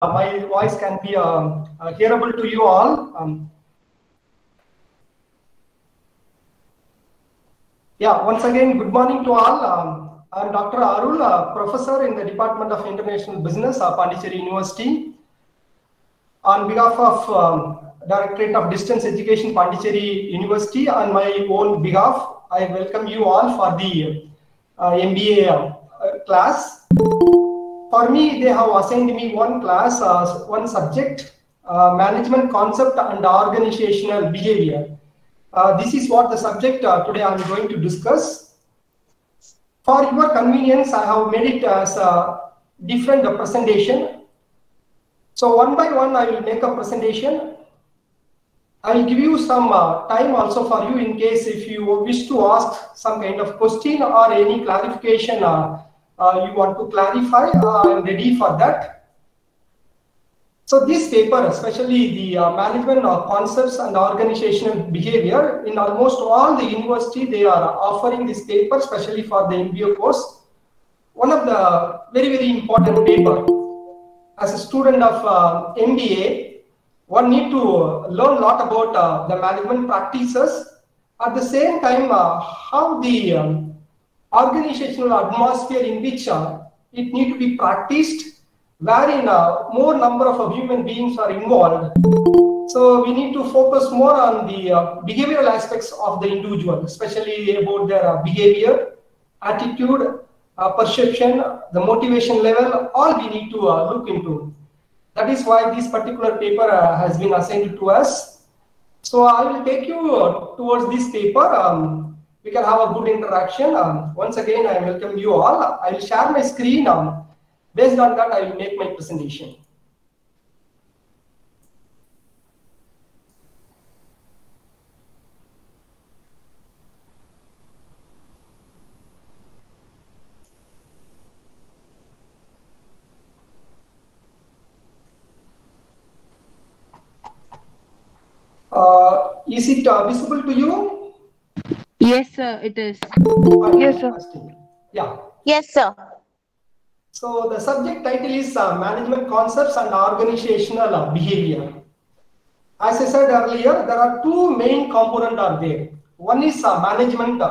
my voice can be hearable to you all. Once again, good morning to all. I'm Dr. Arul, professor in the Department of International Business, Pondicherry University. On behalf of Directorate of Distance Education, Pondicherry University, on my own behalf, I welcome you all for the MBA class. For me, they have assigned me one class, one subject, management concept and organizational behavior. This is what the subject today I'm going to discuss. For your convenience, I have made it as a different presentation. So one by one, I will make a presentation. I will give you some time also for you in case if you wish to ask some kind of question or any clarification you want to clarify. I am ready for that. So this paper, especially the management concepts and organizational behavior, in almost all the university, they are offering this paper, especially for the MBA course. One of the very, very important paper. As a student of MBA, one need to learn a lot about the management practices. At the same time, how the organizational atmosphere in which it need to be practiced, wherein more number of human beings are involved. So we need to focus more on the behavioral aspects of the individual, especially about their behavior, attitude, perception, the motivation level, all we need to look into. That is why this particular paper has been assigned to us. So I will take you towards this paper. We can have a good interaction. Once again, I welcome you all. I will share my screen. Based on that, I will make my presentation. Is it visible to you? Yes, sir, it is. Yes, sir. Yeah. Yes, sir. So the subject title is Management Concepts and Organizational Behavior. As I said earlier, there are two main components are there. One is management.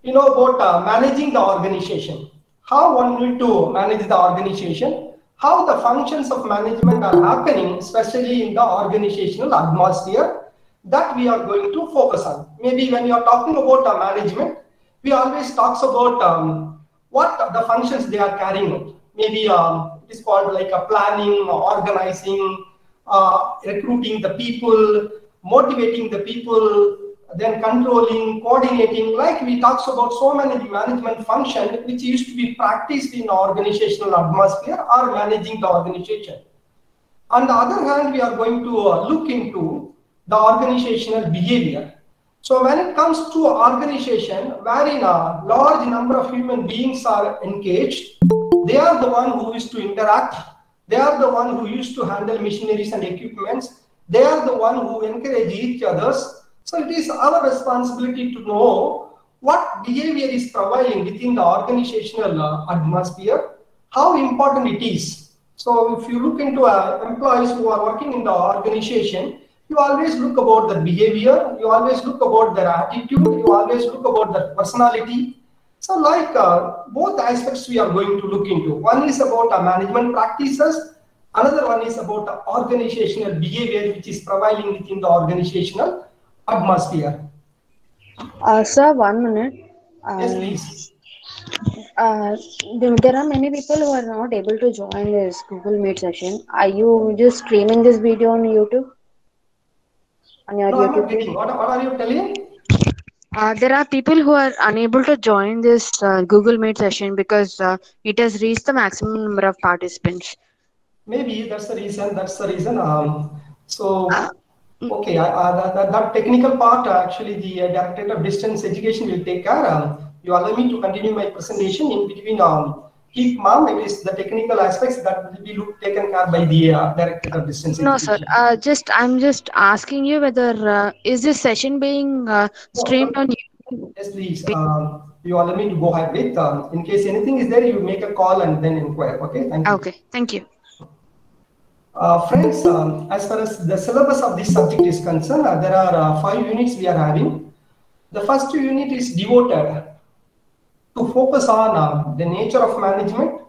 You know about managing the organization. How one need to manage the organization. How the functions of management are happening, especially in the organizational atmosphere, that we are going to focus on. Maybe when you are talking about management, we always talks about what the functions they are carrying out. Maybe it is called like a planning, organizing, recruiting the people, motivating the people, then controlling, coordinating. Like we talks about so many management functions which used to be practiced in organizational atmosphere or managing the organization. On the other hand, we are going to look into the organizational behavior. So when it comes to organization, wherein a large number of human beings are engaged, they are the one who used to interact, they are the one who used to handle machineries and equipments, they are the one who encourage each others. So it is our responsibility to know what behavior is prevailing within the organizational atmosphere, how important it is. So if you look into employees who are working in the organization, you always look about their behavior, you always look about their attitude, you always look about their personality. So like both aspects we are going to look into. One is about management practices, another one is about organizational behavior which is prevailing within the organizational atmosphere. Sir, 1 minute. Yes, please. There are many people who are not able to join this Google Meet session. Are you just streaming this video on YouTube? On your No, YouTube I'm not getting. What are you telling? There are people who are unable to join this Google Meet session because it has reached the maximum number of participants. Maybe that's the reason. That's the reason. Okay, that technical part, actually, the Directorate of Distance Education will take care. You allow me to continue my presentation in between. Keep maybe the technical aspects that will be taken care by the Directorate of Distance Education. No, sir. I'm just asking you whether is this session being streamed on YouTube? Yes, please. You allow me to go ahead with. In case anything is there, you make a call and then inquire. Okay. Thank you. Okay. Thank you. Friends, as far as the syllabus of this subject is concerned, there are 5 units we are having. The first unit is devoted to focus on the nature of management,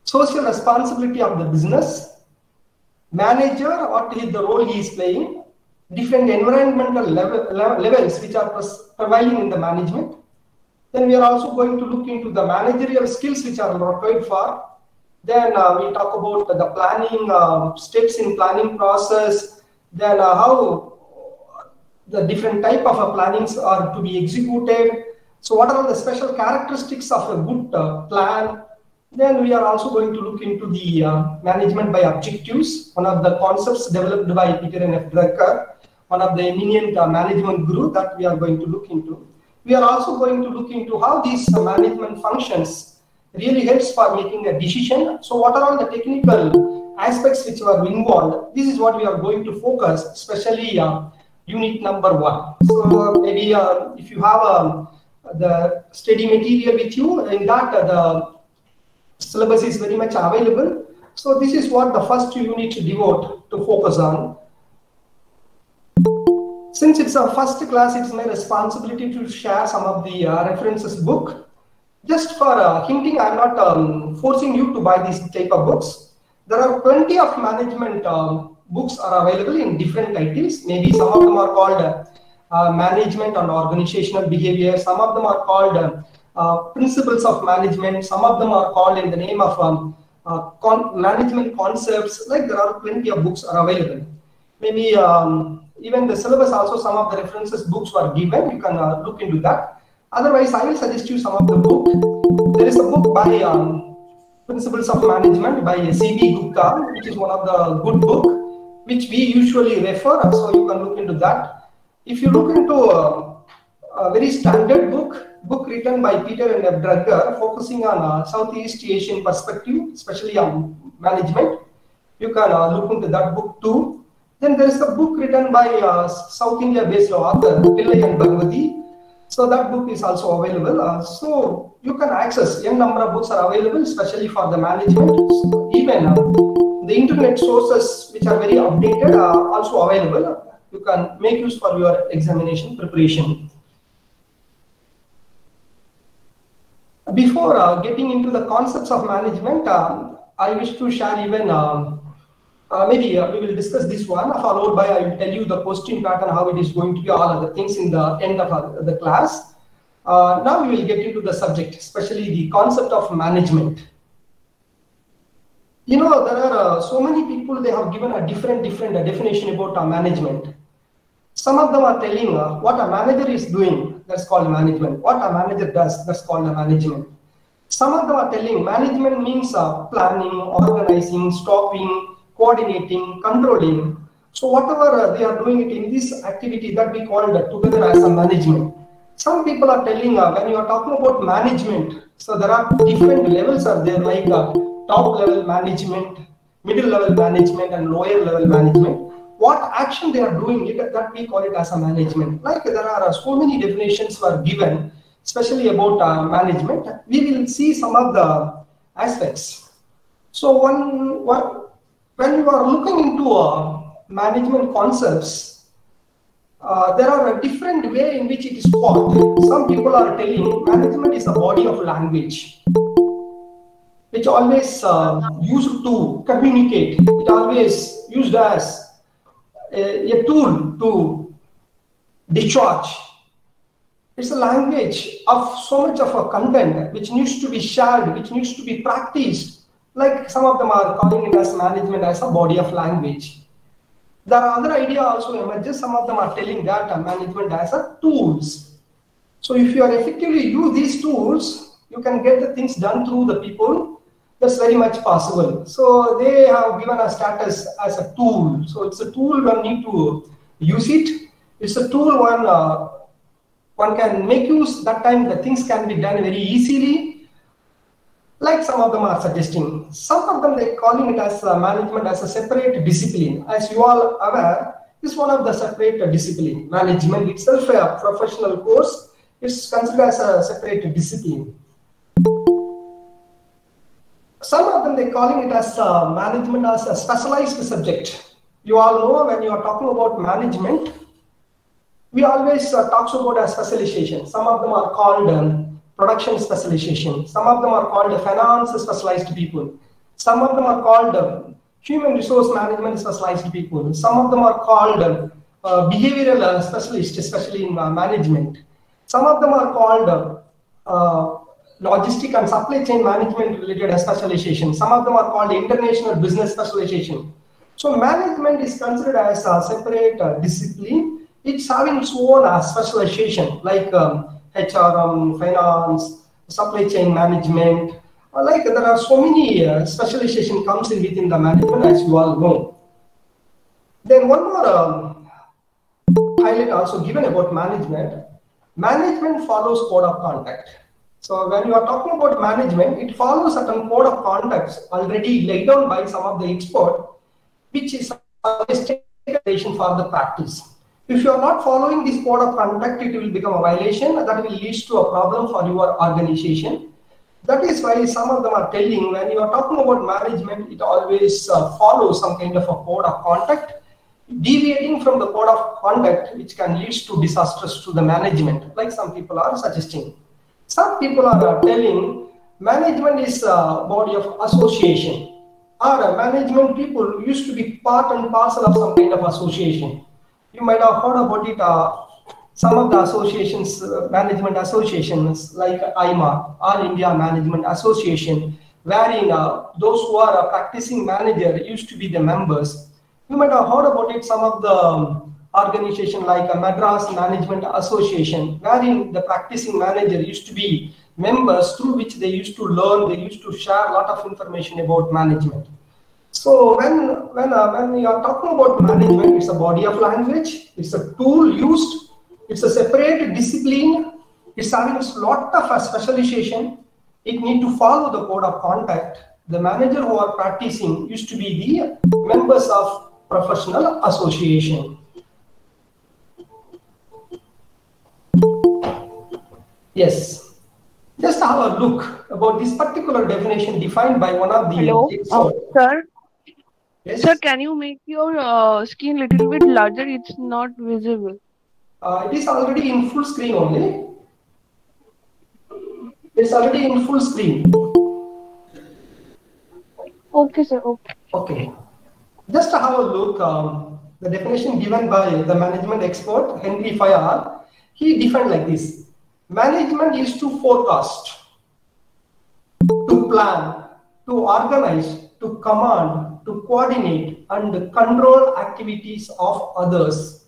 social responsibility of the business, manager, what is the role he is playing, different environmental levels which are prevailing in the management. Then we are also going to look into the managerial skills which are required for. Then we talk about the planning, steps in planning process, then how the different type of plannings are to be executed. So what are the special characteristics of a good plan? Then we are also going to look into the management by objectives, one of the concepts developed by Peter and F. Drucker, one of the eminent management guru that we are going to look into. We are also going to look into how these management functions really helps for making a decision. So what are all the technical aspects which are involved? This is what we are going to focus, especially unit number 1. So maybe if you have the study material with you, in that the syllabus is very much available. So this is what the first unit devote to focus on. Since it's a first class, it's my responsibility to share some of the references book. Just for hinting, I'm not forcing you to buy these type of books. There are plenty of management books are available in different titles. Maybe some of them are called Management and Organizational Behavior. Some of them are called Principles of Management. Some of them are called in the name of management concepts. Like there are plenty of books are available. Maybe even the syllabus also, some of the references books were given. You can look into that. Otherwise, I will suggest you some of the book. There is a book by Principles of Management by C.B. Gupta, which is one of the good book, which we usually refer. So you can look into that. If you look into a very standard book written by Peter and F. Drucker, focusing on Southeast Asian perspective, especially on management, you can look into that book too. Then there is a book written by South India-based author Pillai and Bhagwati. So that book is also available. So you can access n number of books are available, especially for the management. So even the internet sources which are very updated are also available. You can make use for your examination preparation. Before getting into the concepts of management, I wish to share even maybe we will discuss this one, followed by I will tell you the question pattern, how it is going to be, all other things in the end of the class. Now we will get into the subject, especially the concept of management. You know, there are so many people, they have given a different definition about management. Some of them are telling what a manager is doing, that's called management. What a manager does, that's called a management. Some of them are telling management means planning, organizing, stopping, coordinating, controlling. So whatever they are doing it in this activity that we call together as a management. Some people are telling when you are talking about management, so there are different levels are there, like top level management, middle level management, and lower level management. What action they are doing it, that we call it as a management. Like there are so many definitions were given, especially about management. We will see some of the aspects. So when you are looking into management concepts, there are a different way in which it is taught. Some people are telling management is a body of language, which always used to communicate. It always used as a tool to discharge. It's a language of so much of a content which needs to be shared, which needs to be practiced. Like some of them are calling it as management as a body of language. There are other ideas also emerges. Some of them are telling that management as a tools. So if you are effectively use these tools, you can get the things done through the people. That's very much possible. So they have given a status as a tool. So it's a tool, one need to use it. It's a tool one can make use. That time the things can be done very easily. Like some of them are suggesting. Some of them they're calling it as management as a separate discipline. As you all are aware, it's one of the separate discipline. Management itself a professional course. It's considered as a separate discipline. Some of often they're calling it as management as a specialized subject. You all know when you are talking about management, we always talk about a specialization. Some of them are called production specialization. Some of them are called finance specialized people. Some of them are called human resource management specialized people. Some of them are called behavioral specialists, especially in management. Some of them are called logistic and supply chain management related specialization. Some of them are called international business specialization. So management is considered as a separate discipline. It's having its own specialization, like HR, finance, supply chain management. Like there are so many specialization comes in within the management, as you all know. Then one more highlight also given about management. Management follows code of conduct. So when you are talking about management, it follows certain code of conduct already laid down by some of the experts, which is always taken for the practice. If you are not following this code of conduct, it will become a violation that will lead to a problem for your organization. That is why some of them are telling when you are talking about management, it always follows some kind of a code of conduct. Deviating from the code of conduct, which can lead to disasters to the management, like some people are suggesting. Some people are telling management is a body of association, or management people used to be part and parcel of some kind of association. You might have heard about it. Some of the associations, management associations like IMA, All India Management Association, wherein those who are a practicing manager used to be the members. You might have heard about it. Some of the organization like a Madras Management Association, wherein the practicing manager used to be members through which they used to learn, they used to share a lot of information about management. So when we are talking about management, it's a body of language, it's a tool used, it's a separate discipline, it's having a lot of specialization, it need to follow the code of conduct. The manager who are practicing used to be the members of professional association. Yes, just have a look about this particular definition defined by one of the Hello, sir. Yes. Sir, can you make your screen a little bit larger? It's not visible. It is already in full screen only. It's already in full screen. Okay, sir. Okay. Okay. Just to have a look, the definition given by the management expert, Henry Fayard, he defined like this. Management is to forecast, to plan, to organize, to command, to coordinate, and control activities of others.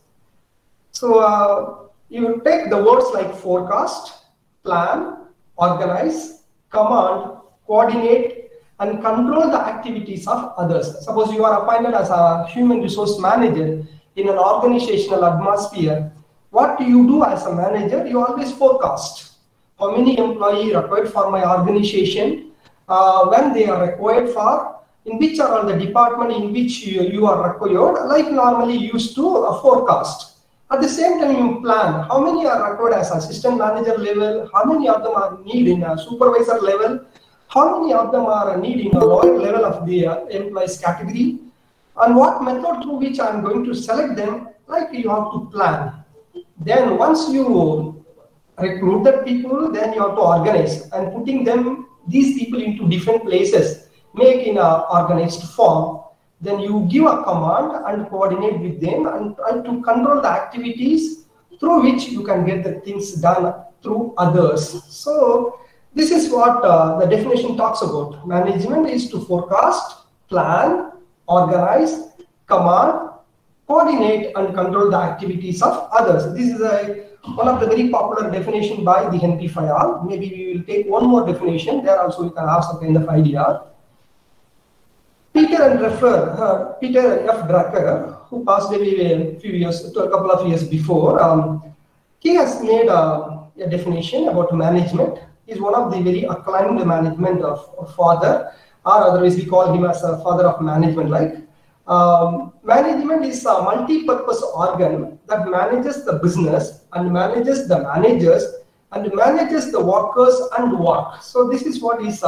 So you take the words like forecast, plan, organize, command, coordinate, and control the activities of others. Suppose you are appointed as a human resource manager in an organizational atmosphere. What do you do as a manager? You always forecast how many employees required for my organization, when they are required for, in which are all the department in which you are required, like normally used to forecast. At the same time, you plan how many are required as assistant manager level, how many of them are needed in a supervisor level, how many of them are needing a lower level of the employees category, and what method through which I am going to select them, like you have to plan. Then once you recruit the people, then you have to organize and putting these people into different places, make in an organized form. Then you give a command and coordinate with them and try to control the activities through which you can get the things done through others. So this is what the definition talks about. Management is to forecast, plan, organize, command, coordinate, and control the activities of others. This is one of the very popular definition by the Henry Fayard. Maybe we will take one more definition. There also you can have some kind of idea. Peter F. Drucker, who passed away a couple of years before, he has made a definition about management. He is one of the very acclaimed management of father, or otherwise we call him as a father of management. Like management is a multi-purpose organ that manages the business and manages the managers and manages the workers and work. So this is what is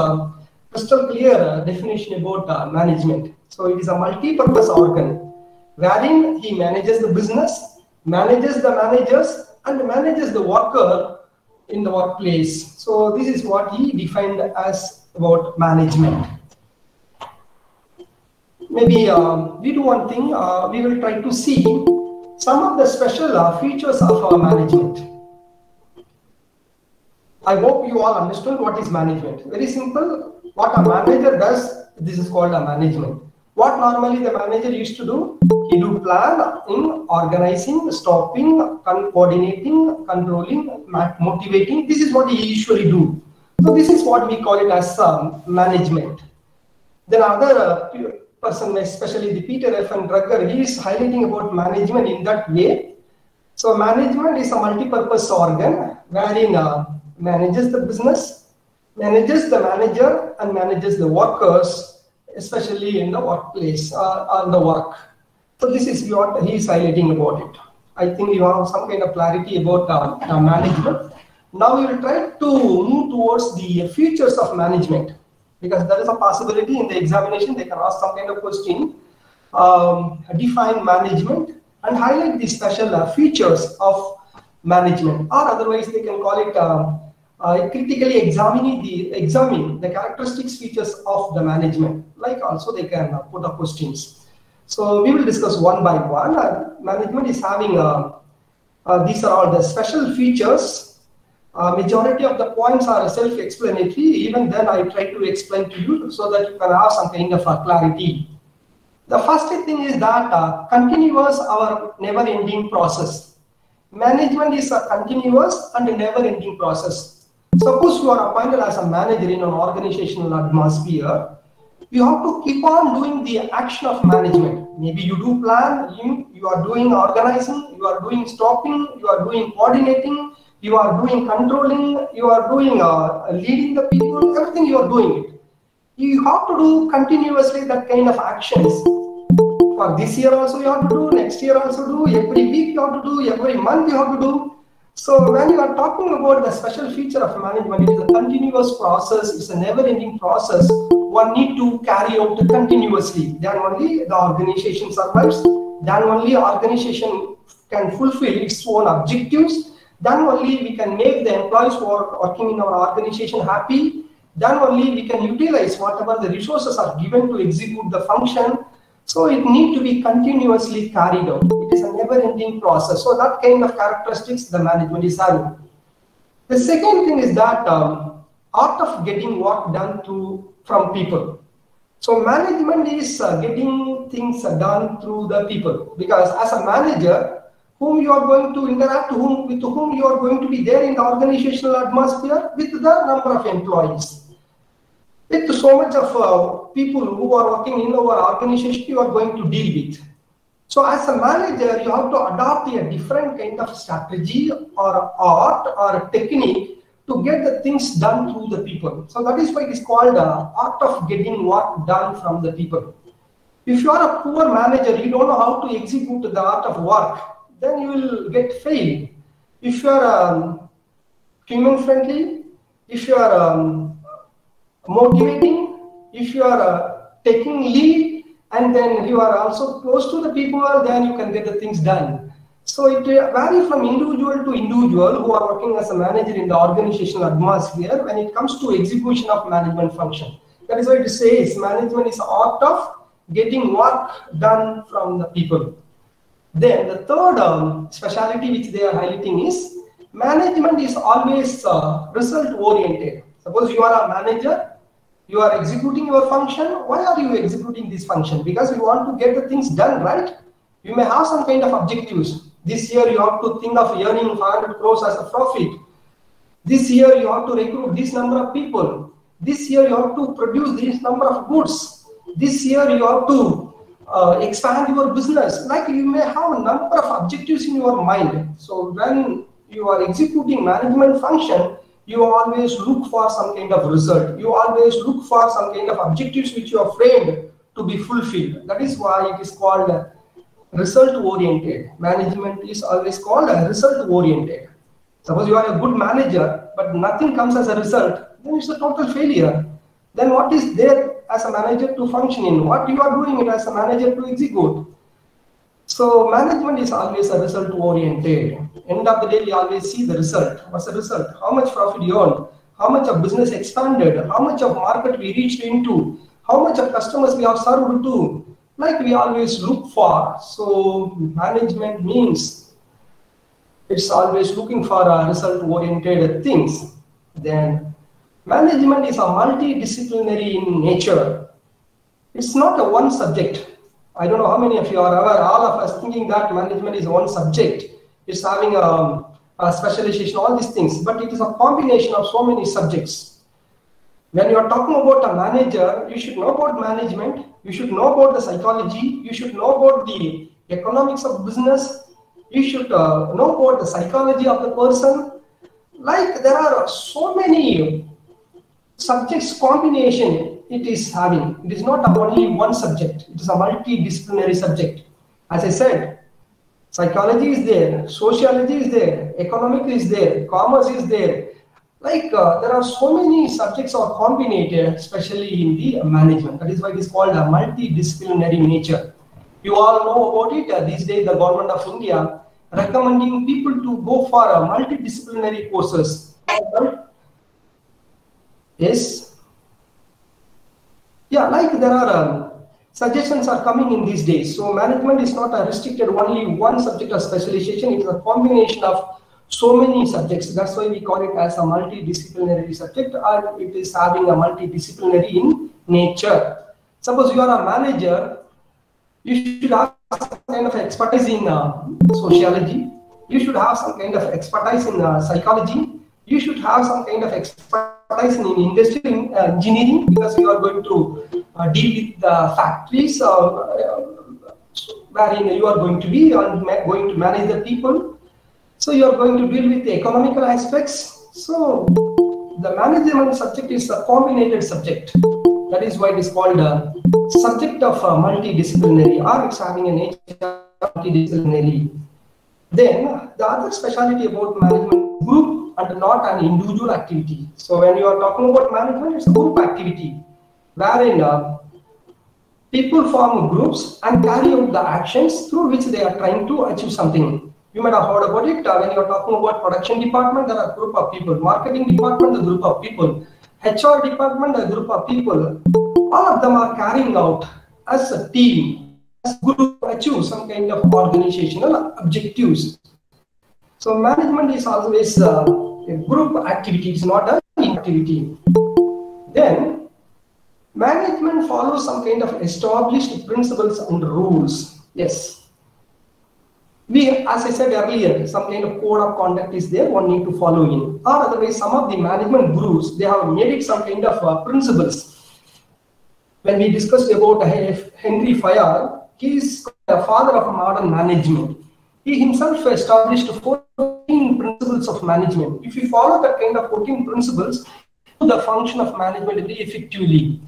crystal clear definition about management. So it is a multi-purpose organ wherein he manages the business, manages the managers, and manages the worker in the workplace. So this is what he defined as about management. Maybe we do one thing, we will try to see some of the special features of our management. I hope you all understood what is management. Very simple. What a manager does, this is called a management. What normally the manager used to do, he do plan in organizing, stopping, coordinating, controlling, motivating. This is what he usually do. So this is what we call it as management. Then other person, especially the Peter F. and Drucker, he is highlighting about management in that way. So management is a multi-purpose organ wherein manages the business, manages the manager, and manages the workers, especially in the workplace or the work. So this is what he is highlighting about it. I think you have some kind of clarity about management. Now we will try to move towards the features of management, because there is a possibility in the examination they can ask some kind of question, define management and highlight the special features of management, or otherwise they can call it critically examine the characteristics features of the management. Like also they can put up questions. So we will discuss one by one. Management is having these are all the special features. Majority of the points are self-explanatory. Even then I try to explain to you so that you can have some kind of clarity. The first thing is that continuous or never-ending process. Management is a continuous and never-ending process. Suppose you are appointed as a manager in an organizational atmosphere, you have to keep on doing the action of management. Maybe you do plan, you are doing organizing, you are doing stopping, you are doing coordinating, you are doing controlling, you are doing leading the people, everything you are doing it. You have to do continuously that kind of actions. For this year also you have to do, next year also do, every week you have to do, every month you have to do. So when you are talking about the special feature of management, it is a continuous process, it's a never-ending process. One need to carry out continuously. Then only the organization survives. Then only organization can fulfill its own objectives. Then only we can make the employees who are working in our organization happy. Then only we can utilize whatever the resources are given to execute the function. So it needs to be continuously carried out. It is a never-ending process. So that kind of characteristics the management is having. The second thing is that art of getting work done from people. So management is getting things done through the people, because as a manager, whom you are going to interact, with whom you are going to be there in the organizational atmosphere, with the number of employees. With so much of people who are working in our organization, you are going to deal with. So as a manager, you have to adopt a different kind of strategy or art or technique to get the things done through the people. So that is why it is called art of getting work done from the people. If you are a poor manager, you don't know how to execute the art of work, then you will get failed. If you are human friendly, if you are motivating, if you are taking lead, and then you are also close to the people, then you can get the things done. So it varies from individual to individual who are working as a manager in the organizational atmosphere when it comes to execution of management function. That is why it says management is the art of getting work done from the people. Then the third speciality which they are highlighting is management is always result oriented. Suppose you are a manager, you are executing your function. Why are you executing this function? Because you want to get the things done, right? You may have some kind of objectives. This year you have to think of earning 500 crores as a profit. This year you have to recruit this number of people. This year you have to produce this number of goods. This year you have to expand your business. Like you may have a number of objectives in your mind. So when you are executing management function, you always look for some kind of result. You always look for some kind of objectives which you are framed to be fulfilled. That is why it is called result-oriented. Management is always called result-oriented. Suppose you are a good manager, but nothing comes as a result, then it's a total failure. then what is there as a manager to function in? What you are doing it as a manager to execute? So management is always a result oriented. End of the day, we always see the result. What's the result? How much profit you earn? How much of business expanded? How much of market we reached into? How much of customers we have served to? Like we always look for. So management means it's always looking for a result oriented things. Then management is a multidisciplinary in nature. It's not a one subject. I don't know how many of you are aware, all of us thinking that management is one subject. It's having a specialization, all these things, but it is a combination of so many subjects. When you are talking about a manager, you should know about management, you should know about the psychology, you should know about the economics of business, you should know about the psychology of the person. Like there are so many subjects combination it is having. It is not only one subject, it is a multidisciplinary subject. As I said, psychology is there, sociology is there, economics is there, commerce is there. Like there are so many subjects are combined, especially in the management. That is why it is called a multidisciplinary nature. You all know about it. These days, the government of India recommending people to go for a multidisciplinary courses. Yes. Yeah, like there are suggestions are coming in these days. So management is not a restricted only one subject of specialization. It is a combination of so many subjects. That's why we call it as a multidisciplinary subject, or it is having a multidisciplinary in nature. Suppose you are a manager, you should have some kind of expertise in sociology. You should have some kind of expertise in psychology. You should have some kind of expertise in industrial engineering, because you are going to deal with the factories wherein you are going to be going to manage the people. So you are going to deal with the economical aspects. So the management subject is a combined subject. That is why it is called a subject of multidisciplinary, or it's having a nature of multidisciplinary. Then the other specialty about management, group and not an individual activity. So when you are talking about management, it's a group activity, wherein people form groups and carry out the actions through which they are trying to achieve something. You might have heard about it. When you are talking about production department, there are a group of people. Marketing department, a group of people. HR department, a group of people. All of them are carrying out as a team, as a group, to achieve some kind of organizational objectives. So management is always a group activity, it's not an activity. Then management follows some kind of established principles and rules. Yes. As I said earlier, some kind of code of conduct is there, one need to follow in. Or otherwise, some of the management gurus, they have made it some kind of principles. When we discussed about Henry Fayard, he is the father of modern management. He himself established 14 principles of management. If you follow that kind of 14 principles, the function of management very effectively.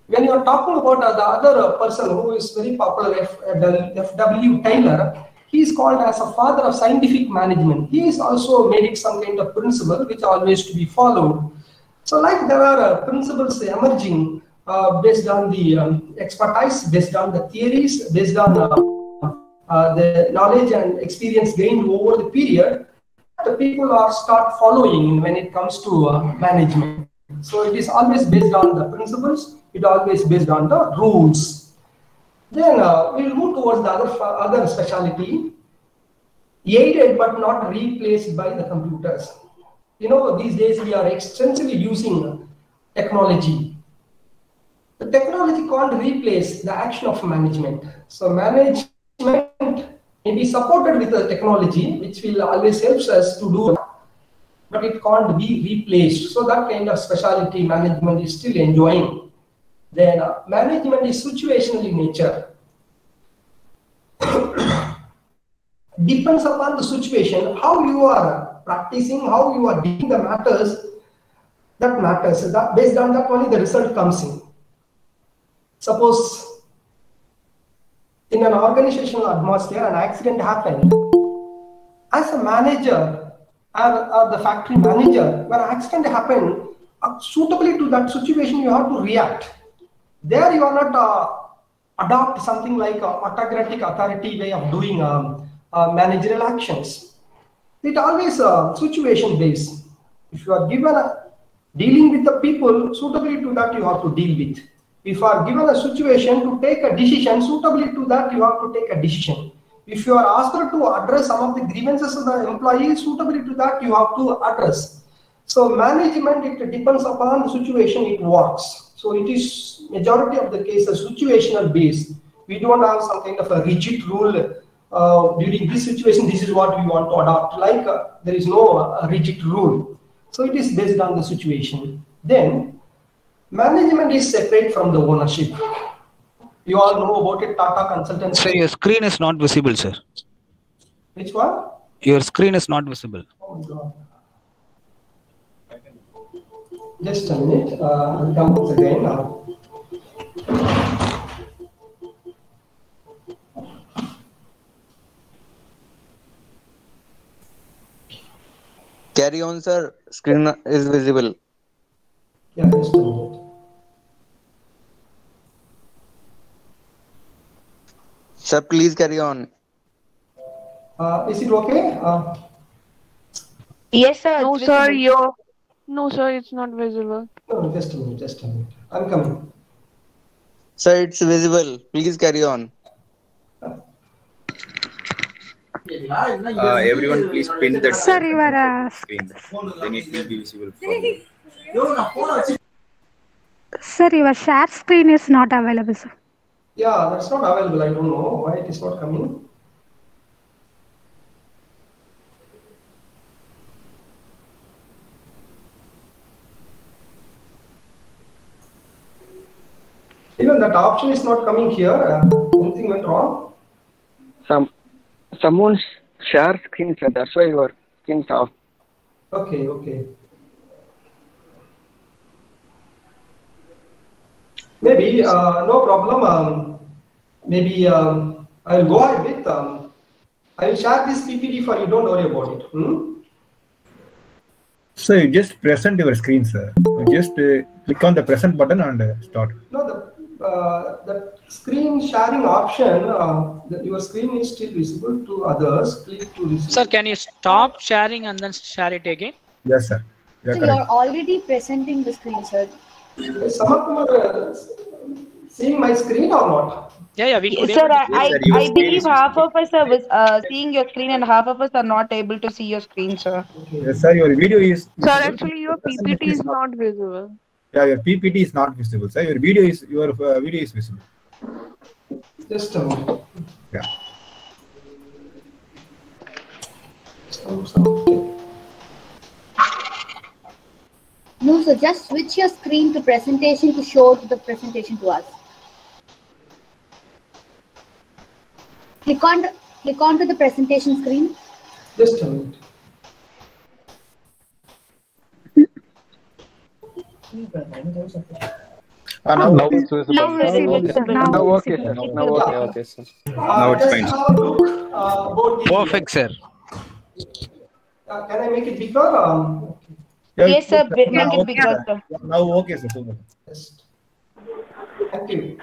When you are talking about the other person who is very popular, F.W. Taylor, he is called as a father of scientific management. He is also made it some kind of principle which always to be followed. So like there are principles emerging based on the expertise, based on the theories, based on the knowledge and experience gained over the period, the people are start following when it comes to management. So it is always based on the principles, it always based on the rules. Then we'll move towards the other specialty, aided but not replaced by the computers. You know, these days we are extensively using technology. The technology can't replace the action of management. So management may be supported with the technology, which will always helps us to do, but it can't be replaced. So that kind of specialty management is still enjoying. Then management is situational in nature. Depends upon the situation, how you are practicing, how you are dealing the matters, that matters. Based on that only the result comes in. Suppose in an organizational atmosphere, an accident happened. As a manager or the factory manager, when an accident happened, suitably to that situation, you have to react. There you are not adopt something like autocratic authority way of doing managerial actions. It always situation based. If you are given dealing with the people, suitably to that you have to deal with. If you are given a situation to take a decision, suitably to that you have to take a decision. If you are asked to address some of the grievances of the employee, suitably to that you have to address. So management, it depends upon the situation it works. So it is majority of the cases situational based. We don't have some kind of a rigid rule during this situation, this is what we want to adopt. Like there is no rigid rule. So it is based on the situation. Then management is separate from the ownership. You all know about it, Tata Consultancy. Sir, your screen is not visible, sir. Which one? Your screen is not visible. Oh God. Just a minute. I'll come once again now. Carry on, sir. Screen is visible. Yeah, just a minute. Sir, please carry on. Is it okay? Yes, sir. No, it's sir, visible. no, sir, it's not visible. No, just a minute, just a minute. I'm coming. Sir, it's visible. Please carry on. Everyone please pin the Sir, your screen. Then it will be visible for you. sir, your share screen is not available, sir. Yeah, that's not available. I don't know why it is not coming. Even that option is not coming here. Anything went wrong? Someone share screen, sir. That's why your screen is off. Okay, okay. Maybe no problem. Maybe I'll go ahead with. I will share this PPT for you. Don't worry about it. So you just present your screen, sir. You just click on the present button and start. No, the screen sharing option, your screen is still visible to others. Click to receive. Sir, can you stop sharing and then share it again? Yes, sir. So you're already presenting the screen, sir. Some of them are seeing my screen or not? Yeah, we could. Sir, I believe half of us are seeing your screen and half of us are not able to see your screen, sir. Yes, sir. Your video is. Sir, actually, your PPT is not visible. Yeah, your PPT is not visible, sir. Your video is visible. Just a moment. Yeah. No, sir, just switch your screen to presentation to show the presentation to us. Click onto the presentation screen. Just a minute. Now it's visible. Now Okay, sir. Now okay, sir. Now it's fine. Have a look about the, Perfect, sir. can I make it bigger? Yes, sir. Make Now, it okay, bigger, sir. sir. Now okay, sir. Just. Thank you.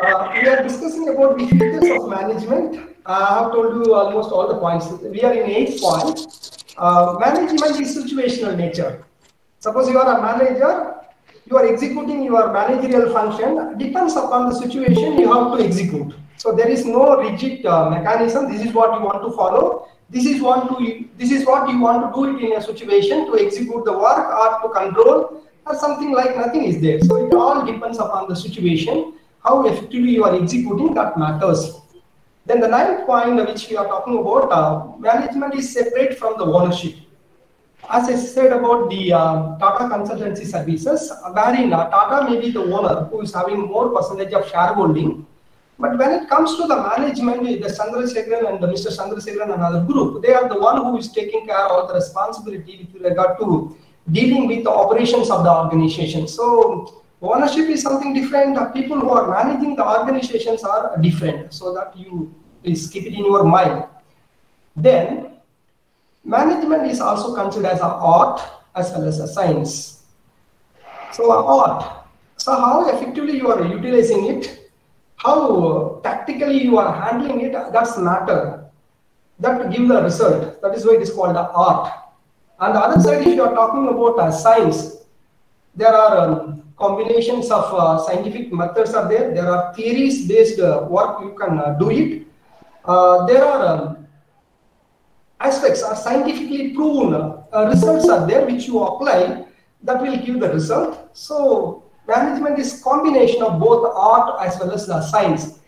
We are discussing about the features of management. I have told you almost all the points. We are in 8th point. Management is situational nature. Suppose you are a manager, you are executing your managerial function. Depends upon the situation you have to execute. So there is no rigid mechanism. This is what you want to follow. This is what you want to do it in a situation to execute the work or to control or something like nothing is there. So it all depends upon the situation. How effectively you are executing, that matters. Then the 9th point which we are talking about, management is separate from the ownership. As I said about the Tata Consultancy Services, wherein Tata may be the owner who is having more percentage of shareholding. But when it comes to the management, the Chandrasekharan and the Mr. Chandrasekharan and another group, they are the one who is taking care of the responsibility with regard to dealing with the operations of the organization. So ownership is something different. People who are managing the organizations are different. So that you please keep it in your mind. Then management is also considered as an art as well as science. So art. So how effectively you are utilizing it, how tactically you are handling it, that's matter. That give the result. That is why it is called art. On the other side, if you are talking about science, there are combinations of scientific methods are there. There are theories-based work you can do it. There are aspects are scientifically proven results are there which you apply that will give the result. So management is combination of both art as well as science.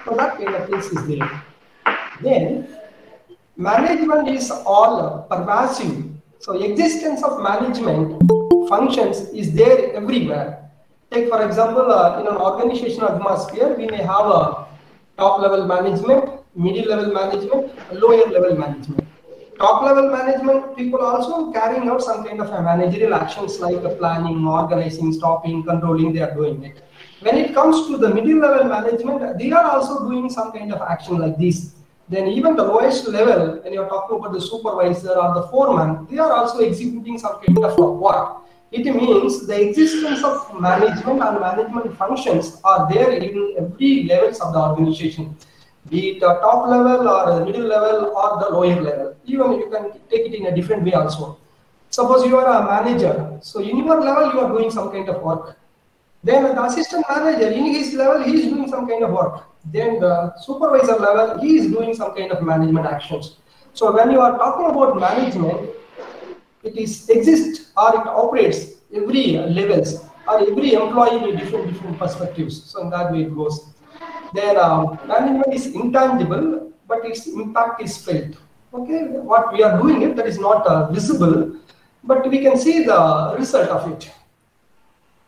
So that kind of things is there. Then management is all pervasive. So existence of management functions is there everywhere. Take for example, in an organizational atmosphere, we may have a top level management, middle level management, lower level management. Top level management people also carrying out some kind of a managerial actions like planning, organizing, stopping, controlling, they are doing it. When it comes to the middle level management, they are also doing some kind of action like this. Then even the lowest level, when you are talking about the supervisor or the foreman, they are also executing some kind of work. It means the existence of management and management functions are there in every levels of the organization, be it top level or the middle level or the lower level. Even you can take it in a different way also. Suppose you are a manager, so in your level you are doing some kind of work. Then the assistant manager, in his level, he is doing some kind of work. Then the supervisor level, he is doing some kind of management actions. So when you are talking about management, it exists or it operates every levels or every employee with different perspectives. So in that way it goes. Then management is intangible, but its impact is felt. Okay, what we are doing it that is not visible, but we can see the result of it.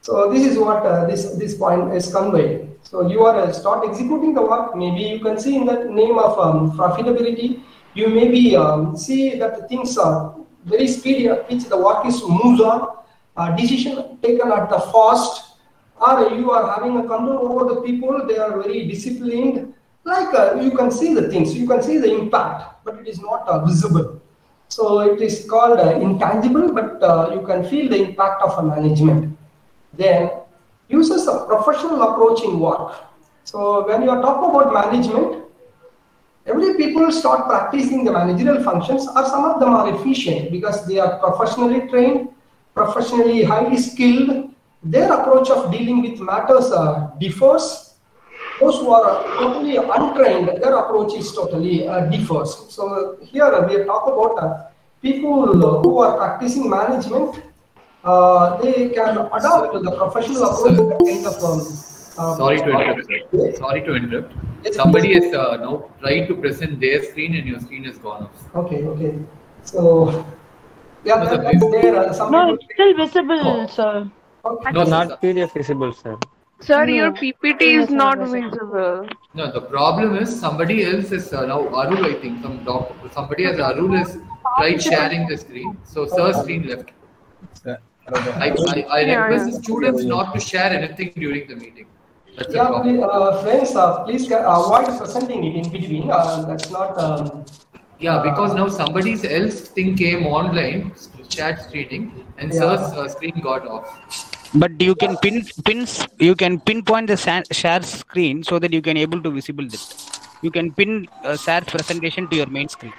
So this is what this point is conveyed. So you are start executing the work. Maybe you can see in the name of profitability. You maybe see that the things are very speedy at which the work is moves on. Decision taken at the fast, or you are having a control over the people. They are very disciplined. Like you can see the things, you can see the impact, but it is not visible. So it is called intangible, but you can feel the impact of a management. Then uses a professional approach in work. So when you are talking about management, every people start practicing the managerial functions, or some of them are efficient because they are professionally trained, professionally highly skilled. Their approach of dealing with matters differs. Those who are totally untrained, their approach is totally differs. So here we are talking about people who are practicing management. They can adopt the professional approach. Kind of, sorry to interrupt, sir. Sorry to interrupt. Somebody is now trying to present their screen and your screen has gone off. Okay. So, yeah, that's there. No, it's still visible, sir. Okay. No, not PDF visible, sir. Sir, your PPT is not visible. No, the problem is somebody else is now Arul, I think. Somebody as Arul has tried sharing the screen. So sir's screen left. I request the students not to share anything during the meeting. That's yeah, please, friends, please avoid presenting it in between. That's not. Yeah, because now somebody else thing came online, chat screening, and sir's screen got off. But you can pinpoint the share screen so that you can able to visible it. You can pin share presentation to your main screen.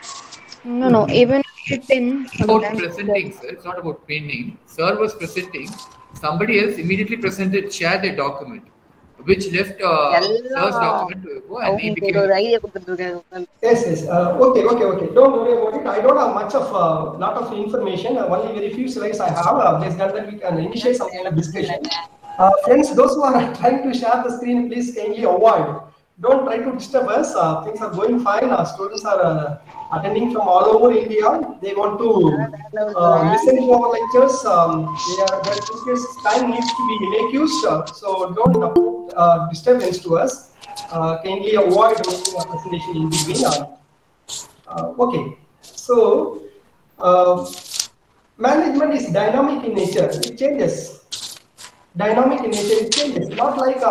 No, even if you pin. About presenting, sir. It's not about pinning. Sir was presenting. Somebody else immediately share their document, which left sir's document to go, and he became. Yes. Okay. Don't worry about it. I don't have much of lot of information. Only very few slides I have. Based on that, we can initiate some kind of discussion. Friends, those who are trying to share the screen, please kindly avoid. Don't try to disturb us. Things are going fine. Students are attending from all over India. They want to listen to our lectures. Their time needs to be make use. So don't put disturbance to us. Kindly avoid making a presentation in between. Okay. So management is dynamic in nature. It changes. Dynamic in nature, it changes. Not like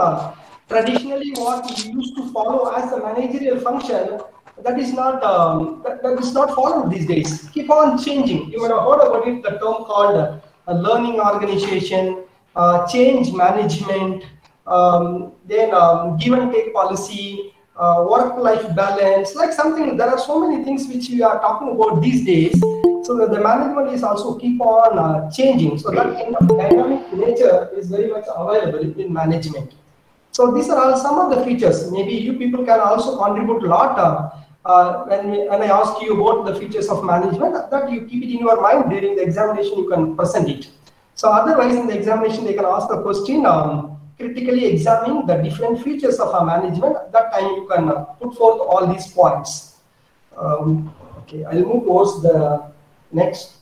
traditionally what we used to follow as a managerial function, that is not followed these days. Keep on changing. You might have heard about it, the term called learning organization, change management, then give and take policy, work-life balance, like something. There are so many things which we are talking about these days. So that the management is also keep on changing. So that kind of dynamic nature is very much available in management. So these are all some of the features. Maybe you people can also contribute a lot when I ask you about the features of management, that you keep it in your mind during the examination, you can present it. So otherwise in the examination, they can ask the question, critically examining the different features of a management. At that time you can put forth all these points. Okay, I'll move towards the next.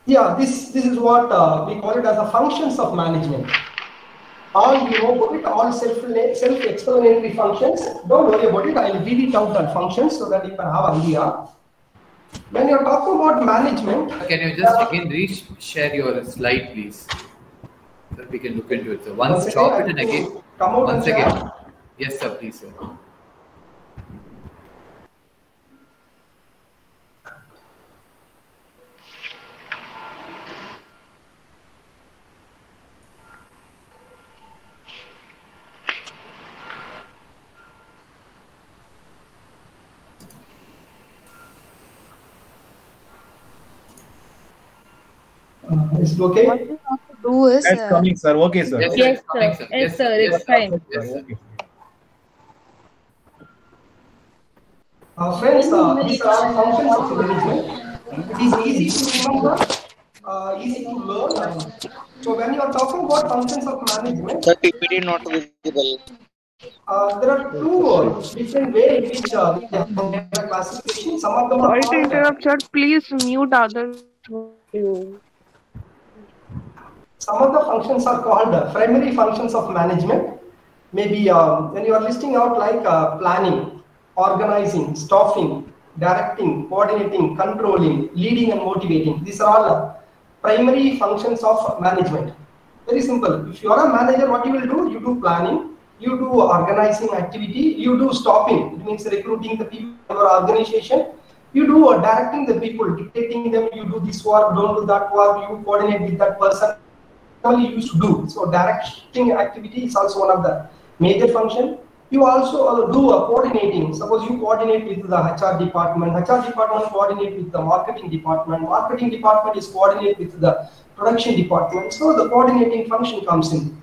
This is what we call it as the functions of management. All you know about it, all self-explanatory functions. Don't worry about it. I'll read it out the functions so that you can have an idea. When you're talking about management, can you just again share your slide, please, so that we can look into it. So once stop it and again come out once again. Yes, sir. Please, sir. Is it okay? What you have to do is. That's coming, sir. Okay, sir. Yes, sir. Yes, sir. It's fine. Yes, sir. Friends, these are functions of management. It is easy to remember, easy to learn. So when you are talking about functions of management, the PPT not visible. There are two different ways in which the classification. Some of them Sorry to interrupt, sir. Please mute others. Some of the functions are called primary functions of management. Maybe when you are listing out like planning, organizing, staffing, directing, coordinating, controlling, leading and motivating. These are all primary functions of management. Very simple. If you are a manager, what you will do? You do planning, you do organizing activity, you do staffing. It means recruiting the people in your organization. You do directing the people, dictating them, you do this work, don't do that work, you coordinate with that person. You used to do. So directing activity is also one of the major function. You also do coordinating. Suppose you coordinate with the HR department. HR department coordinate with the marketing department. Marketing department is coordinate with the production department. So the coordinating function comes in.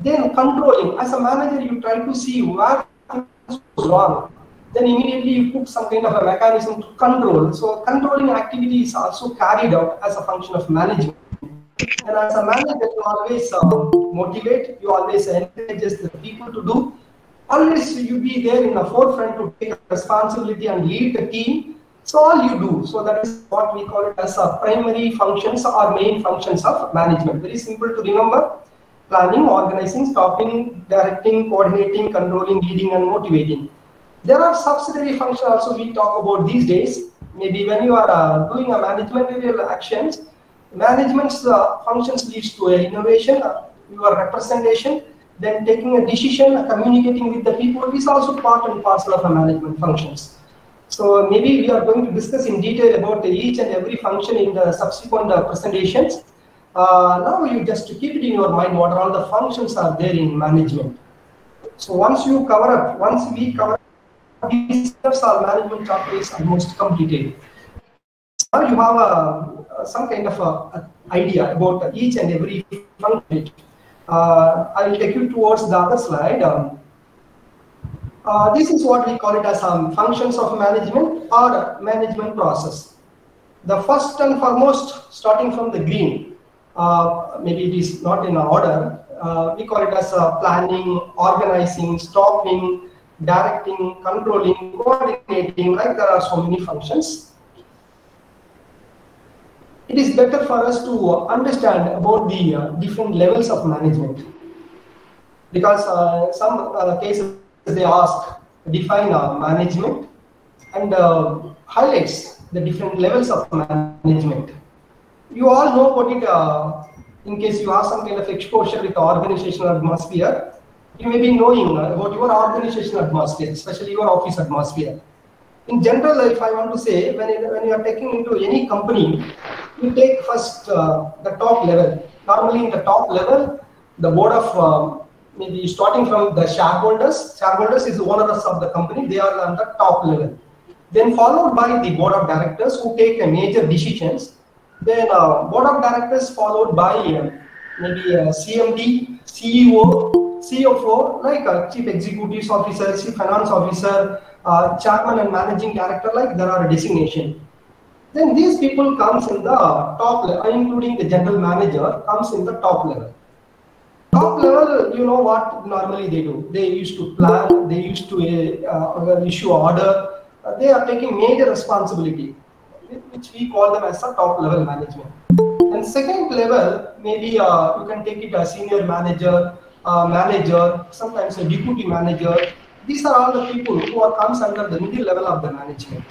Then controlling. As a manager, you try to see where things go wrong. Then immediately you put some kind of a mechanism to control. So controlling activity is also carried out as a function of management. And as a manager, you always motivate, you always encourage the people to do. Always you be there in the forefront to take responsibility and lead the team. So all you do. So that is what we call it as a primary functions or main functions of management. Very simple to remember. Planning, organizing, staffing, directing, coordinating, controlling, leading and motivating. There are subsidiary functions also we talk about these days. Maybe when you are doing a managerial actions, management's functions leads to innovation, your representation, then taking a decision, communicating with the people is also part and parcel of a management functions. So maybe we are going to discuss in detail about each and every function in the subsequent presentations. Now you just keep it in your mind what all the functions are there in management. So once we cover up these steps, our management chapter is almost completed. Now you have some kind of idea about each and every function. I will take you towards the other slide. This is what we call it as functions of management or management process. The first and foremost, starting from the green, maybe it is not in order, we call it as planning, organizing, staffing, directing, controlling, coordinating, like there are so many functions. It is better for us to understand about the different levels of management, because some cases they ask define management and highlights the different levels of management. You all know about it in case you have some kind of exposure with the organizational atmosphere. You may be knowing about your organizational atmosphere, especially your office atmosphere. In general, if I want to say, when you are taking into any company, you take first the top level. Normally in the top level, the board of maybe starting from the shareholders. Shareholders is the owners of the company. They are on the top level. Then followed by the board of directors who take major decisions. Then board of directors followed by maybe CMD, CEO, CFO, like chief executive officer, chief finance officer, chairman and managing director, like there are a designation. Then these people comes in the top level, including the general manager comes in the top level. Top level, you know what normally they do? They used to plan, they used to issue order, they are taking major responsibility, which we call them as a top level management. And second level, maybe you can take it as senior manager, manager, sometimes a deputy manager. These are all the people who comes under the middle level of the management.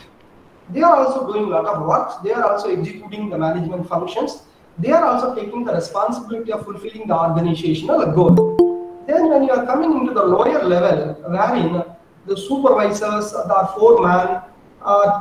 They are also doing a lot of work. They are also executing the management functions. They are also taking the responsibility of fulfilling the organizational goal. Then when you are coming into the lower level, wherein the supervisors, the foreman,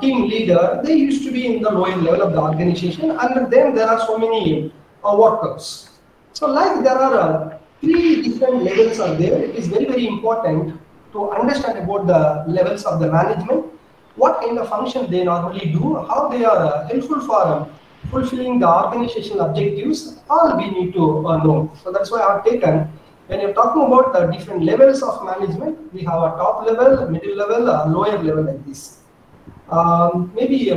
team leader, they used to be in the lower level of the organization. Under them, there are so many workers. So like there are 3 different levels are there. It is very, very important to understand about the levels of the management, what kind of function they normally do, how they are helpful for fulfilling the organizational objectives, all we need to know. So that's why I've taken, when you're talking about the different levels of management, we have a top level, middle level, lower level like this. Maybe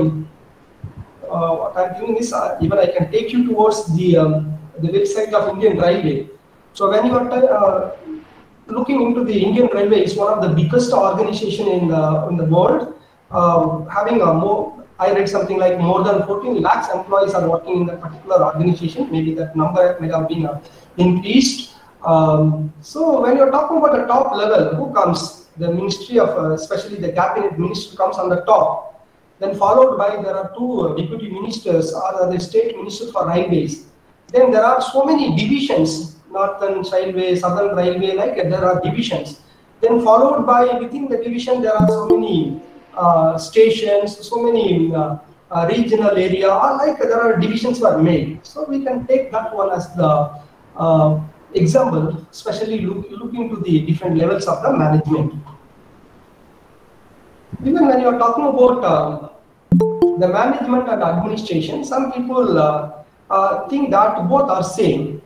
what I'm doing is even I can take you towards the website of Indian Railway. So when you are looking into the Indian Railway, is one of the biggest organization in the world, having a I read something like more than 14 lakhs employees are working in that particular organization. Maybe that number may have been increased. So when you're talking about the top level, who comes? The Ministry of, especially the Cabinet Minister comes on the top. Then followed by, there are 2 deputy ministers or the state minister for railways. Then there are so many divisions, Northern Railway, Southern Railway, like there are divisions. Then followed by, within the division, there are so many stations, so many regional area, or like there are divisions were made. So we can take that one as the example, especially look into the different levels of the management. Even when you are talking about the management and administration, some people think that both are same.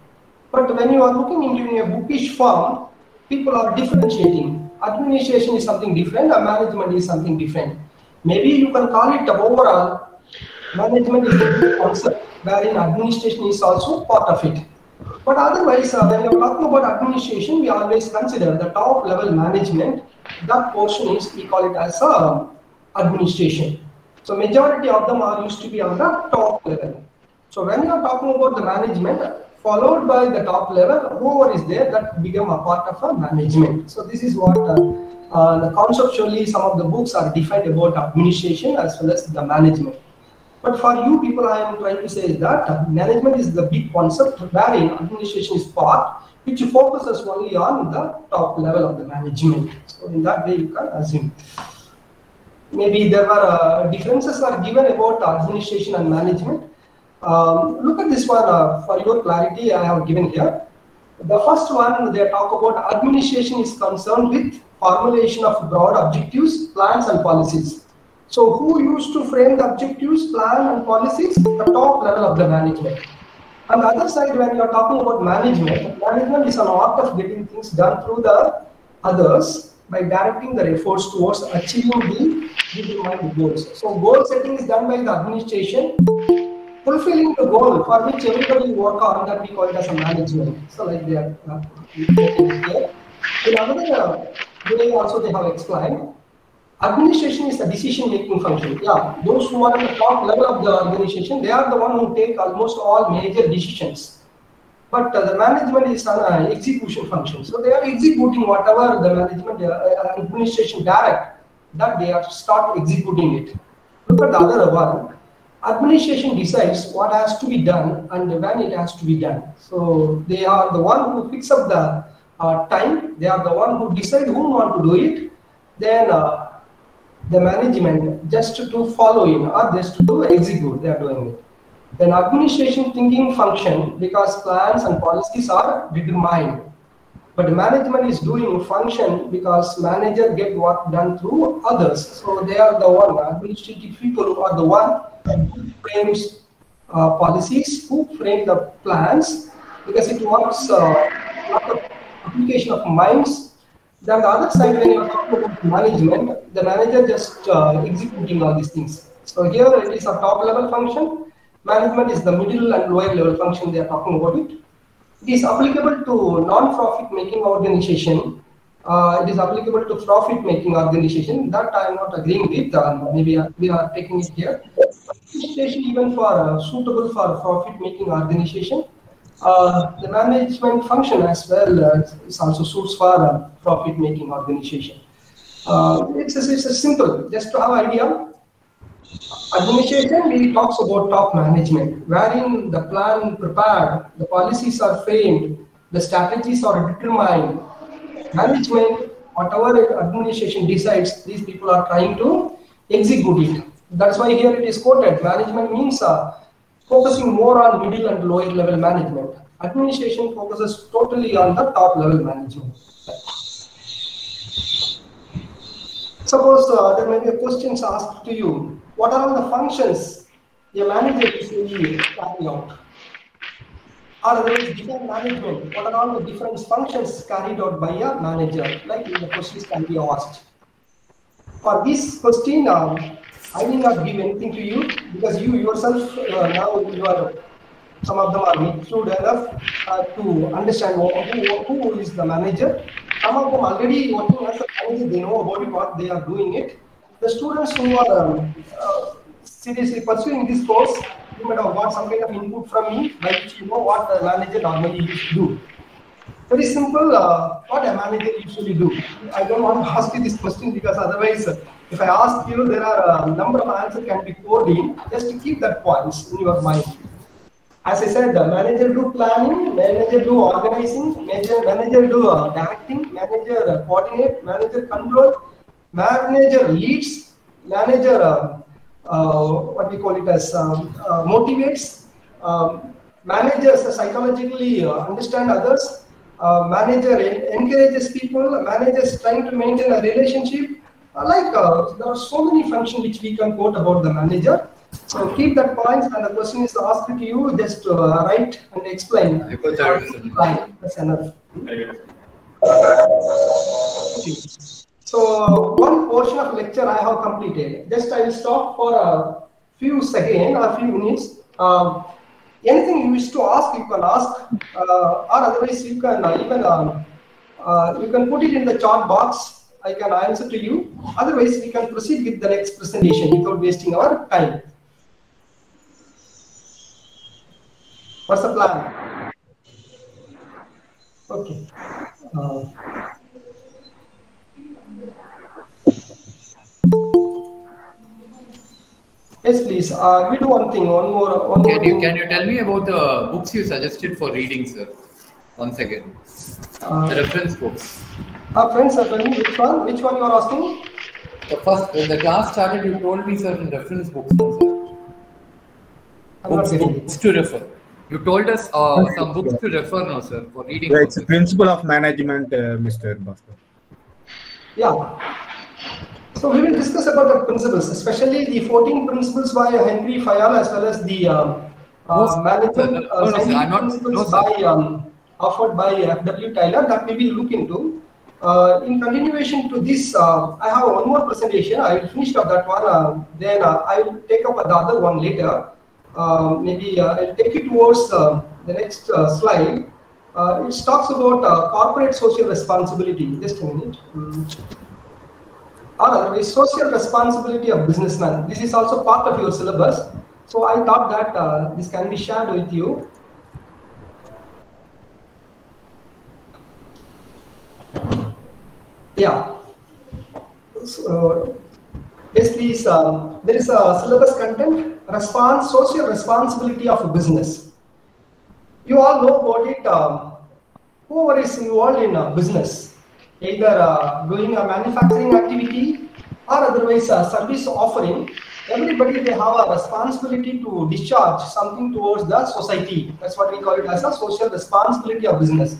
But when you are looking into a bookish form, people are differentiating. Administration is something different, and management is something different. Maybe you can call it overall, management is a concept, wherein administration is also part of it. But otherwise, when you're talking about administration, we always consider the top level management. That portion is, we call it as administration. So majority of them are used to be on the top level. So when you are talking about the management, followed by the top level, whoever is there, that become a part of a management. So this is what conceptually some of the books are defined about administration as well as the management. But for you people, I am trying to say is that management is the big concept, wherein administration is part, which focuses only on the top level of the management. So in that way you can assume. Maybe there were differences are given about administration and management. Look at this one for your clarity I have given here. The first one, they talk about administration is concerned with formulation of broad objectives, plans and policies. So who used to frame the objectives, plan and policies? The top level of the management. On the other side, when you are talking about management, management is an art of getting things done through the others by directing their efforts towards achieving the determined goals. So goal setting is done by the administration. Fulfilling the goal for which everybody work on, that we call it as a management. So like they are here. In another way also they have explained, administration is a decision-making function. Yeah, those who are at the top level of the organization, they are the one who take almost all major decisions. But the management is an execution function. So they are executing whatever the management administration direct, that they have to start executing it. Look at the other one. Administration decides what has to be done and when it has to be done. So they are the one who picks up the time. They are the one who decide who want to do it. Then the management just to follow in or just to execute, they are doing it. Then administration thinking function, because plans and policies are determined. But management is doing function because manager get work done through others. So they are the one, administrative people who are the one who frames policies, who frame the plans, because it works not the application of minds. Then the other side, when you are talking about management, the manager just executing all these things. So here it is a top level function. Management is the middle and lower level function they are talking about it. It is applicable to non-profit making organization. It is applicable to profit making organization. That I am not agreeing with. Maybe we are taking it here. Administration even for suitable for profit making organization. The management function as well is also suits for profit making organization. It's a simple, just to have idea. Administration really talks about top management, wherein the plan prepared, the policies are framed, the strategies are determined. Management, whatever administration decides, these people are trying to execute it. That's why here it is quoted. Management means focusing more on middle and lower level management. Administration focuses totally on the top level management. Suppose there may be questions asked to you. What are all the functions a manager is really carrying out? Or there is different management. What are all the different functions carried out by a manager? Like the questions can be asked. For this question, I will not give anything to you because you yourself now you are. Some of them are matured enough to understand who is the manager. Some of them already working as a manager, they know about it, what they are doing it. The students who are seriously pursuing this course, you might have got some kind of input from me, by which you know what the manager normally used to do. Very simple, what a manager usually do. I don't want to ask you this question because otherwise, if I ask you, there are a number of answers can be poured in. Just to keep that points in your mind. As I said, the manager do planning, manager do organizing, manager do directing, manager coordinate, manager control, manager leads, manager what we call it as motivates, managers psychologically understand others, manager encourages people, managers trying to maintain a relationship. There are so many functions which we can quote about the manager. So keep that points, and the question is asked to you, just write and explain. That's enough. So one portion of lecture I have completed. Just I will stop for a few seconds or a few minutes. Anything you wish to ask, you can ask, or otherwise you can even you can put it in the chat box. I can answer to you. Otherwise, we can proceed with the next presentation without wasting our time. What's the plan? Okay. Yes, please. We do one thing. One more. Can you tell me about the books you suggested for reading, sir? Once again, the reference books. Friends, which one? Which one you are asking? The first, when the class started, you told me certain reference books, no, sir. Books to refer. You told us some books to refer now, sir, for reading. Yeah, it's a principle of management, Mr. Bhaskar. Yeah. So we will discuss about the principles, especially the 14 principles by Henry Fayol as well as the management principles offered by F.W. Taylor that we will look into. In continuation to this, I have one more presentation. I will finish up that one. Then I will take up the other one later. Maybe I'll take you towards the next slide. It talks about corporate social responsibility. Just a minute. Or otherwise, social responsibility of businessman. This is also part of your syllabus. So I thought that this can be shared with you. Yeah. So, yes, please. There is a syllabus content. Social responsibility of a business. You all know about it. whoever is involved in a business, either doing a manufacturing activity or otherwise a service offering, everybody they have a responsibility to discharge something towards the society. That's what we call it as a social responsibility of business.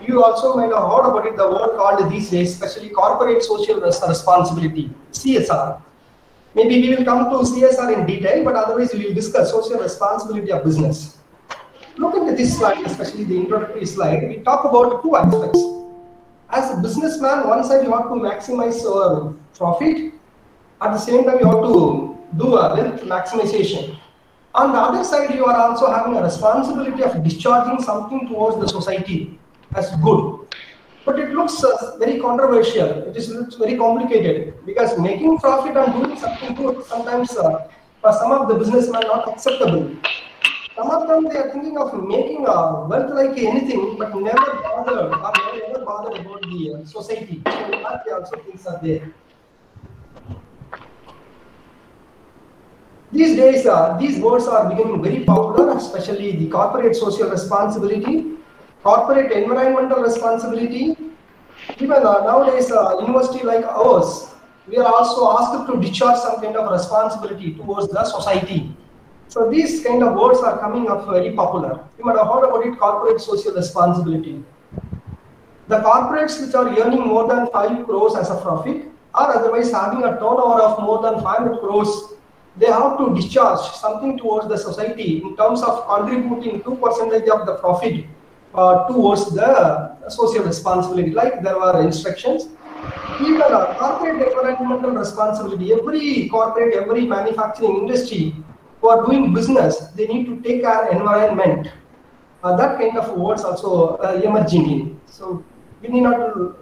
You also might have heard about it, the word called these days, especially corporate social responsibility, CSR. Maybe we will come to CSR in detail, but otherwise we will discuss social responsibility of business. Looking at this slide, especially the introductory slide, we talk about two aspects. As a businessman, one side you have to maximize your profit. At the same time, you have to do a wealth maximization. On the other side, you are also having a responsibility of discharging something towards the society as good. But it looks very controversial. It looks very complicated because making profit and doing something good sometimes for some of the businessmen not acceptable. Some of them they are thinking of making wealth like anything, but never bothered about the society. So that also things are there. These days, these words are becoming very popular, especially the corporate social responsibility, corporate environmental responsibility. Even nowadays, university like ours, we are also asked to discharge some kind of responsibility towards the society. So these kind of words are coming up very popular. You might have heard about it, corporate social responsibility. The corporates which are earning more than 5 crores as a profit or otherwise having a turnover of more than 500 crores, they have to discharge something towards the society in terms of contributing 2% of the profit towards the social responsibility. Like there were instructions. Even corporate environmental responsibility, every corporate, every manufacturing industry who are doing business, they need to take care of environment. That kind of words also emerging in. So we need not to,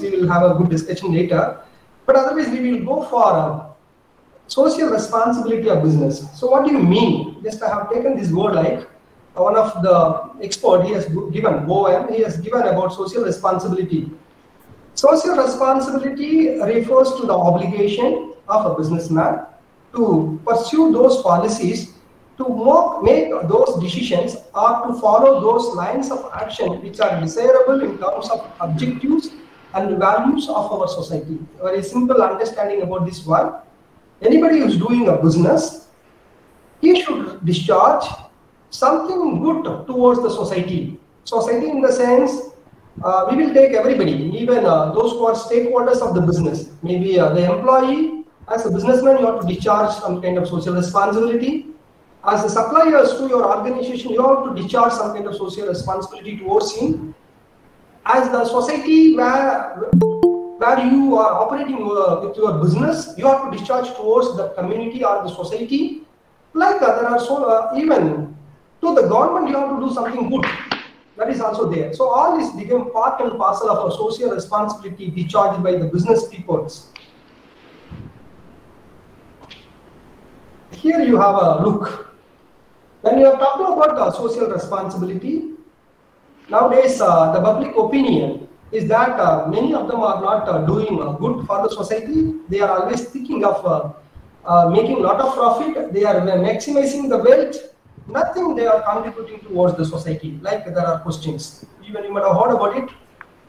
we will have a good discussion later. But otherwise we will go for social responsibility of business. So what do you mean? Just I have taken this word like one of the expert, he has given, Bowen, he has given about social responsibility. Social responsibility refers to the obligation of a businessman to pursue those policies, to make those decisions, or to follow those lines of action which are desirable in terms of objectives and values of our society. A very simple understanding about this one. Anybody who is doing a business, he should discharge something good towards the society. Society in the sense, we will take everybody, even those who are stakeholders of the business. Maybe the employee. As a businessman, you have to discharge some kind of social responsibility. As a suppliers to your organization, you have to discharge some kind of social responsibility towards him. As the society where you are operating with your business, you have to discharge towards the community or the society. Like there are so even to the government, you have to do something good. That is also there. So all this became part and parcel of a social responsibility discharged by the business peoples. Here you have a look. When you are talking about social responsibility, nowadays the public opinion is that many of them are not doing good for the society. They are always thinking of making a lot of profit. They are maximizing the wealth. Nothing they are contributing towards the society. Like there are questions. Even you might have heard about it.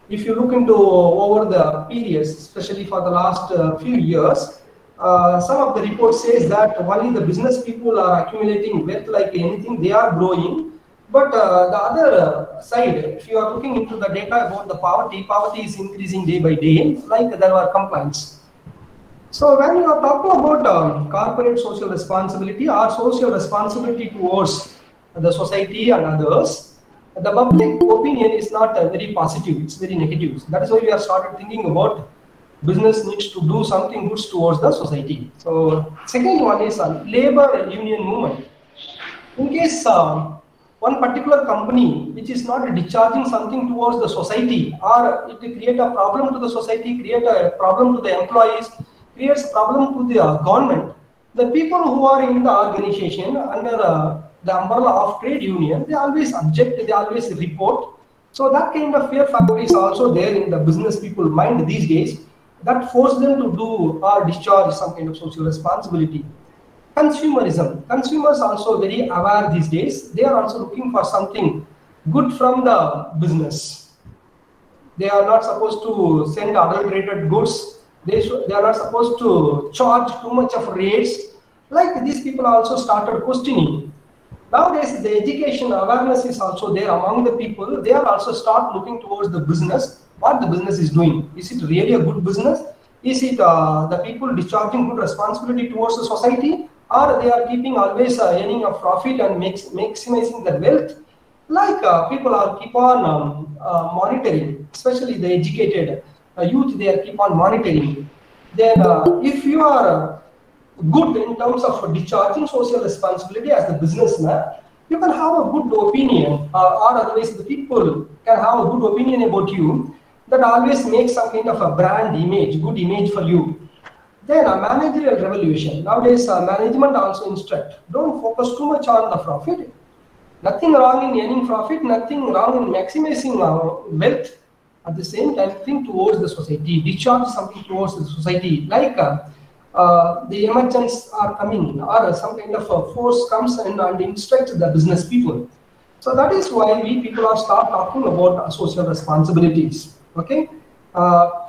If you look into over the periods, especially for the last few years, some of the reports says that only the business people are accumulating wealth like anything, they are growing. But the other side, if you are looking into the data about the poverty is increasing day by day, like there are complaints. So when you are talking about corporate social responsibility or social responsibility towards the society and others, the public opinion is not very positive, it's very negative. That is why we have started thinking about business needs to do something good towards the society. So second one is labor union movement. In case one particular company which is not discharging something towards the society, or it create a problem to the society, create a problem to the employees, creates a problem to the government, the people who are in the organization under the umbrella of trade union, they always object, they always report. So that kind of fear factor is also there in the business people mind these days, that force them to do or discharge some kind of social responsibility. Consumerism. Consumers are also very aware these days. They are also looking for something good from the business. They are not supposed to send adulterated goods. They are not supposed to charge too much of rates. Like these people also started questioning. Nowadays, the education awareness is also there among the people. They are also start looking towards the business, what the business is doing. Is it really a good business? Is it the people discharging good responsibility towards the society? Or they are keeping always earning a profit and maximizing the wealth? Like people are keep on monitoring, especially the educated youth, they are keep on monitoring. Then if you are good in terms of discharging social responsibility as the businessman, you can have a good opinion, or otherwise the people can have a good opinion about you that always makes some kind of a brand image, good image for you. Then a managerial revolution. Nowadays, management also instruct, don't focus too much on the profit. Nothing wrong in earning profit, nothing wrong in maximizing wealth. At the same time, think towards the society, discharge something towards the society. Like the emergence are coming, or some kind of a force comes in and instructs the business people. So that is why we people are start talking about social responsibilities. Okay,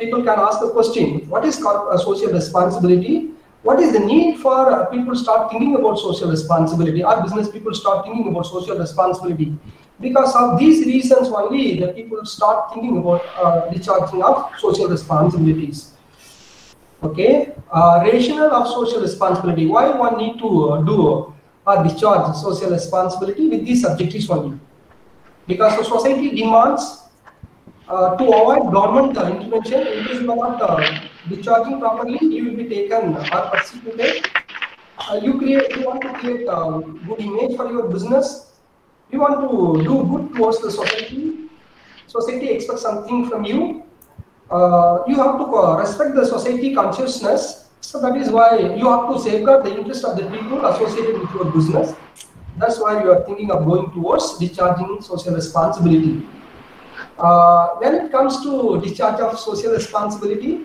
people can ask the question: what is social responsibility? What is the need for people start thinking about social responsibility, or business people start thinking about social responsibility? Because of these reasons only, the people start thinking about discharging of social responsibilities. Okay, rationale of social responsibility. Why one need to do or discharge social responsibility with these objectives only? Because the society demands to avoid government intervention. If you are not discharging properly, you will be taken or persecuted. You want to create a good image for your business. You want to do good towards the society. Society expects something from you. You have to respect the society consciousness. So that is why you have to safeguard the interest of the people associated with your business. That's why you are thinking of going towards discharging social responsibility. When it comes to discharge of social responsibility,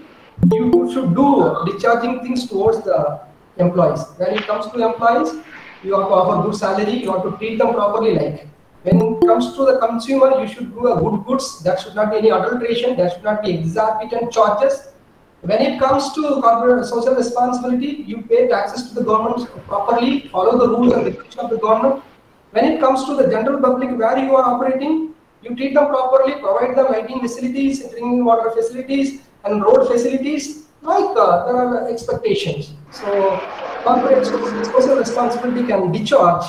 you should do discharging things towards the employees. When it comes to employees, you have to offer good salary, you have to treat them properly. Like when it comes to the consumer, you should do a good goods. There should not be any adulteration. There should not be exorbitant charges. When it comes to corporate social responsibility, you pay taxes to the government properly, follow the rules and regulations of the government. When it comes to the general public where you are operating, you treat them properly, provide them lighting facilities, drinking water facilities, and road facilities. Like there are expectations. So corporate social responsibility can discharge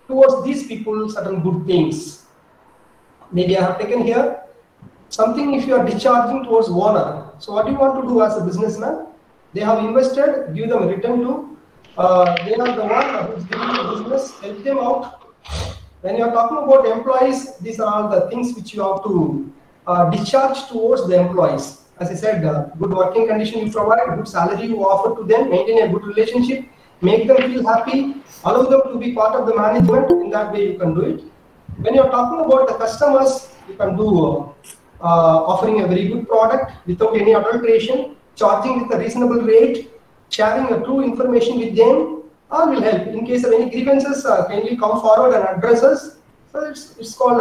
towards these people certain good things. Maybe I have taken here something. If you are discharging towards owner, so what do you want to do as a businessman? They have invested, give them a return to. They are the one who is giving the business, help them out. When you are talking about employees, these are all the things which you have to discharge towards the employees. As I said, good working condition you provide, good salary you offer to them, maintain a good relationship, make them feel happy, allow them to be part of the management. In that way you can do it. When you are talking about the customers, you can do offering a very good product without any adulteration, charging with a reasonable rate, sharing a true information with them, all will help. In case of any grievances, kindly come forward and address us. So it's called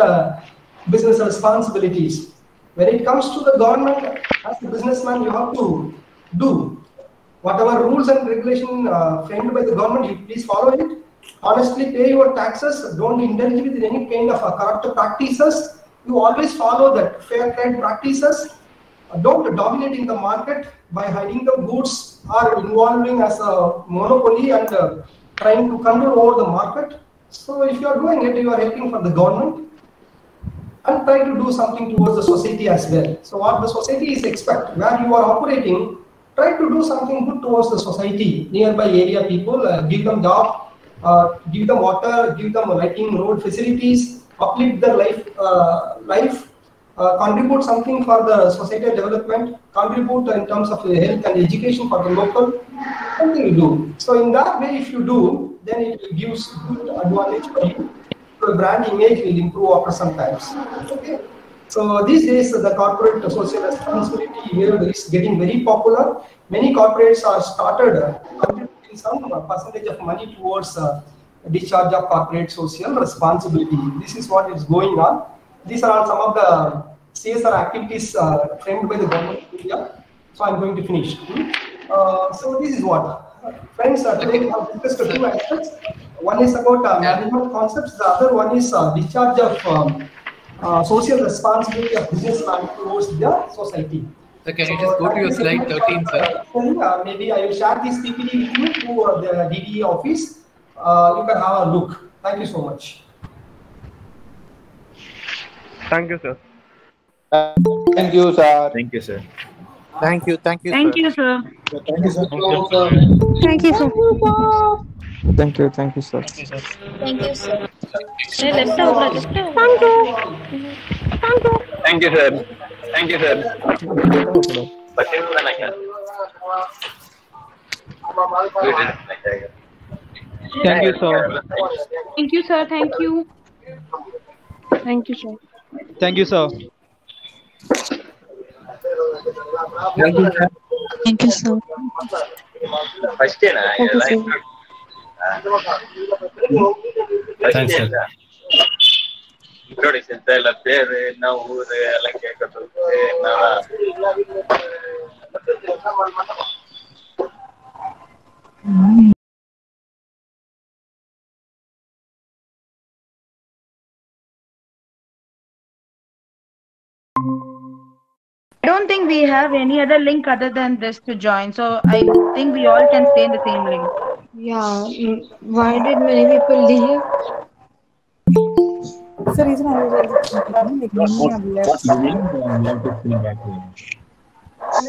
business responsibilities. When it comes to the government, as a businessman, you have to do whatever rules and regulation framed by the government. You please follow it. Honestly, pay your taxes. Don't indulge with any kind of corrupt practices. You always follow that fair trade practices. Don't dominate in the market by hiding the goods or involving as a monopoly and trying to control over the market. So if you are doing it, you are helping for the government, and try to do something towards the society as well. So what the society is expect, where you are operating, try to do something good towards the society, nearby area people, give them job, give them water, give them lighting, road facilities, uplift their life, contribute something for the societal development, contribute in terms of health and education for the local, something you do. So in that way, if you do, then it gives good advantage for you. The brand image will improve after some times. Okay. So these days, the corporate social responsibility here is getting very popular. Many corporates are started contributing some percentage of money towards discharge of corporate social responsibility. This is what is going on. These are all some of the CSR activities framed by the government of India. So I'm going to finish. So this is what, friends, today we have discussed two aspects. One is about management concepts. The other one is discharge of social responsibility of businessman towards the society. So can you just go to your slide 13, sir? Maybe I will share this PPT with you to the DDE office. You can have a look. Thank you so much. Thank you, sir. Thank you, sir. Thank you, sir. Thank you, Thank you, sir. Thank you, sir. Thank you, sir. Thank you, sir. Thank you, sir. Thank you, sir. Thank you. Thank you, sir. Thank you, sir. Thank you, sir. Thank you, sir. Thank you. Thank you, sir. Thank you, sir. Thank you, sir. Thank you, sir. Thanks, sir. I don't think we have any other link other than this to join. So I think we all can stay in the same link. Yeah. Why did many people leave? So reason I was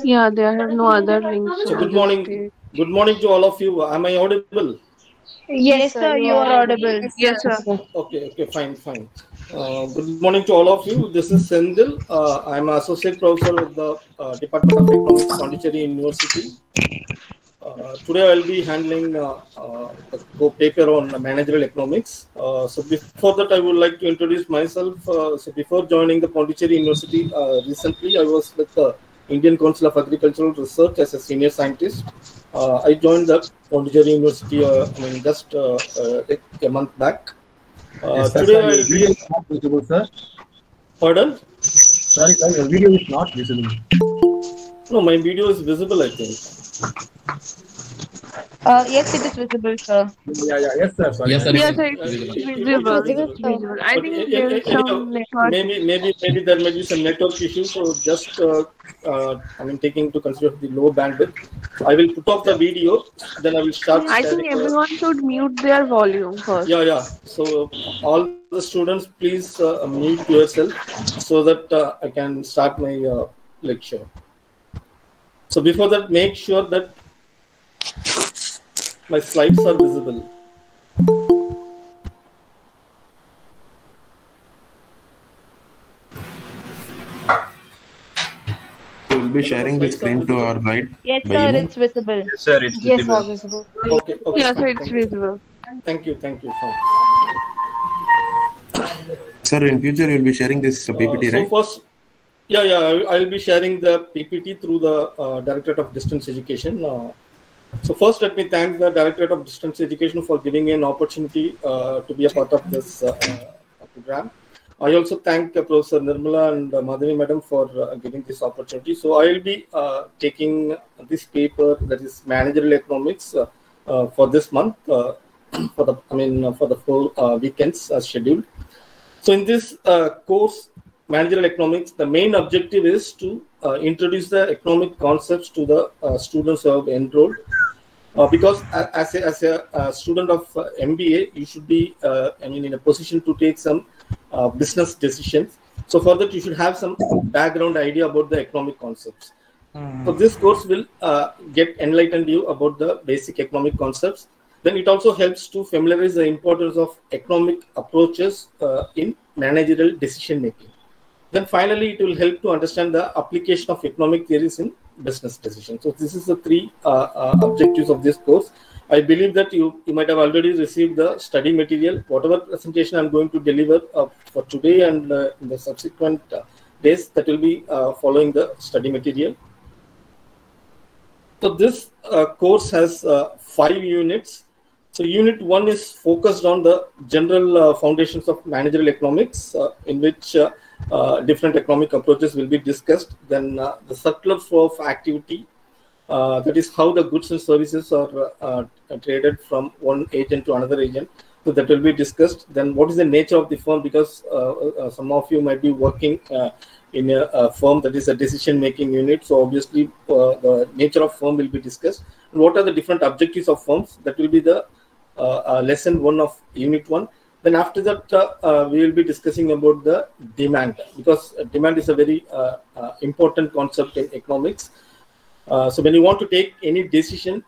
Yeah, there are no other links. So good morning. Good morning to all of you. Am I audible? Yes, sir, you are audible. Yes, sir. Okay, fine. Good morning to all of you. This is Sendil. I'm an associate professor of the Department of Economics, Pondicherry University. Today I'll be handling a paper on managerial economics. So before that, I would like to introduce myself. So before joining the Pondicherry University, recently I was with the Indian Council of Agricultural Research as a senior scientist. I joined the Pondicherry University just a month back. Today I'll be... visible, sir. Pardon? Sorry, your video is not visible. No, my video is visible, I think. Yes, it is visible, sir. Yes, sir. Sorry. Yes, sir. It's visible. I think there is some network. Maybe there may be some network issue. So just taking into consideration the low bandwidth, I will put off the video. Then I will start. I think everyone should mute their volume first. Yeah. So all the students, please mute yourself so that I can start my lecture. So before that, make sure that my slides are visible. You will be sharing the screen to our right. Yes, sir, it's visible. Yes, sir, it's visible. Yes, visible. Okay. Yes, sir, it's visible. Thank you. Fine. Sir, in future you will be sharing this PPT, right? So first, I will be sharing the PPT through the Directorate of Distance Education. So first, let me thank the Directorate of Distance Education for giving me an opportunity to be a part of this program. I also thank Professor Nirmala and Madhavi Madam for giving this opportunity. So I will be taking this paper, that is Managerial Economics, for this month, for the full weekends as scheduled. So in this course, Managerial Economics, the main objective is to introduce the economic concepts to the students who have enrolled. Because as a student of MBA, you should be in a position to take some business decisions. So for that, you should have some background idea about the economic concepts. So this course will get enlightened you about the basic economic concepts. Then it also helps to familiarize the importance of economic approaches in managerial decision making. Then finally, it will help to understand the application of economic theories in business decisions. So this is the three objectives of this course. I believe that you might have already received the study material. Whatever presentation I'm going to deliver for today and in the subsequent days, that will be following the study material. So this course has 5 units. So Unit 1 is focused on the general foundations of managerial economics, in which different economic approaches will be discussed. Then the circular flow of activity, that is how the goods and services are traded from one agent to another agent. So that will be discussed. Then what is the nature of the firm, because some of you might be working in a firm that is a decision-making unit. So obviously the nature of firm will be discussed. And what are the different objectives of firms? That will be the lesson 1 of Unit 1. Then after that, we will be discussing about the demand, because demand is a very important concept in economics. So when you want to take any decision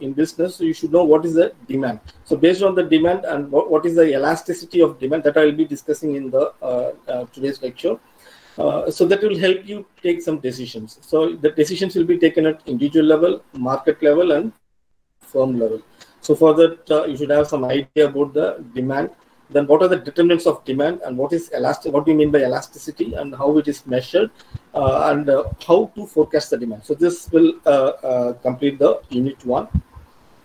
in business, you should know what is the demand. So based on the demand and what is the elasticity of demand, that I will be discussing in the today's lecture. So that will help you take some decisions. So the decisions will be taken at individual level, market level, and firm level. So for that, you should have some idea about the demand. Then what are the determinants of demand, and what is elastic? What do you mean by elasticity, and how it is measured, and how to forecast the demand? So this will complete the Unit 1.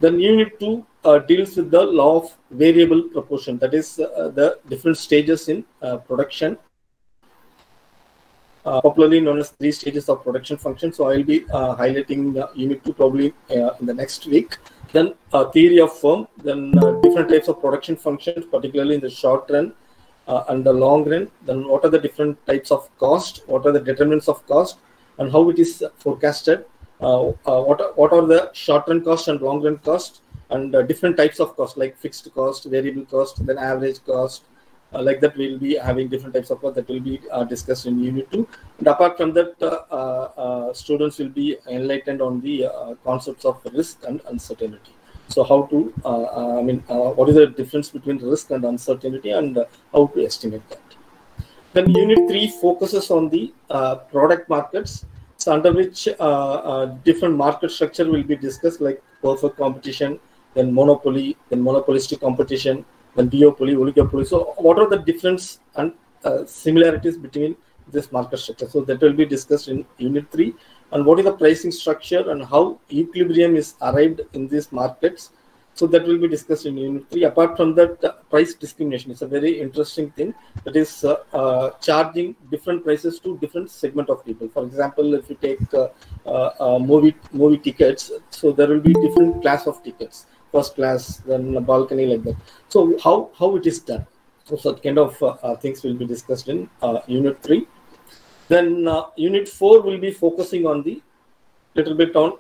Then Unit 2 deals with the law of variable proportion. That is the different stages in production, popularly known as 3 stages of production function. So I will be highlighting Unit 2 probably in the next week. Then theory of firm, then different types of production functions, particularly in the short run and the long run. Then what are the different types of cost, what are the determinants of cost, and how it is forecasted, what are the short run cost and long run cost, and different types of cost like fixed cost, variable cost, then average cost. Like that, we will be having different types of cost that will be discussed in Unit 2. And apart from that, students will be enlightened on the concepts of risk and uncertainty. So how to, what is the difference between risk and uncertainty, and how to estimate that. Then Unit 3 focuses on the product markets, so under which different market structure will be discussed, like perfect competition, then monopoly, then monopolistic competition, then duopoly, oligopoly. So what are the difference and similarities between this market structure? So that will be discussed in Unit 3. And what is the pricing structure and how equilibrium is arrived in these markets? So that will be discussed in Unit 3. Apart from that, price discrimination is a very interesting thing. That is charging different prices to different segment of people. For example, if you take movie tickets, so there will be different class of tickets. First class, then a balcony, like that. So how it is done? So such kind of things will be discussed in Unit 3. Then Unit 4 will be focusing on the little bit on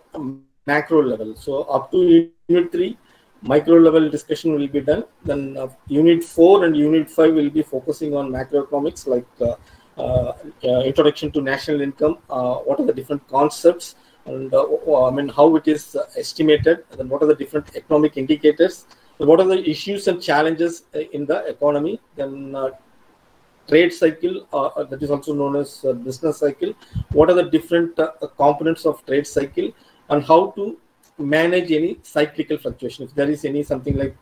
macro level. So up to Unit 3, micro level discussion will be done. Then Unit 4 and Unit 5 will be focusing on macroeconomics, like introduction to national income, what are the different concepts, and how it is estimated, and then what are the different economic indicators, and what are the issues and challenges in the economy. Then trade cycle, that is also known as business cycle. What are the different components of trade cycle, and how to manage any cyclical fluctuation. If there is any something like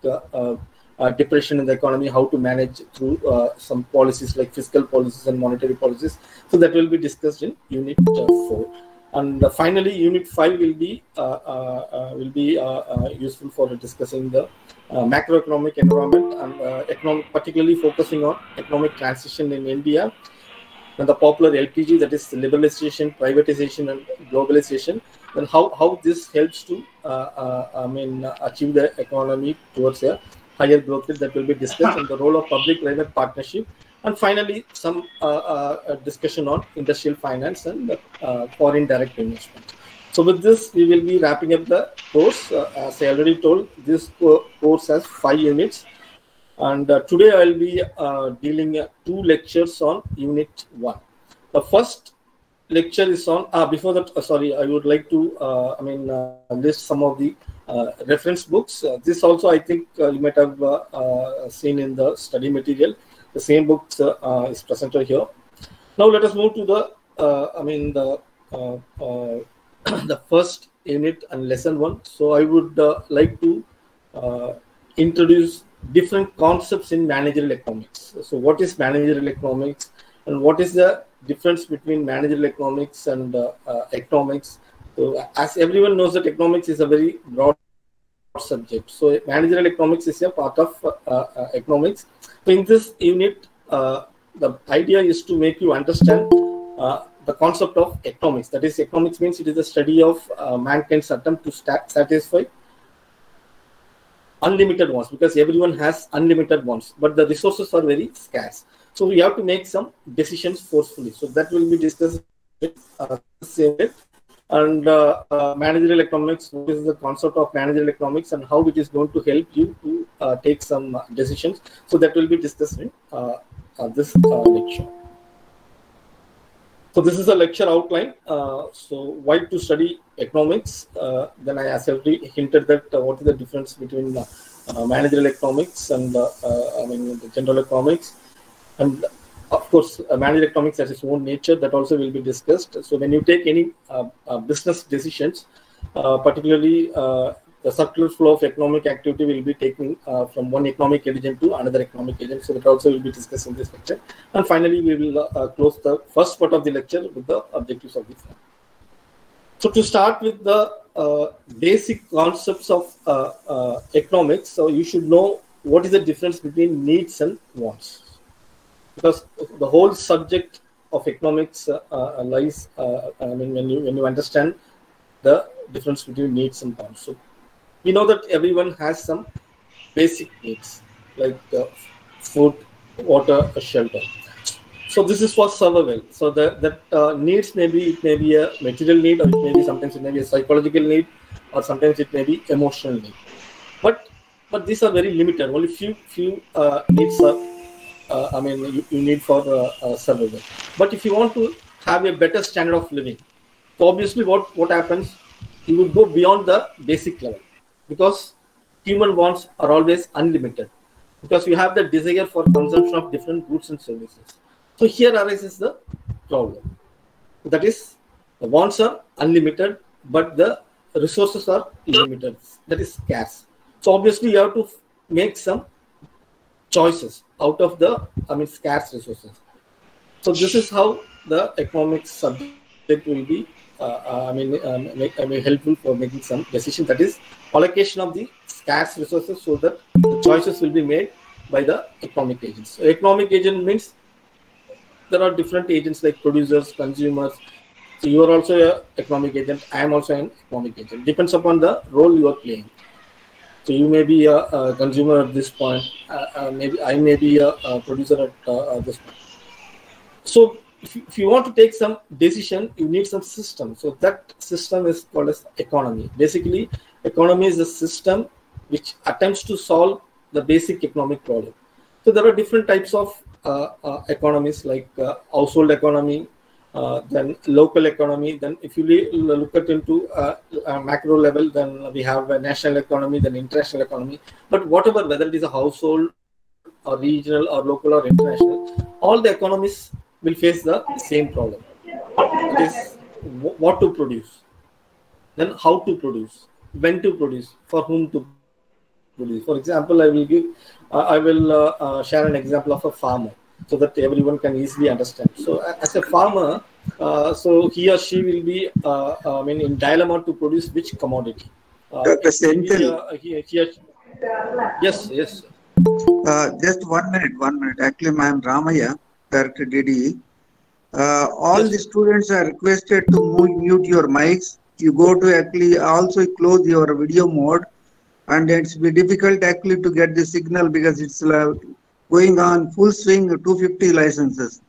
depression in the economy, how to manage through some policies like fiscal policies and monetary policies. So that will be discussed in Unit 4. And finally, Unit 5 will be useful for discussing the macroeconomic environment and economic, particularly focusing on economic transition in India and the popular LPG, that is liberalization, privatization, and globalization, and how this helps to achieve the economy towards a higher growth rate. That will be discussed, and the role of public-private partnership. And finally, some discussion on industrial finance and foreign direct investment. So with this, we will be wrapping up the course. As I already told, this course has 5 units. And today I will be dealing 2 lectures on Unit 1. The first lecture is on, before that, I would like to list some of the reference books. This also, I think you might have seen in the study material. The same books is presented here. Now let us move to the the first unit and lesson 1. So I would like to introduce different concepts in managerial economics. So what is managerial economics, and what is the difference between managerial economics and economics? So as everyone knows that economics is a very broad subject. So managerial economics is a part of economics. So in this unit, the idea is to make you understand the concept of economics. That is, economics means it is the study of mankind's attempt to satisfy unlimited wants, because everyone has unlimited wants, but the resources are very scarce. So we have to make some decisions forcefully. So that will be discussed and managerial economics. What is the concept of managerial economics and how it is going to help you to take some decisions? So that will be discussed in this lecture. So this is a lecture outline. So why to study economics? Then I already hinted that what is the difference between managerial economics and the general economics, and of course managerial economics has its own nature, that also will be discussed. So when you take any business decisions, particularly the circular flow of economic activity will be taken from one economic agent to another economic agent. So that also will be discussed in this lecture. And finally, we will close the first part of the lecture with the objectives of this. So to start with the basic concepts of economics, so you should know what is the difference between needs and wants, because the whole subject of economics lies. When you understand the difference between needs and wants. So we know that everyone has some basic needs like food, water, shelter. So this is for survival. So that needs it may be a material need, or it may be sometimes it may be a psychological need, or sometimes it may be emotional need. But these are very limited. Only few needs are you need for survival. But if you want to have a better standard of living, so obviously what happens, you would go beyond the basic level, because human wants are always unlimited, because you have the desire for consumption of different goods and services. So here arises the problem. That is, the wants are unlimited, but the resources are limited. That is scarce. So obviously you have to make some choices out of the scarce resources. So this is how the economics subject will be helpful for making some decision. That is, allocation of the scarce resources, so that the choices will be made by the economic agents. So economic agent means there are different agents like producers, consumers. So you are also an economic agent. I am also an economic agent. Depends upon the role you are playing. So you may be a consumer at this point. Maybe I may be a producer at this point. So if you want to take some decision, you need some system. So that system is called as economy. Basically, economy is a system which attempts to solve the basic economic problem. So there are different types of economies, like household economy, then local economy. Then if you look at into a macro level, then we have a national economy, then international economy. But whatever, whether it is a household or regional or local or international, all the economies will face the same problem. It is what to produce, then how to produce, when to produce, for whom to produce. For example, I will share an example of a farmer, so that everyone can easily understand. So as a farmer, so he or she will be in dilemma to produce which commodity. Dr. Senthil. Yes. Just 1 minute. Actually, I am Ramaya, Director DDE. All the students are requested to mute your mics. You go to actually also close your video mode, and it's be difficult actually to get the signal, because it's going on full swing 250 licenses.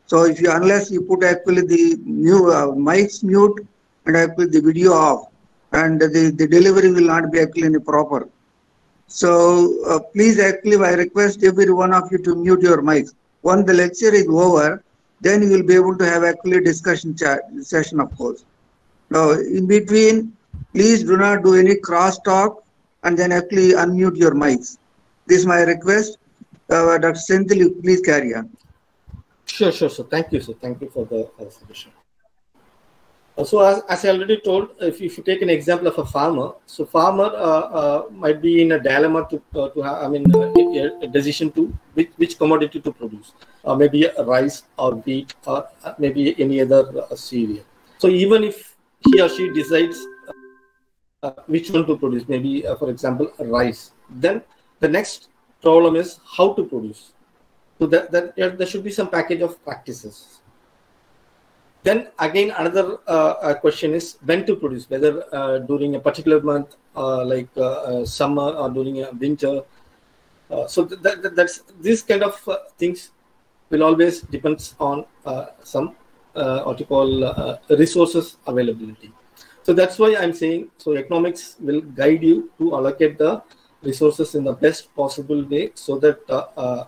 So if you, unless you put actually the new mics mute and actually the video off, and the delivery will not be actually proper. So please actually I request every one of you to mute your mics. Once the lecture is over, then you will be able to have actually discussion session, of course. Now in between, please do not do any cross talk, and then actually unmute your mics. This is my request. Dr. Senthil, you please carry on. Sure. Thank you, sir. Thank you for the suggestion. So as I already told, if you take an example of a farmer, so farmer might be in a dilemma to have, a decision to which commodity to produce, maybe rice or wheat, or maybe any other cereal. So even if he or she decides which one to produce, maybe for example rice. Then the next problem is how to produce. So there should be some package of practices. Then again another question is when to produce, whether during a particular month like summer or during a winter. So that's this kind of things will always depends on some what you call resources availability. So that's why I'm saying, so economics will guide you to allocate the resources in the best possible way, so that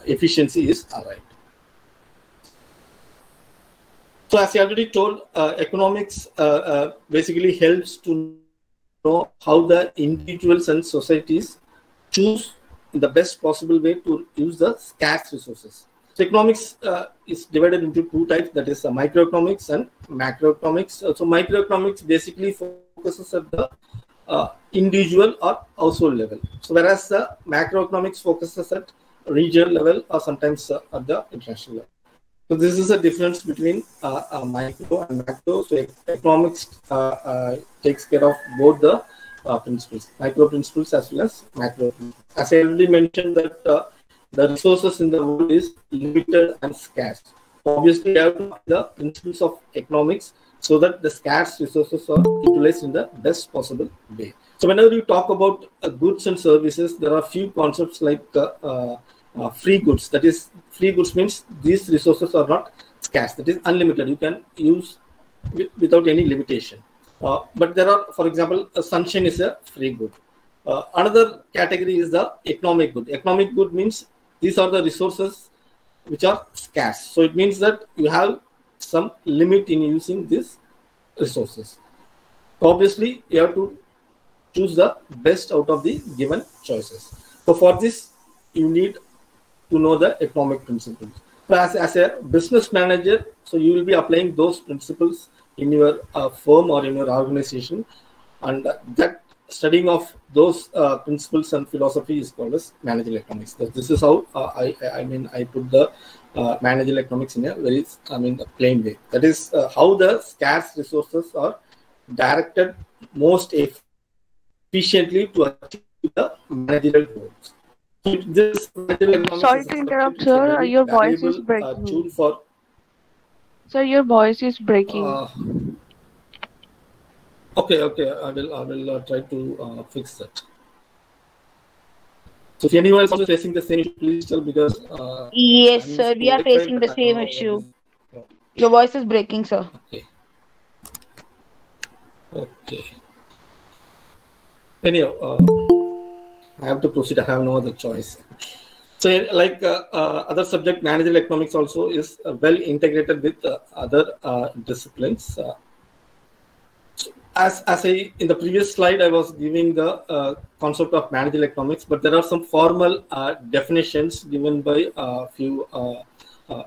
efficiency is arrived. So as I already told, economics basically helps to know how the individuals and societies choose in the best possible way to use the scarce resources. So economics is divided into two types, that is microeconomics and macroeconomics. So microeconomics basically focuses at the individual or household level. So whereas macroeconomics focuses at regional level or sometimes at the international level. So this is a difference between micro and macro. So economics takes care of both the principles, micro principles as well as macro principles. As I already mentioned that the resources in the world is limited and scarce. Obviously, you have to have the principles of economics so that the scarce resources are utilized in the best possible way. So whenever you talk about goods and services, there are a few concepts like free goods. That is, free goods means these resources are not scarce. That is unlimited. You can use without any limitation. But there are, for example, sunshine is a free good. Another category is the economic good. Economic good means these are the resources which are scarce. So it means that you have some limit in using these resources. Obviously, you have to choose the best out of the given choices. So for this, you need to know the economic principles. So as a business manager, so you will be applying those principles in your firm or in your organization, and that studying of those principles and philosophy is called as managerial economics. So this is how I put the managerial economics in a very plain way. That is how the scarce resources are directed most efficiently to achieve the managerial goals. So this Sorry to interrupt, sir. Your voice is breaking. Sir, your voice is breaking. Okay. I will try to fix that. So if anyone is also facing the same issue, please tell, because yes, sir, we are facing the same issue. Your voice is breaking, sir. Okay. Anyhow, I have to proceed. I have no other choice. So, like other subject, managerial economics also is well integrated with other disciplines. As I in the previous slide, I was giving the concept of managerial economics, but there are some formal definitions given by a few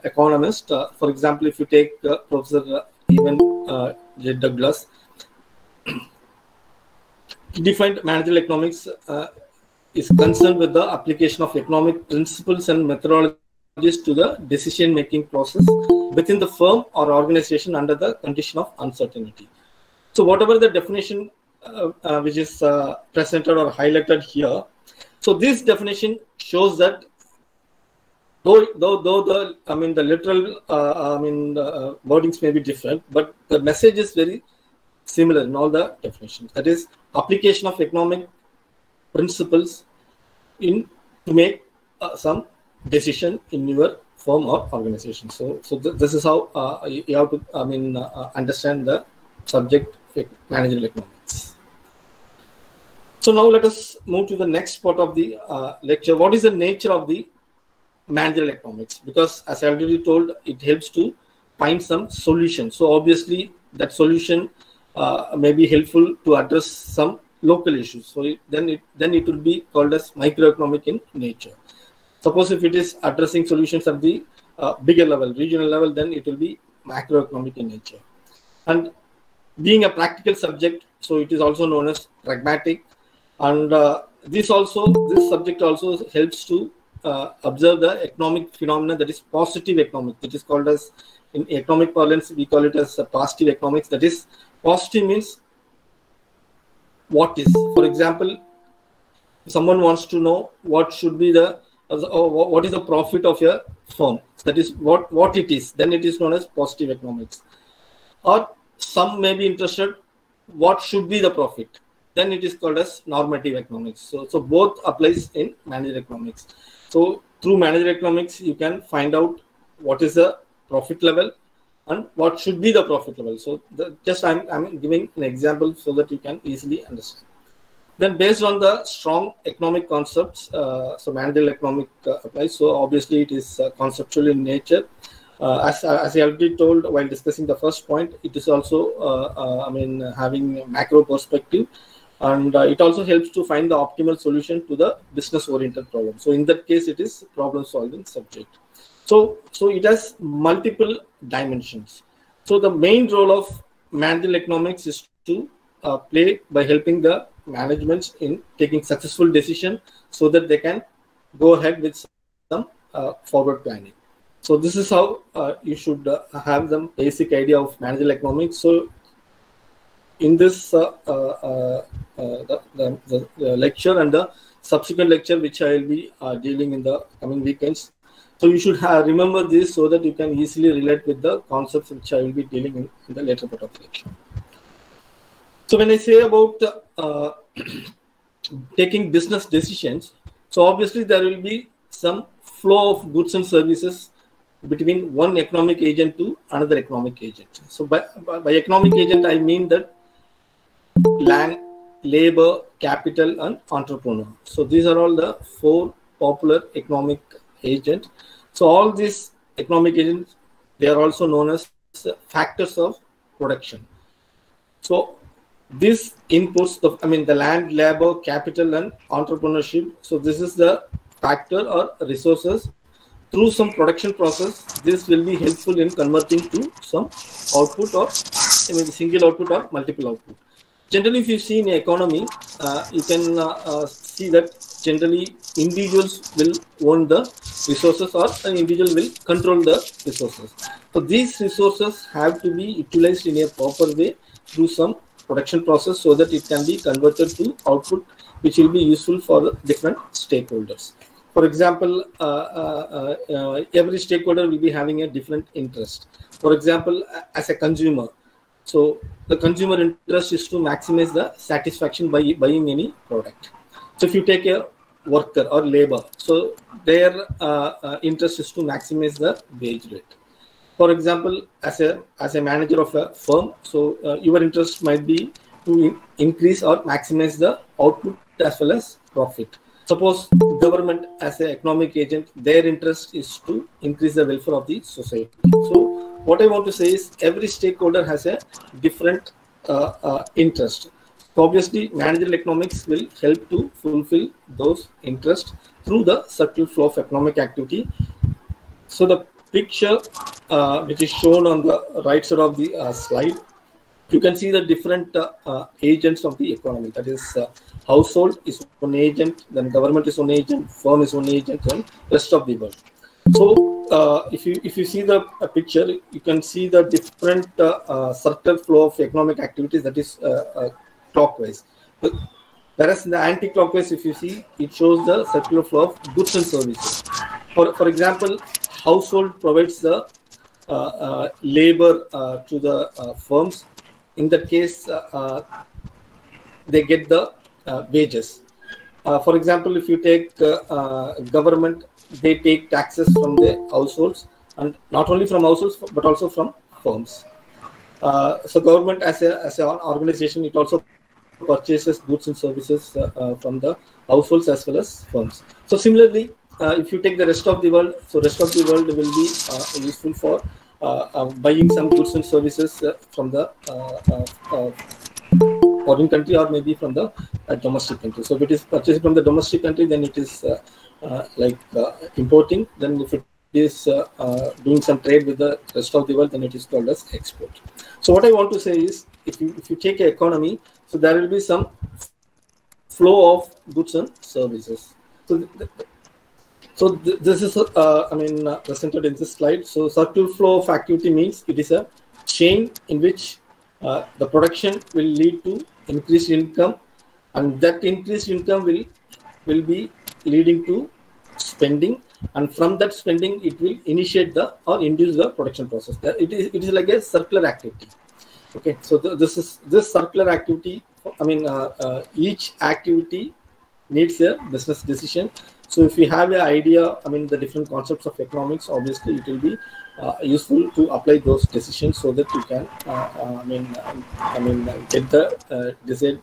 economists. For example, if you take Professor J. Douglas, he defined managerial economics is concerned with the application of economic principles and methodologies to the decision-making process within the firm or organization under the condition of uncertainty. So whatever the definition which is presented or highlighted here, so this definition shows that though the the literal wordings may be different, but the message is very similar in all the definitions. That is, application of economic principles to make some decision in your firm or organization. So this is how you have to understand the subject managerial economics. So now let us move to the next part of the lecture. What is the nature of the managerial economics? Because as I already told, it helps to find some solution. So obviously that solution may be helpful to address some local issues. So then it will be called as microeconomic in nature. Suppose if it is addressing solutions at the bigger level, regional level, then it will be macroeconomic in nature. And being a practical subject, so it is also known as pragmatic. And this subject also helps to observe the economic phenomena, that is positive economics. It is called as, in economic parlance, we call it as positive economics. That is, positive means what is. For example, if someone wants to know what should be the what is the profit of your firm, that is what it is, then it is known as positive economics. Or some may be interested what should be the profit, then it is called as normative economics. So both applies in managerial economics. So through managerial economics, you can find out what is the profit level and what should be the profit level. So I'm giving an example so that you can easily understand. Then based on the strong economic concepts, so managerial economic applies. So obviously it is conceptual in nature. As I already told while discussing the first point, it is also having a macro perspective, and it also helps to find the optimal solution to the business oriented problem. So in that case, it is problem solving subject. So it has multiple dimensions. So the main role of managerial economics is to play by helping the managements in taking successful decision so that they can go ahead with some forward planning. So this is how you should have the basic idea of managerial economics. So in this the lecture and the subsequent lecture, which I will be dealing in the coming weekends, so you should remember this so that you can easily relate with the concepts which I will be dealing in the later part of the lecture. So when I say about taking business decisions, so obviously there will be some flow of goods and services between one economic agent to another economic agent. So by economic agent, I mean that land, labor, capital, and entrepreneur. So these are all the four popular economic agents. So all these economic agents, they are also known as factors of production. So this inputs, the land, labor, capital, and entrepreneurship. So this is the factor or resources. Through some production process, this will be helpful in converting to some output or single output or multiple output. Generally, if you see in the economy, you can see that generally individuals will own the resources or an individual will control the resources. So these resources have to be utilized in a proper way through some production process so that it can be converted to output which will be useful for the different stakeholders. For example, every stakeholder will be having a different interest. For example, as a consumer, so the consumer interest is to maximize the satisfaction by buying any product. So if you take a worker or labor, so their interest is to maximize the wage rate. For example, as a manager of a firm, so your interest might be to increase or maximize the output as well as profit. Suppose government as an economic agent, their interest is to increase the welfare of the society. So what I want to say is every stakeholder has a different interest. So obviously, managerial economics will help to fulfill those interests through the circular flow of economic activity. So the picture which is shown on the right side of the slide, you can see the different agents of the economy. That is, household is one agent, then government is one agent, firm is one agent, and rest of the world. So if you see the picture, you can see the different circular flow of economic activities, that is clockwise. Whereas in the anti-clockwise, if you see, it shows the circular flow of goods and services. For example, household provides the labor to the firms. In that case, they get the wages. For example, if you take government, they take taxes from the households, and not only from households but also from firms. So government as an organization, it also purchases goods and services from the households as well as firms. So similarly, if you take the rest of the world, so rest of the world will be useful for buying some goods and services from the foreign country or maybe from the domestic country. So if it is purchased from the domestic country, then it is importing. Then if it is doing some trade with the rest of the world, then it is called as export. So what I want to say is, if you take an economy, so there will be some flow of goods and services. So this is presented in this slide. So circular flow of activity means it is a chain in which the production will lead to increased income, and that increased income will be leading to spending, and from that spending it will initiate the or induce the production process. It is like a circular activity. Okay, so this circular activity. I mean, each activity needs a business decision. So if you have an idea, I mean, the different concepts of economics, obviously it will be useful to apply those decisions so that you can, get the desired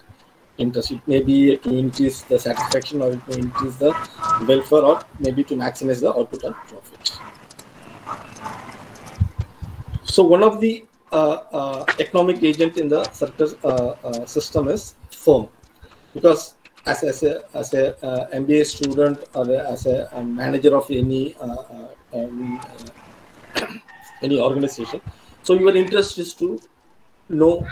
interest. It may be to increase the satisfaction, or it may increase the welfare, or maybe to maximize the output and profit. So one of the economic agent in the circular system is firm, because as a MBA student or as a manager of any organization, so your interest is to know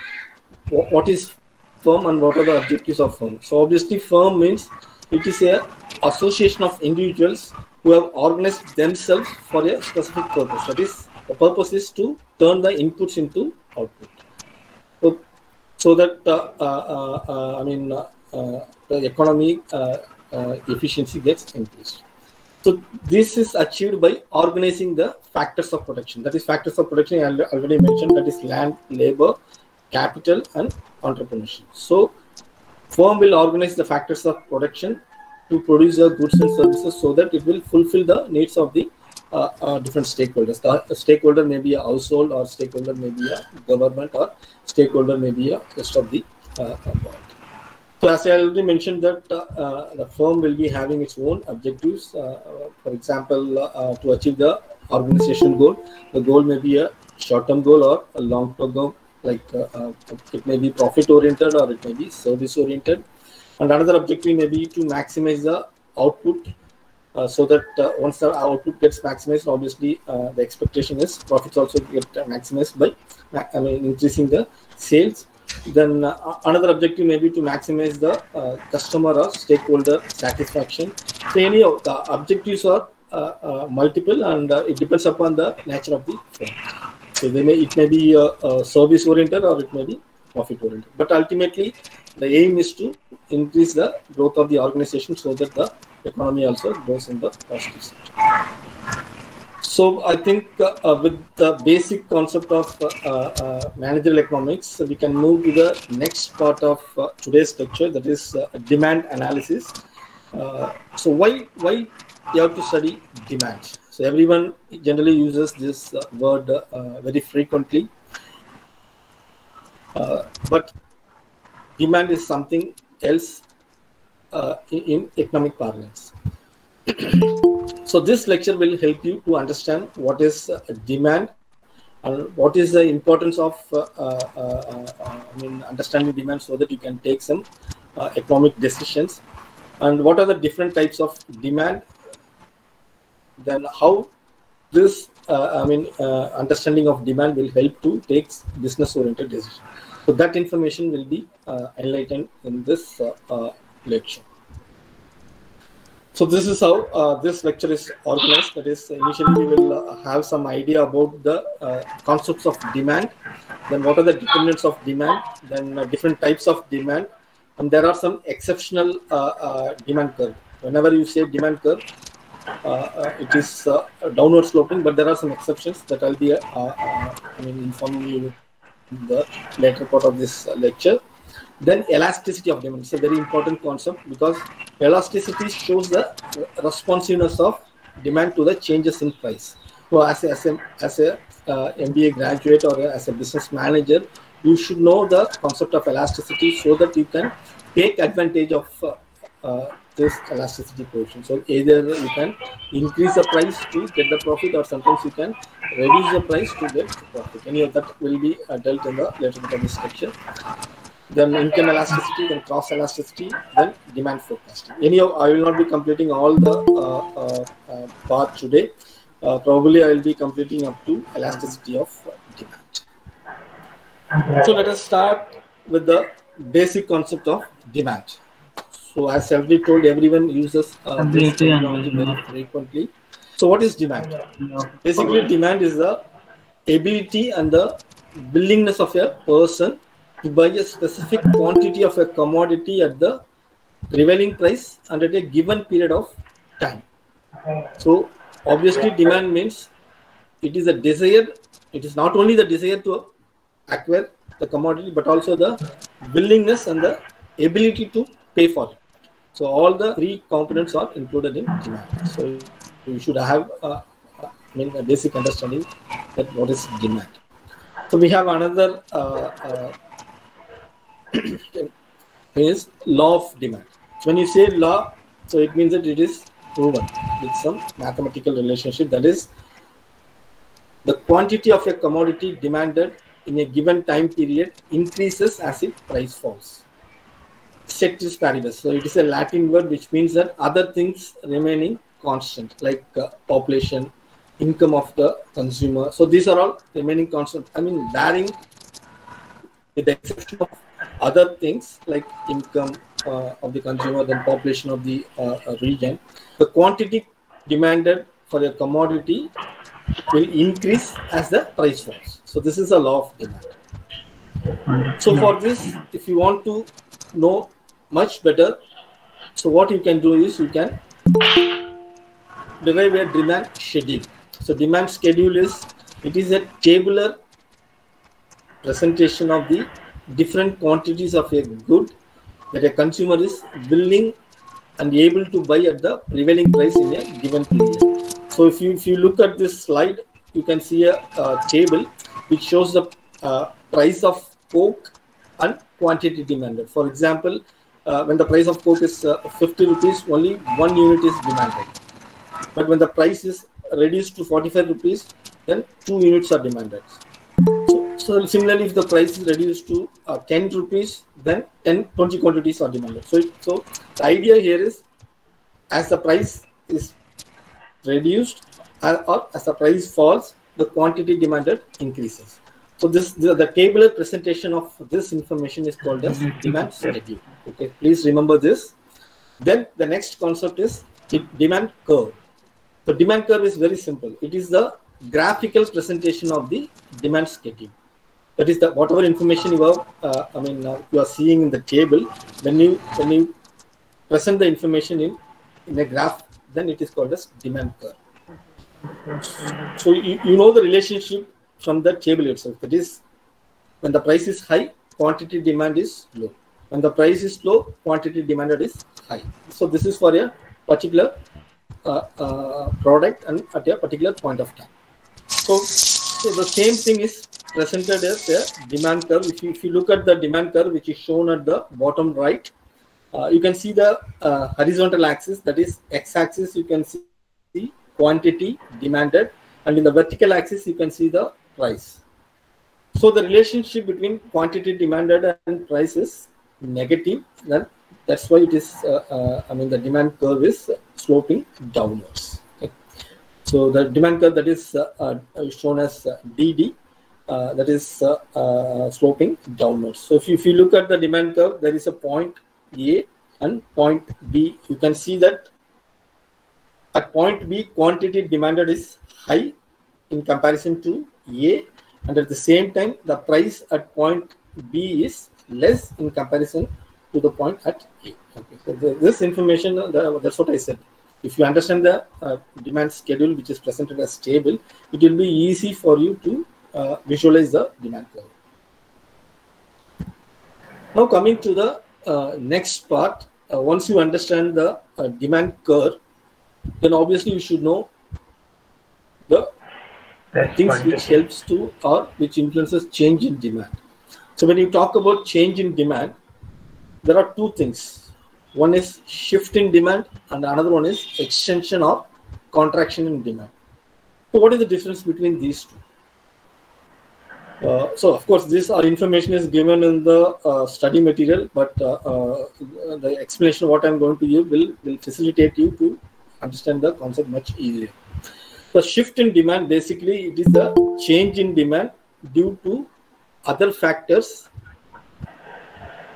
what is firm and what are the objectives of firm. So obviously firm means it is a association of individuals who have organized themselves for a specific purpose. That is, the purpose is to turn the inputs into output, so that the economy efficiency gets increased. So this is achieved by organizing the factors of production. That is, factors of production I already mentioned, that is land, labor, capital and entrepreneurship. So firm will organize the factors of production to produce the goods and services so that it will fulfill the needs of the different stakeholders. The stakeholder may be a household, or stakeholder may be a government, or stakeholder may be a rest of the world. So as I already mentioned that the firm will be having its own objectives. For example, to achieve the organization goal, the goal may be a short-term goal or a long-term goal. Like it may be profit-oriented or it may be service-oriented. And another objective may be to maximize the output, so that once the output gets maximized, obviously the expectation is profits also get maximized by increasing the sales. Then another objective may be to maximize the customer or stakeholder satisfaction. So any of the objectives are multiple, and it depends upon the nature of the firm. So it may be service oriented or it may be profit oriented. But ultimately, the aim is to increase the growth of the organization so that the economy also grows in the positive sector. So I think with the basic concept of managerial economics, we can move to the next part of today's lecture, that is demand analysis. So why you have to study demand? So everyone generally uses this word very frequently, but demand is something else in economic parlance. So this lecture will help you to understand what is demand and what is the importance of understanding demand, so that you can take some economic decisions, and what are the different types of demand, then how this understanding of demand will help to take business oriented decisions. So that information will be enlightened in this lecture. So this is how this lecture is organized. That is, initially we will have some idea about the concepts of demand, then what are the determinants of demand, then different types of demand, and there are some exceptional demand curve. Whenever you say demand curve, it is downward sloping, but there are some exceptions that I'll be informing you in the later part of this lecture. Then elasticity of demand is a very important concept, because elasticity shows the responsiveness of demand to the changes in price. So as a MBA graduate or as a business manager, you should know the concept of elasticity so that you can take advantage of this elasticity portion. So either you can increase the price to get the profit, or sometimes you can reduce the price to get profit. Any of that will be dealt in the later part of this lecture. Then income elasticity, then cross elasticity, then demand forecasting. I will not be completing all the part today. Probably I will be completing up to elasticity of demand. So let us start with the basic concept of demand. So as I already told, everyone uses this terminology very frequently. So what is demand? Basically, demand is the ability and the willingness of a person to buy a specific quantity of a commodity at the prevailing price under a given period of time. So obviously demand means it is a desire, it is not only the desire to acquire the commodity, but also the willingness and the ability to pay for it. So all the three components are included in demand. So you should have a basic understanding that what is demand. So we have another is law of demand. So when you say law, so it means that it is proven with some mathematical relationship, that is the quantity of a commodity demanded in a given time period increases as its price falls. Ceteris paribus. So it is a Latin word which means that other things remaining constant, like population, income of the consumer. So these are all remaining constant. I mean, varying with the exception of other things like income of the consumer, then population of the region. The quantity demanded for a commodity will increase as the price falls. So this is a law of demand. So for this, if you want to know much better, so what you can do is you can derive a demand schedule. So demand schedule is, it is a tabular presentation of the different quantities of a good that a consumer is willing and able to buy at the prevailing price in a given period. So if you look at this slide, you can see a table which shows the price of coke and quantity demanded. For example, when the price of coke is 50 rupees, only 1 unit is demanded. But when the price is reduced to 45 rupees, then 2 units are demanded. So similarly, if the price is reduced to 10 rupees, then 20 quantities are demanded. So the idea here is, as the price is reduced or as the price falls, the quantity demanded increases. So the tabular presentation of this information is called as demand schedule. Okay, please remember this. Then the next concept is demand curve. The demand curve is very simple. It is the graphical presentation of the demand schedule. That is the whatever information you have. You are seeing in the table. When you present the information in a graph, then it is called as demand curve. So you know the relationship from the table itself. That is, when the price is high, quantity demand is low. When the price is low, quantity demanded is high. So this is for a particular product and at a particular point of time. So the same thing is presented as a demand curve. If you look at the demand curve, which is shown at the bottom right, you can see the horizontal axis, that is x-axis, you can see quantity demanded, and in the vertical axis you can see the price. So the relationship between quantity demanded and price is negative. That's why it is the demand curve is sloping downwards. Okay. So the demand curve that is shown as DD, that is sloping downwards. So if you look at the demand curve, there is a point A and point B. You can see that at point B, quantity demanded is high in comparison to A, and at the same time, the price at point B is less in comparison to the point at A. Okay. So this information, that's what I said. If you understand the demand schedule, which is presented as table, it will be easy for you to visualize the demand curve. Now coming to the next part, once you understand the demand curve, then obviously you should know the things which helps to or which influences change in demand. So when you talk about change in demand, there are two things. One is shift in demand and another one is extension or contraction in demand. So what is the difference between these two? So of course this information is given in the study material, but the explanation of what I'm going to give will facilitate you to understand the concept much easier. The shift in demand, basically it is the change in demand due to other factors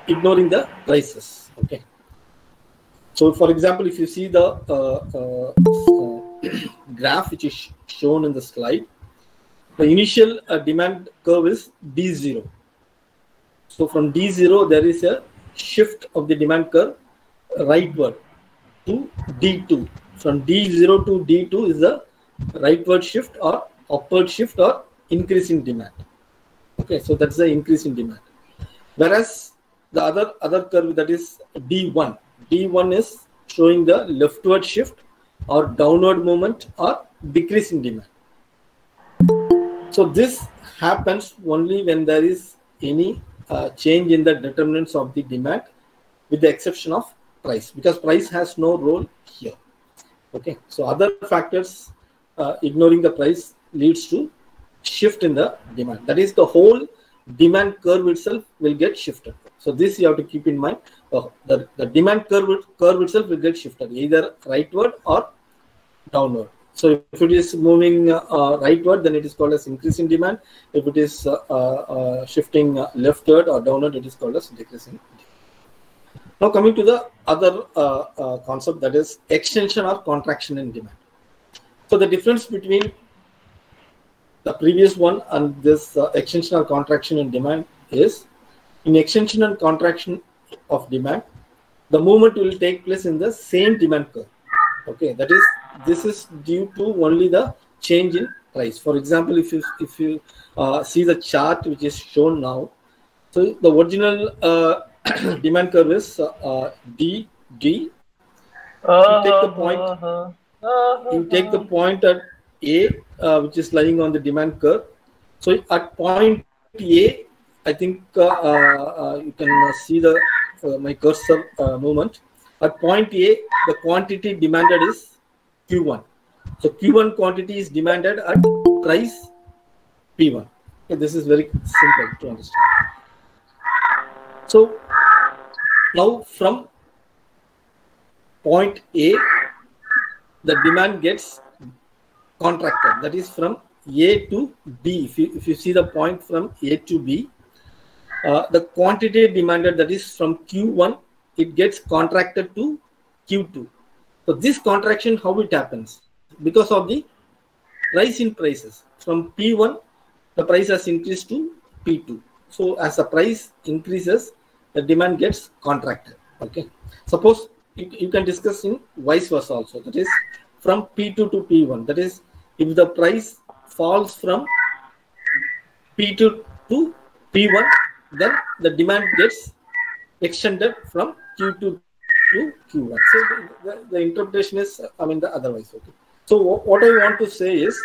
ignoring the prices. Okay. So for example, if you see the graph which is shown in the slide, the initial demand curve is D0. So from D0 there is a shift of the demand curve rightward to D2. From D0 to D2 is the rightward shift or upward shift or increase in demand. Okay, so that's the increase in demand. Whereas the other curve, that is D1. D1 is showing the leftward shift or downward movement or decrease in demand. So this happens only when there is any change in the determinants of the demand, with the exception of price, because price has no role here. Okay, so other factors ignoring the price leads to shift in the demand. That is, the whole demand curve itself will get shifted. So this you have to keep in mind. The demand curve itself will get shifted either rightward or downward. So if it is moving rightward, then it is called as increase in demand. If it is shifting leftward or downward, it is called as decrease in demand. Now coming to the other concept, that is extension or contraction in demand. So the difference between the previous one and this extension or contraction in demand is, in extension and contraction of demand, the movement will take place in the same demand curve. Okay, that is, this is due to only the change in price. For example, if you see the chart which is shown now, so the original demand curve is DD. You take the point at A, which is lying on the demand curve. So at point A, I think you can see the my cursor movement. At point A, the quantity demanded is Q1. So Q1 quantity is demanded at price P1. Okay, this is very simple to understand. So now from point A, the demand gets contracted. That is from A to B. If you see the point from A to B, the quantity demanded, that is from Q1, it gets contracted to Q2. So this contraction, how it happens? Because of the rise in prices. From P1, the price has increased to P2. So as the price increases, the demand gets contracted. Okay. Suppose you can discuss in vice versa also. That is from P2 to P1. That is, if the price falls from P2 to P1, then the demand gets extended from Q2 to Q1. So the interpretation is, the otherwise. Okay. So what I want to say is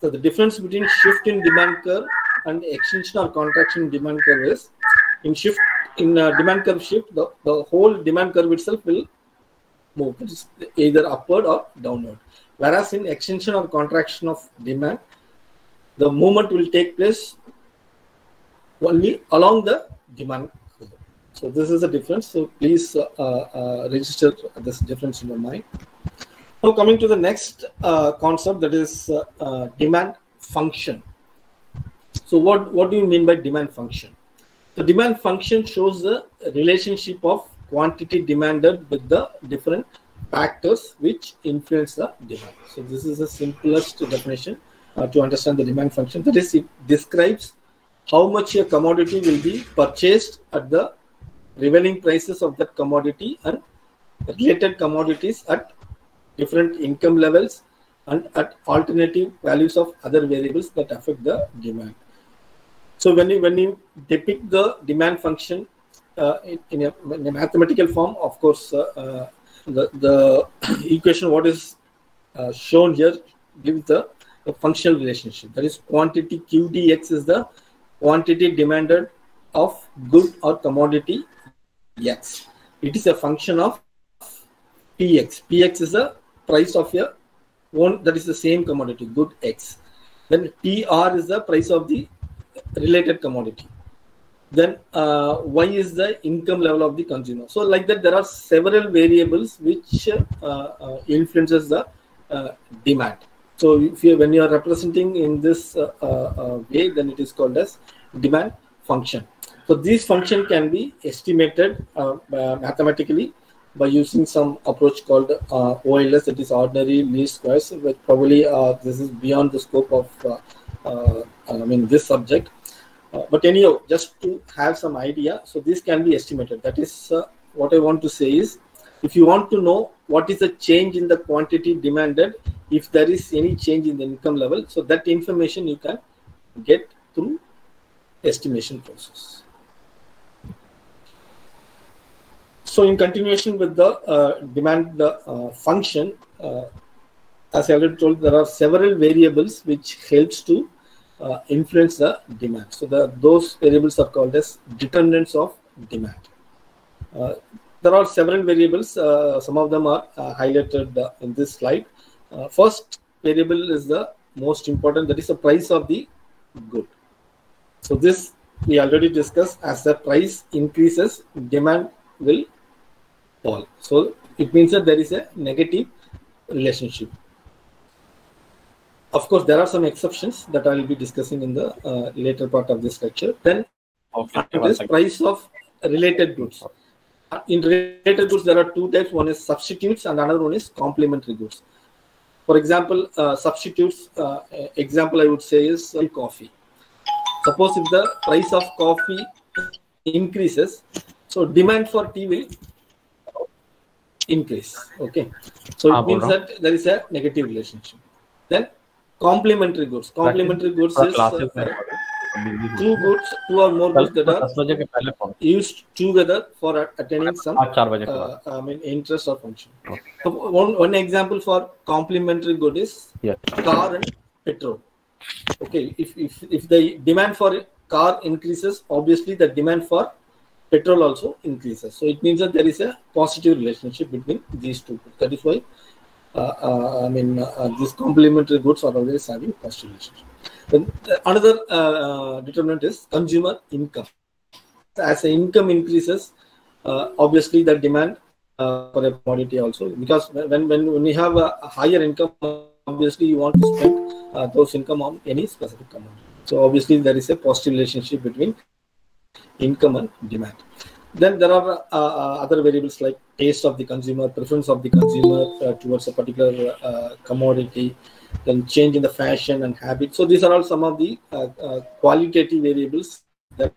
that the difference between shift in demand curve and extension or contraction in demand curve is, in demand curve shift, the whole demand curve itself will move. It is either upward or downward. Whereas in extension or contraction of demand, the movement will take place only along the demand curve. So this is the difference. So please register this difference in your mind. Now coming to the next concept, that is demand function. So what do you mean by demand function? The demand function shows the relationship of quantity demanded with the different factors which influence the demand. So this is the simplest definition to understand the demand function. That is, it describes how much a commodity will be purchased at the prevailing prices of that commodity and related commodities at different income levels and at alternative values of other variables that affect the demand. So when you depict the demand function in a mathematical form, of course, the equation what is shown here gives the functional relationship. That is, quantity Q dx is the quantity demanded of good or commodity X. It is a function of Px. Px is the price of a one, that is the same commodity, good X. Then PR is the price of the related commodity. Then Y is the income level of the consumer. So like that, there are several variables which influences the demand. So when you are representing in this way, then it is called as demand function. So this function can be estimated mathematically by using some approach called OLS, that is ordinary least squares. But probably this is beyond the scope of this subject. But anyhow, just to have some idea, so this can be estimated. That is what I want to say is, if you want to know what is the change in the quantity demanded, if there is any change in the income level, so that information you can get through estimation process. So in continuation with the demand function, as I already told, there are several variables which helps to influence the demand. So those variables are called as determinants of demand. There are several variables. Some of them are highlighted in this slide. First variable is the most important, that is the price of the good. So this we already discussed. As the price increases, demand will fall. So it means that there is a negative relationship. Of course, there are some exceptions that I will be discussing in the later part of this lecture. Then it is price of related goods. In related goods, there are two types. One is substitutes and another one is complementary goods. For example, substitutes, example I would say is coffee. Suppose if the price of coffee increases, so demand for tea will increase. Okay, so it means that there is a negative relationship. Then complementary goods. Complementary goods is two or more goods that are used together for attaining some interest or function. So one example for complementary good is car and petrol. Okay, if the demand for car increases, obviously the demand for petrol also increases. So it means that there is a positive relationship between these two goods. That is why these complementary goods are always having positive relationship. Then another determinant is consumer income. As the income increases, obviously the demand for a commodity also, because when we have a higher income, obviously you want to spend those income on any specific commodity. So obviously there is a positive relationship between income and demand. Then there are other variables like taste of the consumer, preference of the consumer towards a particular commodity, then change in the fashion and habit. So these are all some of the qualitative variables that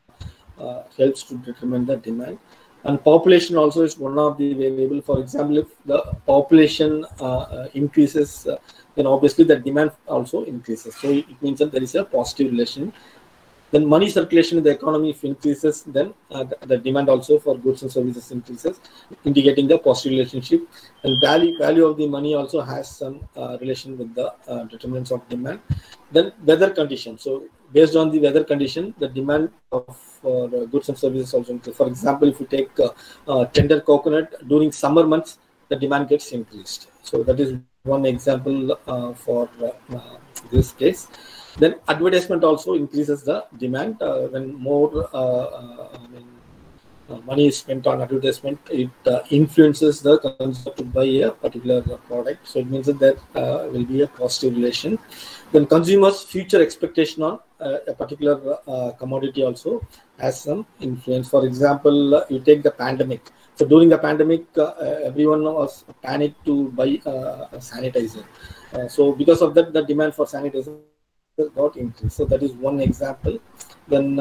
helps to determine the demand. And population also is one of the variables. For example, if the population increases, then obviously the demand also increases. So it means that there is a positive relation. Then money circulation in the economy, if increases, then the demand also for goods and services increases, indicating the positive relationship. And value of the money also has some relation with the determinants of demand. Then weather condition. So based on the weather condition, the demand of goods and services also increases. For example, if you take tender coconut during summer months, the demand gets increased. So that is one example for this case. Then advertisement also increases the demand. When more money is spent on advertisement, it influences the consumer to buy a particular product. So it means that there will be a positive relation. Then consumers' future expectation on a particular commodity also has some influence. For example, you take the pandemic. So during the pandemic, everyone was panicked to buy sanitizer. So because of that, the demand for sanitizer got increased. So that is one example. Then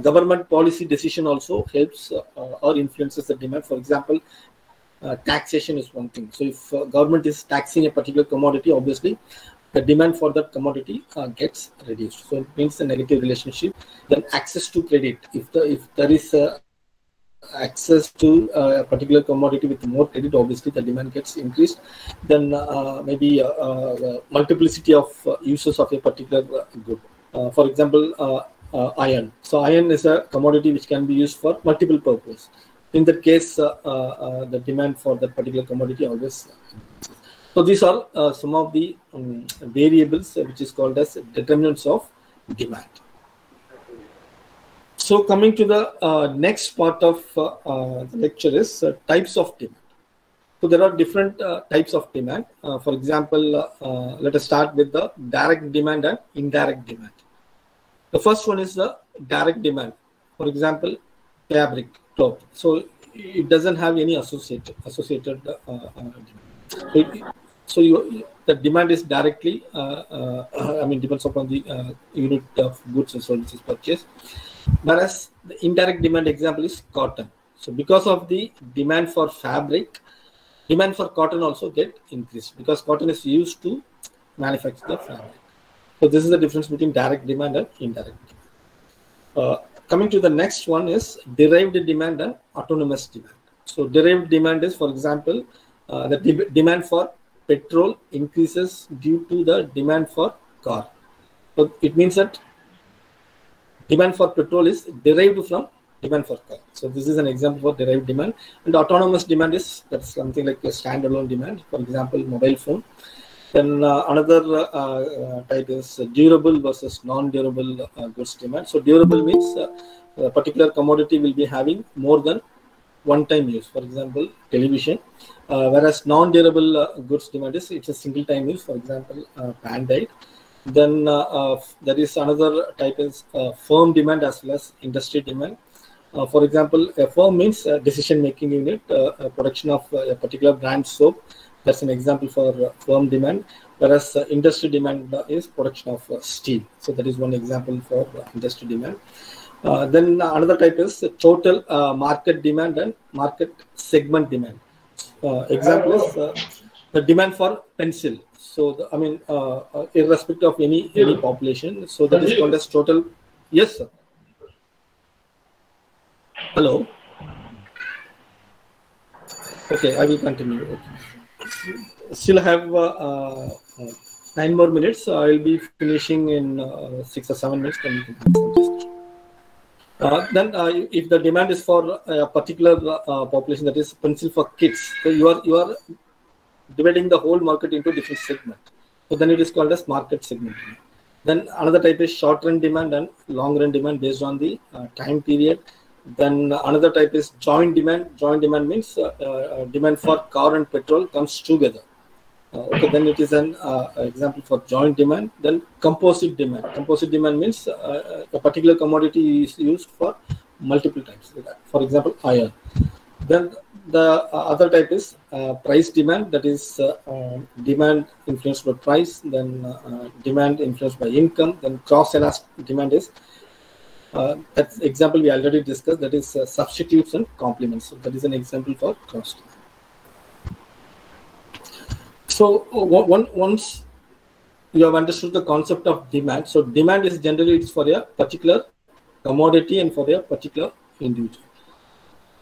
government policy decision also helps or influences the demand. For example, taxation is one thing. So if government is taxing a particular commodity, obviously the demand for that commodity gets reduced. So it means a negative relationship. Then access to credit. If there is access to a particular commodity with more credit, obviously the demand gets increased. Then maybe multiplicity of uses of a particular good. For example, iron. So iron is a commodity which can be used for multiple purposes. In that case, the demand for that particular commodity always increases. So these are some of the variables which is called as determinants of demand. So coming to the next part of the lecture is types of demand. So there are different types of demand. For example, let us start with the direct demand and indirect demand. The first one is the direct demand. For example, fabric, cloth. So it doesn't have any associated demand. So the demand is directly, depends upon the unit of goods and services purchased. Whereas the indirect demand example is cotton. So because of the demand for fabric, demand for cotton also get increased because cotton is used to manufacture the fabric. So this is the difference between direct demand and indirect. Coming to the next one is derived demand and autonomous demand. So derived demand is, for example, the demand for petrol increases due to the demand for car. So it means that demand for petrol is derived from demand for car. So this is an example for derived demand. And autonomous demand is that's something like a standalone demand. For example, mobile phone. Then another type is durable versus non-durable goods demand. So durable means a particular commodity will be having more than one-time use. For example, television. Whereas non-durable goods demand is it's a single-time use. For example, Band-Aid. Then there is another type is firm demand as well as industry demand. For example, a firm means decision-making unit, production of a particular brand soap. That's an example for firm demand. Whereas industry demand is production of steel. So that is one example for industry demand. Then another type is total market demand and market segment demand. Example is the demand for pencil. So irrespective of any population. So that is called as total. Yes, sir. Hello. Okay, I will continue. Okay. Still have 9 more minutes. I will be finishing in 6 or 7 minutes. Then if the demand is for a particular population, that is pencil for kids, so you are dividing the whole market into different segments. So then it is called as market segment. Then another type is short run demand and long run demand based on the time period. Then another type is joint demand. Joint demand means demand for car and petrol comes together. Okay, then it is an example for joint demand. Then composite demand. Composite demand means a particular commodity is used for multiple times. For example, iron. Then the other type is price demand. That is demand influenced by price. Then demand influenced by income. Then cross-elastic demand is that's example we already discussed. That is substitutes and complements. So that is an example for cross. So once you have understood the concept of demand, so demand is generally it's for a particular commodity and for a particular individual.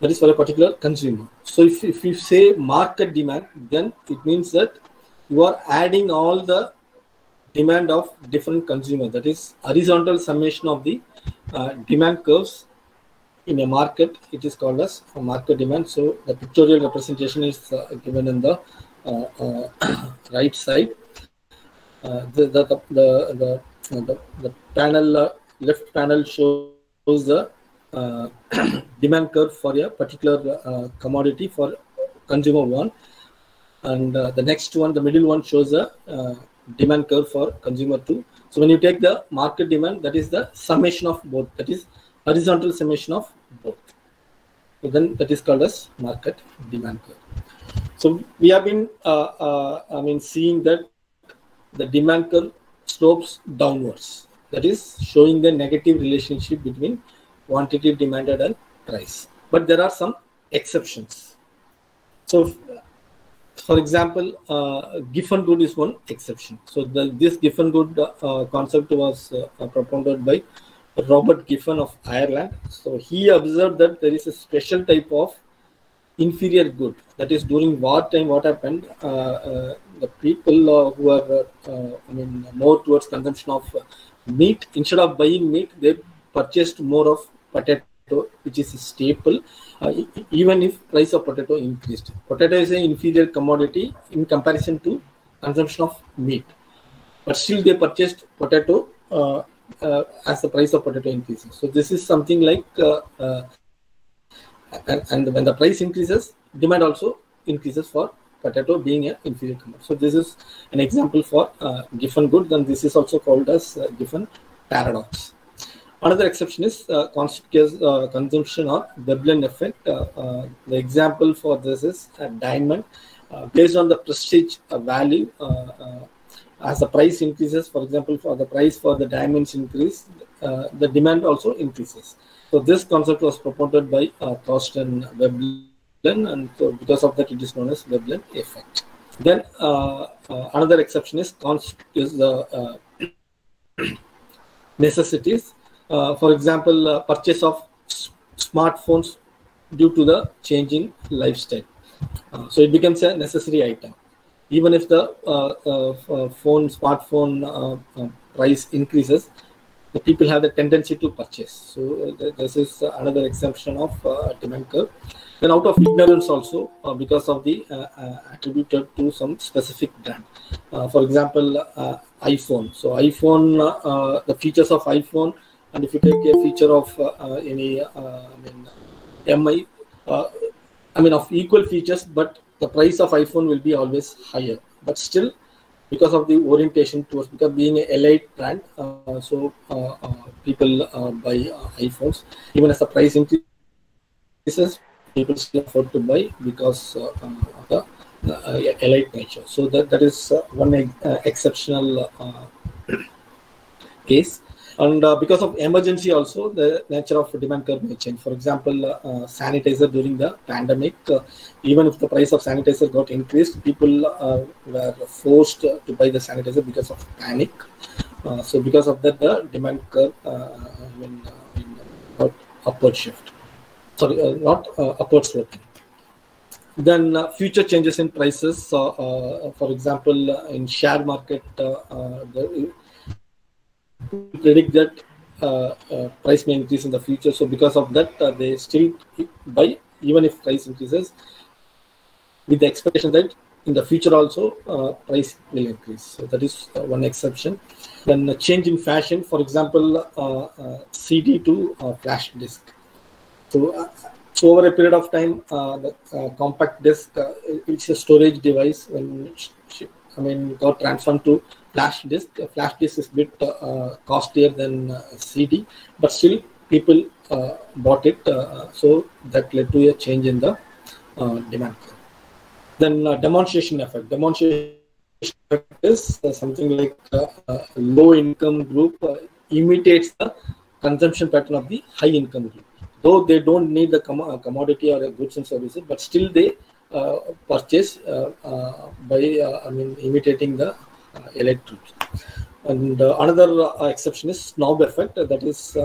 That is for a particular consumer. So if you say market demand, then it means that you are adding all the demand of different consumers. That is horizontal summation of the demand curves in a market. It is called as a market demand. So the pictorial representation is given in the right side. The panel left panel shows the demand curve for a particular commodity for consumer 1, and the next one, the middle one, shows a demand curve for consumer 2. So when you take the market demand, that is the summation of both. That is horizontal summation of both. So then that is called as market demand curve. So we have been seeing that the demand curve slopes downwards. That is showing the negative relationship between quantity demanded and price. But there are some exceptions. So for example, Giffen good is one exception. So this Giffen good concept was propounded by Robert Giffen of Ireland. So he observed that there is a special type of inferior good. That is during wartime, what happened? The people who are more towards consumption of meat, instead of buying meat, they purchased more of potato, which is a staple, even if price of potato increased. Potato is an inferior commodity in comparison to consumption of meat, but still they purchased potato as the price of potato increases. So this is something like, and when the price increases, demand also increases for potato being an inferior commodity. So this is an example for Giffen good. Then this is also called as Giffen paradox. Another exception is consumption or Dublin Effect. The example for this is a diamond. Based on the prestige value, as the price increases, for example, for the price for the diamonds increase, the demand also increases. So this concept was propounded by Thorsten Veblen Veblen, and so because of that, it is known as Veblen effect. Then another exception is the necessities. For example, purchase of smartphones due to the changing lifestyle. So it becomes a necessary item. Even if the smartphone price increases, the people have the tendency to purchase. So this is another exception of demand curve. Then out of ignorance also, because of the attributed to some specific brand. For example, iPhone. So iPhone, the features of iPhone, and if you take a feature of any MI, of equal features, but the price of iPhone will be always higher. But still, because of the orientation towards being an elite brand, so people buy iPhones. Even as the price increases, people still afford to buy because of the elite nature. So that is one exceptional case. And because of emergency also, the nature of demand curve may change. For example, sanitizer during the pandemic, even if the price of sanitizer got increased, people were forced to buy the sanitizer because of panic. So because of that, the demand curve got upward shift. Sorry, not upward sloping. Then future changes in prices. For example, in share market, predict that price may increase in the future. So because of that, they still buy even if price increases, with the expectation that in the future also price will increase. So that is one exception. Then a change in fashion. For example, CD to flash disk. So over a period of time, the compact disk, it's a storage device. When got transferred to flash disk. Flash disk is a bit costlier than CD, but still people bought it. So that led to a change in the demand curve. Then demonstration effect. Demonstration effect is something like a low income group imitates the consumption pattern of the high income group. Though they don't need the commodity or goods and services, but still they purchase by imitating the elite groups. And another exception is snob effect. That is,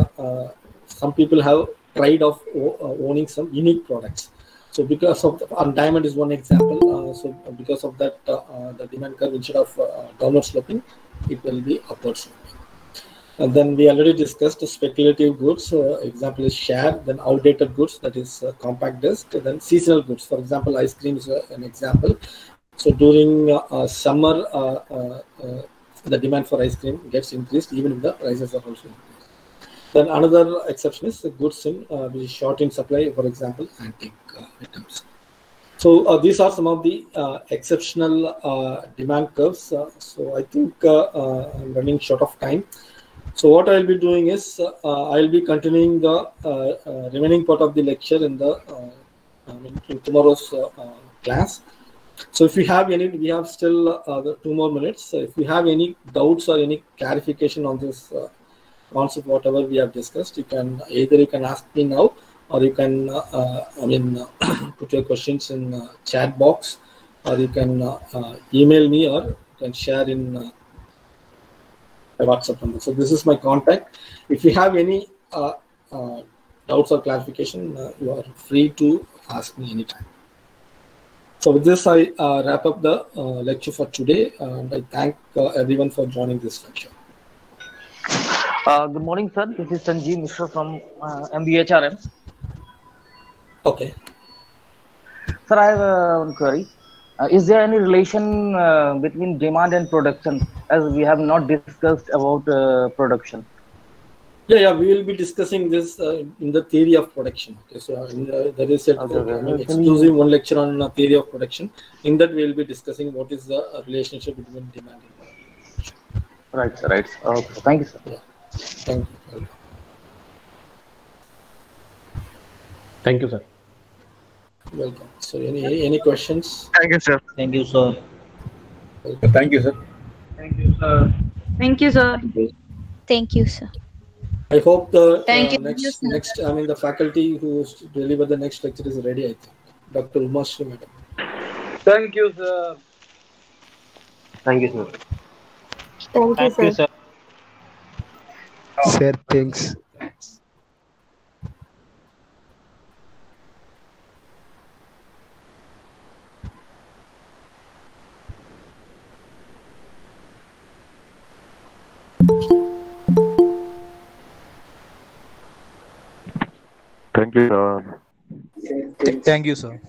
some people have pride of owning some unique products. So because of diamond is one example. So because of that, the demand curve, instead of downward sloping, it will be upward sloping. And then we already discussed speculative goods. Example is share. Then outdated goods, that is compact disk. Then seasonal goods. For example, ice cream is an example. So during summer, the demand for ice cream gets increased, even if the prices are also increased. Then another exception is goods in which is short in supply. For example, antique items. So these are some of the exceptional demand curves. So I think I'm running short of time. So what I will be doing is I will be continuing the remaining part of the lecture in the in tomorrow's class. So if you have any, we have still 2 more minutes. So if you have any doubts or any clarification on this concept, whatever we have discussed, you can ask me now, or you can put your questions in chat box, or you can email me, or you can share in my WhatsApp number. So this is my contact. If you have any doubts or clarification, you are free to ask me anytime. So with this, I wrap up the lecture for today, and I thank everyone for joining this lecture. Good morning, sir. This is Sanjeev Mishra from MBA. Okay. Sir, I have one query. Is there any relation between demand and production, as we have not discussed about production? Yeah, we will be discussing this in the theory of production. Okay, so there is a exclusive one lecture on theory of production. In that, we will be discussing what is the relationship between demand and production. Right, sir. Right. Okay. Thank you, sir. Yeah. Thank you. Thank you, sir. Welcome. So, any questions? Thank you, sir. Thank you, sir. Thank you, sir. Thank you, sir. Thank you, sir. Thank you, sir. I hope the Thank you, the faculty who deliver the next lecture is ready, I think. Dr. Umashri Madam. Thank you, sir. Thank you, sir. Thank you, sir. Sir, thanks. Thank you, sir. Thank you, sir.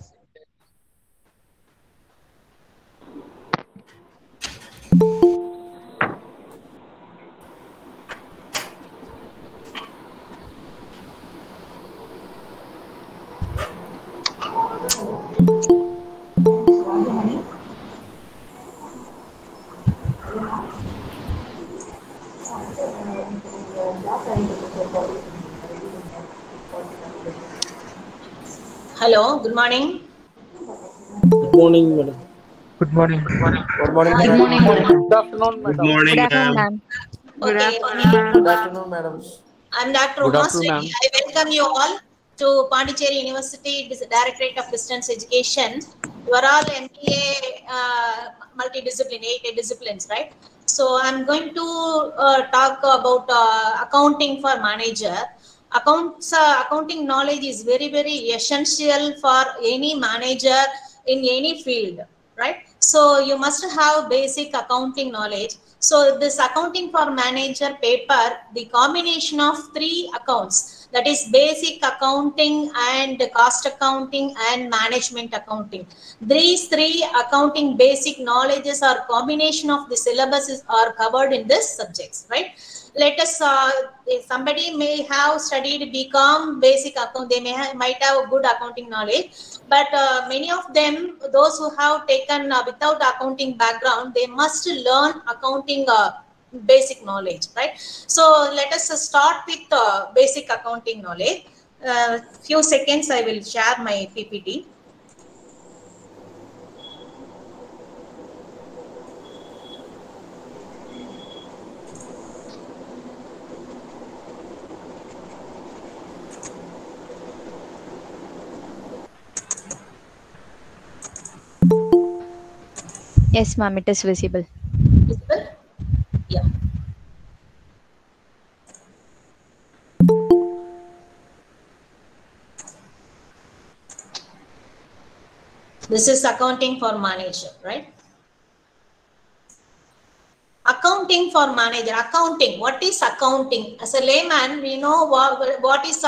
Hello, good morning. Good morning, madam. Good morning. Good morning, Good madam. morning, Good afternoon, Good madam. morning, Good afternoon, ma'am. ma'am. Good Okay, afternoon, ma'am. Good afternoon, madam. I'm Dr. Good Umas afternoon, Reddy. ma'am. I welcome you all to Pondicherry University Directorate of Distance Education. You are all MBA multidisciplinary, 8 disciplines, right? So I'm going to talk about accounting for manager. Accounting knowledge is very, very essential for any manager in any field, right? So you must have basic accounting knowledge. So this accounting for manager paper, the combination of 3 accounts, that is basic accounting and cost accounting and management accounting. These 3 accounting basic knowledges or combination of the syllabuses are covered in this subjects, right? Let us, if somebody may have studied BCom basic account, they might have good accounting knowledge, but many of them, those who have taken without accounting background, they must learn accounting basic knowledge, right? So let us start with basic accounting knowledge. Few seconds, I will share my PPT. Yes, ma'am, it is visible. Visible? Yeah. This is accounting for manager, right? Accounting for manager. Accounting. What is accounting? As a layman, we know what is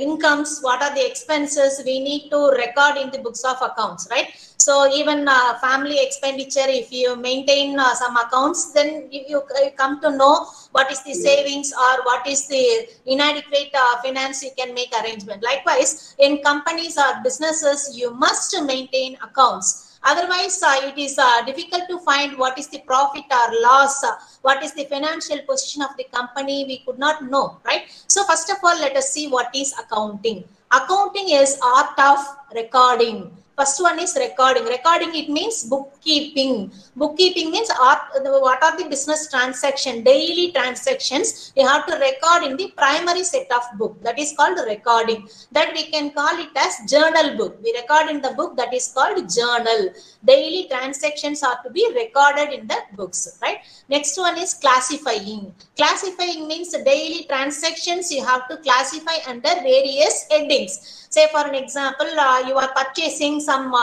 incomes, what are the expenses we need to record in the books of accounts, right? So even family expenditure, if you maintain some accounts, then you come to know what is the savings or what is the inadequate finance, you can make arrangement. Likewise, in companies or businesses, you must maintain accounts. Otherwise, it is difficult to find what is the profit or loss, what is the financial position of the company, we could not know, right? So first of all, let us see what is accounting. Accounting is art of recording. First one is recording. Recording, it means bookkeeping. Bookkeeping means what are the business transactions, daily transactions, you have to record in the primary set of book. That is called recording. That we can call it as journal book. We record in the book, that is called journal. Daily transactions are to be recorded in the books, right? Next one is classifying. Classifying means daily transactions you have to classify under various headings. Say for an example, you are purchasing some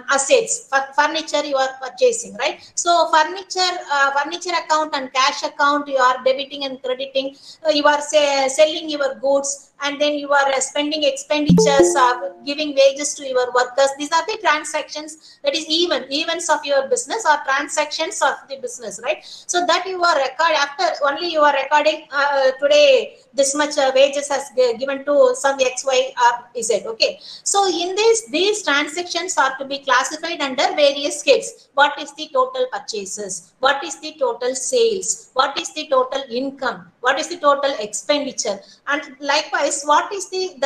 assets, furniture you are purchasing, right? So furniture account and cash account, you are debiting and crediting. You are selling your goods, and then you are spending expenditures, giving wages to your workers. These are the transactions, that is events of your business or transactions of the business, right? So that you are record after only you are recording today this much wages has given to some XY or Z. Okay, so in these transactions are to be classified under various heads. What is the total purchases? What is the total sales? What is the total income? What is the total expenditure? And likewise, summarize what is the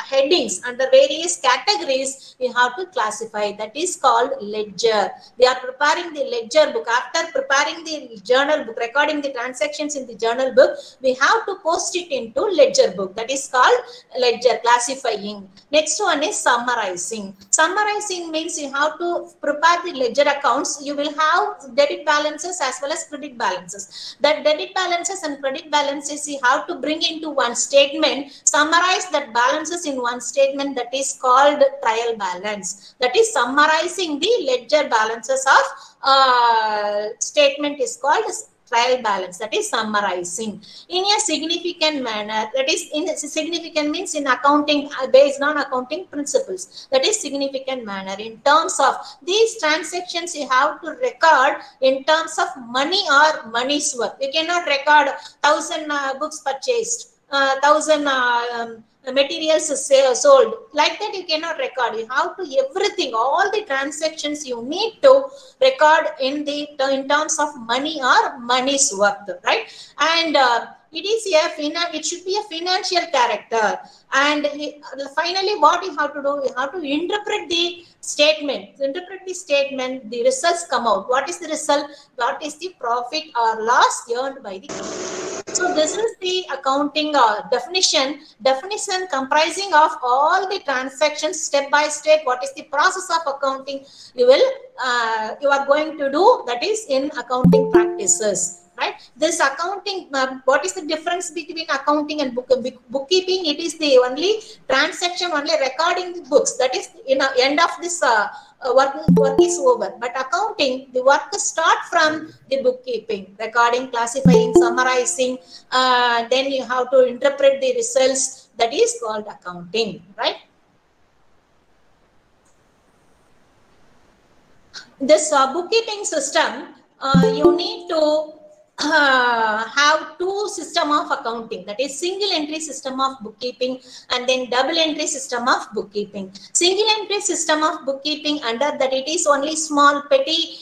headings under various categories we have to classify. That is called ledger. We are preparing the ledger book. After preparing the journal book, recording the transactions in the journal book, we have to post it into ledger book. That is called ledger, classifying. Next one is summarizing. Summarizing means you have to prepare the ledger accounts. You will have debit balances as well as credit balances. That debit balances and credit balances you have to bring into one statement, summarize that balances in one statement. That is called trial balance. That is summarizing the ledger balances of statement is called trial balance. That is summarizing in a significant manner. That is significant means in accounting, based on accounting principles. That is significant manner. In terms of these transactions, you have to record in terms of money or money's worth. You cannot record 1,000 books purchased, 1,000 materials sold. Like that you cannot record. You have to everything, all the transactions you need to record in terms of money or money's worth, right? And it is it should be a financial character. And finally, what you have to do, you have to interpret the statement. Interpret the statement, the results come out. What is the result? What is the profit or loss earned by the company? So this is the accounting definition. Definition comprising of all the transactions step by step. What is the process of accounting you are going to do? That is in accounting practices. Right? This accounting, what is the difference between accounting and bookkeeping? It is the only transaction, only recording the books. That is, end of this work is over. But accounting, the work start from the bookkeeping, recording, classifying, summarizing. Then you have to interpret the results. That is called accounting, right? This bookkeeping system, you need to have two system of accounting. That is single entry system of bookkeeping and then double entry system of bookkeeping. Single entry system of bookkeeping, under that it is only small petty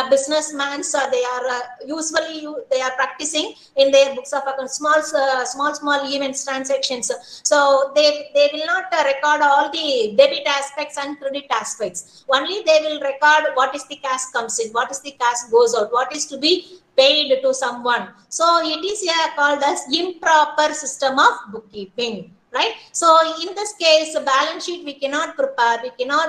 businessmen, so they are usually they are practicing in their books of account small events, transactions. So they will not record all the debit aspects and credit aspects. Only they will record what is the cash comes in, what is the cash goes out, what is to be paid to someone. So it is called as improper system of bookkeeping, right? So in this case, a balance sheet we cannot prepare.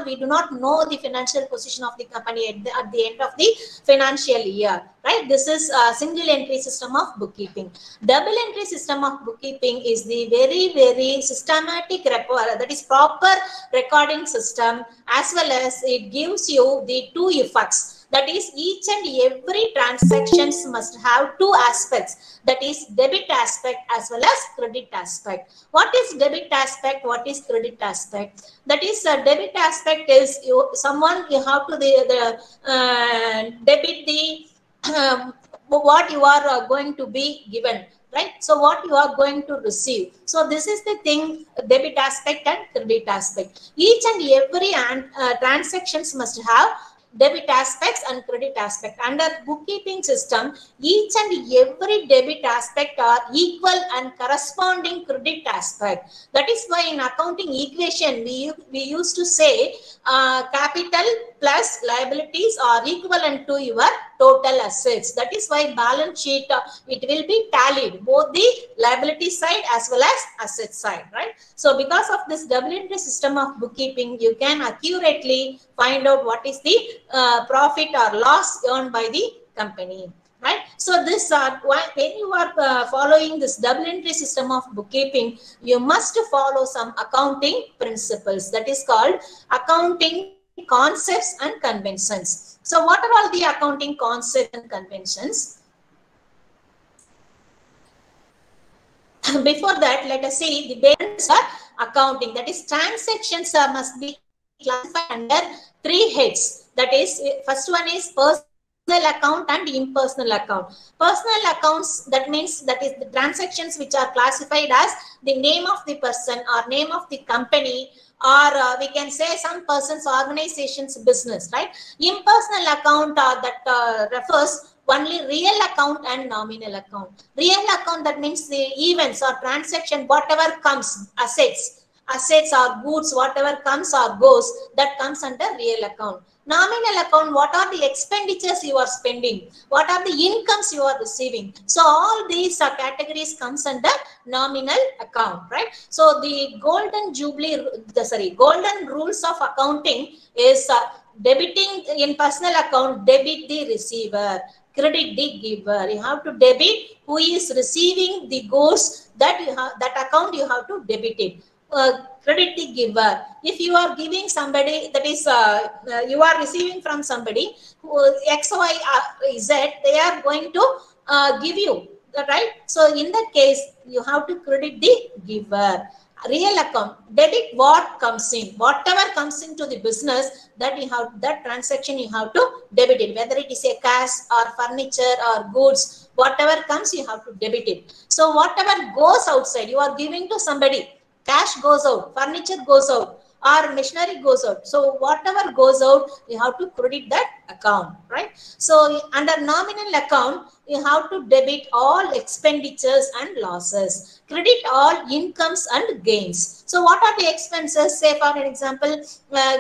We do not know the financial position of the company at the end of the financial year, right? This is a single entry system of bookkeeping. Double entry system of bookkeeping is the very, very systematic, that is proper recording system, as well as it gives you the two effects. That is, each and every transactions must have two aspects. That is debit aspect as well as credit aspect. What is debit aspect? What is credit aspect? That is, debit aspect is you have to debit the what you are going to be given, right? So what you are going to receive. So this is the thing, debit aspect and credit aspect. Each and every transactions must have debit aspects and credit aspect. Under bookkeeping system, each and every debit aspect are equal and corresponding credit aspect. That is why in accounting equation we used to say capital plus liabilities are equivalent to your total assets. That is why balance sheet it will be tallied, both the liability side as well as asset side, right? So because of this double entry system of bookkeeping, you can accurately find out what is the profit or loss earned by the company, right? So this when you are following this double entry system of bookkeeping, you must follow some accounting principles. That is called accounting concepts and conventions. So what are all the accounting concepts and conventions? Before that, let us see the basics of accounting. That is, transactions must be classified under three heads. That is, first one is personal account and impersonal account. Personal accounts, that means that is the transactions which are classified as the name of the person or name of the company, or we can say some person's organization's business, right? Impersonal account that refers only real account and nominal account. Real account, that means the events or transaction, whatever comes, assets or goods, whatever comes or goes, that comes under real account. Nominal account, what are the expenditures you are spending? What are the incomes you are receiving? So all these categories comes under nominal account, right? So the golden rules of accounting is debiting in personal account, debit the receiver, credit the giver. You have to debit who is receiving the goods, that account you have to debit it. Credit the giver. If you are giving somebody, that is you are receiving from somebody who X, Y, Z, they are going to give you, right? So in that case, you have to credit the giver. Real account, debit what comes in, whatever comes into the business, that you have, that transaction you have to debit it, whether it is a cash or furniture or goods, whatever comes you have to debit it. So whatever goes outside, you are giving to somebody, cash goes out, furniture goes out, or machinery goes out. So whatever goes out, you have to credit that account, right? So under nominal account, you have to debit all expenditures and losses, credit all incomes and gains. So what are the expenses? Say for an example,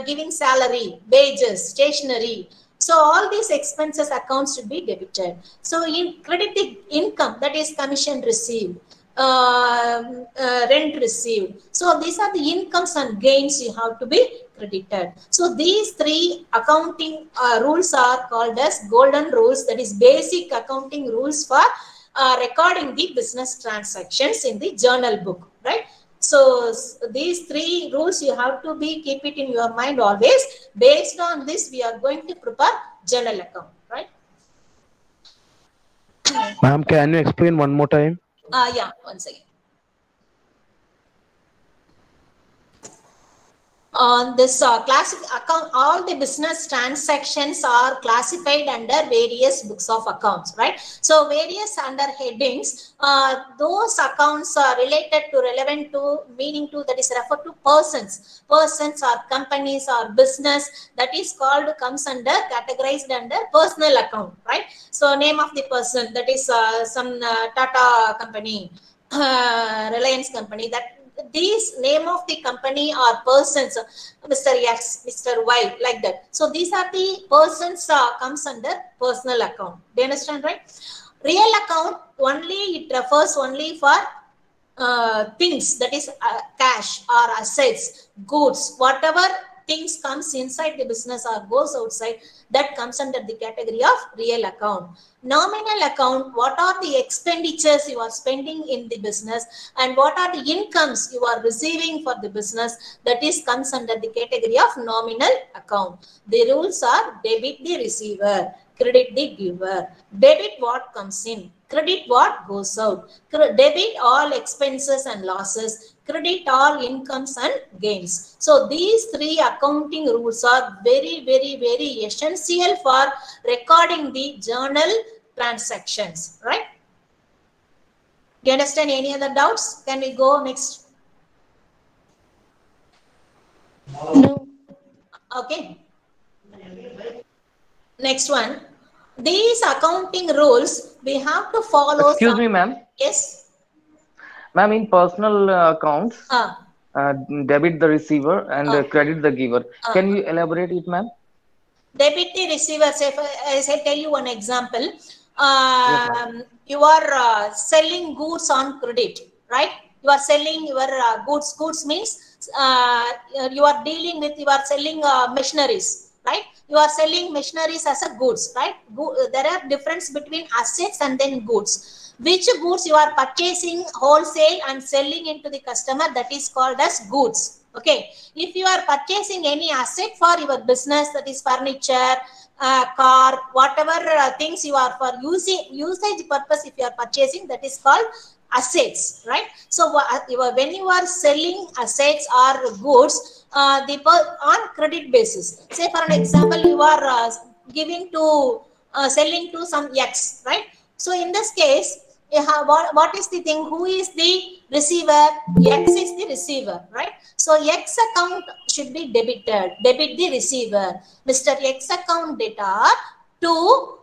giving salary, wages, stationery. So all these expenses accounts should be debited. So in credit the income, that is commission received, rent received. So these are the incomes and gains you have to be credited. So these three accounting rules are called as golden rules, that is basic accounting rules for recording the business transactions in the journal book, right? So these three rules you have to keep it in your mind always. Based on this, we are going to prepare journal account, right? Ma'am, can you explain one more time? Yeah, once again. On this classic account, all the business transactions are classified under various books of accounts, right? So various under headings, those accounts are related to, relevant to, meaning to, that is referred to persons or companies or business, that is called, comes under, categorized under personal account, right? So name of the person, that is some Tata company, Reliance company, that these name of the company or persons, Mr. X, Mr. Y, like that. So these are the persons comes under personal account. Do you understand, right? Real account, only it refers only for things, that is cash or assets, goods, whatever things comes inside the business or goes outside, that comes under the category of real account. Nominal account, what are the expenditures you are spending in the business and what are the incomes you are receiving for the business, that is comes under the category of nominal account. The rules are debit the receiver, credit the giver, debit what comes in, credit what goes out, debit all expenses and losses, credit all incomes and gains. So these three accounting rules are very, very, very essential for recording the journal transactions, right? Do you understand any other doubts? Can we go next? No. Okay. Next one. These accounting rules, we have to follow. Excuse me, ma'am. Yes. Ma'am, in personal accounts, debit the receiver and credit the giver. Can you elaborate it, ma'am? Debit the receiver. Say, as I tell you one example, Yes, you are selling goods on credit, right? You are selling your goods. Goods means you are dealing with, you are selling machineries, right? You are selling machineries as a goods, right? There are difference between assets and then goods. Which goods you are purchasing wholesale and selling into the customer, that is called as goods. Okay. If you are purchasing any asset for your business, that is furniture, car, whatever things you are for usage purpose, if you are purchasing, that is called assets, right? So when you are selling assets or goods on credit basis, say for an example, you are giving to selling to some X, right? So in this case, what is the thing? Who is the receiver? X is the receiver, right? So X account should be debited. Debit the receiver. Mr. X account debtor to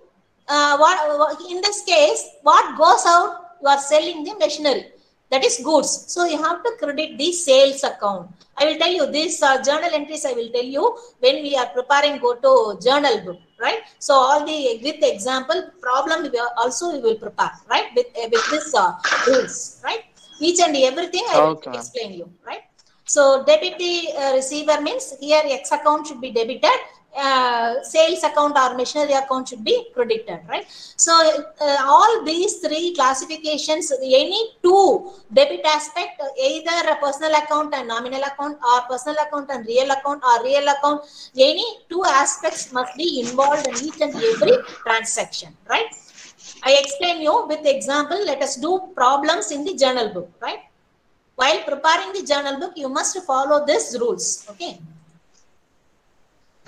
in this case, what goes out, you are selling the machinery. That is goods. So you have to credit the sales account. I will tell you these journal entries. I will tell you when we are preparing, go to journal book, right? So all the with the example problem we will prepare, right? With this rules, right? Each and everything I will explain you, right? So debit the receiver means here X account should be debited. Sales account or machinery account should be credited, right? So all these three classifications, any two debit aspect, either a personal account and nominal account, or personal account and real account, or real account, any two aspects must be involved in each and every transaction, right? I explain you with example. Let us do problems in the journal book, right? While preparing the journal book, you must follow these rules, okay?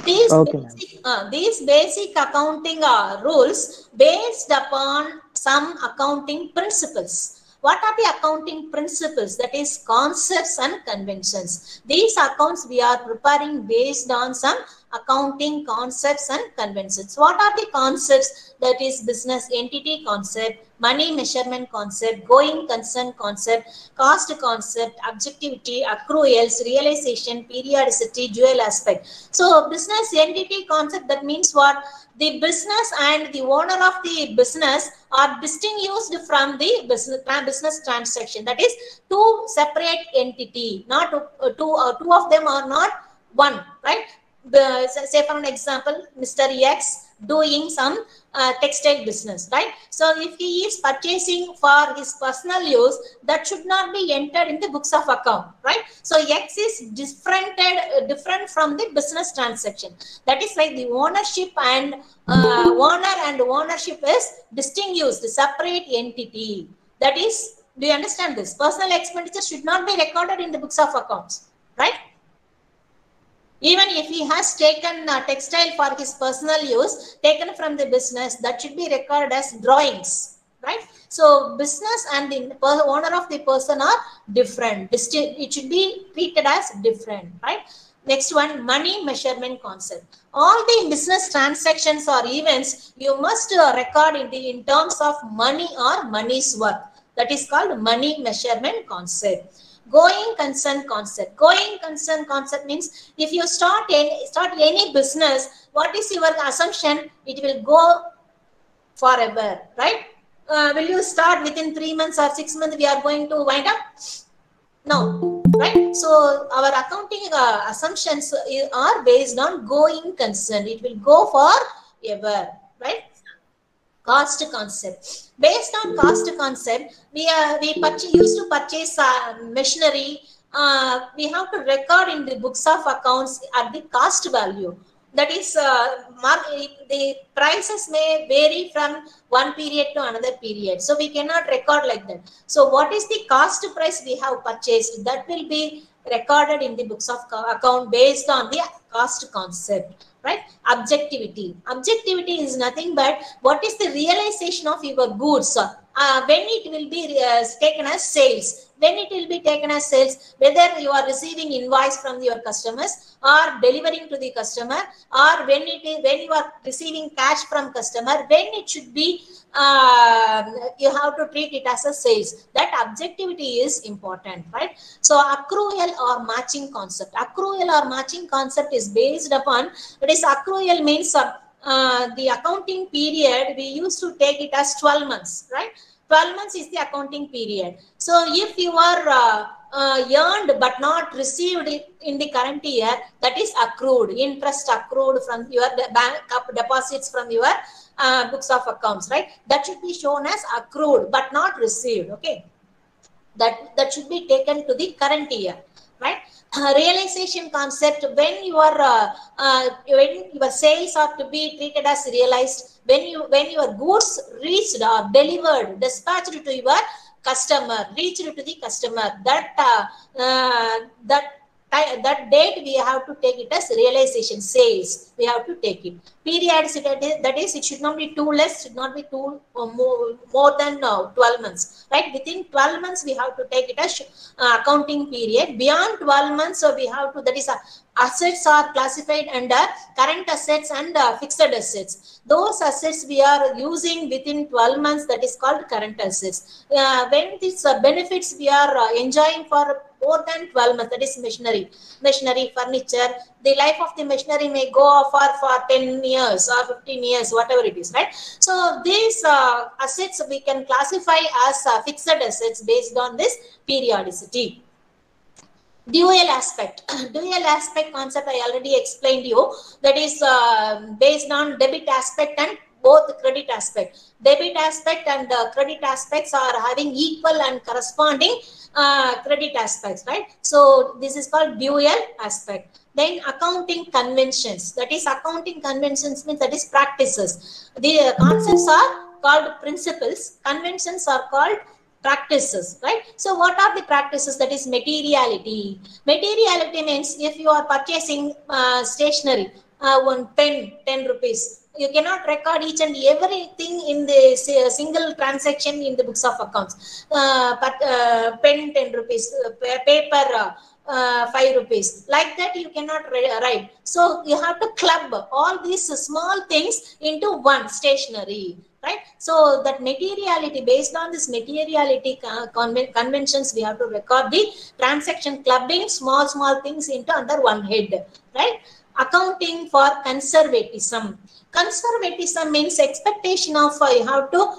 These basic accounting rules based upon some accounting principles. What are the accounting principles? That is concepts and conventions. These accounts we are preparing based on some accounting concepts and conventions. What are the concepts? That is business entity concept, money measurement concept, going concern concept, cost concept, objectivity, accruals, realization, periodicity, dual aspect. So business entity concept, that means what? The business and the owner of the business are distinguished from the business transaction. That is two separate entity, not two of them are not one, right? Say for an example, Mr. X doing some textile business, right? So if he is purchasing for his personal use, that should not be entered in the books of account, right? So X is different from the business transaction. That is like the ownership and owner and ownership is distinguished, separate entity. That is, do you understand this? Personal expenditure should not be recorded in the books of accounts, right? Even if he has taken textile for his personal use, taken from the business, that should be recorded as drawings, right? So business and the owner of the person are different. It should be treated as different, right? Next one, money measurement concept. All the business transactions or events, you must record in terms of money or money's worth. That is called money measurement concept. Going concern concept. Going concern concept means if you start any business, what is your assumption? It will go forever, right? Will you start within 3 months or 6 months? We are going to wind up? No, right? So our accounting assumptions are based on going concern. It will go forever, right? Cost concept. Based on cost concept, we used to purchase machinery. We have to record in the books of accounts at the cost value. That is, the prices may vary from one period to another period. So we cannot record like that. So what is the cost price we have purchased? That will be recorded in the books of account based on the cost concept. Right? Objectivity. Objectivity is nothing but what is the realization of your goods when it will be taken as sales. When it will be taken as sales, whether you are receiving invoice from your customers or delivering to the customer, or when you are receiving cash from customer, when it should be you have to treat it as a sales. That objectivity is important, right? So accrual or matching concept. Accrual or matching concept is based upon, that is, accrual means the accounting period, we used to take it as 12 months, right? 12 months is the accounting period. So if you are earned but not received in the current year, that is accrued. Interest accrued from your bank deposits from your books of accounts, right? That should be shown as accrued but not received, okay? That should be taken to the current year, right? Realization concept, when your sales are to be treated as realized, when your goods reached or delivered, dispatched to your customer, reached to the customer, that that date we have to take it as realization, sales. We have to take it. Periodicity, that is, it should not be too less, should not be too more than 12 months. Right? Within 12 months, we have to take it as accounting period. Beyond 12 months, so we have to, that is, assets are classified under current assets and fixed assets. Those assets we are using within 12 months, that is called current assets. When these benefits we are enjoying for more than 12 months, that is machinery, furniture, the life of the machinery may go for 10 years or 15 years, whatever it is, right? So these assets we can classify as fixed assets based on this periodicity. Dual aspect. Dual aspect concept I already explained you. That is based on debit aspect and both credit aspect. Debit aspect and credit aspects are having equal and corresponding credit aspects, right? So this is called dual aspect. Then accounting conventions. That is, accounting conventions means that is practices. The concepts are called principles. Conventions are called practices, right? So what are the practices? That is materiality. Materiality means if you are purchasing stationery, one pen, 10 rupees, you cannot record each and everything in the single transaction in the books of accounts. Pen 10 rupees, paper 5 rupees. Like that you cannot write. So you have to club all these small things into one stationery. Right? So that materiality, based on this materiality conventions, we have to record the transaction clubbing small things into under one head. Right? Accounting for conservatism. Conservatism means expectation of you have to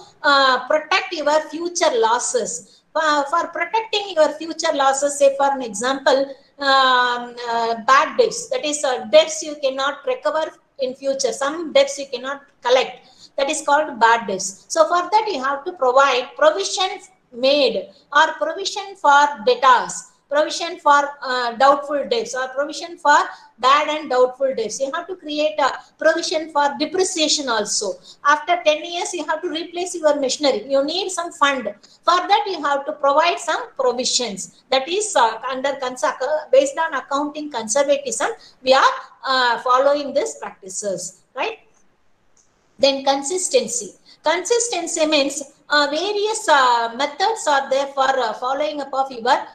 protect your future losses. For protecting your future losses, say for an example, bad debts. That is, debts you cannot recover in future. Some debts you cannot collect. That is called bad debts. So for that you have to provide provision made or provision for debtors, provision for doubtful debts or provision for bad and doubtful debts. You have to create a provision for depreciation also. After 10 years you have to replace your machinery. You need some fund. For that you have to provide some provisions. That is based on accounting conservatism, we are following these practices, right? Then consistency. Consistency means various methods are there for following up of your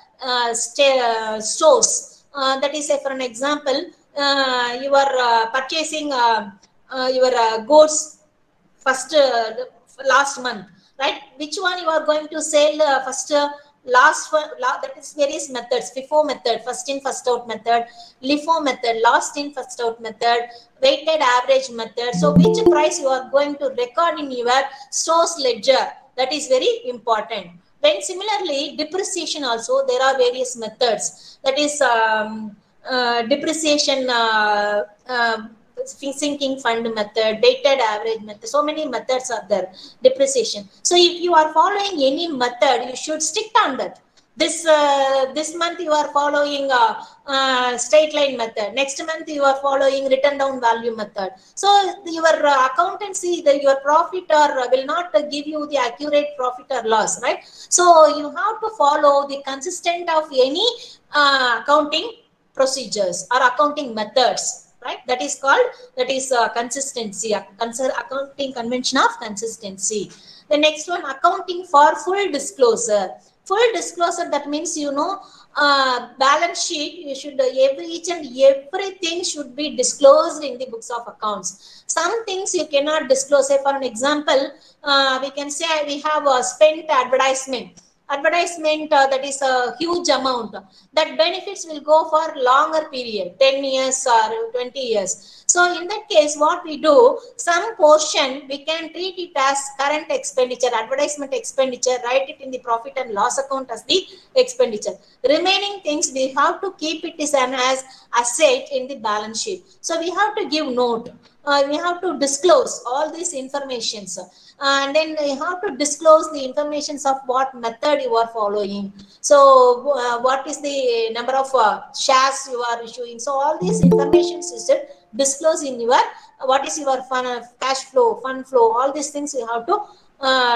stores. That is, say for an example, you are purchasing your goods last month, right? Which one you are going to sell first? That is various methods. FIFO method, first in first out method, LIFO method, last in first out method, weighted average method. So which price you are going to record in your stores ledger, that is very important. Then similarly, depreciation also, there are various methods. That is depreciation, sinking fund method, weighted average method. So many methods are there. Depreciation. So if you are following any method, you should stick on that. This month you are following straight line method. Next month you are following written down value method. So your accountancy, your profit or will not give you the accurate profit or loss, right? So you have to follow the consistent of any accounting procedures or accounting methods. Right, that is called, consistency, accounting convention of consistency. The next one, accounting for full disclosure. Full disclosure, that means, balance sheet, you should, each and everything should be disclosed in the books of accounts. Some things you cannot disclose. Say for an example, we can say we have spent advertisement. That is a huge amount. That benefits will go for longer period, 10 years or 20 years. So in that case, what we do, some portion we can treat it as current expenditure, advertisement expenditure, write it in the profit and loss account as the expenditure. Remaining things we have to keep it as an asset in the balance sheet. So we have to give note. We have to disclose all these informations. And then you have to disclose the informations of what method you are following. So what is the number of shares you are issuing. So all these information you should disclose in your, what is your cash flow, fund flow, all these things you have to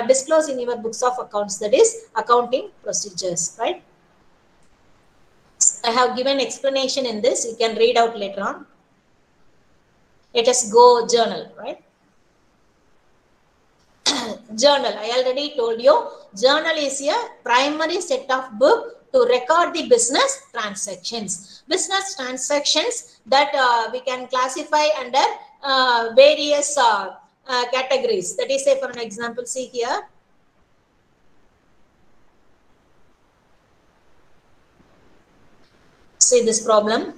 disclose in your books of accounts. That is accounting procedures, right? I have given explanation in this. You can read out later on. Let us go journal, right? Journal, I already told you, journal is a primary set of book to record the business transactions. Business transactions that we can classify under various categories. That is, say for an example, see here. See this problem.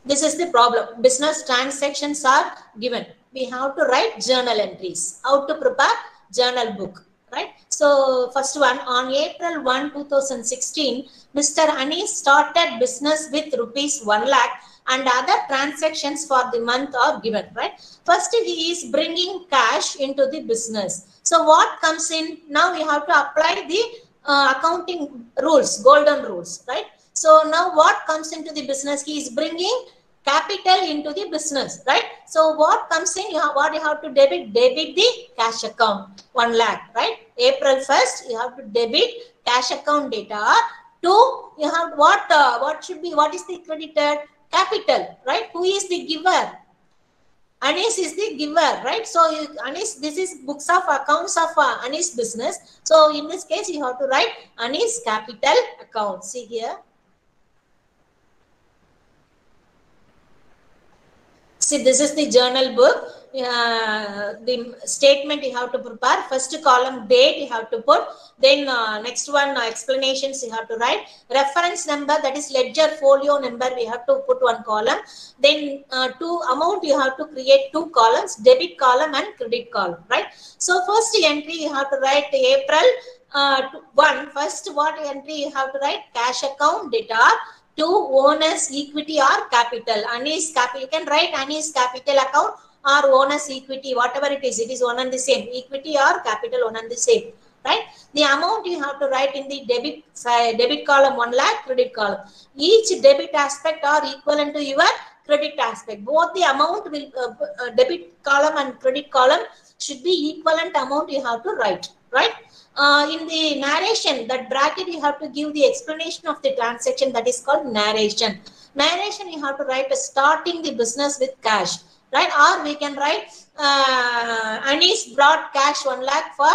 This is the problem. Business transactions are given. We have to write journal entries. How to prepare journal book, right? So first one, on April 1, 2016, Mr. Anis started business with rupees 1 lakh and other transactions for the month are given, right? First, he is bringing cash into the business. So what comes in? Now we have to apply the accounting rules, golden rules, right? So now what comes into the business? He is bringing capital into the business, right? So what comes in? What you have to debit? Debit the cash account, 1 lakh, right? April 1st, you have to debit cash account data. 2, you have what should be? What is the creditor? Capital, right? Who is the giver? Anis is the giver, right? So Anis, this is books of accounts of Anis business. So in this case, you have to write Anis capital account. See here. See, this is the journal book. The statement you have to prepare. First column date you have to put. Then next one explanations you have to write. Reference number, that is ledger folio number, we have to put 1 column. Then to amount you have to create 2 columns, debit column and credit column, right? So first entry you have to write April 1. First what entry you have to write? Cash account data. 2, owner's equity or capital. Anis capital, you can write Anis capital account or owner's equity, whatever it is one and the same. Equity or capital, one and the same, right? The amount you have to write in the debit column 1 lakh, credit column. Each debit aspect are equivalent to your credit aspect. Both the amount will debit column and credit column should be equivalent amount you have to write, right? In the narration, that bracket you have to give the explanation of the transaction, that is called narration. Narration you have to write starting the business with cash, right? Or we can write Anis brought cash 1 lakh for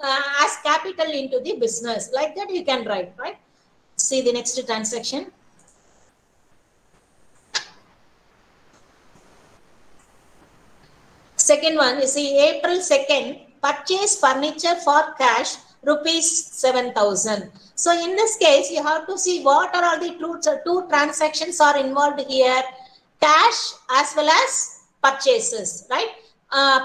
as capital into the business. Like that you can write, right? See the next transaction. Second one, you see April 2nd, purchase furniture for cash rupees 7,000. So in this case, you have to see what are all the two transactions are involved here. Cash as well as purchases, right?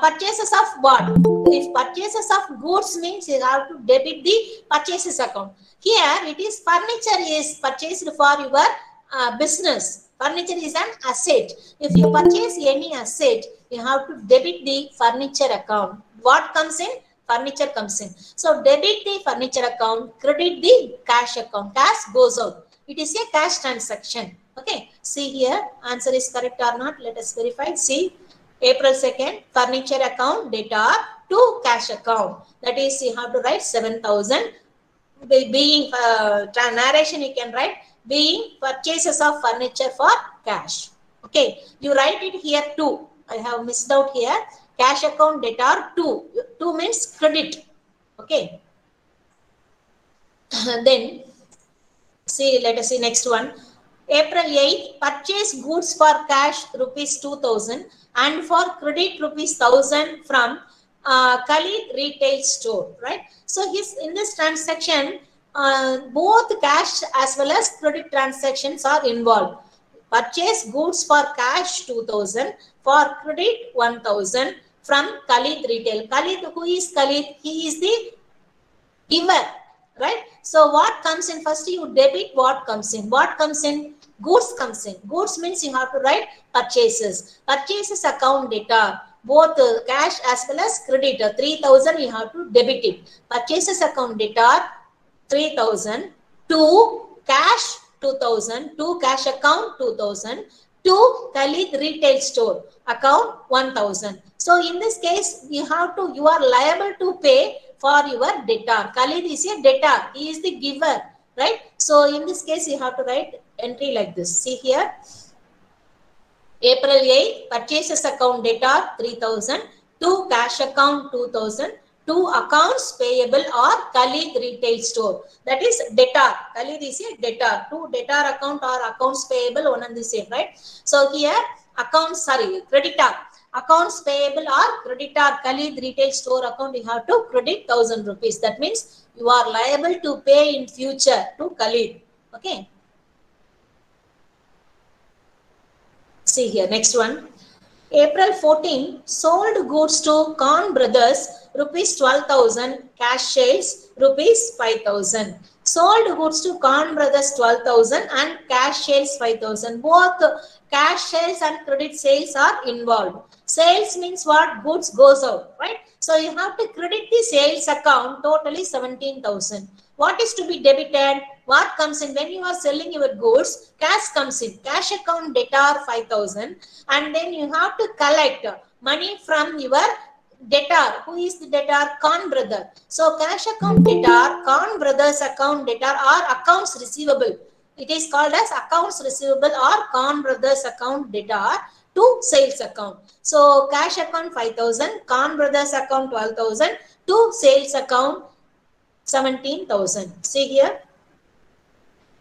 Purchases of what? If purchases of goods means you have to debit the purchases account. Here it is furniture is purchased for your business. Furniture is an asset. If you purchase any asset, you have to debit the furniture account. What comes in? Furniture comes in. So debit the furniture account, credit the cash account. Cash goes out. It is a cash transaction. Okay. See here, answer is correct or not. Let us verify. See, April 2nd, furniture account data to cash account. That is, you have to write 7,000. Being narration, you can write being purchases of furniture for cash. Okay. You write it here too. I have missed out here. Cash account data 2. 2 means credit. Okay. Then, see, let us see next one. April 8th, purchase goods for cash rupees 2,000 and for credit rupees 1,000 from Khalid retail store, right? So in this transaction, both cash as well as credit transactions are involved. Purchase goods for cash 2,000, for credit 1,000 from Khalid retail. Khalid, who is Khalid? He is the giver, right? So what comes in? First you debit what comes in. What comes in? Goods comes in. Goods means you have to write purchases. Purchases account data, both cash as well as credit. 3,000 you have to debit it. Purchases account data 3,000 to cash 2,000 to cash account 2,000 to Khalid retail store account 1,000. So in this case, you are liable to pay for your debtor. Khalid is a debtor. He is the giver, right? So in this case, you have to write entry like this. See here. April 8, purchases account debtor 3,000, to cash account 2,000, to accounts payable or Khalid retail store. That is debtor. Khalid is a debtor. To debtor account or accounts payable, one and the same, right? So here creditor. Accounts payable or creditor Khalid retail store account, you have to credit 1,000 rupees. That means you are liable to pay in future to Khalid. Okay. See here, next one. April 14, sold goods to Khan Brothers, rupees 12,000, cash sales, rupees 5,000. Sold goods to Khan Brothers 12,000 and cash sales 5,000. Both cash sales and credit sales are involved. Sales means what? Goods goes out, right? So you have to credit the sales account, totally 17,000. What is to be debited? What comes in when you are selling your goods? Cash comes in. Cash account debtor 5,000, and then you have to collect money from your debtor. Who is the debtor? Khan brother. So cash account debtor, Khan brothers account debtor, or accounts receivable. It is called as accounts receivable or Khan brothers account debtor to sales account. So cash account 5,000, Khan brothers account 12,000, to sales account 17,000. See here.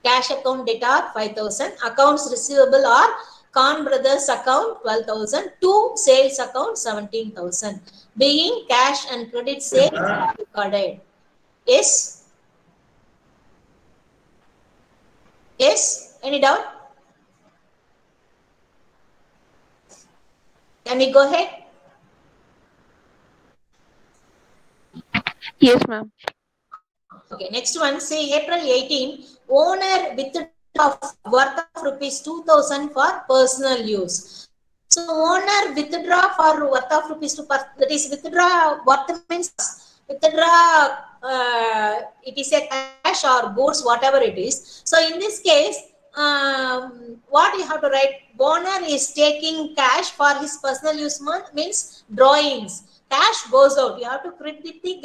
Cash account debtor 5,000, accounts receivable or Khan brothers account 12,000, to sales account 17,000. Being cash and credit sales are recorded. Yes? Yes? Any doubt? Can we go ahead? Yes, ma'am. Okay, next one. Say April 18, owner withdraw worth of rupees 2,000 for personal use. So owner withdraw for worth of rupees 2,000. That is withdraw. Worth means withdraw. It is a cash or goods, whatever it is. So in this case, what you have to write? Owner is taking cash for his personal use. Means drawings. Cash goes out. You have to credit the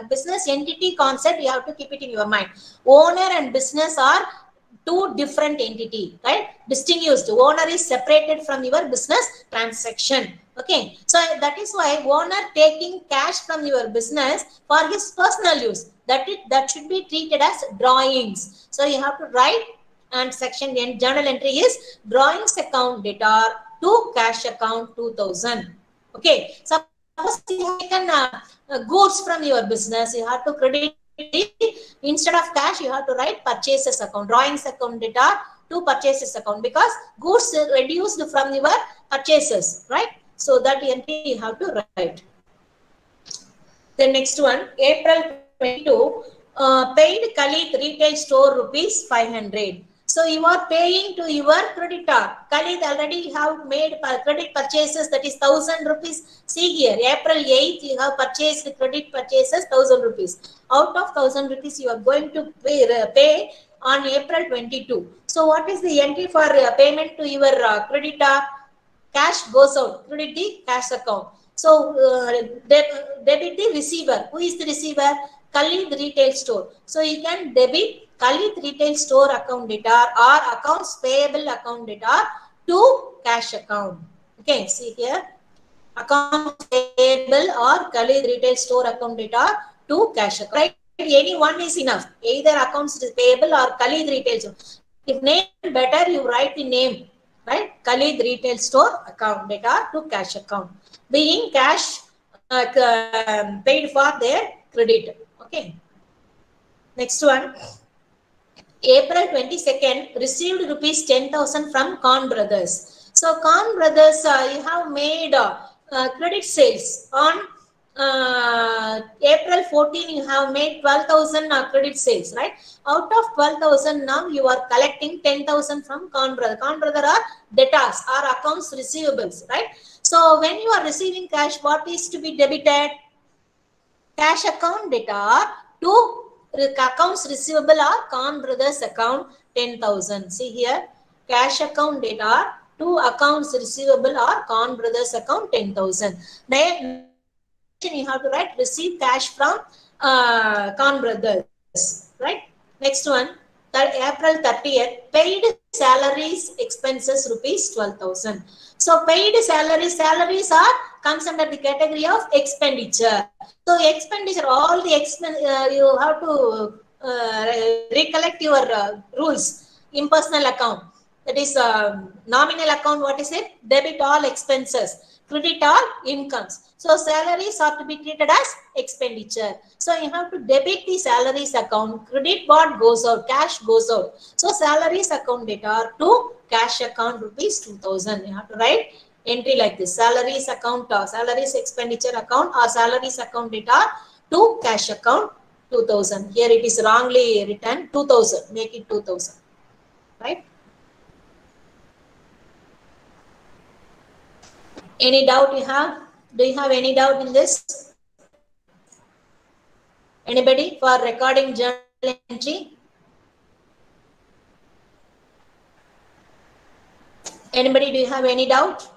business entity concept. You have to keep it in your mind. Owner and business are two different entity, right? Distinguished. Owner is separated from your business transaction. Okay. So that is why owner taking cash from your business for his personal use. That should be treated as drawings. So you have to write, and section journal entry is drawings account debtor to cash account 2,000. Okay. So suppose you have taken goods from your business, you have to credit instead of cash, you have to write purchases account, drawings account debtor to purchases account, because goods reduced from your purchases, right? So that entry you have to write. The next one, April 22, paid Khalid retail store rupees 500. So you are paying to your creditor. Khalid already have made credit purchases, that is 1,000 rupees. See here, April 8th you have purchased credit purchases 1,000 rupees. Out of 1,000 rupees you are going to pay on April 22. So what is the entry for payment to your creditor? Cash goes out. Credit the cash account. So debit the receiver. Who is the receiver? Khalid retail store. So you can debit Khalid retail store account debtor or accounts payable account debtor to cash account. Okay, see here. Accounts payable or Khalid retail store account debtor to cash account. Right? Any one is enough. Either accounts payable or Khalid retail store. If name better, you write the name. Right? Khalid retail store account debtor to cash account. Being cash paid for their credit. Okay. Next one. April 22nd, received rupees 10,000 from Khan Brothers. So Khan Brothers, you have made credit sales on April 14. You have made 12,000 credit sales, right? Out of 12,000, now you are collecting 10,000 from Khan Brother. Khan Brother are debtors, are accounts receivables, right? So when you are receiving cash, what is to be debited? Cash account debtor to accounts receivable or Khan Brothers account 10,000. See here, cash account debtor to accounts receivable or Khan Brothers account 10,000. Then you have to write receive cash from Khan Brothers, right? Next one, April 30th, paid salaries expenses rupees 12,000. So paid salaries comes under the category of expenditure. So expenditure, all the expense, you have to recollect your rules. Impersonal account, that is nominal account. What is it? Debit all expenses, credit all incomes. So salaries are to be treated as expenditure. So you have to debit the salaries account, credit what goes out, cash goes out. So salaries account data to cash account rupees 2,000. You have to write entry like this: salaries account, salaries expenditure account, or salaries account data to cash account 2,000. Here it is wrongly written 2,000. Make it 2,000. Right? Any doubt you have? Do you have any doubt in this? Anybody for recording journal entry? Anybody, do you have any doubt?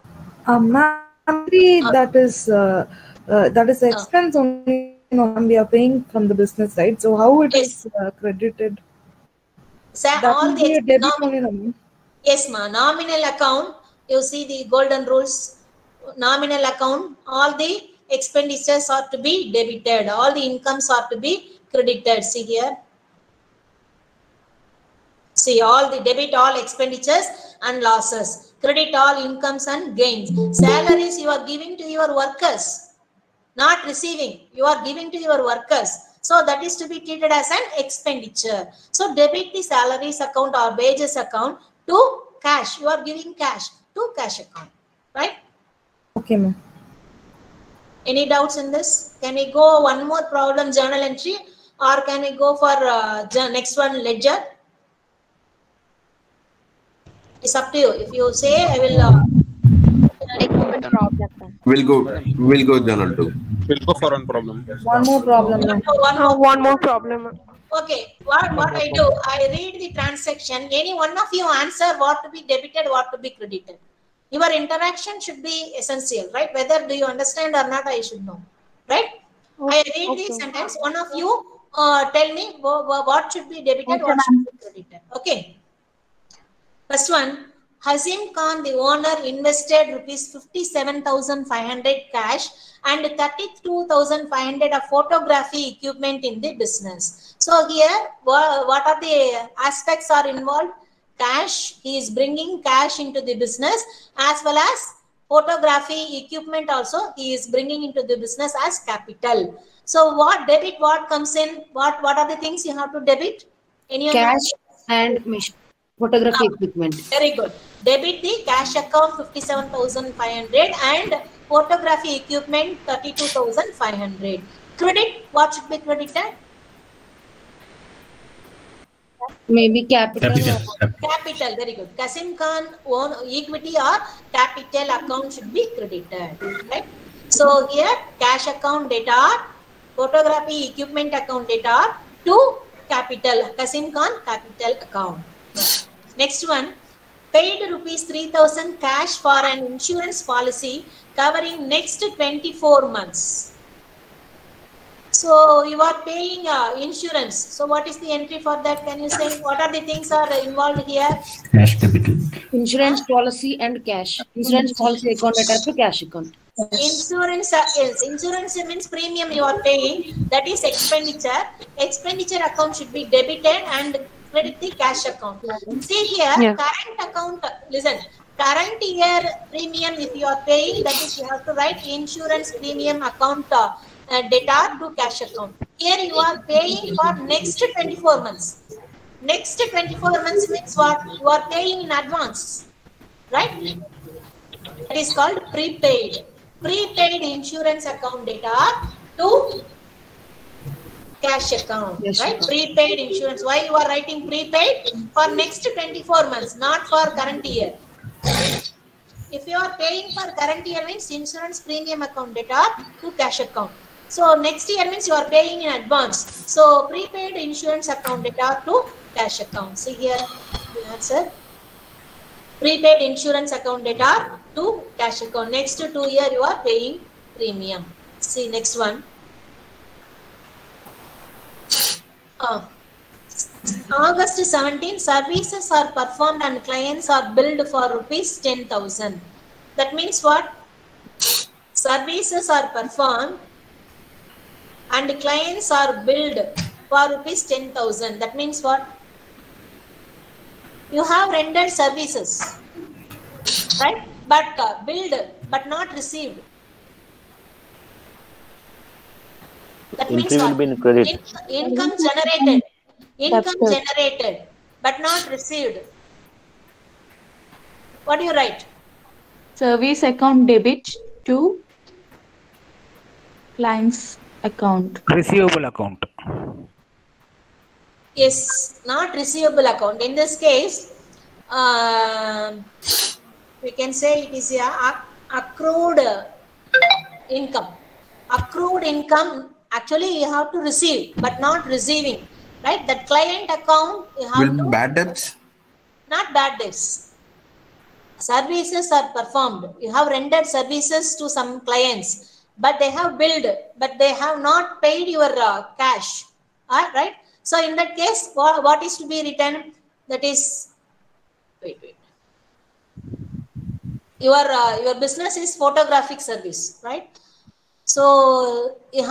That is expense only. We are paying from the business, right? So how it is credited? All the yes, ma. Nominal account. You see the golden rules. Nominal account, all the expenditures are to be debited, all the incomes are to be credited. See here. See, all the debit all expenditures and losses, credit all incomes and gains. Salaries you are giving to your workers, not receiving. You are giving to your workers. So that is to be treated as an expenditure. So debit the salaries account or wages account to cash. You are giving cash to cash account, right? Okay, ma'am. Any doubts in this? Can we go one more problem, journal entry, or can we go for next one, ledger? It's up to you. If you say, I will. We'll go journal too. We'll go for one problem. One more problem. One more problem. Okay, what I do? I read the transaction. Any one of you answer what to be debited, what to be credited. Your interaction should be essential, right? Whether do you understand or not, I should know, right? I read the sentence. One of you tell me what should be debited, what should be credited. Okay. First one, Hazim Khan, the owner, invested rupees 57,500 cash and 32,500 of photography equipment in the business. So here, what are the aspects are involved? Cash, he is bringing cash into the business, as well as photography equipment also he is bringing into the business as capital. So what debit, what comes in, what are the things you have to debit? Any cash and photography equipment. Very good. Debit the cash account 57,500 and photography equipment 32,500. Credit, what should be credited? Maybe capital. Capital, very good. Kasim Khan own equity or capital account should be credited, right? So here cash account data, photography equipment account data to capital, Kasim Khan capital account. Next one, paid rupees 3,000 cash for an insurance policy covering next 24 months. So you are paying insurance. So what is the entry for that? Can you say what are the things are involved here? Cash capital. Insurance policy and cash. Insurance policy account attached to cash account. Insurance, yes. Insurance means premium you are paying. That is expenditure. Expenditure account should be debited and credit the cash account. See here, current account. Listen, current year premium if you are paying, that is you have to write insurance premium account. Data to cash account. Here you are paying for next 24 months. Next 24 months means what? You are paying in advance, right? That is called prepaid. Prepaid insurance account data to cash account, right? Prepaid insurance. Why you are writing prepaid? For next 24 months, not for current year. If you are paying for current year means insurance premium account data to cash account. So next year means you are paying in advance. So prepaid insurance account data to cash account. See here the answer. Prepaid insurance account data to cash account. Next 2 year you are paying premium. See next one. August 17, services are performed and clients are billed for rupees 10,000. That means what? Services are performed and clients are billed for rupees 10,000. That means what? You have rendered services, right? But billed, but not received. That means Entry will what? be in credit. Income generated, but not received. What do you write? Service account debit to client's account. Receivable account. Yes, not receivable account. In this case, we can say it is a accrued income. Accrued income, actually you have to receive, but not receiving. Right? That client account, you have to... Bad debts? Not bad debts. Services are performed. You have rendered services to some clients, but they have billed, but they have not paid your cash. Right? So in that case, what is to be written? That is, wait. Your business is photographic service, right? So you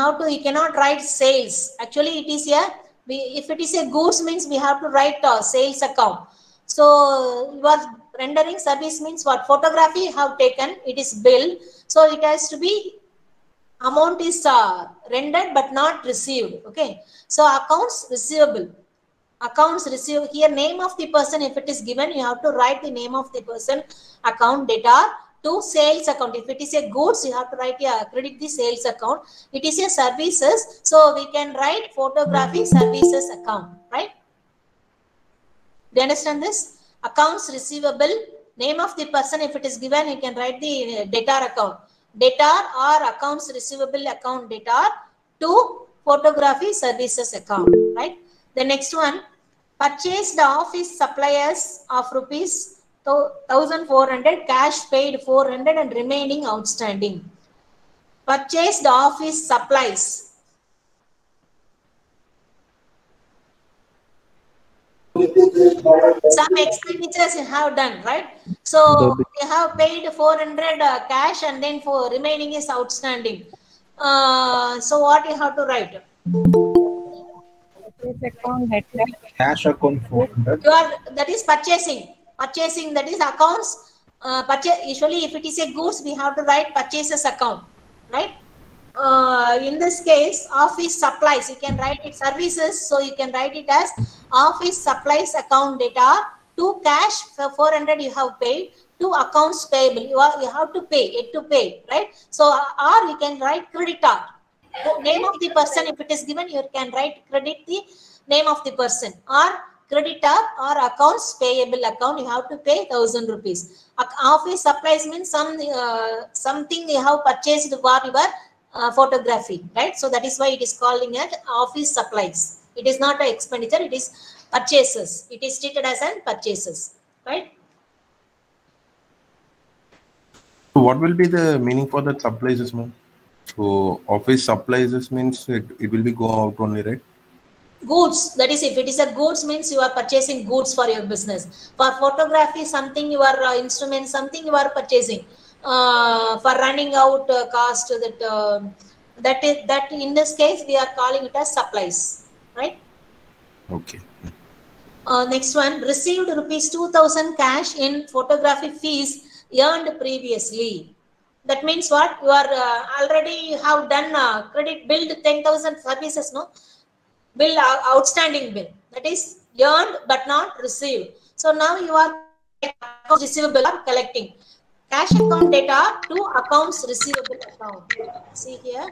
cannot write sales. Actually, it is if it is a goods means we have to write sales account. So you are rendering service means what? Photography you have taken, it is billed. So it has to be, amount is rendered but not received. Okay. So accounts receivable. Accounts receivable. Here name of the person, if it is given, you have to write the name of the person, account data to sales account. If it is a goods, you have to write credit the sales account. It is a services. So we can write photography services account, right? Do you understand this? Accounts receivable, name of the person, if it is given, you can write the debtor account. Debtor or accounts receivable account debtor to photography services account, right? The next one, purchased office suppliers of rupees 1,400, cash paid 400 and remaining outstanding. Purchased office supplies. Some expenditures you have done, right? So you have paid 400 cash and then for remaining is outstanding. So what you have to write? Cash account 400. That is purchasing. Purchasing, that is accounts. Usually if it is a goods, we have to write purchases account, right? In this case, office supplies, you can write it services, so you can write it as office supplies account data to cash for 400 you have paid, to accounts payable you have to pay, yet to pay, right? So or you can write creditor. The name of the person, if it is given, you can write credit the name of the person, or creditor or accounts payable account, you have to pay 1,000 rupees. Office supplies means something you have purchased for your photography, right? So that is why it is calling it office supplies. It is not an expenditure, it is purchases. It is treated as an purchases, right? So what will be the meaning for that supplies, ma'am? So office supplies means it will be go out only, right? Goods, that is, if it is a goods means you are purchasing goods for your business. For photography, something you are instrument, something you are purchasing. For running out cost, that in this case we are calling it as supplies, right? Okay. Next one, received rupees 2,000 cash in photography fees earned previously. That means what? You are already have done credit billed 10,000 services, no? Bill, outstanding bill, that is earned but not received. So now you are receivable or collecting. Cash account data to accounts receivable account. See here,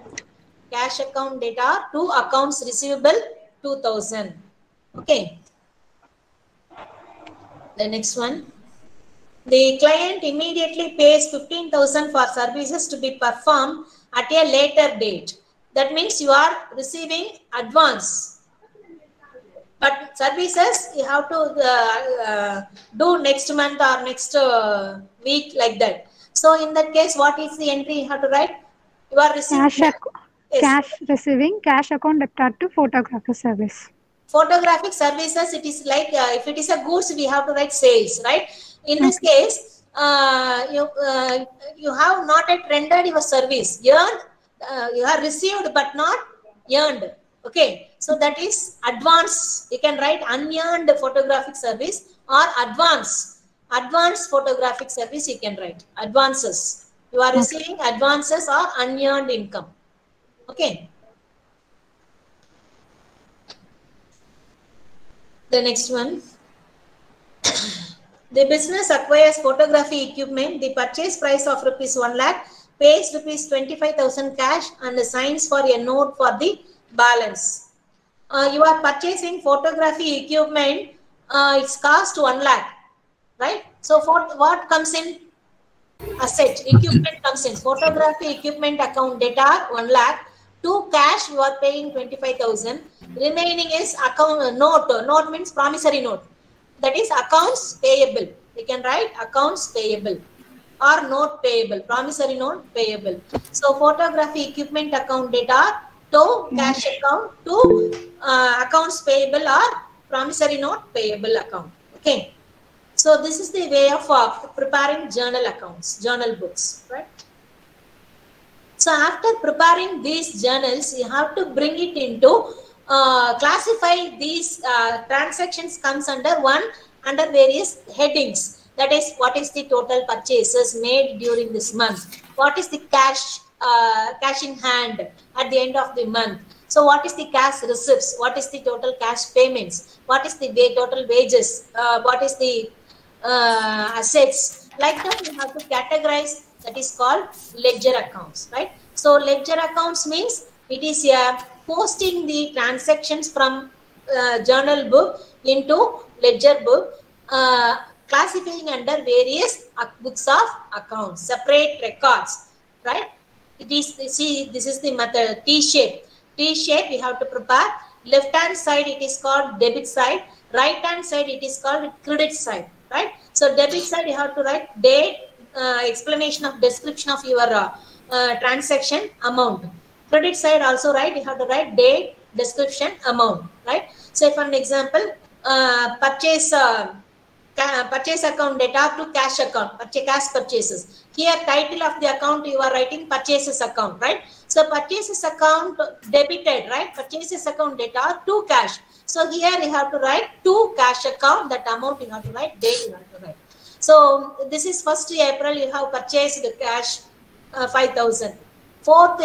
cash account data to accounts receivable 2,000. Okay. The next one, the client immediately pays 15,000 for services to be performed at a later date. That means you are receiving advance. But services you have to do next month or next week, like that. So in that case, what is the entry you have to write? You are receiving cash receiving cash account debtor to photography service. Photographic services, it is like if it is a goods, we have to write sales, right? In this case, you have not yet rendered your service. You have received but not earned. Okay, so that is advance. You can write unearned photographic service or advance photographic service. You can write advances. You are receiving advances or unearned income. Okay. The next one. The business acquires photography equipment. The purchase price of ₹1 lakh, pays ₹25,000 cash and signs for a note for the balance. You are purchasing photography equipment. It's cost 1 lakh, right? So for what comes in? Asset, equipment comes in. Photography equipment account data 1 lakh. To cash you are paying 25,000. Remaining is account note. Note means promissory note. That is accounts payable. We can write accounts payable or note payable. Promissory note payable. So photography equipment account data to cash account to accounts payable or promissory note payable account. Okay. So this is the way of preparing journal accounts, journal books, right? So after preparing these journals, you have to bring it into classify these transactions comes under various headings. That is, what is the total purchases made during this month? What is the cash in hand at the end of the month? So what is the cash receipts? What is the total cash payments? What is the total wages? What is the assets? Like that, you have to categorize. That is called ledger accounts, right? So ledger accounts means it is posting the transactions from journal book into ledger book, classifying under various books of accounts, separate records, right? It is, see, this is the method T-shape. T-shape we have to prepare. Left hand side it is called debit side. Right hand side it is called credit side, right? So debit side you have to write date, explanation of description of your transaction amount. Credit side also write, you have to write date, description, amount, right? So for an example, purchase account data to cash account, cash purchases. Here title of the account you are writing purchases account, right? So purchases account debited, right? Purchases account data to cash. So here you have to write to cash account, that amount you have to write, date you have to write. So this is 1st April you have purchased the cash 5,000. 4th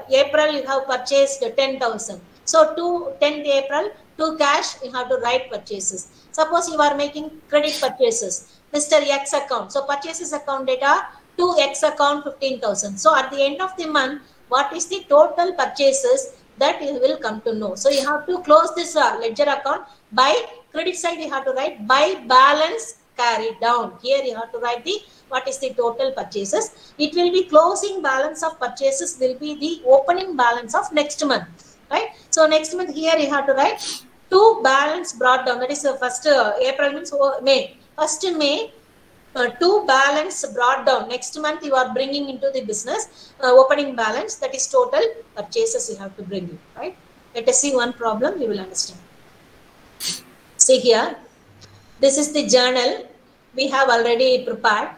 April you have purchased 10,000. So to 10th April to cash you have to write purchases. Suppose you are making credit purchases, Mr. X account. So purchases account data to X account 15,000. So at the end of the month, what is the total purchases that you will come to know. So you have to close this ledger account. By credit side you have to write by balance carried down. Here you have to write the what is the total purchases. It will be closing balance of purchases will be the opening balance of next month, right? So next month here you have to write to balance brought down. That is the 1st April means May. 1st May to balance brought down. Next month you are bringing into the business opening balance, that is total purchases you have to bring in, right? Let us see one problem, you will understand. See here, this is the journal we have already prepared.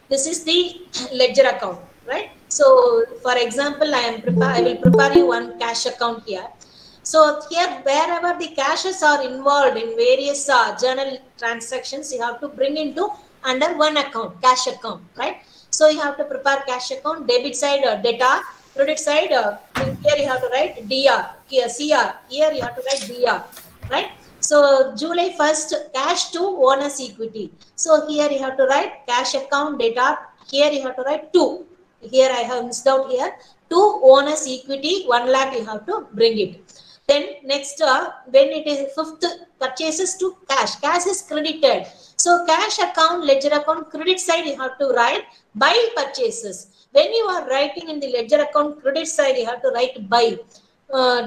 This is the ledger account, right? So for example, I will prepare you one cash account here. So here, wherever the cashes are involved in various journal transactions, you have to bring into under one account, cash account, right? So you have to prepare cash account, debit side data, credit side, here you have to write DR, here CR, here you have to write DR, right? So July 1st, cash to owner's equity. So here you have to write cash account data, here you have to write 2. Here I have missed out here, to owner's equity, 1 lakh you have to bring it. Then next, when it is 5th, purchases to cash. Cash is credited. So cash account, ledger account, credit side you have to write by purchases. When you are writing in the ledger account, credit side you have to write by.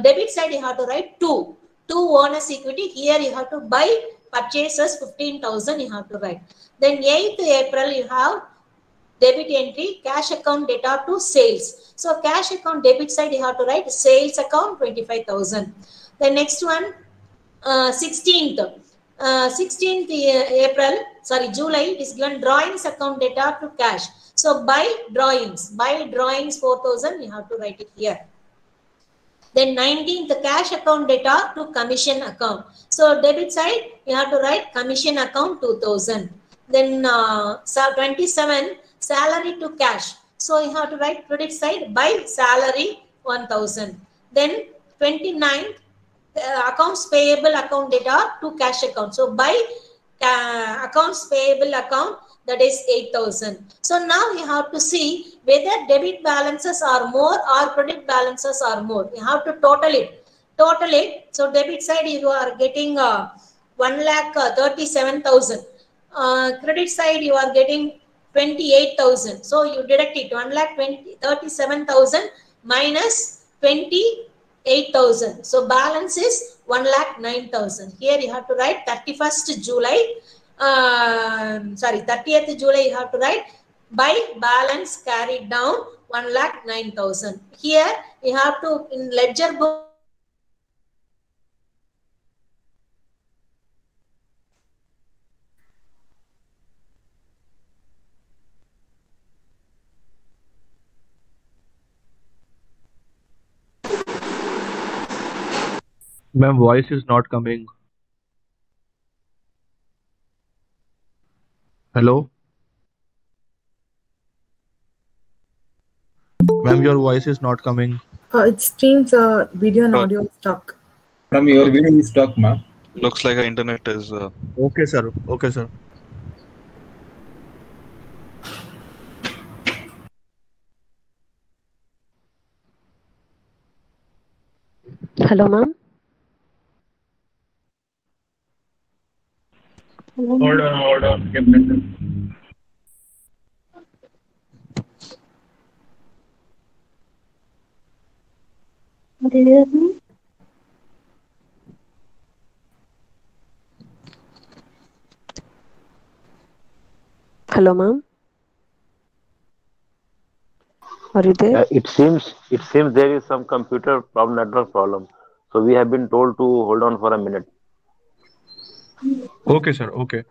Debit side you have to write to owner's equity. Here you have to buy purchases 15,000 you have to write. Then 8th April you have debit entry, cash account data to sales. So cash account debit side you have to write sales account 25,000. The next one, 16th. 16th April, sorry, July, it is given drawings account data to cash. So by drawings 4,000, you have to write it here. Then 19th, the cash account data to commission account. So debit side, you have to write commission account 2,000. Then 27, salary to cash. So you have to write credit side by salary 1,000. Then 29th, accounts payable account data to cash account. So by accounts payable account, that is 8,000. So now you have to see whether debit balances are more or credit balances are more. You have to total it. So debit side you are getting 1,37,000. Credit side you are getting 28,000. So you deduct it. 1,37,000 minus 28,000. So balance is 1,09,000. Here you have to write 31st July. 30th July you have to write by balance carried down 1,09,000. Here you have to in ledger book. Ma'am, voice is not coming. Hello? Ma'am, your voice is not coming. It seems video and audio is stuck. From your video is stuck, ma'am. Looks like our internet is. Okay, sir. Okay, sir. Hello, ma'am. Hold on. Give me a second. What is it? Hello, ma'am. Are you there? It seems there is some computer problem, network problem. So we have been told to hold on for a minute. Okay, sir. Okay.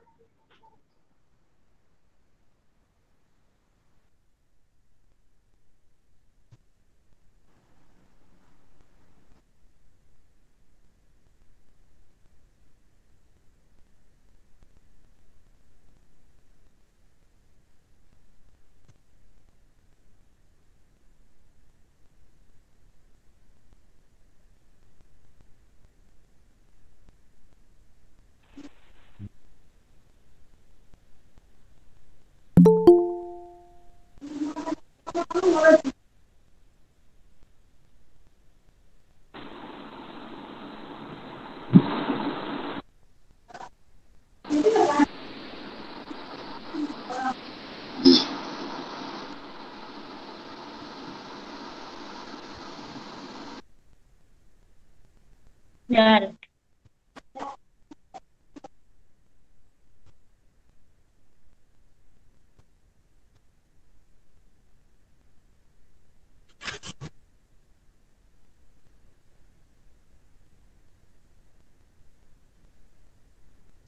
Yeah.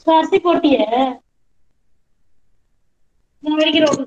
स्वार्थी कोटी है number की रोक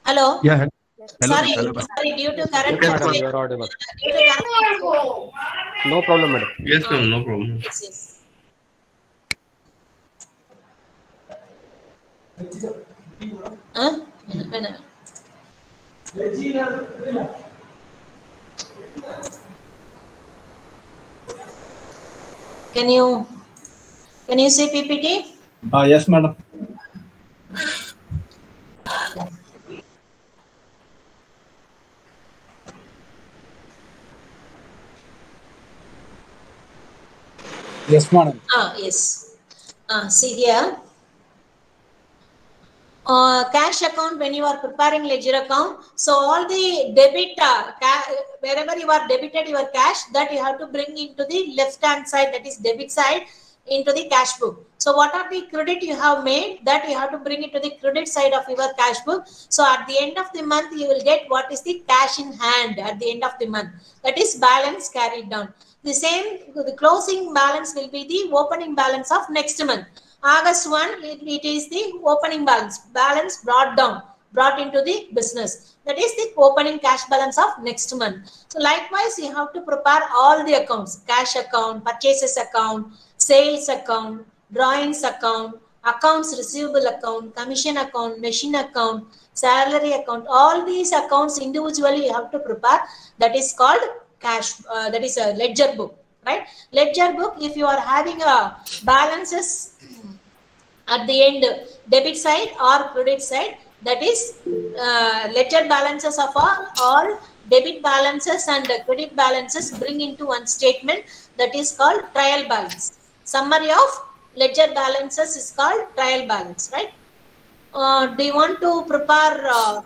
Hello. Yeah. Hello. Sorry, Hello. sorry. Due to current Yes, madam, fluctuation. you are audible. Due to current. No problem, madam. Yes, ma'am, no problem. Yes, yes. Huh? Can you see PPT? Yes, madam. Yes, madam. Yes. See here. Cash account, when you are preparing ledger account, so all the debit, wherever you are debited your cash, that you have to bring into the left hand side, that is debit side, into the cash book. So what are the credit you have made, that you have to bring it to the credit side of your cash book. So at the end of the month, you will get what is the cash in hand at the end of the month. That is balance carried down. The same, the closing balance will be the opening balance of next month. August 1, it is the opening balance brought into the business. That is the opening cash balance of next month. So likewise, you have to prepare all the accounts: cash account, purchases account, sales account, drawings account, accounts receivable account, commission account, machine account, salary account. All these accounts individually you have to prepare. That is called cash. That is a ledger book, right? Ledger book, if you are having a balances at the end, debit side or credit side, that is ledger balances of all debit balances and credit balances bring into one statement, that is called trial balance. Summary of ledger balances is called trial balance, right? Do you want to prepare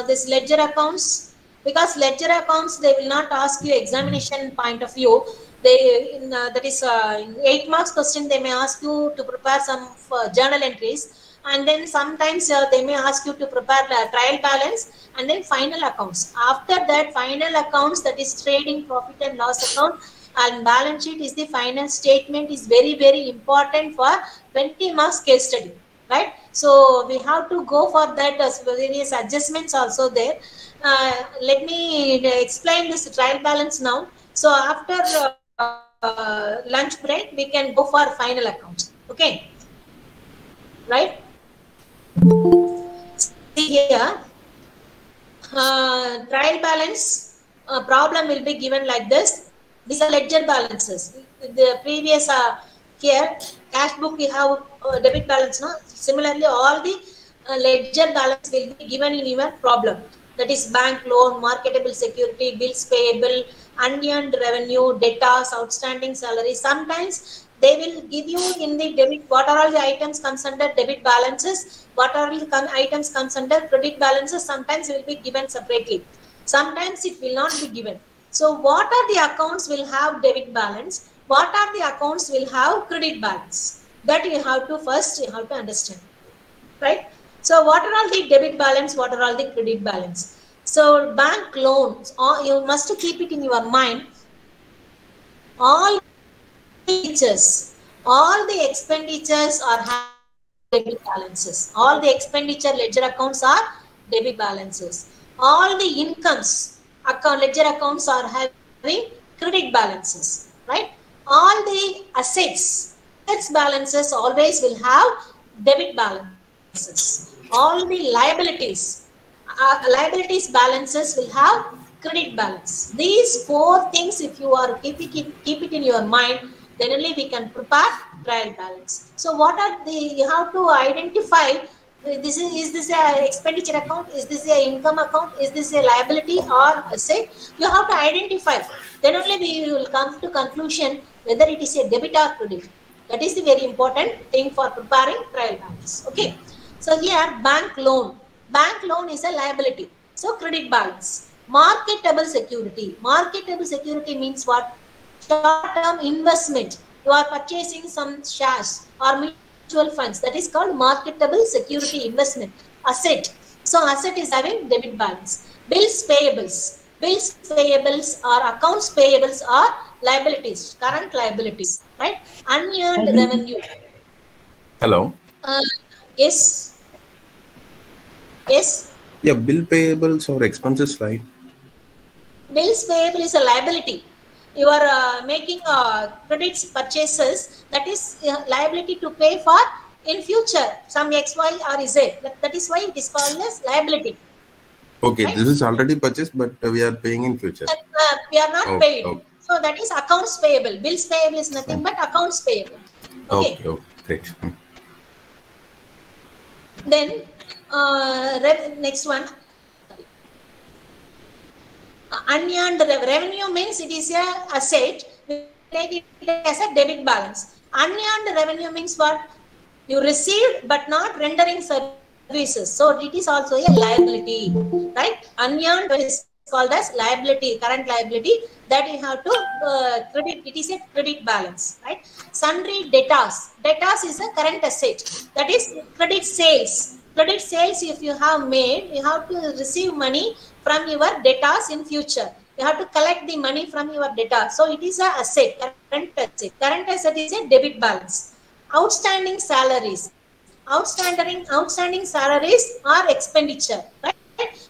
this ledger accounts? Because ledger accounts, they will not ask you examination point of view. They that is in 8 marks question, they may ask you to prepare some journal entries, and then sometimes they may ask you to prepare trial balance and then final accounts. After that, final accounts, that is trading profit and loss account, and balance sheet is the final statement, is very, very important for 20 marks case study, right? So we have to go for that, as various adjustments also there. Let me explain this trial balance now. So after lunch break, we can go for final accounts. Okay, right? See here, trial balance problem will be given like this. These are ledger balances. The previous here, cash book, we have debit balance. No? Similarly, all the ledger balance will be given in your problem. That is bank loan, marketable security, bills payable, unearned revenue, debtors, outstanding salary. Sometimes they will give you in the debit, what are all the items comes under debit balances, what are all the items comes under credit balances. Sometimes it will be given separately. Sometimes it will not be given. So what are the accounts will have debit balance? What are the accounts will have credit balance? That you have to first, you have to understand, right? So what are all the debit balance? What are all the credit balance? So bank loans, you must keep it in your mind. All the expenditures are having debit balances. All the expenditure ledger accounts are debit balances. All the incomes ledger accounts are having credit balances, right? All the assets balances always will have debit balances. All the liabilities balances will have credit balance. These 4 things, if you are keep it in your mind, then only we can prepare trial balance. So what are you have to identify, is this a expenditure account, is this a income account, is this a liability or asset? You have to identify. Then only we will come to conclusion whether it is a debit or credit. That is the very important thing for preparing trial balance. Okay. So here, bank loan. Bank loan is a liability. So credit balance. Marketable security. Marketable security means what? Short-term investment. You are purchasing some shares or mutual funds. That is called marketable security investment. Asset. So asset is having debit balance. Bills payables. Bills payables or accounts payables are liabilities, current liabilities, right? Unearned revenue. Hello. Yes. Yes. Yeah, bill payables or expenses, right? Bills payable is a liability. You are making credits purchases, that is liability to pay for in future some X, Y or Z. That is why it is called as liability. Okay, Right? this is already purchased, but we are paying in future. We are not paid. Okay. So that is accounts payable. Bills payable is nothing but accounts payable. Okay. Okay, great. Then next one. Unearned revenue means it is a asset. We take it as a debit balance. Unearned revenue means what? You received but not rendering services. So it is also a liability, right? Unearned is called as liability, current liability that you have to credit. It is a credit balance, right? Sundry debtors. Debtors is a current asset. That is credit sales. Credit sales, if you have made, you have to receive money from your debtors in future. You have to collect the money from your debtors. So it is a asset, current asset. Current asset is a debit balance. Outstanding salaries. Outstanding salaries are expenditure, right?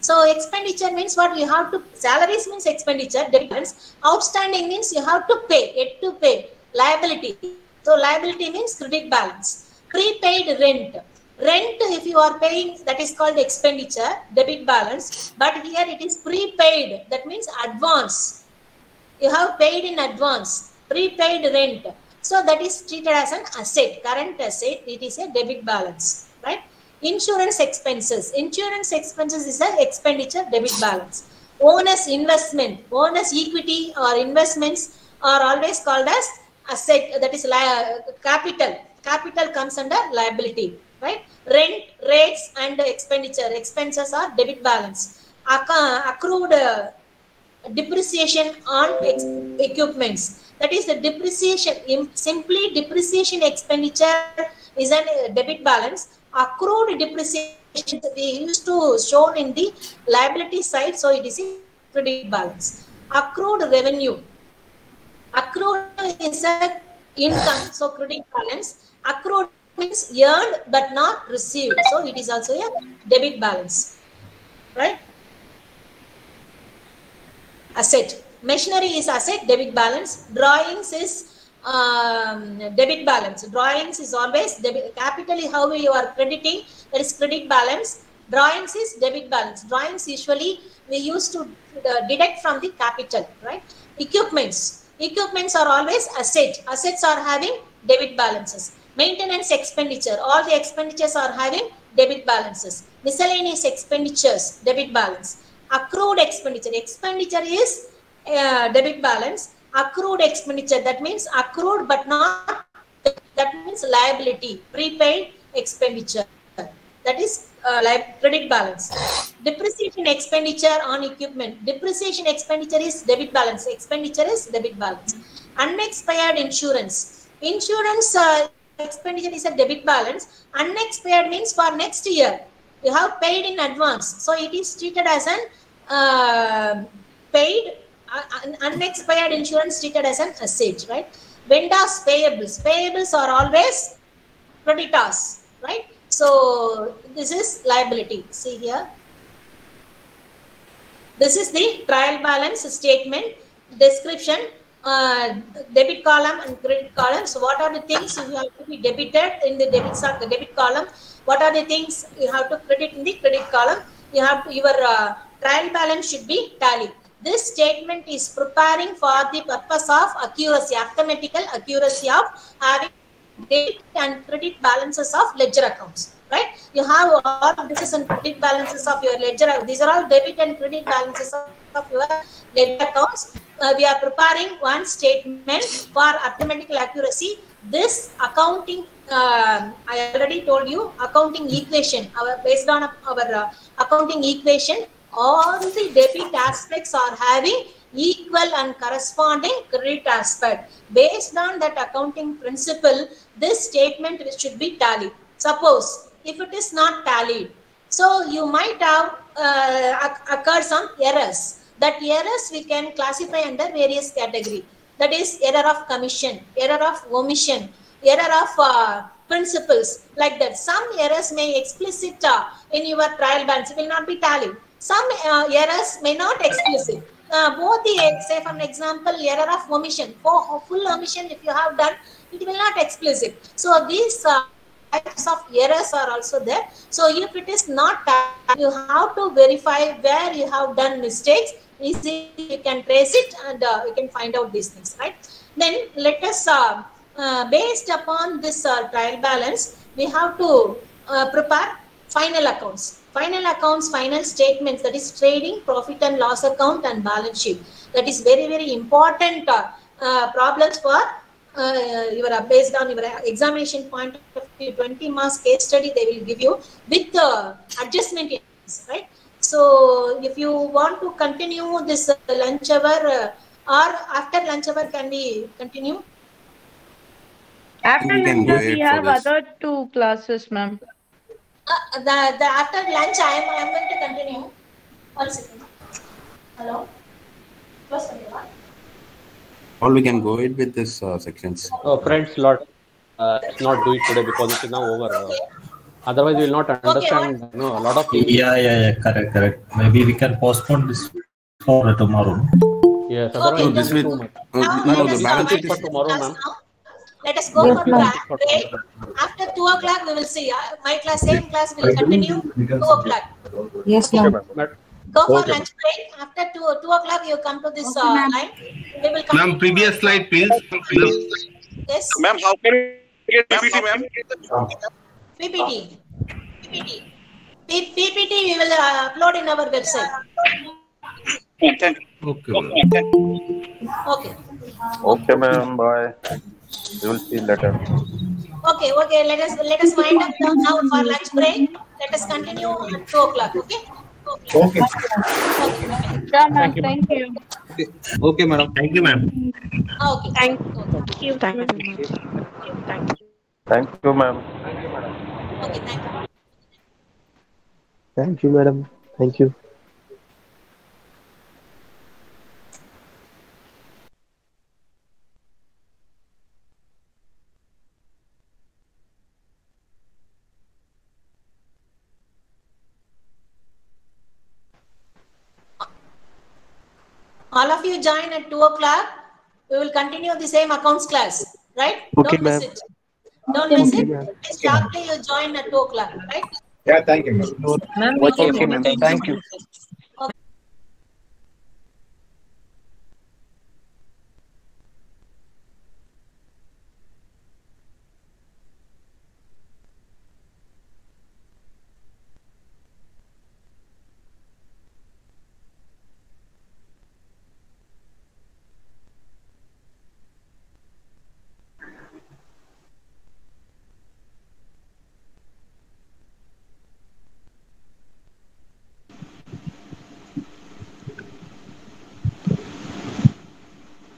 So expenditure means what? You have to, salaries means expenditure, debit balance. Outstanding means you have to pay, yet to pay, liability. So liability means credit balance. Prepaid rent. Rent, if you are paying, that is called expenditure, debit balance. But here it is prepaid. That means advance. You have paid in advance. Prepaid rent. So that is treated as an asset, current asset. It is a debit balance, right? Insurance expenses. Insurance expenses is an expenditure, debit balance. Owner's investment. Owner's equity or investments are always called as asset. That is capital. Capital comes under liability. Right? Rent, rates and expenditure. Expenses are debit balance. Accrued depreciation on equipments. That is the depreciation. Simply depreciation expenditure is a debit balance. Accrued depreciation we used to show in the liability side, so it is a credit balance. Accrued revenue. Accrued is a income, so credit balance. Accrued means earned but not received, so it is also a debit balance, right? Asset. Machinery is asset, debit balance. Drawings is debit balance. Drawings is always debit. Capital, how you are crediting, that is credit balance. Drawings is debit balance. Drawings usually we used to deduct from the capital, right? Equipments. Equipments are always asset. Assets are having debit balances. Maintenance expenditure, all the expenditures are having debit balances. Miscellaneous expenditures, debit balance. Accrued expenditure, expenditure is debit balance. Accrued expenditure, that means accrued but not, that means liability, prepaid expenditure. That is credit balance. Depreciation expenditure on equipment. Depreciation expenditure is debit balance. Expenditure is debit balance. Unexpired insurance. Insurance expenditure is a debit balance. Unexpired means for next year. You have paid in advance. So it is treated as an paid, unexpired insurance treated as an asset, right? Vendors payables. Payables are always creditors, right? So this is liability. See here. This is the trial balance statement description. Debit column and credit column. So what are the things you have to be debited in the debit column? What are the things you have to credit in the credit column? You have to, your trial balance should be tallied. This statement is preparing for the purpose of accuracy, arithmetical accuracy of having debit and credit balances of ledger accounts. Right? You have all this and credit balances of your ledger. These are all debit and credit balances of your ledger accounts. We are preparing one statement for arithmetical accuracy. This accounting, I already told you, accounting equation, based on our accounting equation, all the debit aspects are having equal and corresponding credit aspect. Based on that accounting principle, this statement should be tallied. Suppose, if it is not tallied, so you might have occurred some errors. That errors we can classify under various categories. That is error of commission, error of omission, error of principles like that. Some errors may explicit in your trial balance, it will not be tallied. Some errors may not explicit. Both the, say for an example, error of omission, for full omission if you have done, it will not explicit. So these types of errors are also there. So if it is not tallied, you have to verify where you have done mistakes. Easily you can trace it and you can find out these things, right? Then let us, based upon this trial balance, we have to prepare final accounts. Final accounts, final statements, that is trading, profit and loss account and balance sheet. That is very, very important problems for based on your examination point of view. 20 marks case study they will give you with the adjustment, right? So if you want to continue this lunch hour or after lunch hour, can we continue? After lunch hour, we have other 2 classes, ma'am. After lunch, I am going to continue. 1 second. Hello? First, Or we can go ahead with this sections. Friends, let's not do it today because it is now over. Otherwise, we will not understand. A lot of things. Yeah, correct. Maybe we can postpone this for tomorrow. Yes, otherwise this is too much. The balance sheet for tomorrow, ma'am. Let us go for break. After 2 o'clock, we will see. My class, same class will continue 2 o'clock. Yes, ma'am. Go for lunch break. After 2 o'clock, you come to this line. We will come. Ma'am, previous slide, please. Yes. Ma'am, how can we get PPT, ma'am? PPT. PPT we will upload in our website. Okay, ma'am. Bye. We will see later. Okay. Let us wind up now for lunch break. Let us continue at 2 o'clock. Okay. Yeah, ma'am. Thank you. Okay, madam. Thank you, ma'am. Okay. Thank you. Thank you, ma'am. Okay, thank you. Thank you, madam. Thank you. All of you join at 2 o'clock. We will continue the same accounts class, right? Okay, Don't miss ma'am. it. Don't miss Okay, it. ma'am. Sharply you join at 2 o'clock, right? Yeah, thank you, ma'am. Okay, ma'am. Thank you.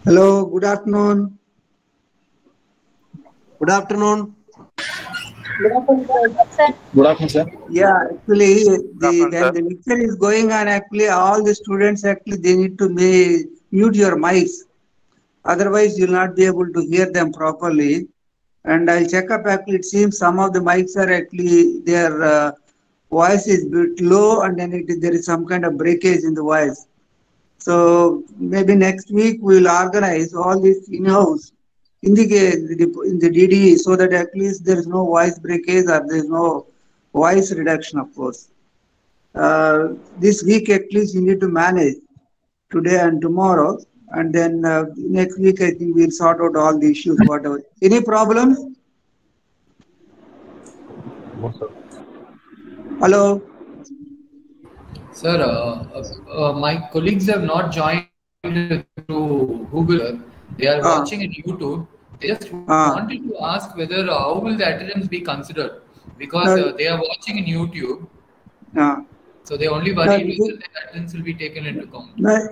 Hello, good afternoon. Good afternoon. Good afternoon, sir. Yeah, actually, when the lecture is going on, actually, all the students actually they need to mute your mics. Otherwise, you'll not be able to hear them properly. And I'll check up. Actually, it seems some of the mics are actually their voice is a bit low, and then there is some kind of breakage in the voice. So maybe next week we'll organize all this in-house in the DDE so that at least there is no voice breakage or there is no voice reduction, of course. This week at least you need to manage today and tomorrow, and then next week I think we'll sort out all the issues, whatever. Any problems? Hello? Sir, my colleagues have not joined through Google. They are watching on YouTube. They just wanted to ask whether how will the attendance be considered? Because they are watching in YouTube. So they only worry whether the attendance will be taken into account.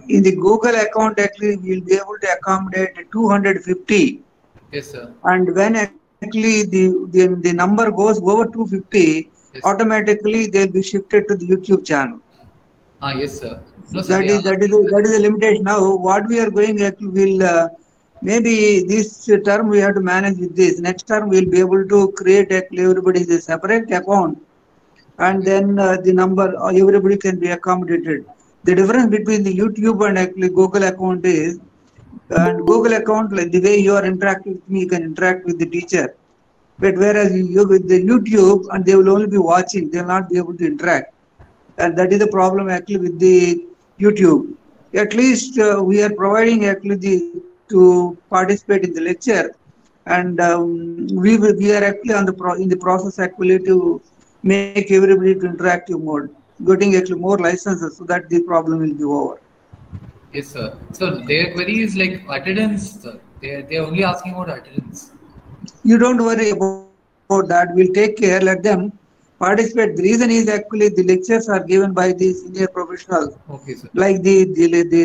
In the Google account, actually, we'll be able to accommodate 250. Yes, sir. And when actually the number goes over 250, automatically they'll be shifted to the YouTube channel. Yes, sir. No, That is the limitation. Now, what we are going actually maybe this term we have to manage with this. Next term we'll be able to create everybody's a separate account, and then the number everybody can be accommodated. The difference between the YouTube and actually Google account is, and Google account, like the way you are interacting with me, you can interact with the teacher. But whereas you with the YouTube, and they will only be watching, they will not be able to interact. And that is the problem actually with the YouTube. At least we are providing actually to participate in the lecture, and we are actually in the process actually to make everybody to interactive mode, getting actually more licenses so that the problem will be over. Yes, sir. So their query is like attendance, sir. They're only asking about attendance. You don't worry about that. We'll take care. Let them participate. The reason is actually the lectures are given by the senior professionals. Okay, sir. Like the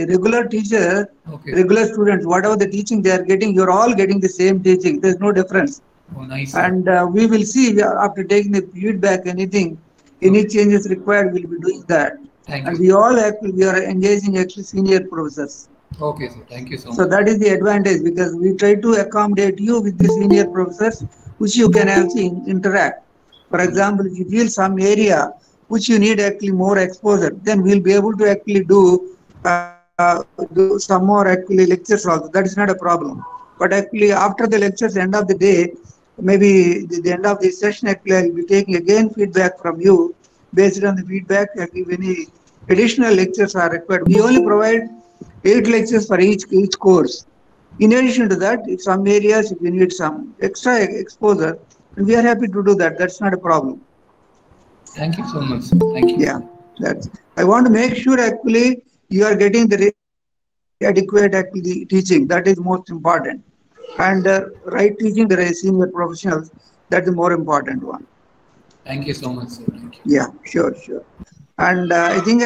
regular teacher, regular students, whatever the teaching they are getting, you're all getting the same teaching. There's no difference. Oh, nice. And we will see after taking the feedback, any changes required, we'll be doing that. Thank and you. we all actually we are engaging actually senior professors. Okay, sir. Thank you so much. So that is the advantage, because we try to accommodate you with the senior professors, which you can actually interact. For example, if you feel some area which you need actually more exposure, then we'll be able to actually do some more actually lectures also. That is not a problem. But actually after the lectures, end of the day, maybe the end of the session, actually I'll be taking again feedback from you. Based on the feedback, if any additional lectures are required, we only provide 8 lectures for each course. In addition to that, if some areas, if you need some extra exposure, we are happy to do that. That's not a problem. Thank you so much. Thank you. Yeah, that's. I want to make sure actually you are getting the adequate actually teaching. That is most important. And right teaching the senior professionals, that's the more important one. Thank you so much, sir. Thank you. Yeah, sure. And I think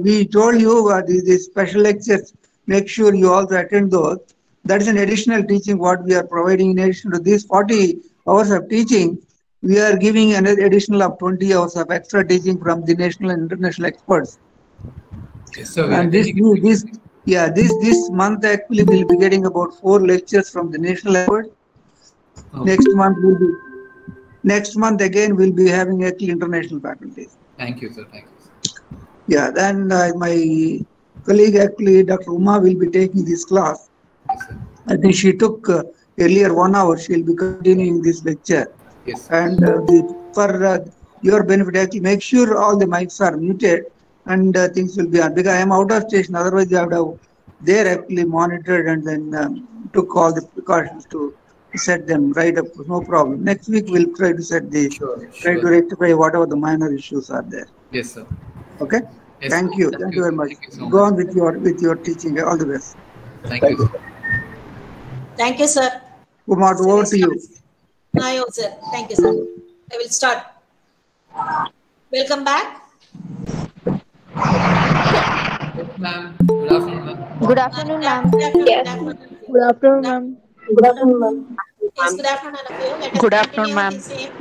we told you the special lectures, make sure you also attend those. That is an additional teaching what we are providing. In addition to these 40 hours of teaching, we are giving another additional of 20 hours of extra teaching from the national and international experts. Yes, sir. And this month actually we'll be getting about 4 lectures from the national experts. Okay. Next month again we'll be having actually international faculties. Thank you, sir. Thank you. Yeah, then my colleague actually, Dr. Uma, will be taking this class. Yes, sir. I think she took earlier 1 hour. She'll be continuing this lecture. Yes. And for your benefit, actually make sure all the mics are muted and things will be on. Because I am out of station, otherwise you have to there actually monitored and then took all the precautions to set them right up. No problem. Next week we'll try to set the try to rectify whatever the minor issues are there. Yes, sir. Okay. Yes, Thank you. Thank you very much. Thank you so Go much. on with your teaching. All the best. Thank you. Thank you, sir. Kumar, over to you. Hi, sir. Thank you, sir. I will start. Welcome back. Yes, ma'am. Good afternoon, ma'am. Good afternoon, ma'am. Good afternoon, Good afternoon, ma'am. Good afternoon, ma'am. Yes, good afternoon, all of you. Let us Good continue afternoon, ma'am. the same.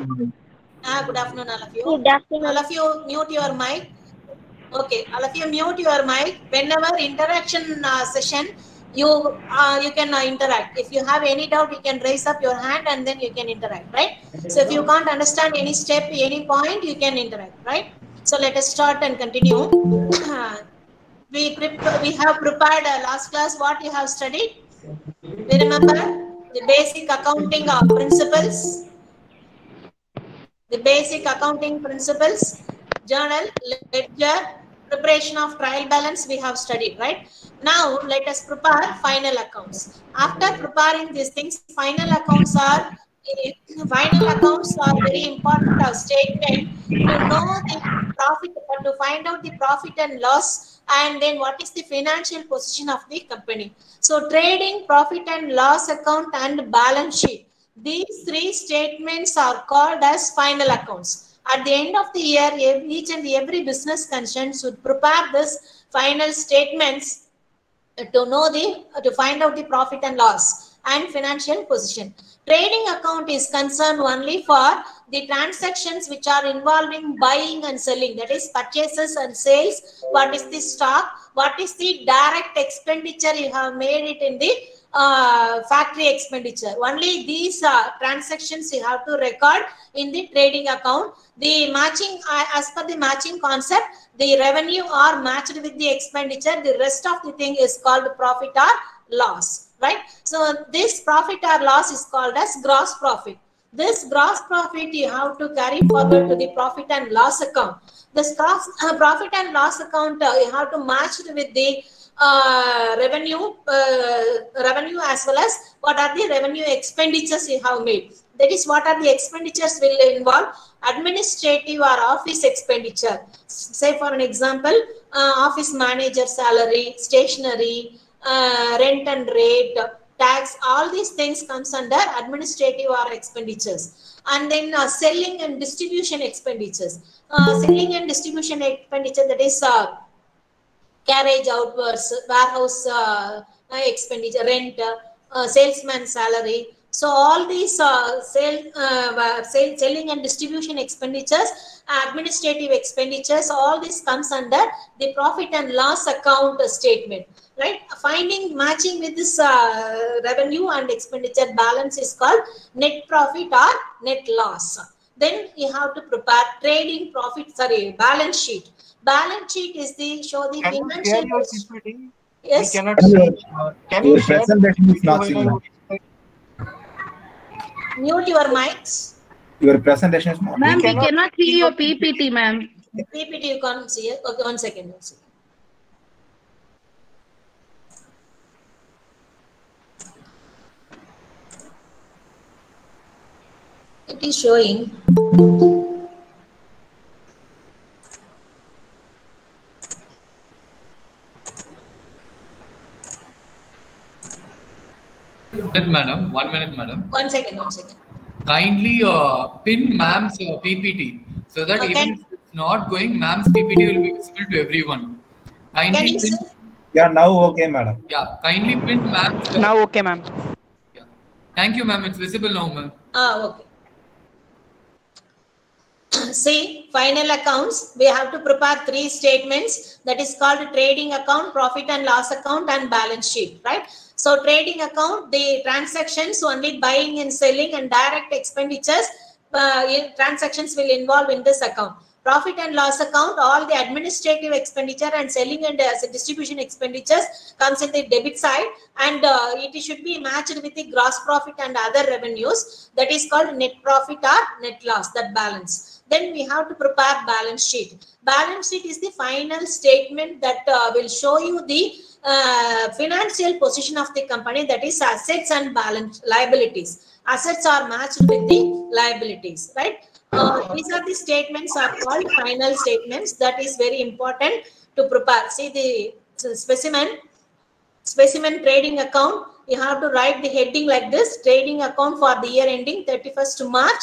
Good afternoon, all of you. Good afternoon. All of you mute your mic. Okay, all of you mute your mic. Whenever interaction session, you can interact. If you have any doubt, you can raise up your hand and then you can interact, right? So if you can't understand any step, any point, you can interact, right? So let us start and continue. We have prepared last class what you have studied. We remember the basic accounting principles. The basic accounting principles, journal, ledger, preparation of trial balance we have studied, right? Now let us prepare final accounts. After preparing these things, final accounts are very important statement to know the profit, to find out the profit and loss, and then what is the financial position of the company. So trading, profit and loss account and balance sheet. These 3 statements are called as final accounts. At the end of the year, each and every business concern should prepare this final statements to find out the profit and loss and financial position. Trading account is concerned only for the transactions which are involving buying and selling, that is purchases and sales, what is the stock, what is the direct expenditure you have made it in the factory expenditure. Only these transactions you have to record in the trading account. The matching, as per the matching concept, the revenue are matched with the expenditure. The rest of the thing is called profit or loss, right? So this profit or loss is called as gross profit. This gross profit you have to carry forward to the profit and loss account. This profit and loss account you have to match with the revenue as well as what are the revenue expenditures you have made. That is, what are the expenditures will involve administrative or office expenditure. Say for an example, office manager salary, stationery, rent and rate, tax, all these things comes under administrative or expenditures. And then selling and distribution expenditures. Selling and distribution expenditure, that is carriage outwards, warehouse expenditure, rent, salesman salary. So all these selling and distribution expenditures, administrative expenditures, all this comes under the profit and loss account statement, right? Finding matching with this revenue and expenditure balance is called net profit or net loss. Then you have to prepare trading profit, balance sheet. Balance sheet is the show the financial. Yes. Can you share? Presentation is not seen. Mute your mics. Your presentation is not. Ma'am, we cannot see your PPT, ma'am. PPT you can't see it. Okay, 1 second. 1 second. It is showing. Madam, 1 minute, madam. 1 second, 1 second. Kindly pin ma'am's PPT so that even if it's not going, ma'am's PPT will be visible to everyone. Kindly pin. Yeah, now okay, madam. Yeah, kindly pin ma'am's. Now okay, ma'am. Yeah. Thank you, ma'am. It's visible now, ma'am. Okay. See, final accounts, we have to prepare 3 statements. That is called trading account, profit and loss account, and balance sheet, right? So trading account, the transactions, only buying and selling and direct expenditures, transactions will involve in this account. Profit and loss account, all the administrative expenditure and selling and distribution expenditures comes in the debit side, and it should be matched with the gross profit and other revenues. That is called net profit or net loss, that balance. Then we have to prepare balance sheet. Balance sheet is the final statement that will show you the financial position of the company, that is assets and balance liabilities. Assets are matched with the liabilities, right? These are the statements are called final statements. That is very important to prepare. See the specimen trading account. You have to write the heading like this: trading account for the year ending 31st March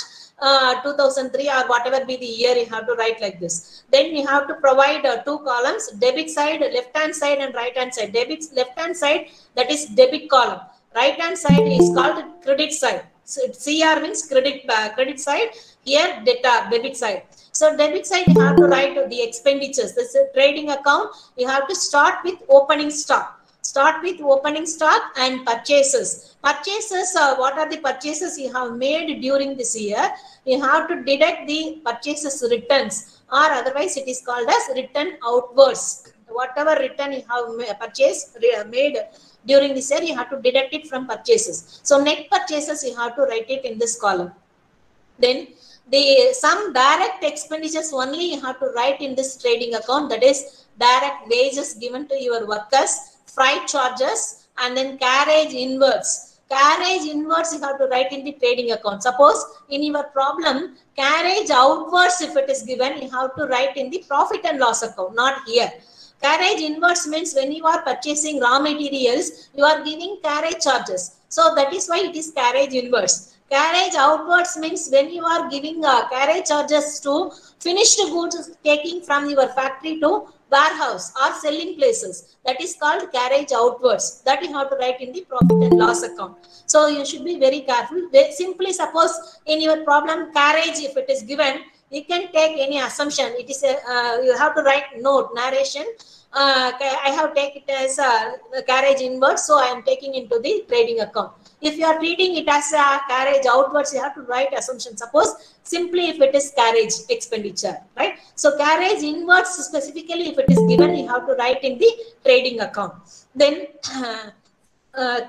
2003 or whatever be the year. You have to write like this. Then you have to provide 2 columns: debit side, left hand side, and right hand side. Debit left hand side, that is debit column. Right hand side is called credit side. So CR means credit side. Here debit side. So debit side you have to write the expenditures. This is a trading account. You have to start with opening stock. Start with opening stock and purchases. Purchases, what are the purchases you have made during this year? You have to deduct the purchases returns, or otherwise it is called as return outwards. Whatever return you have purchased, made during this year, you have to deduct it from purchases. So net purchases, you have to write it in this column. Then some direct expenditures only you have to write in this trading account. That is direct wages given to your workers, freight charges, and then carriage inwards. Carriage inwards you have to write in the trading account. Suppose in your problem, carriage outwards if it is given, you have to write in the profit and loss account, not here. Carriage inwards means when you are purchasing raw materials, you are giving carriage charges. So that is why it is carriage inwards. Carriage outwards means when you are giving carriage charges to finished goods taking from your factory to warehouse or selling places. That is called carriage outwards. That you have to write in the profit and loss account. So you should be very careful. Simply suppose in your problem carriage, if it is given, you can take any assumption. It is you have to write note narration. I have taken it as a carriage inwards, so I am taking into the trading account. If you are treating it as a carriage outwards, you have to write assumption. Suppose simply if it is carriage expenditure, right? So carriage inwards specifically if it is given, you have to write in the trading account. Then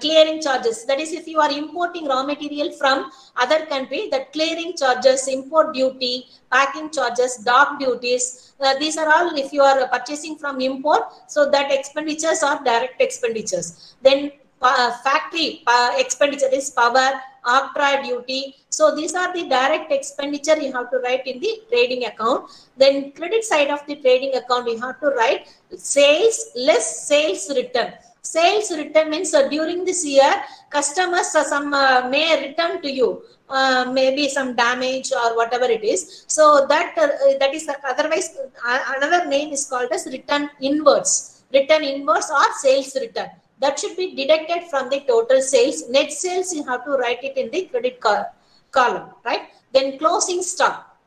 clearing charges, that is if you are importing raw material from other country, that clearing charges, import duty, packing charges, dock duties, these are all if you are purchasing from import, so that expenditures are direct expenditures. Then factory expenditure is power, octroi duty. So these are the direct expenditure you have to write in the trading account. Then credit side of the trading account, you have to write sales less sales return. Sales return means during this year, customers some may return to you, maybe some damage or whatever it is. So that is otherwise another name is called as return inwards. Return inwards or sales return. That should be deducted from the total sales. Net sales, you have to write it in the credit column, right? Then closing stock.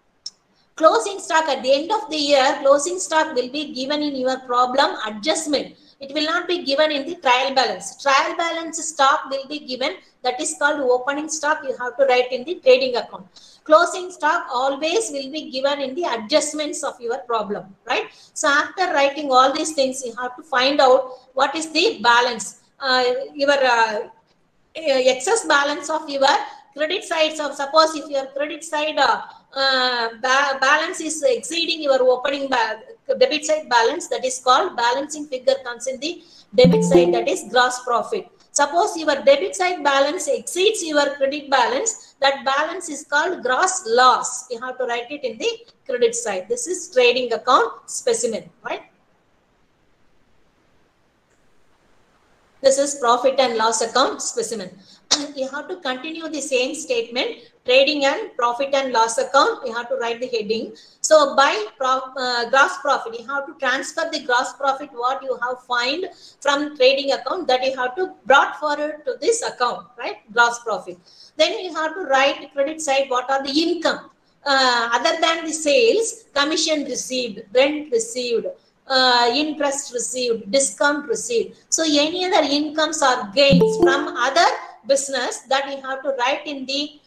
Closing stock at the end of the year, closing stock will be given in your problem adjustment. It will not be given in the trial balance. Trial balance stock will be given. That is called opening stock. You have to write in the trading account. Closing stock always will be given in the adjustments of your problem, right? So after writing all these things, you have to find out what is the balance. Your excess balance of your credit side. So suppose if your credit side balance is exceeding your opening debit side balance, that is called balancing figure comes in the debit side, that is gross profit. Suppose your debit side balance exceeds your credit balance, that balance is called gross loss. You have to write it in the credit side. This is trading account specimen, right? This is profit and loss account specimen. You have to continue the same statement. Trading and profit and loss account, you have to write the heading. So by gross profit, you have to transfer the gross profit what you have find from trading account, that you have to brought forward to this account, right? Gross profit. Then you have to write credit side what are the income. Other than the sales, commission received, rent received, interest received, discount received. So any other incomes or gains from other business, that you have to write in the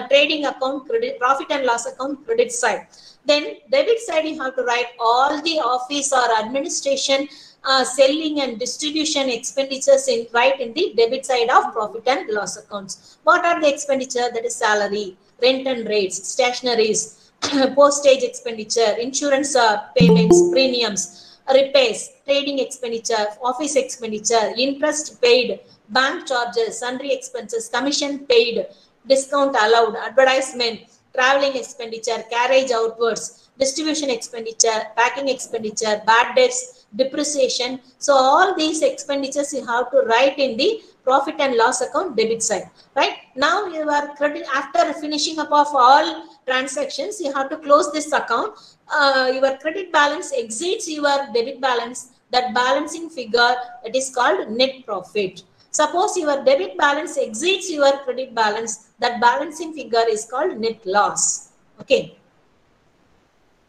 trading account, credit, profit and loss account, credit side. Then debit side, you have to write all the office or administration, selling and distribution expenditures right in the debit side of profit and loss accounts. What are the expenditure? That is salary, rent and rates, stationaries, postage expenditure, insurance payments, premiums, repairs, trading expenditure, office expenditure, interest paid, bank charges, sundry expenses, commission paid, discount allowed, advertisement, traveling expenditure, carriage outwards, distribution expenditure, packing expenditure, bad debts, depreciation. So all these expenditures you have to write in the profit and loss account debit side, right? Now you are credit, after finishing up of all transactions, you have to close this account. Your credit balance exceeds your debit balance. That balancing figure, it is called net profit. Suppose your debit balance exceeds your credit balance, that balancing figure is called net loss. Okay.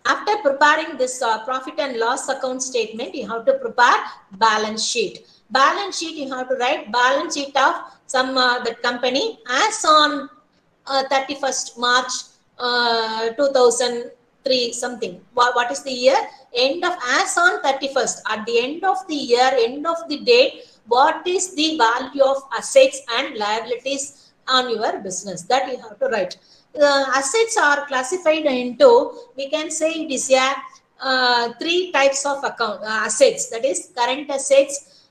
After preparing this profit and loss account statement, you have to prepare balance sheet. Balance sheet, you have to write balance sheet of some the company as on 31st March 2003 something. What is the year? End of as on 31st. At the end of the year, end of the date, what is the value of assets and liabilities on your business? That you have to write. Assets are classified into, we can say it is three types of account assets. That is current assets,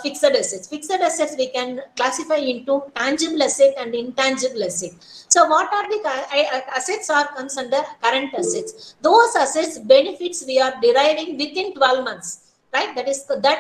fixed assets. Fixed assets we can classify into tangible asset and intangible asset. So what are the assets are comes under current assets. Those assets benefits we are deriving within 12 months. Right, that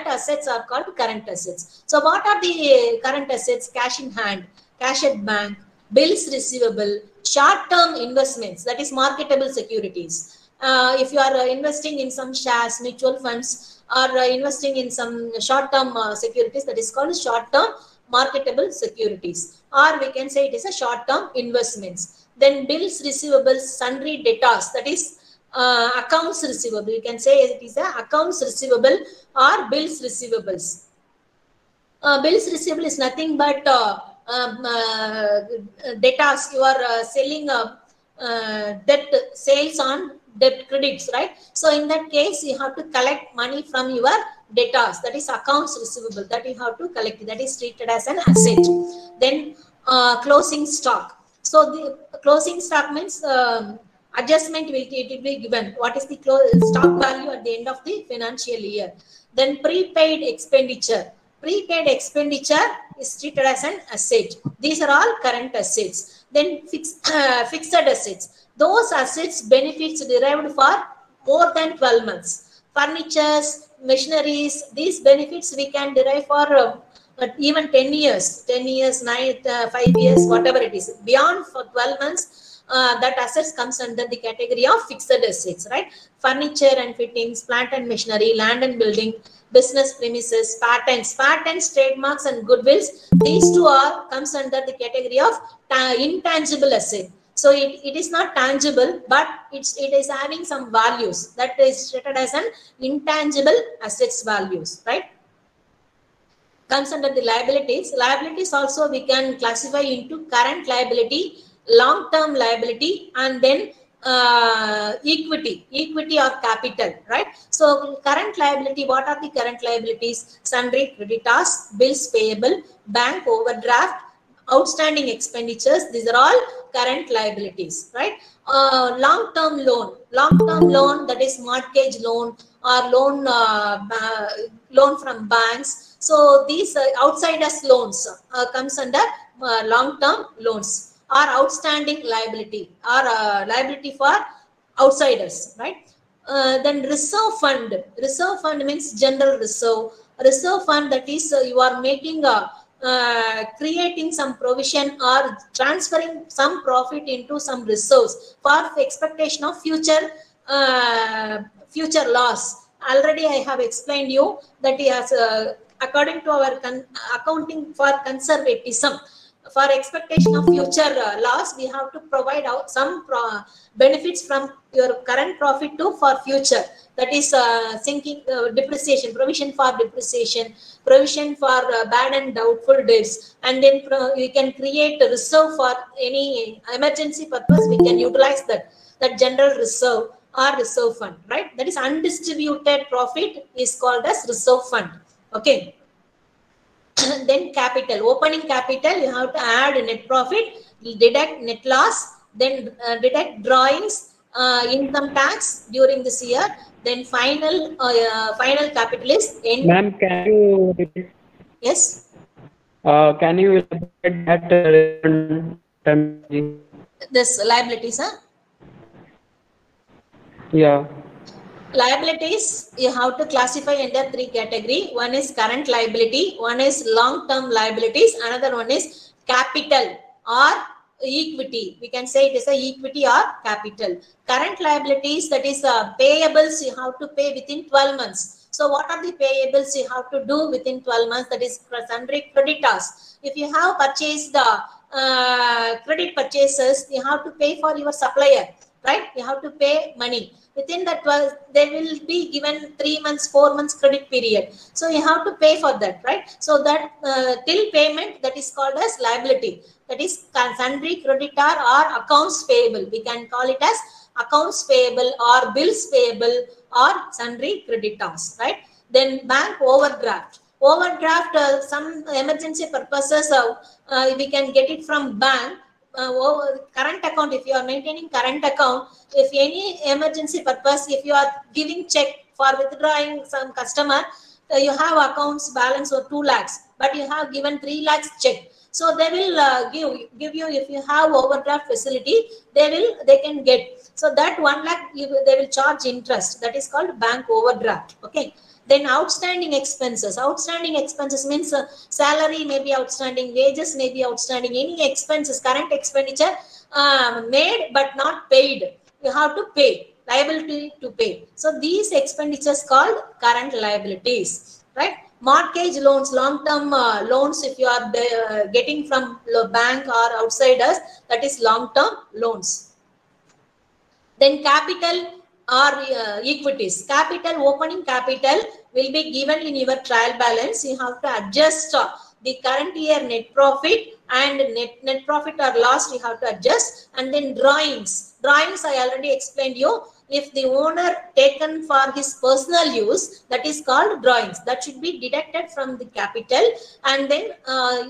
assets are called current assets. So what are the current assets? Cash in hand, cash at bank, bills receivable, short-term investments, that is marketable securities. If you are investing in some shares, mutual funds, or investing in some short-term securities, that is called short-term marketable securities, or we can say it is a short-term investments. Then bills receivables, sundry debtors, that is accounts receivable. You can say it is a accounts receivable or bills receivables. Bills receivable is nothing but debtors. You are selling debt, sales on debt credits, right? So in that case, you have to collect money from your debtors, that is accounts receivable, that you have to collect. That is treated as an asset. Then closing stock. So the closing stock means adjustment will be given. What is the stock value at the end of the financial year? Then prepaid expenditure. Prepaid expenditure is treated as an asset. These are all current assets. Then fixed assets. Those assets benefits derived for more than 12 months. Furnitures, machineries, these benefits we can derive for even 10 years, 5 years, whatever it is. Beyond for 12 months, that assets comes under the category of fixed assets, right? Furniture and fittings, plant and machinery, land and building, business premises, patents, trademarks and goodwills. These two comes under the category of intangible asset. So it is not tangible, but it is having some values. That is treated as an intangible assets values, right? Comes under the liabilities. Liabilities also we can classify into current liability, long-term liability, and then equity or capital, right? So current liability, what are the current liabilities? Sundry creditors, bills payable, bank overdraft, outstanding expenditures. These are all current liabilities, right? Long-term loan, that is mortgage loan or loan from banks. So these outsiders loans comes under long-term loans, or outstanding liability, or liability for outsiders, right? Then reserve fund. Reserve fund means general reserve. Reserve fund, that is you are making creating some provision or transferring some profit into some reserves for expectation of future loss. Already I have explained you that he has according to our accounting for conservatism, for expectation of future loss, we have to provide out some benefits from your current profit for future. That is sinking depreciation, provision for depreciation, provision for bad and doubtful debts, and then we can create a reserve for any emergency purpose. We can utilize that general reserve or reserve fund, right? That is undistributed profit is called as reserve fund. Okay. Then capital, opening capital, you have to add net profit, deduct net loss, then deduct drawings, income tax during this year, then final capital is end. Ma'am, can you repeat? Yes. Can you elaborate that? This liabilities, huh? Yeah. Liabilities, you have to classify under 3 categories. One is current liability, one is long-term liabilities, another one is capital or equity. We can say it is a equity or capital. Current liabilities, that is payables you have to pay within 12 months. So what are the payables you have to do within 12 months? That is sundry creditors. If you have purchased the credit purchases, you have to pay for your supplier, right? You have to pay money. Within that, they will be given 3 months, 4 months credit period. So you have to pay for that, right? So that till payment, that is called as liability. That is sundry creditor or accounts payable. We can call it as accounts payable or bills payable or sundry creditors, right? Then bank overdraft. Overdraft, some emergency purposes, we can get it from bank. Current account, if you are maintaining current account, if any emergency purpose, if you are giving check for withdrawing some customer, you have accounts balance of 2 lakhs, but you have given 3 lakhs check. So they will give you, if you have overdraft facility, they can get. So that 1 lakh, they will charge interest. That is called bank overdraft. Okay. Then outstanding expenses. Outstanding expenses means salary may be outstanding, wages may be outstanding, any expenses, current expenditure made but not paid. You have to pay, liability to pay. So these expenditures called current liabilities, right? Mortgage loans, long-term loans, if you are getting from bank or outsiders, that is long-term loans. Then capital or equities. Capital, opening capital will be given in your trial balance. You have to adjust the current year net profit and net profit or loss you have to adjust. And then drawings. Drawings I already explained you. If the owner taken for his personal use, that is called drawings. That should be deducted from the capital. And then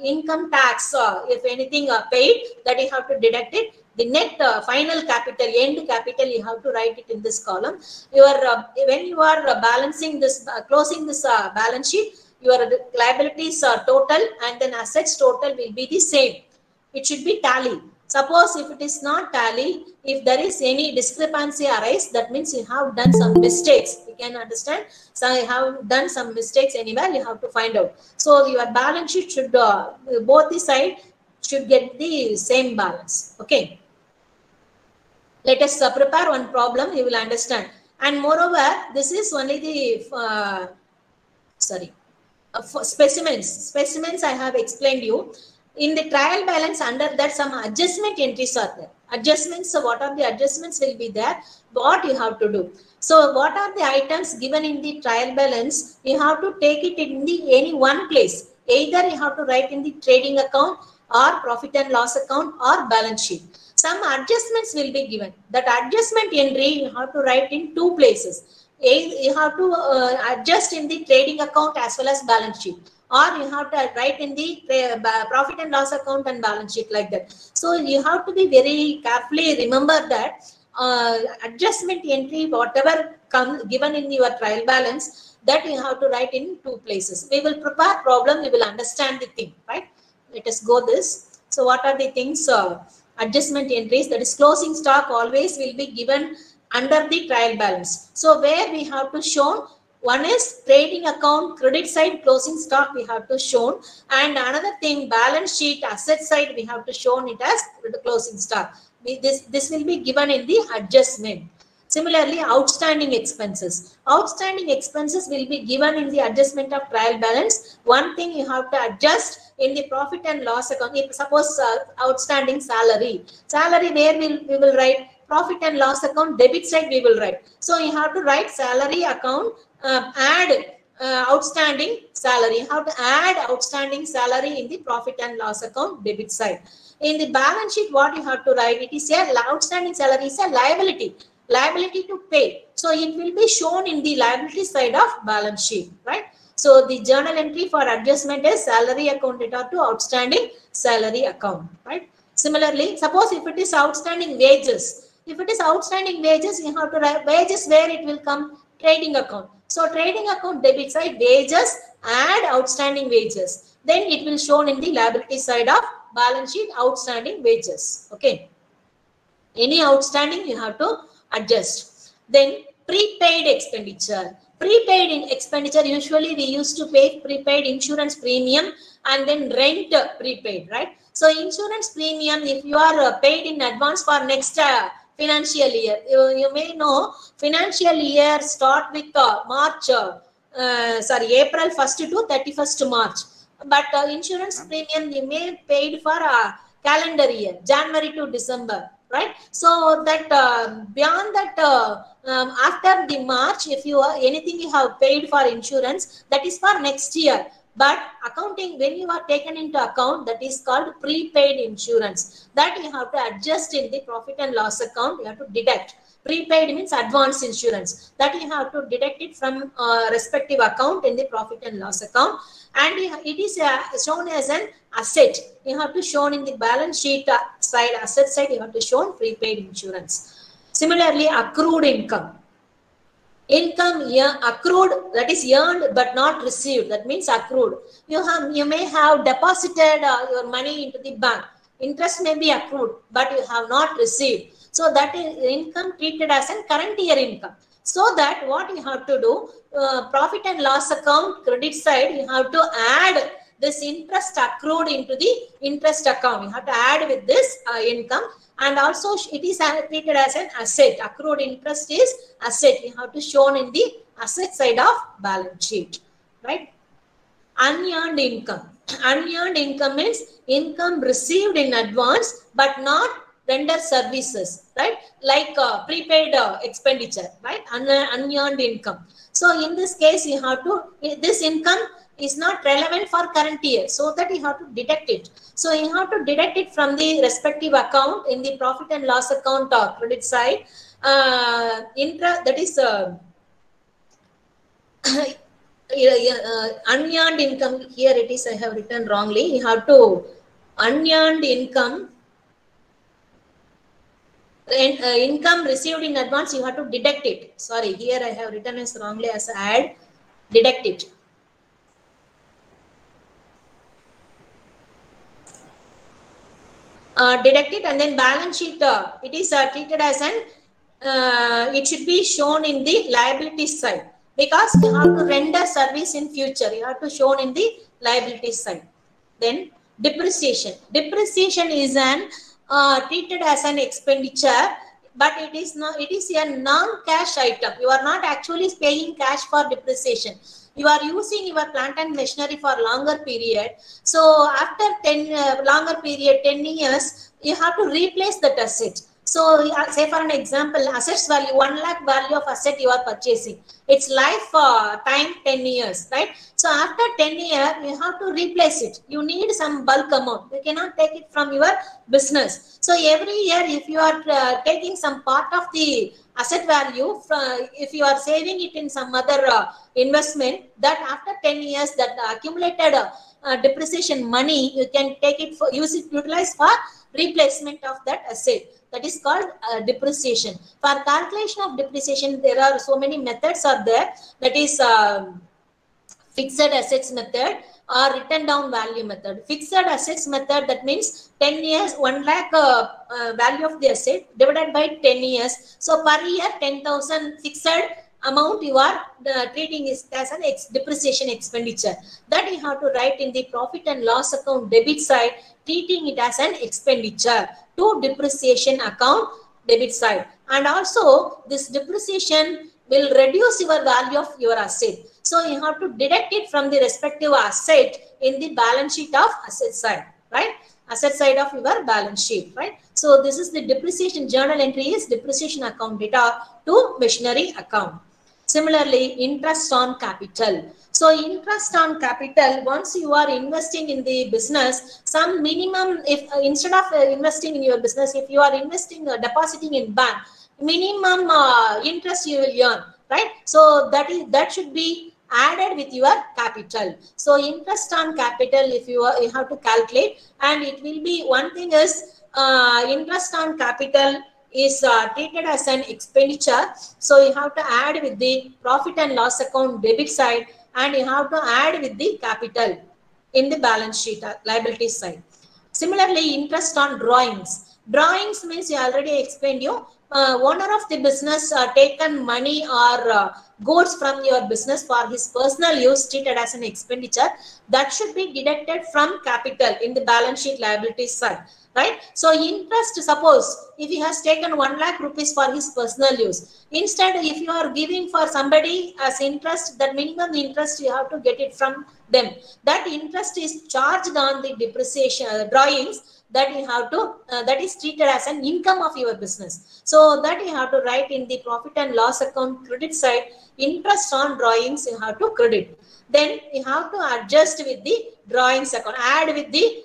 income tax, if anything paid, that you have to deduct it. The net final capital, end capital, you have to write it in this column. When you are balancing this, closing this balance sheet, your liabilities are total and then assets total will be the same. It should be tally. Suppose if it is not tally, if there is any discrepancy arise, that means you have done some mistakes. You can understand. So you have done some mistakes anywhere, you have to find out. So your balance sheet should, both the side should get the same balance. Okay. Let us prepare one problem, you will understand. And moreover, this is only the, specimens. Specimens I have explained you. In the trial balance, under that some adjustment entries are there. Adjustments, so what are the adjustments will be there, what you have to do. So what are the items given in the trial balance? You have to take it in the any one place. Either you have to write in the trading account or profit and loss account or balance sheet. Some adjustments will be given. That adjustment entry you have to write in two places. You have to adjust in the trading account as well as balance sheet, or you have to write in the profit and loss account and balance sheet, like that. So you have to be very carefully remember that adjustment entry, whatever given in your trial balance, that you have to write in two places. We will prepare problem, we will understand the thing, right? Let us go this. So what are the things? Adjustment entries, that is closing stock always will be given under the trial balance. So where we have to show, one is trading account, credit side, closing stock we have to show, and another thing, balance sheet, asset side we have to show it as the closing stock. This will be given in the adjustment. Similarly, outstanding expenses. Outstanding expenses will be given in the adjustment of trial balance. One thing you have to adjust in the profit and loss account. If suppose outstanding salary. Salary, where we will write? Profit and loss account, debit side we will write. So you have to write salary account, add outstanding salary. You have to add outstanding salary in the profit and loss account, debit side. In the balance sheet, what you have to write? It is a outstanding salary is a liability. Liability to pay. So it will be shown in the liability side of balance sheet, right? So the journal entry for adjustment is salary account data to outstanding salary account, right? Similarly, suppose if it is outstanding wages. If it is outstanding wages, you have to write wages where it will come, trading account. So trading account debit side, wages, add outstanding wages. Then it will shown in the liability side of balance sheet, outstanding wages. Okay. Any outstanding you have to adjust. Then prepaid expenditure. Prepaid in expenditure, usually we used to pay prepaid insurance premium and then rent prepaid, right? So insurance premium, if you are paid in advance for next financial year, you may know financial year start with April 1st to 31st March. But insurance premium you may paid for calendar year, January to December, right? So that beyond that, after the March, if you anything you have paid for insurance, that is for next year. But accounting, when you are taken into account, that is called prepaid insurance. That you have to adjust in the profit and loss account. You have to deduct. Prepaid means advance insurance. That you have to deduct it from respective account in the profit and loss account. And it is shown as an asset. You have to show in the balance sheet side, asset side, you have to show prepaid insurance. Similarly, accrued income. Income accrued, that is earned but not received. That means accrued. You may have deposited your money into the bank. Interest may be accrued, but you have not received. So that is income treated as a current year income. So that what you have to do, profit and loss account credit side, you have to add this interest accrued into the interest account. You have to add with this income, and also it is treated as an asset. Accrued interest is asset. You have to shown in the asset side of balance sheet, right? Unearned income. Unearned income means income received in advance but not render services, right? Like prepaid expenditure, right? Unearned income. So in this case, you have to, this income is not relevant for current year, so that you have to deduct it. So you have to deduct it from the respective account in the profit and loss account or credit side. That is unearned income. Here it is, I have written wrongly. You have to unearned income. Income received in advance, you have to deduct it. Sorry, here I have written as wrongly as add, deduct it. Deduct it, and then balance sheet, it is treated as an, it should be shown in the liability side, because you have to render service in future. You have to shown in the liability side. Then depreciation. Depreciation is an treated as an expenditure, but it is not. It is a non-cash item. You are not actually paying cash for depreciation. You are using your plant and machinery for longer period. So after 10 longer period, 10 years, you have to replace that asset. So say for an example, assets value, 1 lakh value of asset you are purchasing. Its life time 10 years, right? So after 10 years, you have to replace it. You need some bulk amount. You cannot take it from your business. So every year, if you are taking some part of the asset value, if you are saving it in some other investment, that after 10 years, that accumulated depreciation money, you can take it for, utilize for replacement of that asset. That is called depreciation. For calculation of depreciation, there are so many methods are there. That is fixed assets method or written down value method. Fixed assets method, that means 10 years, 1 lakh value of the asset divided by 10 years. So per year, 10,000 fixed amount you are treating is as an depreciation expenditure. That you have to write in the profit and loss account debit side, treating it as an expenditure to depreciation account debit side. And also this depreciation will reduce your value of your asset. So you have to deduct it from the respective asset in the balance sheet of asset side, right? Asset side of your balance sheet, right? So this is the depreciation journal entry is depreciation account data to machinery account. Similarly, interest on capital. So interest on capital, once you are investing in the business, some minimum, if instead of investing in your business, if you are investing, depositing in bank, minimum interest you will earn, right? So that should be added with your capital. So interest on capital, if you have to calculate, and it will be, one thing is interest on capital is treated as an expenditure. So you have to add with the profit and loss account debit side, and you have to add with the capital in the balance sheet liability side. Similarly, interest on drawings. Drawings means, you already explained you, owner of the business taken money or goods from your business for his personal use, treated as an expenditure. That should be deducted from capital in the balance sheet liability side, right? So interest, suppose if he has taken 1 lakh rupees for his personal use, instead if you are giving for somebody as interest, that minimum interest you have to get it from them. That interest is charged on the depreciation drawings, that you have to, that is treated as an income of your business. So that you have to write in the profit and loss account credit side, interest on drawings you have to credit. Then you have to adjust with the drawings account, add with the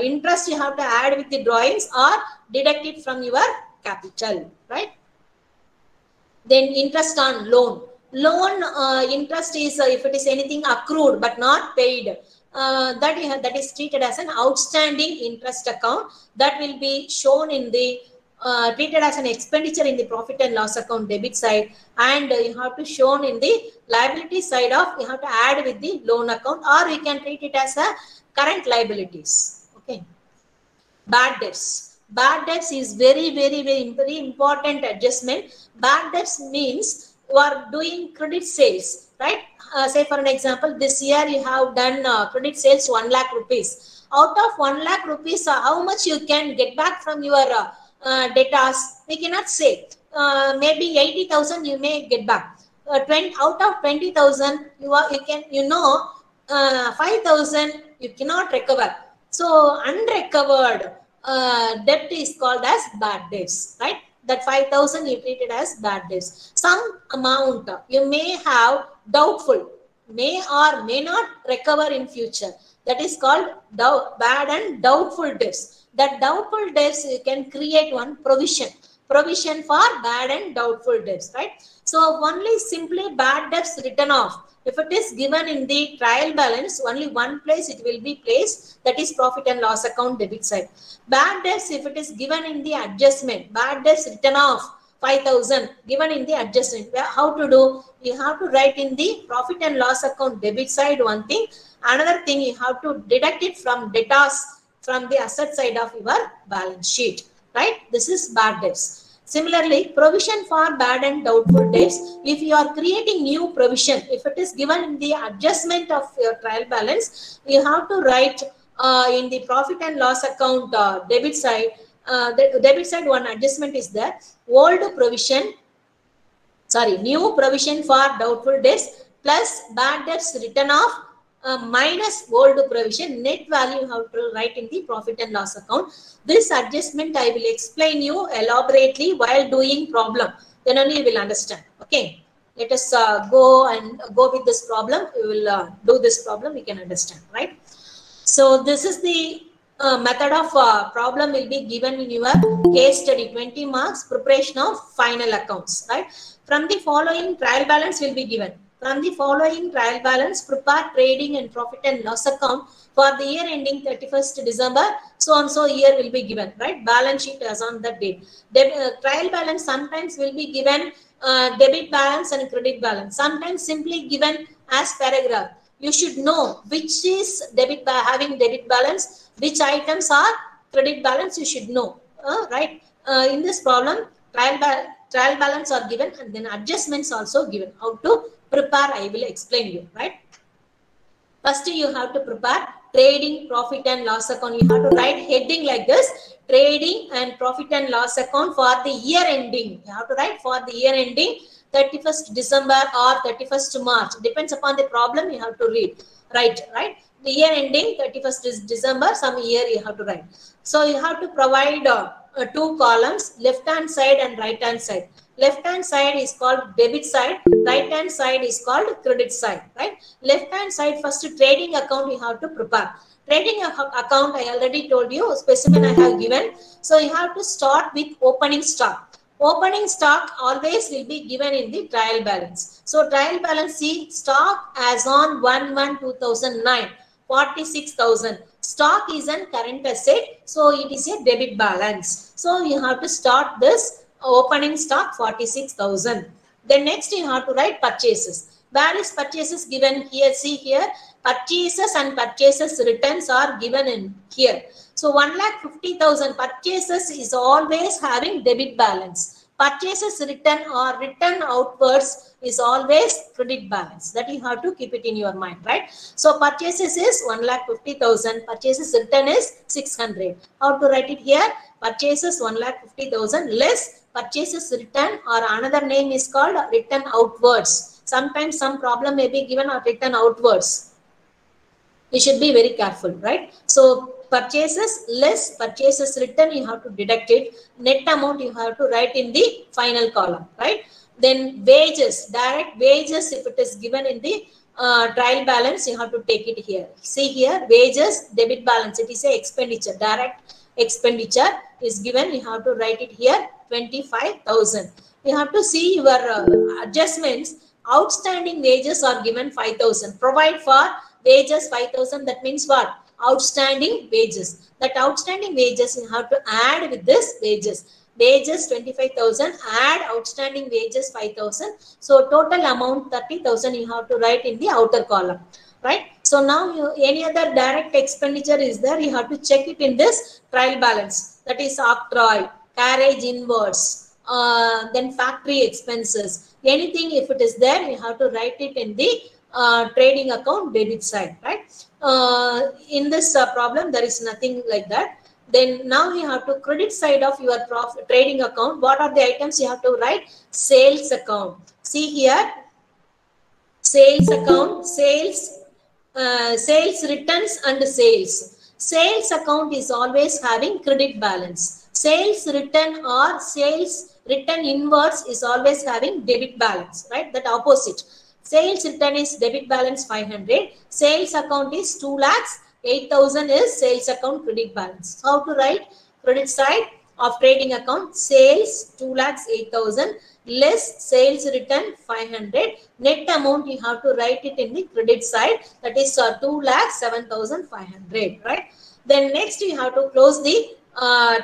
interest you have to add with the drawings or deduct it from your capital, right? Then interest on loan. Loan interest is if it is anything accrued but not paid, that is treated as an outstanding interest account, that will be shown in the treated as an expenditure in the profit and loss account debit side, and you have to shown in the liability side of, you have to add with the loan account, or you can treat it as a current liabilities. Okay. Bad debts. Bad debts is very, very, very important adjustment. Bad debts means you are doing credit sales, right? Say for an example, this year you have done credit sales 1 lakh rupees. Out of 1 lakh rupees, how much you can get back from your debtors? We cannot say. Maybe 80,000 you may get back. Out of 20,000, you know 5,000 you cannot recover. So unrecovered debt is called as bad debts, right? That 5,000 you treated as bad debts. Some amount you may have doubtful, may or may not recover in future. That is called bad and doubtful debts. That doubtful debts you can create one provision for bad and doubtful debts, right? So only simply bad debts written off. If it is given in the trial balance, only one place it will be placed, that is profit and loss account debit side. Bad debts, if it is given in the adjustment, bad debts written off 5,000 given in the adjustment. How to do? You have to write in the profit and loss account debit side one thing. Another thing, you have to deduct it from debtors from the asset side of your balance sheet, right? This is bad debts. Similarly, provision for bad and doubtful debts. If you are creating new provision, if it is given in the adjustment of your trial balance, you have to write in the profit and loss account debit side. The debit side one adjustment is there. New provision for doubtful debts plus bad debts written off minus old provision, net value you have to write in the profit and loss account. This adjustment I will explain you elaborately while doing problem. Then only you will understand. Okay. Let us go with this problem. We will do this problem. We can understand, right? So this is the method of problem will be given in your case study, 20 marks, preparation of final accounts, right? From the following trial balance will be given. From the following trial balance, prepare trading and profit and loss account for the year ending 31st December. So and so year will be given, right? Balance sheet as on that date. Trial balance sometimes will be given debit balance and credit balance. Sometimes simply given as paragraph. You should know which is having debit balance, which items are credit balance. You should know, right? In this problem, trial balance are given and then adjustments also given. How to prepare, I will explain you, right? First, you have to prepare trading, profit and loss account. You have to write heading like this: trading and profit and loss account for the year ending. You have to write for the year ending 31st December or 31st March. Depends upon the problem you have to read. Right? The year ending 31st December, some year you have to write. So you have to provide two columns, left hand side and right hand side. Left hand side is called debit side, right hand side is called credit side, right? Left hand side, first trading account you have to prepare. Trading account I already told you, specimen I have given. So you have to start with opening stock. Opening stock always will be given in the trial balance. So trial balance, see, stock as on 1/1/2009, 46,000. Stock is an current asset, so it is a debit balance. So you have to start this opening stock 46,000. Then next you have to write purchases. Where is purchases given here? See here, purchases and purchases returns are given in here. So 1,50,000 purchases is always having debit balance. Purchases return or return outwards is always credit balance. That you have to keep it in your mind, right? So purchases is 1,50,000. Purchases return is 600. How to write it here? Purchases 1,50,000 less purchases return, or another name is called return outwards. Sometimes some problem may be given or return outwards. You should be very careful, right? So purchases less purchases return, you have to deduct it. Net amount you have to write in the final column, right? Then wages, direct wages, if it is given in the trial balance, you have to take it here. See here, wages, debit balance, it is a expenditure. Direct expenditure is given, you have to write it here, 25,000. You have to see your adjustments. Outstanding wages are given 5,000. Provide for wages 5,000. That means what? Outstanding wages. That outstanding wages you have to add with this wages. Wages 25,000, add outstanding wages 5,000. So total amount 30,000 you have to write in the outer column, right? So now any other direct expenditure is there, you have to check it in this trial balance. that is octroi, carriage inwards, then factory expenses. Anything if it is there, you have to write it in the trading account debit side, right? In this problem, there is nothing like that. Then now you have to credit side of your trading account. What are the items you have to write? Sales account. See here, sales account, sales returns and sales. Sales account is always having credit balance. Sales return or sales return inwards is always having debit balance, right? That opposite. Sales return is debit balance 500. Sales account is 2 lakhs. 8,000 is sales account credit balance. How to write? Credit side of trading account, sales 2 lakhs 8,000 less sales return 500. Net amount you have to write it in the credit side, that is 2 lakhs 7,500, right? Then next you have to close the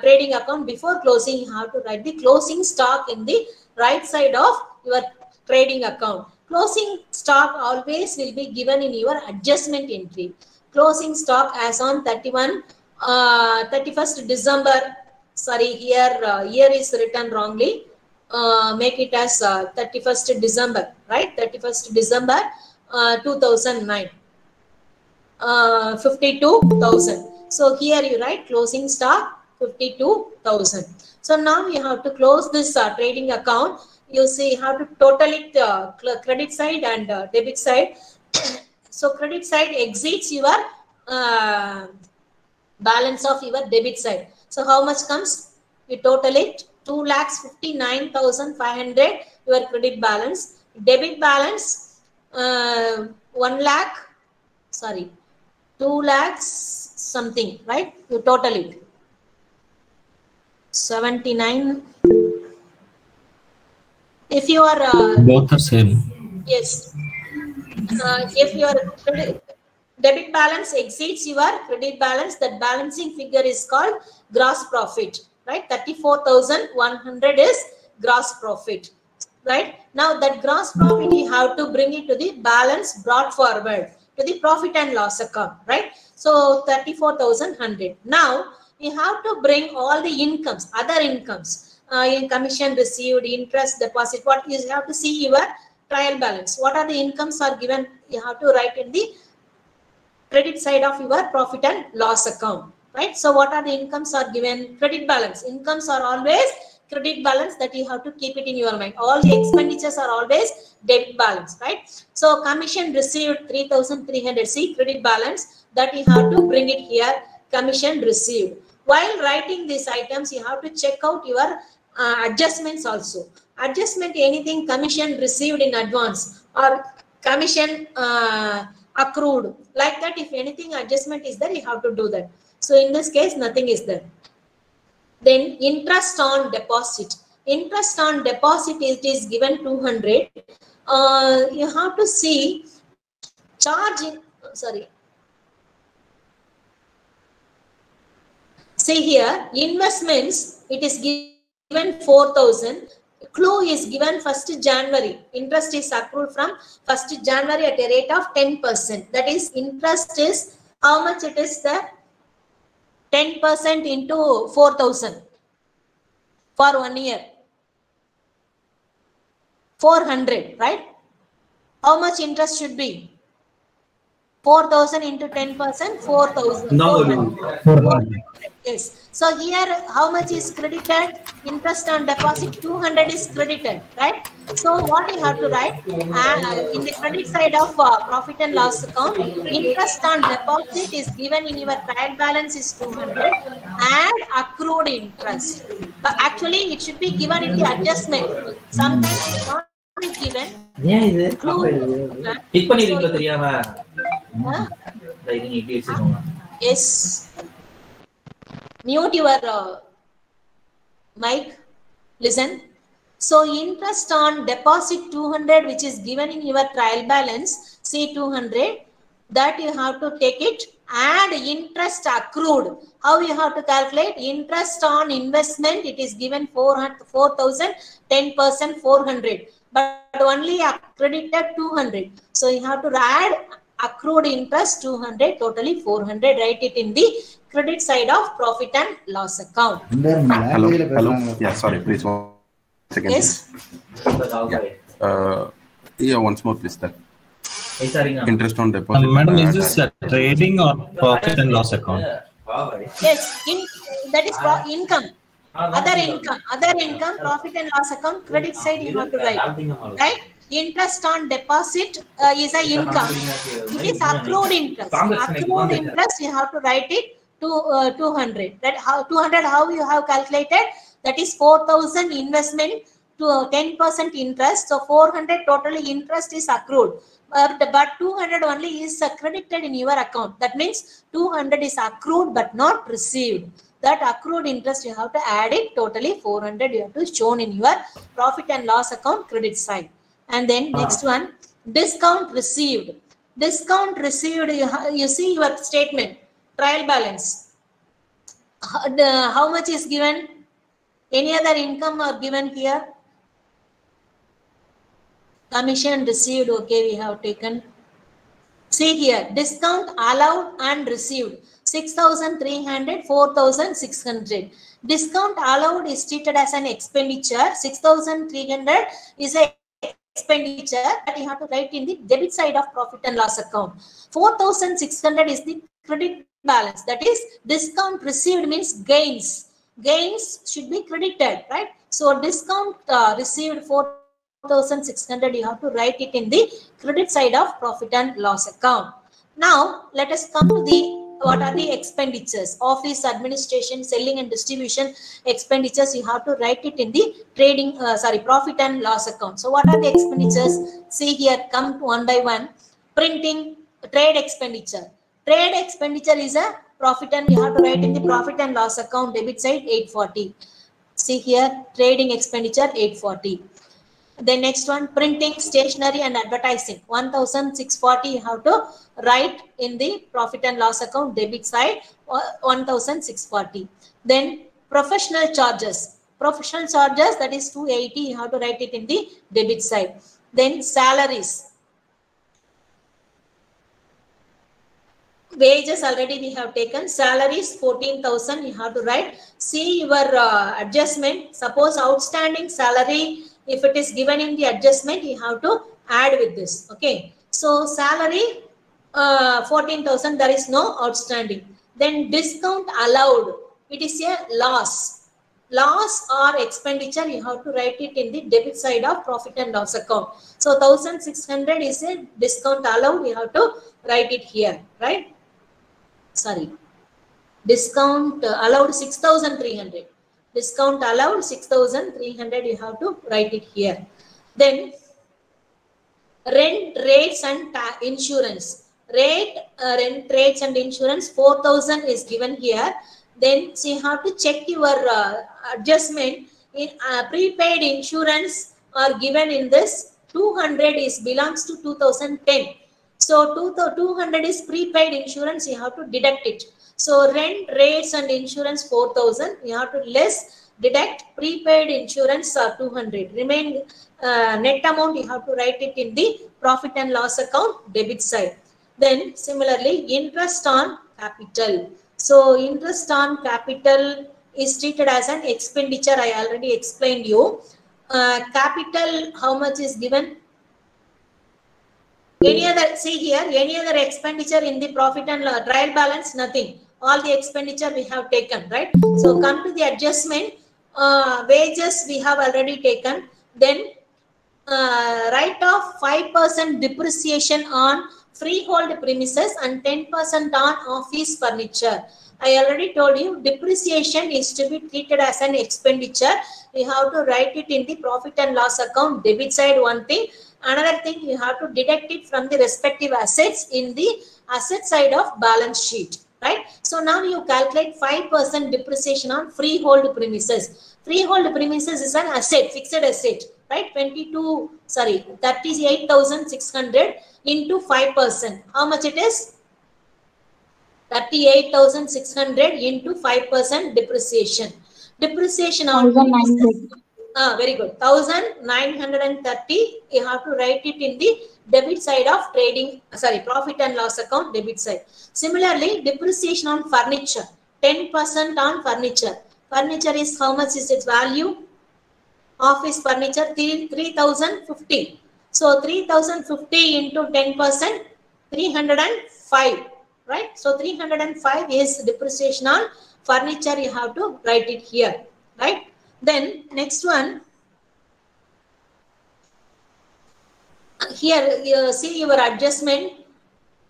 trading account. Before closing, you have to write the closing stock in the right side of your trading account. Closing stock always will be given in your adjustment entry. Closing stock as on 31st December. Sorry, here year is written wrongly. Make it as 31st December, right? 31st December 2009. 52,000. So here you write closing stock 52,000. So now you have to close this trading account. You see how to total it, credit side and debit side. So credit side exceeds your balance of your debit side. So how much comes? You total it 2,59,500 your credit balance. Debit balance 1 lakh. Sorry, 2 lakhs something, right? You total it 79. If you are both are same. Yes. If your debit balance exceeds your credit balance, that balancing figure is called gross profit, right? 34,100 is gross profit, right? Now that gross profit you have to bring it to the balance brought forward to the profit and loss account, right? So 34,100. Now you have to bring all the incomes, other incomes, in commission received, interest, deposit. What you have to see your trial balance. What are the incomes are given? You have to write in the credit side of your profit and loss account, right? So what are the incomes are given? Credit balance. Incomes are always credit balance, that you have to keep it in your mind. All the expenditures are always debit balance, right? So commission received 3,300. See credit balance, that you have to bring it here. Commission received. While writing these items, you have to check out your adjustments also. Adjustment, anything commission received in advance or commission accrued, like that. If anything adjustment is there, you have to do that. So in this case, nothing is there. Then interest on deposit. Interest on deposit, it is given 200. You have to see charge in, sorry. See here, investments, it is given 4,000. Clue is given 1st January. Interest is accrued from 1st January at a rate of 10%. That is, interest is how much it is there? 10% into 4,000 for 1 year. 400, right? How much interest should be? 4,000 into 10%, 4,000. No. Yes. So here, how much is credited? Interest on deposit 200 is credited, right? So what you have to write in the credit side of profit and loss account, interest on deposit is given in your trial balance is 200 and accrued interest. But actually, it should be given in the adjustment. Sometimes it is not given. Yes. Mute your mic. Listen. So interest on deposit 200, which is given in your trial balance, see 200, that you have to take it, and interest accrued. How you have to calculate? Interest on investment, it is given 4,000, 10%, 400, but only accredited 200. So you have to add accrued interest 200, totally 400. Write it in the credit side of profit and loss account. Hello. Yeah, sorry, please 1 second. Yes. Yeah, once more, please. That interest on deposit. Madam, is this trading or profit and loss account? Yes, that is income. Other income, profit and loss account, credit side you have to write. Right? Interest on deposit is a income. It is accrued interest. Accrued interest you have to write it to 200. That how 200 how you have calculated? That is 4,000 investment to 10% interest. So 400 totally interest is accrued. But 200 only is credited in your account. That means 200 is accrued but not received. That accrued interest you have to add it, totally 400 you have to shown in your profit and loss account credit side. And then next one, discount received. Discount received, you see your statement, trial balance. How much is given? Any other income are given here? Commission received, okay, we have taken. See here, discount allowed and received. 6,300, 4,600. Discount allowed is treated as an expenditure. 6,300 is a expenditure that you have to write in the debit side of profit and loss account. 4,600 is the credit balance. That is, discount received means gains. Gains should be credited, right? So discount received 4,600, you have to write it in the credit side of profit and loss account. Now let us come to the what are the expenditures? Office, administration, selling and distribution expenditures, you have to write it in the trading, profit and loss account. So what are the expenditures? See here, come one by one. Printing, trade expenditure. Trade expenditure is a profit and you have to write in the profit and loss account debit side 840. See here, trading expenditure 840. The next one, printing, stationery and advertising 1,640 you have to write in the profit and loss account debit side 1,640. Then professional charges. Professional charges, that is 280, you have to write it in the debit side. Then salaries. Wages already we have taken. Salaries 14,000 you have to write. See your adjustment. Suppose outstanding salary, if it is given in the adjustment, you have to add with this. Okay. So salary 14,000, there is no outstanding. Then discount allowed, it is a loss. Loss or expenditure, you have to write it in the debit side of profit and loss account. So 1,600 is a discount allowed, you have to write it here, right? Sorry. Discount allowed 6,300. Discount allowed 6,300, you have to write it here. Then rent, rates and insurance. Rate, rent, rates and insurance 4,000 is given here. Then so you have to check your adjustment. In prepaid insurance are given in this. 200 is belongs to 2010. So 200 is prepaid insurance, you have to deduct it. So rent, rates and insurance 4,000, you have to less deduct prepaid insurance 200. Remain net amount, you have to write it in the profit and loss account debit side. Then similarly, interest on capital. So interest on capital is treated as an expenditure. I already explained you. Capital, how much is given? Any other, see here, any other expenditure in the profit and trial balance? Nothing. All the expenditure we have taken, right? So come to the adjustment. Wages we have already taken. Then write off 5% depreciation on freehold premises and 10% on office furniture. I already told you depreciation is to be treated as an expenditure. You have to write it in the profit and loss account debit side, one thing. Another thing, you have to deduct it from the respective assets in the asset side of balance sheet, right? So now you calculate 5% depreciation on freehold premises. Freehold premises is an asset, fixed asset, right? 38,600 into 5%. How much it is? 38,600 into 5% depreciation. Depreciation on Very good. 1,930. You have to write it in the debit side of profit and loss account, debit side. Similarly, depreciation on furniture, 10% on furniture. Furniture is how much is its value? Office furniture 3,050. So 3,050 into 10%, 305, right? So 305 is depreciation on furniture. You have to write it here, right? Then next one, here you see your adjustment.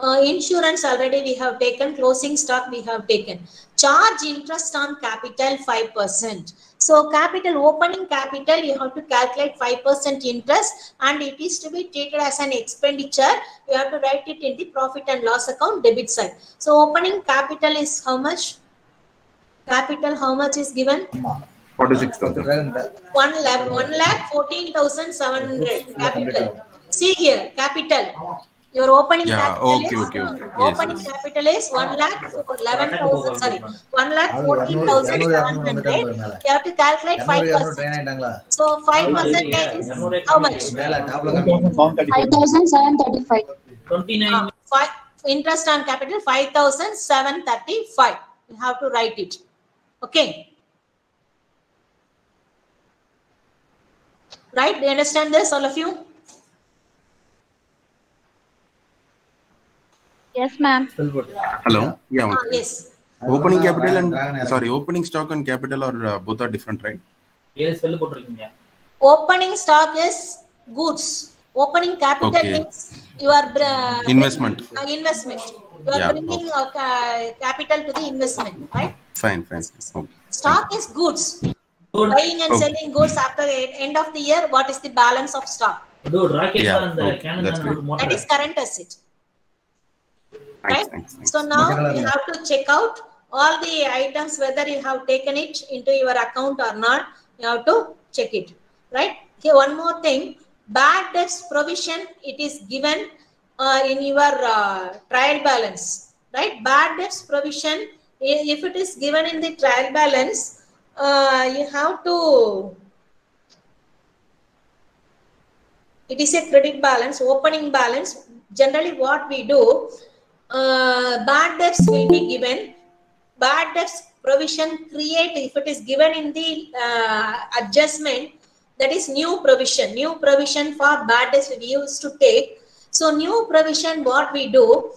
Insurance already we have taken, closing stock we have taken. Charge interest on capital 5%. So capital, opening capital, you have to calculate 5% interest and it is to be treated as an expenditure. You have to write it in the profit and loss account, debit side. So opening capital is how much? Capital, how much is given? 46,000. 1,14,700 capital. See here, capital. Your opening capital capital is 1,14,700. You have to calculate 5%. So 5% is how much? 5,735. 29. Interest on capital 5,735. You have to write it. Okay. Right? Do you understand this, all of you? Yes, ma'am. Hello. Yeah. Yes. Opening capital and opening stock and capital are both are different, right? Yes. Opening stock is goods. Opening capital means you are investment. Investment. You are bringing capital to the investment, right? Fine. Okay. Stock is goods. Buying and selling goods after the end of the year. What is the balance of stock? That is current asset. Right? So now you have to check out all the items, whether you have taken it into your account or not. You have to check it, right? Okay, one more thing, bad debts provision, it is given in your trial balance, right? Bad debts provision, if it is given in the trial balance, you have to, it is a credit balance, opening balance. Generally what we do, bad debts will be given. Bad debts provision create, if it is given in the adjustment, that is new provision. New provision for bad debts we used to take. So new provision, what we do,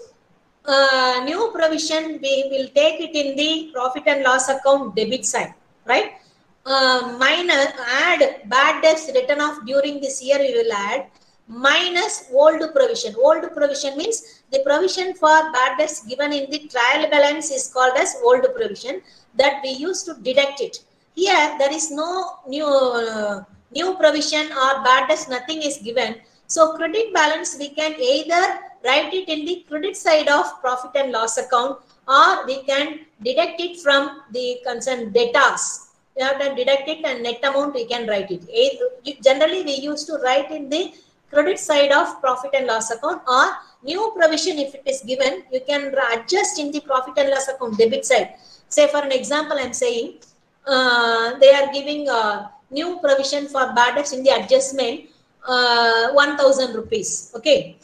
new provision we will take it in the profit and loss account debit side, right? Minus, add bad debts written off during this year, we will add minus old provision. Old provision means the provision for bad debts given in the trial balance is called as old provision, that we used to deduct it. Here there is no new provision or bad debts, nothing is given. So credit balance we can either write it in the credit side of profit and loss account, or we can deduct it from the concerned debtors. We have to deduct it and net amount we can write it. Generally we used to write in the credit side of profit and loss account, or new provision if it is given, you can adjust in the profit and loss account debit side. Say for an example, I am saying they are giving new provision for bad debts in the adjustment 1,000 rupees. Okay.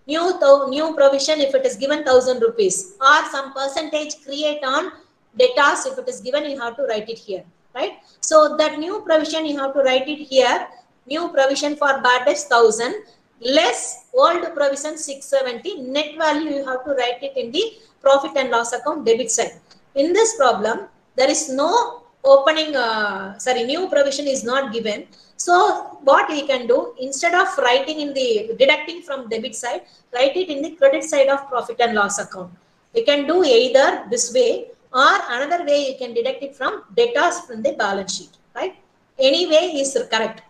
New provision if it is given 1,000 rupees, or some percentage create on debtors if it is given, you have to write it here, right? So that new provision you have to write it here. New provision for bad debts 1,000 less old provision 670. Net value you have to write it in the profit and loss account debit side. In this problem, there is no opening, new provision is not given. So what we can do, instead of writing in the deducting from debit side, write it in the credit side of profit and loss account. We can do either this way, or another way you can deduct it from debtors from the balance sheet, right? Any way is correct.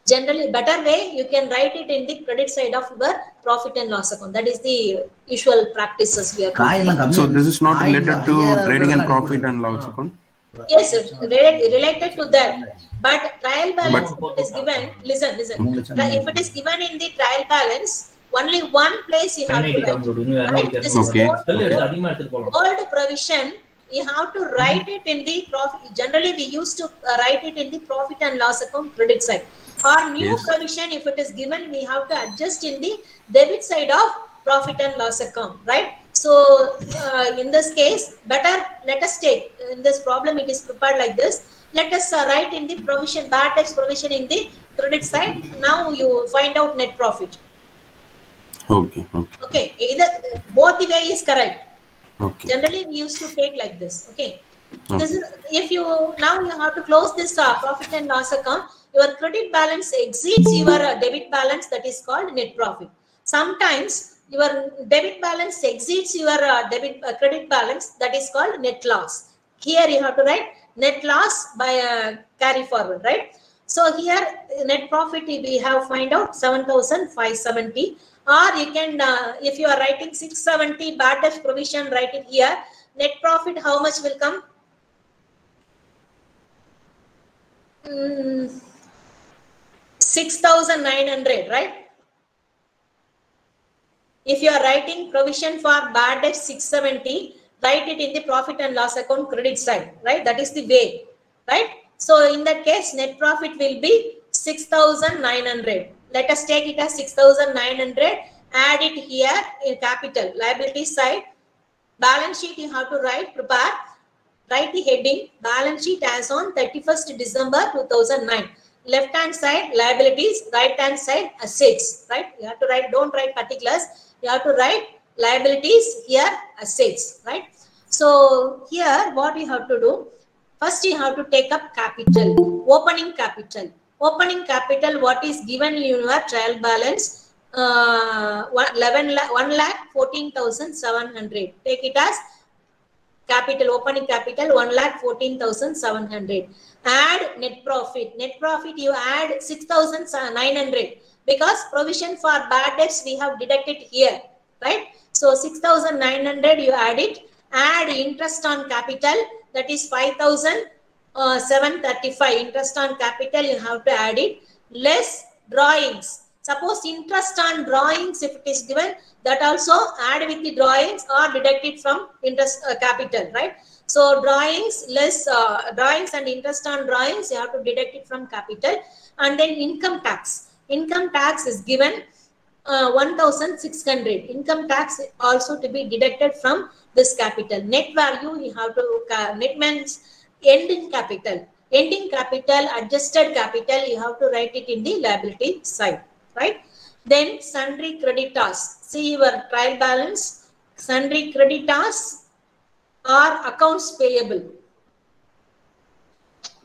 Generally, better way, you can write it in the credit side of your profit and loss account. That is the usual practices we are doing. So this is not related to trading and profit and loss account? Yes, sir. Related to that. But trial balance is given, listen. If it is given in the trial balance, only one place you have to write. This is old provision. you have to write it in the profit. Generally, we used to write it in the profit and loss account credit side. Or new provision, if it is given, we have to adjust in the debit side of profit and loss account, right? So in this case, better let us take, in this problem it is prepared like this. Let us write in the provision, bad debts provision in the credit side. Now you find out net profit. Okay. Okay, either both the way is correct. Okay. Generally, we used to take like this. Okay. This is, if you now you have to close this profit and loss account. Your credit balance exceeds your debit balance, that is called net profit. Sometimes your debit balance exceeds your credit balance, that is called net loss. Here you have to write net loss by carry forward, right? So here net profit we have find out 7,570. Or you can, if you are writing 670 bad debt provision, write it here. Net profit, how much will come? 6,900, right? If you are writing provision for bad debt 670, write it in the profit and loss account credit side, right? That is the way, right? So in that case, net profit will be 6,900. Let us take it as 6,900. Add it here in capital, liability side. Balance sheet you have to write, prepare. Write the heading, balance sheet as on 31st December 2009. Left hand side liabilities, right hand side assets, right? You have to write, don't write particulars. You have to write liabilities, here assets, right? So here what you have to do, first you have to take up capital, opening capital. Opening capital, what is given in your trial balance, 1,14,700. Take it as capital, opening capital 1,14,700. Add net profit. Net profit you add 6,900 because provision for bad debts we have deducted here, right? So 6,900 you add it. Add interest on capital, that is 5,735. Interest on capital you have to add it. Less drawings. Suppose interest on drawings, if it is given, that also add with the drawings or deduct it from interest capital, right? So drawings less drawings and interest on drawings, you have to deduct it from capital. And then income tax. Income tax is given 1,600. Income tax also to be deducted from this capital. Net value you have to, net means ending capital. Ending capital, adjusted capital, you have to write it in the liability side, right? Then sundry creditors. See your trial balance. Sundry creditors are accounts payable.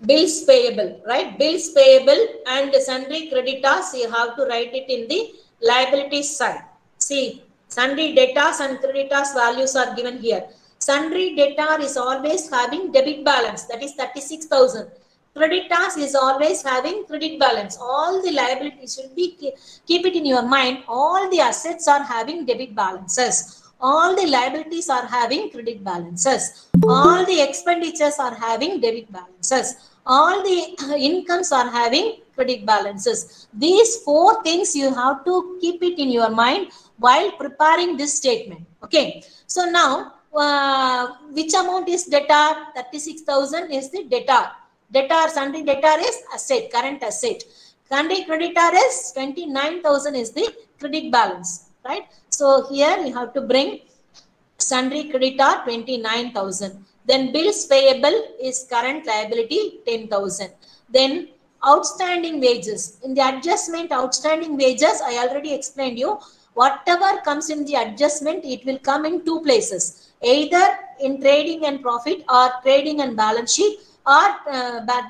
Bills payable, right? Bills payable and sundry creditors, you have to write it in the liability side. See, sundry debtors and creditors values are given here. Sundry debtor is always having debit balance, that is 36,000. Creditors is always having credit balance. All the liabilities should be, keep it in your mind, all the assets are having debit balances. All the liabilities are having credit balances. All the expenditures are having debit balances. All the incomes are having credit balances. These four things you have to keep it in your mind while preparing this statement. Okay. So now, which amount is debtor? 36,000 is the debtor. Debtor, sundry debtor is asset, current asset. Sundry creditor is 29,000 is the credit balance, right? So here you have to bring sundry creditor 29,000. Then bills payable is current liability 10,000. Then outstanding wages. In the adjustment, outstanding wages, I already explained you. Whatever comes in the adjustment, it will come in two places. Either in trading and profit or trading and balance sheet, or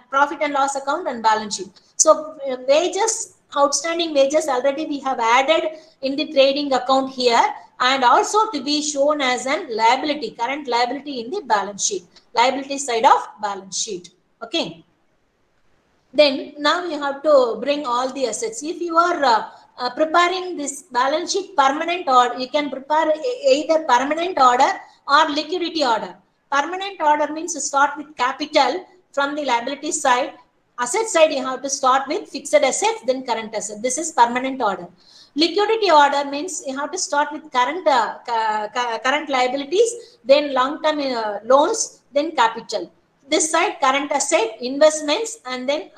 profit and loss account and balance sheet. So wages, outstanding wages already we have added in the trading account here, and also to be shown as an liability, current liability in the balance sheet, liability side of balance sheet. Okay. Then now you have to bring all the assets. If you are preparing this balance sheet permanent order, you can prepare either permanent order or liquidity order. Permanent order means to start with capital from the liability side. Asset side you have to start with fixed assets, then current asset. This is permanent order. Liquidity order means you have to start with current current liabilities, then long-term loans, then capital. This side current asset, investments, and then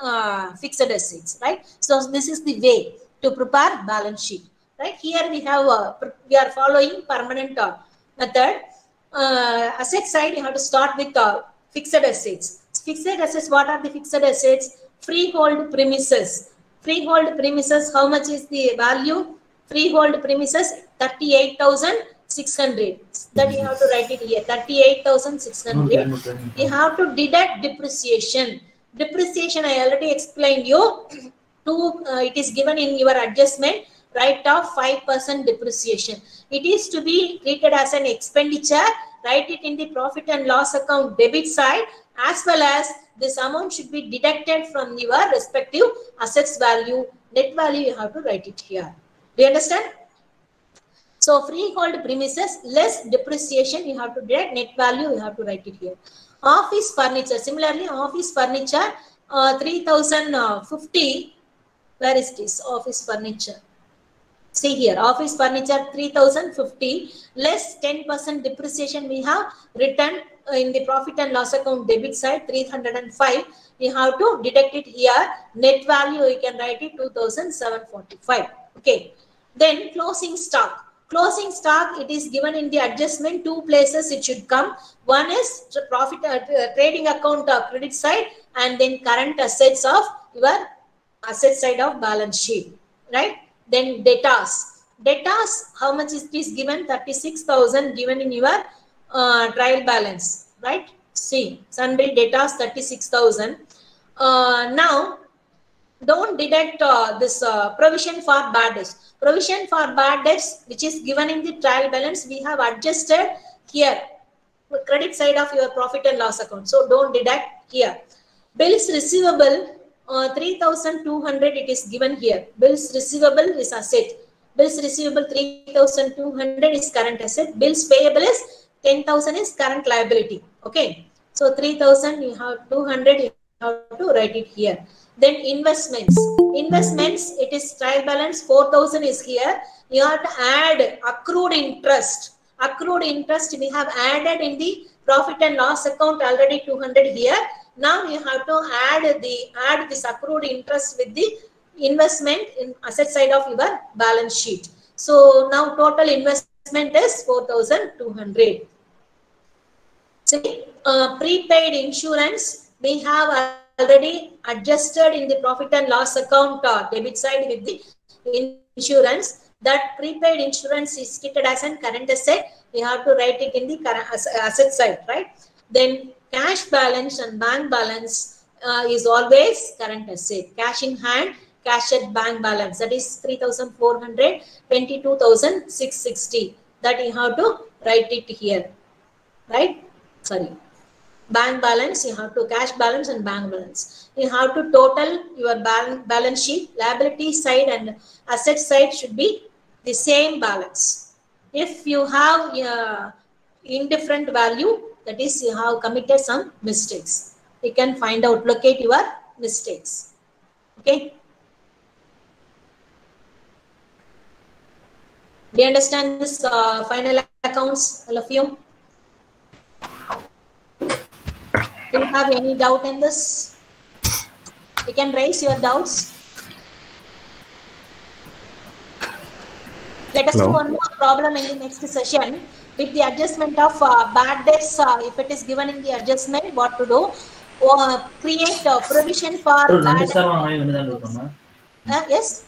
fixed assets, right? So this is the way to prepare balance sheet, right? Here we have we are following permanent method. Asset side, you have to start with fixed assets. Fixed assets, what are the fixed assets? Freehold premises. Freehold premises, how much is the value? Freehold premises 38,600. That you have to write it here, 38,600. You have to deduct depreciation. Depreciation, I already explained you. It is given in your adjustment, write off 5% depreciation. It is to be treated as an expenditure. Write it in the profit and loss account debit side, as well as this amount should be deducted from your respective assets value. Net value, you have to write it here. Do you understand? So freehold premises less depreciation, you have to deduct. Net value, you have to write it here. Office furniture, similarly, office furniture 3,050. Where is this office furniture? See here, office furniture 3,050 less 10% depreciation we have written in the profit and loss account debit side 305. You have to deduct it here. Net value, you can write it 2,745. Okay. Then closing stock. Closing stock, it is given in the adjustment. Two places it should come. One is profit trading account credit side, and then current assets of your asset side of balance sheet, right? Then debtors. Debtors, how much is this given? 36,000 given in your trial balance, right? See, sundry debtors 36,000. Now, don't deduct this provision for bad debts. Provision for bad debts, which is given in the trial balance, we have adjusted here, credit side of your profit and loss account. So don't deduct here. Bills receivable 3,200 it is given here. Bills receivable is asset. Bills receivable 3,200 is current asset. Bills payable is 10,000 is current liability. Okay. So 3,000 you have 200 you have to write it here. Then investments. Investments, it is trial balance 4,000 is here. You have to add accrued interest. Accrued interest we have added in the profit and loss account already 200 here. Now you have to add this accrued interest with the investment in asset side of your balance sheet. So now total investment is 4,200. See, prepaid insurance we have already adjusted in the profit and loss account debit side with the insurance. That prepaid insurance is treated as an current asset. We have to write it in the current asset side, right? Then cash balance and bank balance is always current asset. Cash in hand, cash at bank balance, that is 3,400, 22,660. That you have to write it here, right? Sorry. Bank balance, you have to cash balance and bank balance. You have to total your balance sheet, liability side and asset side should be the same balance. If you have indifferent value, that is you have committed some mistakes. You can find out, locate your mistakes. Okay. Do you understand this final accounts, all of you? Do you have any doubt in this? You can raise your doubts. Let us do one more problem in the next session with the adjustment of bad debts. If it is given in the adjustment, what to do? Or create a provision for bad debts. Yes?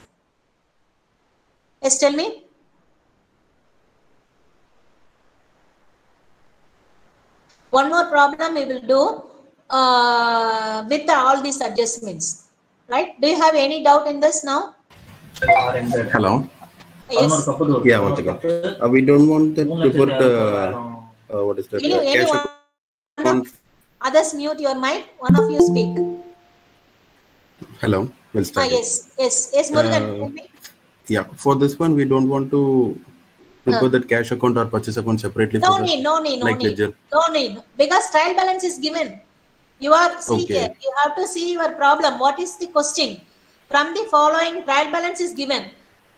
Yes, tell me. One more problem we will do with all these adjustments, right? Do you have any doubt in this now? Hello. Yes. Yeah, one second. We don't want to put what is that? Cash account. Others mute your mic. One of you speak. Hello. We'll start. Yes. Murugan. Yeah. For this one, we don't want to put that cash account or purchase account separately. No need. Because trial balance is given. You are here. You have to see your problem. What is the question? From the following, trial balance is given.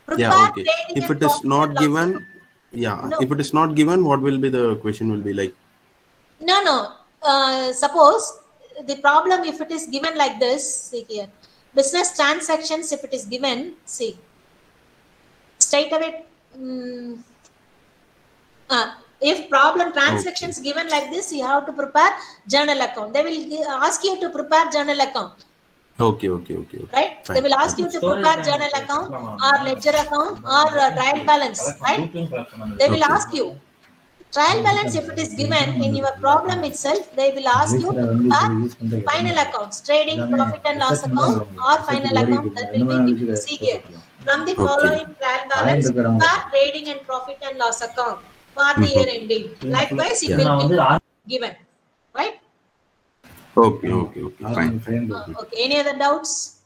If it is not given, if it is not given, what will be the question? Will be like? No. suppose the problem, if it is given like this, see here, business transactions, if it is given, see, straight away, if problem transactions given like this, you have to prepare journal account. They will ask you to prepare journal account. Okay. Right? Fine. They will ask you to prepare journal account or ledger account or trial balance. Right? They will ask you. Trial balance, if it is given in your problem itself, they will ask you to prepare final accounts, trading, profit and loss account or final account that will be given. See here. From the following trial balance, prepare trading and profit and loss account for the year ending. Likewise, it will be given. Right? Okay, fine. Okay, any other doubts?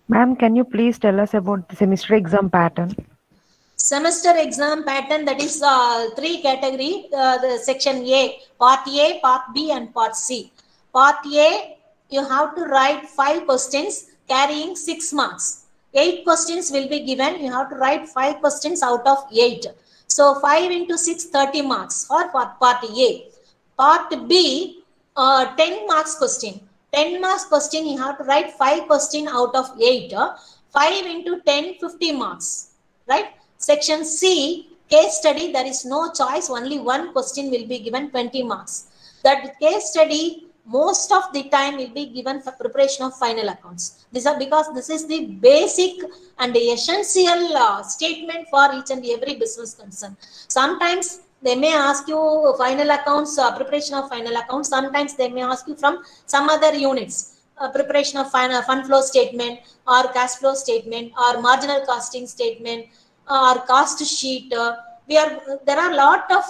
Ma'am, can you please tell us about the semester exam pattern? Semester exam pattern, that is 3 category, the section A, part B and part C. Part A, you have to write 5 questions carrying 6 marks. 8 questions will be given, you have to write 5 questions out of 8. So 5 into 6, 30 marks for part A. Part B, 10 marks question. 10 marks question, you have to write 5 questions out of 8. 5 into 10, 50 marks. Right? Section C, case study, there is no choice, only 1 question will be given, 20 marks. That case study, most of the time will be given for preparation of final accounts. Because this is the basic and the essential statement for each and every business concern. Sometimes they may ask you final accounts, preparation of final accounts. Sometimes they may ask you from some other units, preparation of fund flow statement or cash flow statement or marginal costing statement or cost sheet. There are a lot of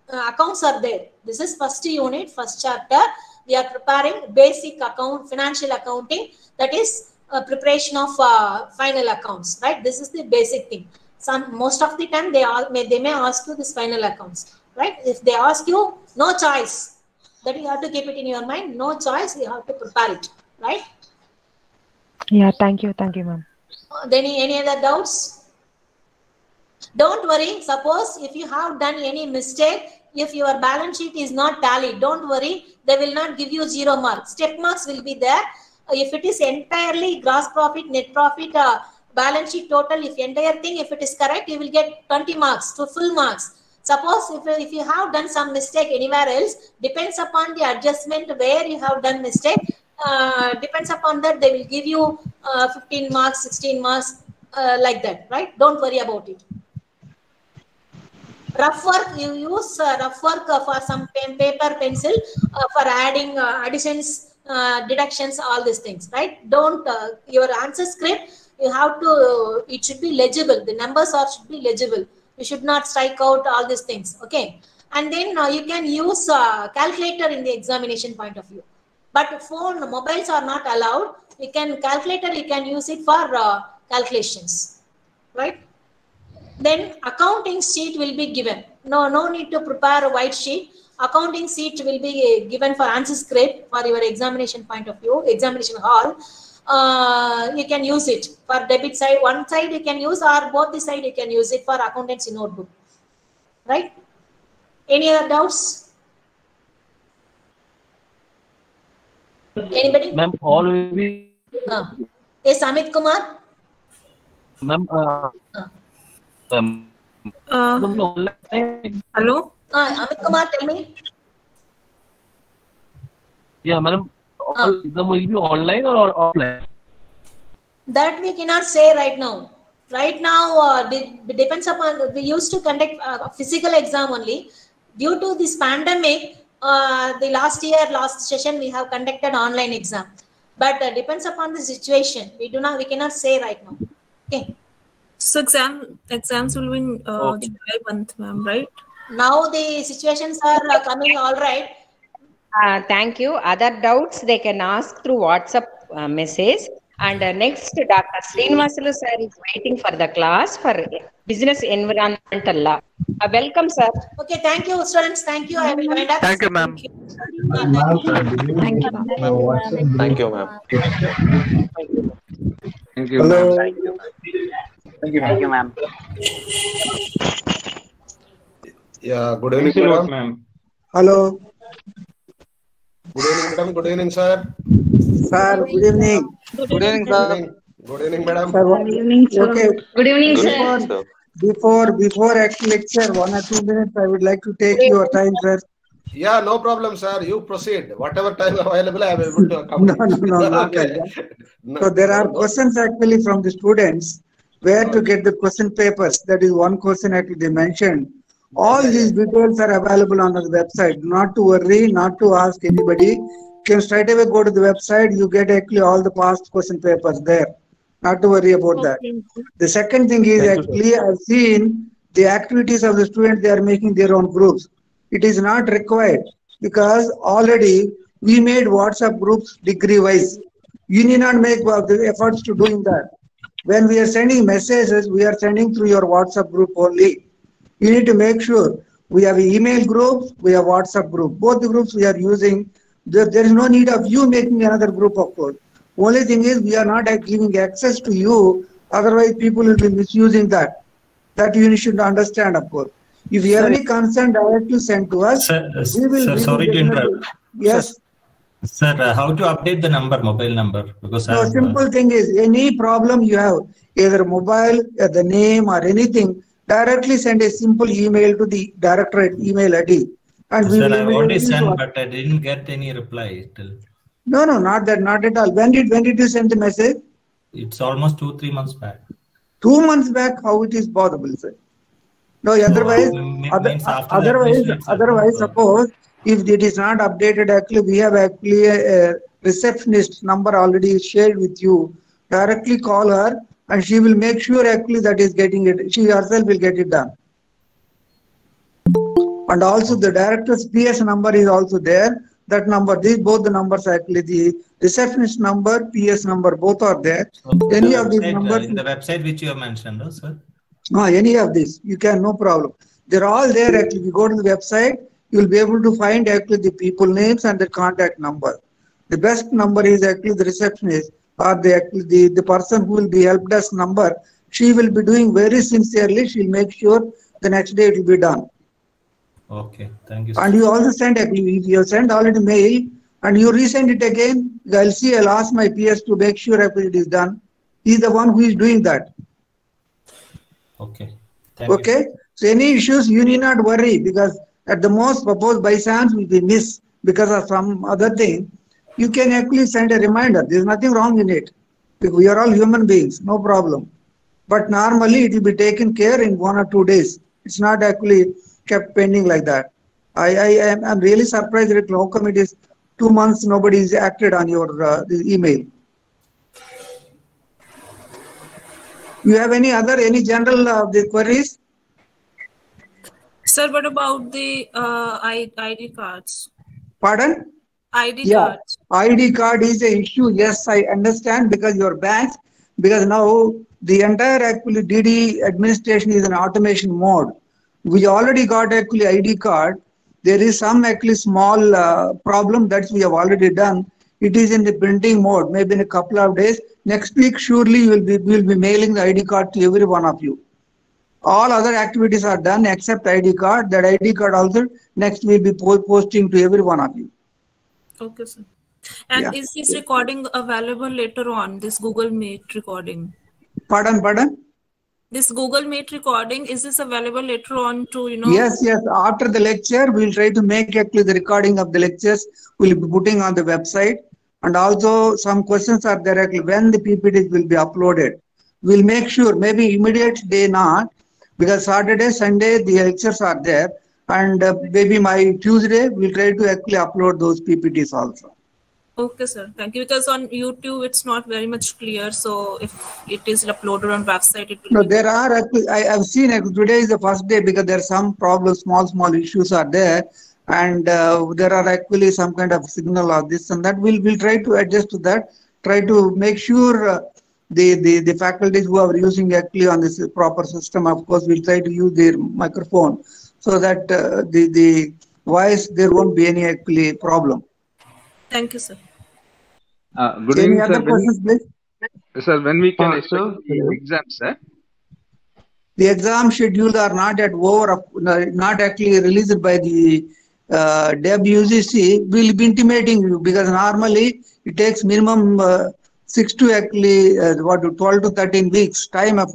accounts are there. This is first unit, first chapter. We are preparing basic account, financial accounting, that is preparation of final accounts, right? This is the basic thing. Most of the time they may ask you this final accounts, right? If they ask you, no choice, that you have to keep it in your mind. No choice, you have to prepare it, right? Yeah, thank you, ma'am. Then any other doubts? Don't worry. Suppose if you have done any mistake, if your balance sheet is not tallied, don't worry. They will not give you 0 marks. Step marks will be there. If it is entirely gross profit, net profit, balance sheet total, if entire thing, if it is correct, you will get 20 marks to full marks. Suppose if you have done some mistake anywhere else, depends upon the adjustment where you have done mistake. Depends upon that, they will give you 15 marks, 16 marks, like that, right? Don't worry about it. Rough work, you use rough work for some paper, pencil, for adding additions, deductions, all these things, right? Don't, your answer script, you have to, it should be legible. The numbers should be legible. You should not strike out all these things, okay? And then you can use calculator in the examination point of view. But mobiles are not allowed. You can calculator, you can use it for calculations, right? Then accounting sheet will be given. No need to prepare a white sheet. Accounting sheet will be given for answer script for your examination point of view, examination hall. You can use it for debit side. One side you can use, or both the side you can use it for accountancy notebook. Right? Any other doubts? Anybody? Ma'am, all will be. Yes, Amit Kumar. Ma'am, hello? Amit Kumar, tell me. Yeah, madam. All exam will be online or offline? That we cannot say right now. Right now, depends upon, we used to conduct a physical exam only. Due to this pandemic, the last session, we have conducted online exam. But depends upon the situation. We cannot say right now. Okay. So exams will be in July month, ma'am, right? Now the situations are coming all right. Thank you. Other doubts they can ask through WhatsApp message. And next, Dr. Srinivasalu sir is waiting for the class for business environmental law. Welcome, sir. Okay, thank you, students. Thank you. I will wind up. Thank you, ma'am. Thank you, ma'am. Thank you, ma'am. Thank you, Hello. ma'am. Thank you, ma'am. Yeah, good Thanks evening, a lot, madam. ma'am. Hello. Good evening, madam. Good evening, sir. Sir, good evening. Good evening, sir. Good evening, madam. Sir, Good evening, sir. okay. Good evening, sir. Before actual lecture, 1 or 2 minutes, I would like to take your time, sir. Yeah, no problem, sir. You proceed. Whatever time available, I am able to No, accommodate. not like that. So there are questions actually from the students where to get the question papers. That is one question actually they mentioned. All these details are available on the website. Not to worry, not to ask anybody. You can straight away go to the website. You get actually all the past question papers there. Not to worry about that. The second thing is actually I've seen the activities of the students. They are making their own groups. It is not required because already we made WhatsApp groups degree wise. You need not make the efforts to doing that. When we are sending messages, we are sending through your WhatsApp group only. You need to make sure we have email groups, we have WhatsApp group. Both the groups we are using. There is no need of you making another group, of course. Only thing is we are not giving access to you. Otherwise, people will be misusing that. That you should understand, of course. If you have any concern, directly send to us. Sir, sorry to interrupt. Yes. Sir, how to update the number, mobile number? Because No, simple thing is any problem you have, either mobile, the name or anything, directly send a simple email to the directorate email ID. And we sir, will I already immediately sent, but I didn't get any reply till. No, not that, not at all. When did you send the message? It's almost 2-3 months back. 2 months back, how it is possible, sir? No, otherwise, otherwise, suppose if it is not updated, actually, we have actually a receptionist number already shared with you. Directly call her and she will make sure actually that is getting it. She herself will get it done. And also the director's PS number is also there. That number, both the numbers actually, the receptionist number, PS number, both are there. Okay. Any of these numbers. The website which you have mentioned, sir? Any of this, you can, no problem. They're all there actually. You go to the website, you will be able to find actually the people names and the contact number. The best number is actually the receptionist or the person who will be help desk number. She will be doing very sincerely. She'll make sure the next day it will be done. Okay, thank you, sir. And you also send actually, if you have sent already mail and you resend it again, I'll ask my PS to make sure actually it is done. He's the one who is doing that. Okay. Okay. So any issues, you need not worry because at the most, suppose by chance we miss because of some other thing, you can actually send a reminder. There's nothing wrong in it. We are all human beings, no problem. But normally it will be taken care in 1 or 2 days. It's not actually kept pending like that. I'm really surprised that how come it is 2 months nobody is acted on your email. You have any general the queries? Sir, what about the ID cards? Pardon? ID cards. ID card is an issue. Yes, I understand because your banks, because now the entire actually DDE administration is an automation mode. We already got actually ID card. There is some actually small problem that we have already done. It is in the printing mode. Maybe in a couple of days. Next week, surely we'll be mailing the ID card to every one of you. All other activities are done except ID card. That ID card also next we'll be posting to every one of you. Okay, sir. And is this recording available later on? This Google Meet recording? Pardon? This Google Meet recording, is this available later on to, Yes. After the lecture, we'll try to make actually the recording of the lectures. We'll be putting on the website. And also some questions are there actually when the PPTs will be uploaded. We'll make sure, maybe immediate day not, because Saturday, Sunday, the lectures are there. And maybe my Tuesday, we'll try to actually upload those PPTs also. Okay, sir. Thank you. Because on YouTube, it's not very much clear. So if it is uploaded on website, it will. No, there are actually, I've seen today is the first day because there are some problems, small issues are there. And there are actually some kind of signal or this and that. We'll try to adjust to that. Try to make sure the faculties who are using actually on this proper system, of course, will try to use their microphone so that the voice, there won't be any actually problem. Thank you, sir. Good Any evening, other sir. questions, please? Sir, when we can expect the exams, sir? The exam schedule are not actually released by the DEB UGC will be intimating you, because normally it takes minimum 6 to actually 12 to 13 weeks time of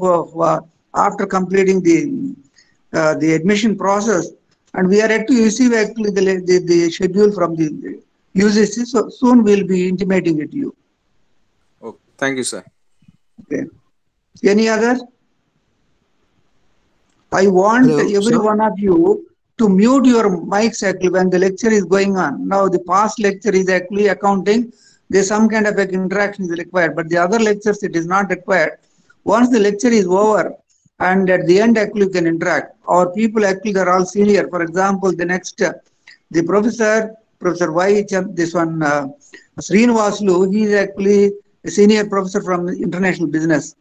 after completing the admission process, and we are yet to receive actually the schedule from the UGC. So soon we'll be intimating it to you. Okay. Thank you, sir. Okay. Any other? I want every one of you to mute your mics actually when the lecture is going on. Now the past lecture is actually accounting. There's some kind of interaction is required, but the other lectures it is not required. Once the lecture is over and at the end actually you can interact. Our people actually they're all senior. For example, the next the Professor Y. This one Srinivasulu, he is actually a senior professor from international business.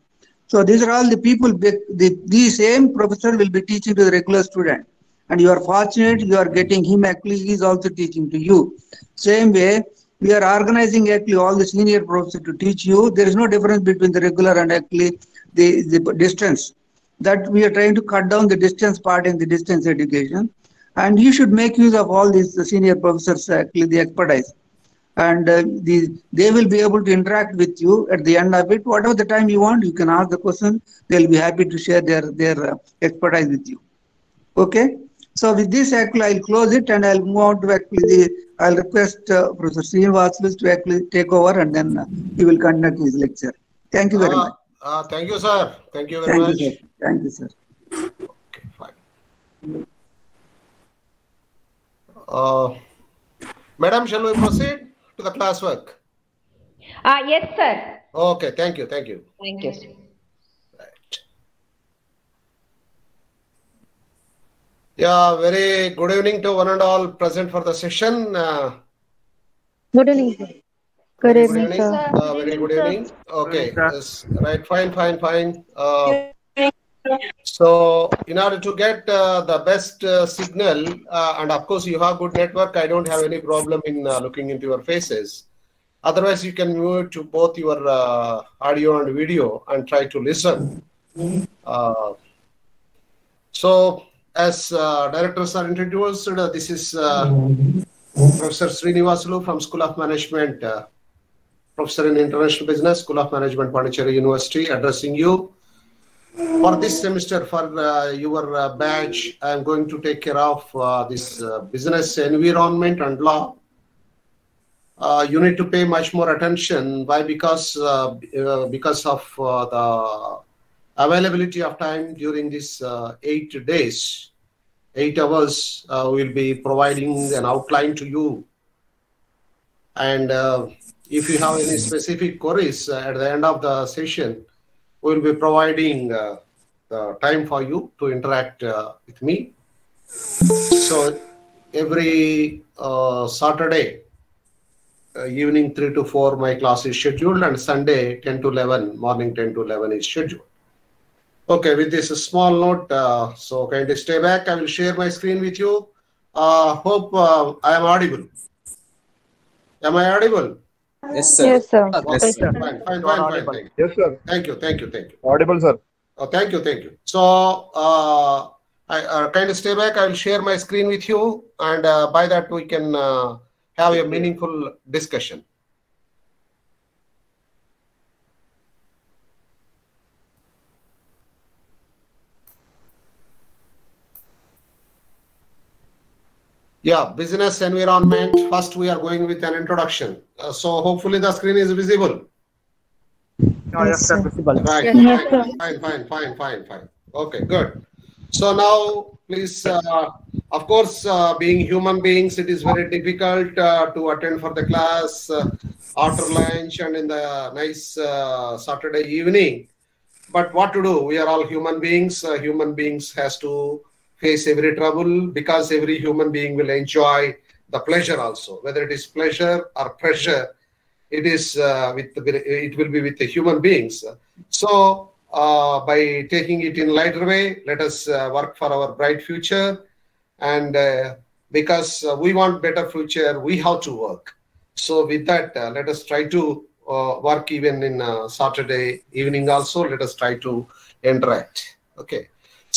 So these are all the people, the same professor will be teaching to the regular student. And you are fortunate, you are getting him actually, he is also teaching to you. Same way, we are organizing actually all the senior professors to teach you. There is no difference between the regular and actually the distance. That we are trying to cut down the distance part in the distance education. And you should make use of all these senior professors, actually the expertise. And they will be able to interact with you at the end of it. Whatever the time you want, you can ask the question. They'll be happy to share their expertise with you. Okay. So with this, actually, I'll close it and I'll move on to actually I'll request Professor Srinivasulu to actually take over, and then he will conduct his lecture. Thank you very much. Thank you, sir. Thank you very much. Sir. Thank you, sir. Okay, fine. Madam, shall we proceed to the classwork? Yes, sir. Okay, thank you, thank you. Thank you, sir. Right. Yeah, very good evening to one and all present for the session. Good evening, sir. Good evening, sir. Very good evening. Okay, yes, right, fine. So, in order to get the best signal, and of course you have good network, I don't have any problem in looking into your faces. Otherwise, you can mute to both your audio and video and try to listen. So, as directors are introduced, this is Professor Srinivasulu from School of Management, Professor in International Business, School of Management, Pondicherry University, addressing you. For this semester, for your batch, I am going to take care of this business environment and law. You need to pay much more attention. Why? Because of the availability of time during this 8 days, 8 hours, we'll be providing an outline to you. And if you have any specific queries at the end of the session, we'll be providing the time for you to interact with me. So every Saturday evening 3 to 4 my class is scheduled, and Sunday 10 to 11, morning 10 to 11 is scheduled. Okay, with this small note, so kindly stay back. I will share my screen with you. Hope I am audible. Am I audible? Yes, sir. Yes, sir. Yes, sir. Fine. Thank you. Yes, sir. Thank you. Audible, sir. Oh, thank you. So, I kind of stay back. I will share my screen with you, and by that we can have a meaningful discussion. Yeah, business environment. First, we are going with an introduction. So, hopefully, the screen is visible. Yes, sir. Visible. Right. Yes, sir. Fine. Okay, good. So now, please, of course, being human beings, it is very difficult to attend for the class after lunch and in the nice Saturday evening. But what to do? We are all human beings. Human beings has to face every trouble, because every human being will enjoy the pleasure also. Whether it is pleasure or pressure, it is it will be with the human beings. So by taking it in lighter way, let us work for our bright future. And because we want better future, we have to work. So with that, let us try to work even in Saturday evening also. Let us try to interact. Okay.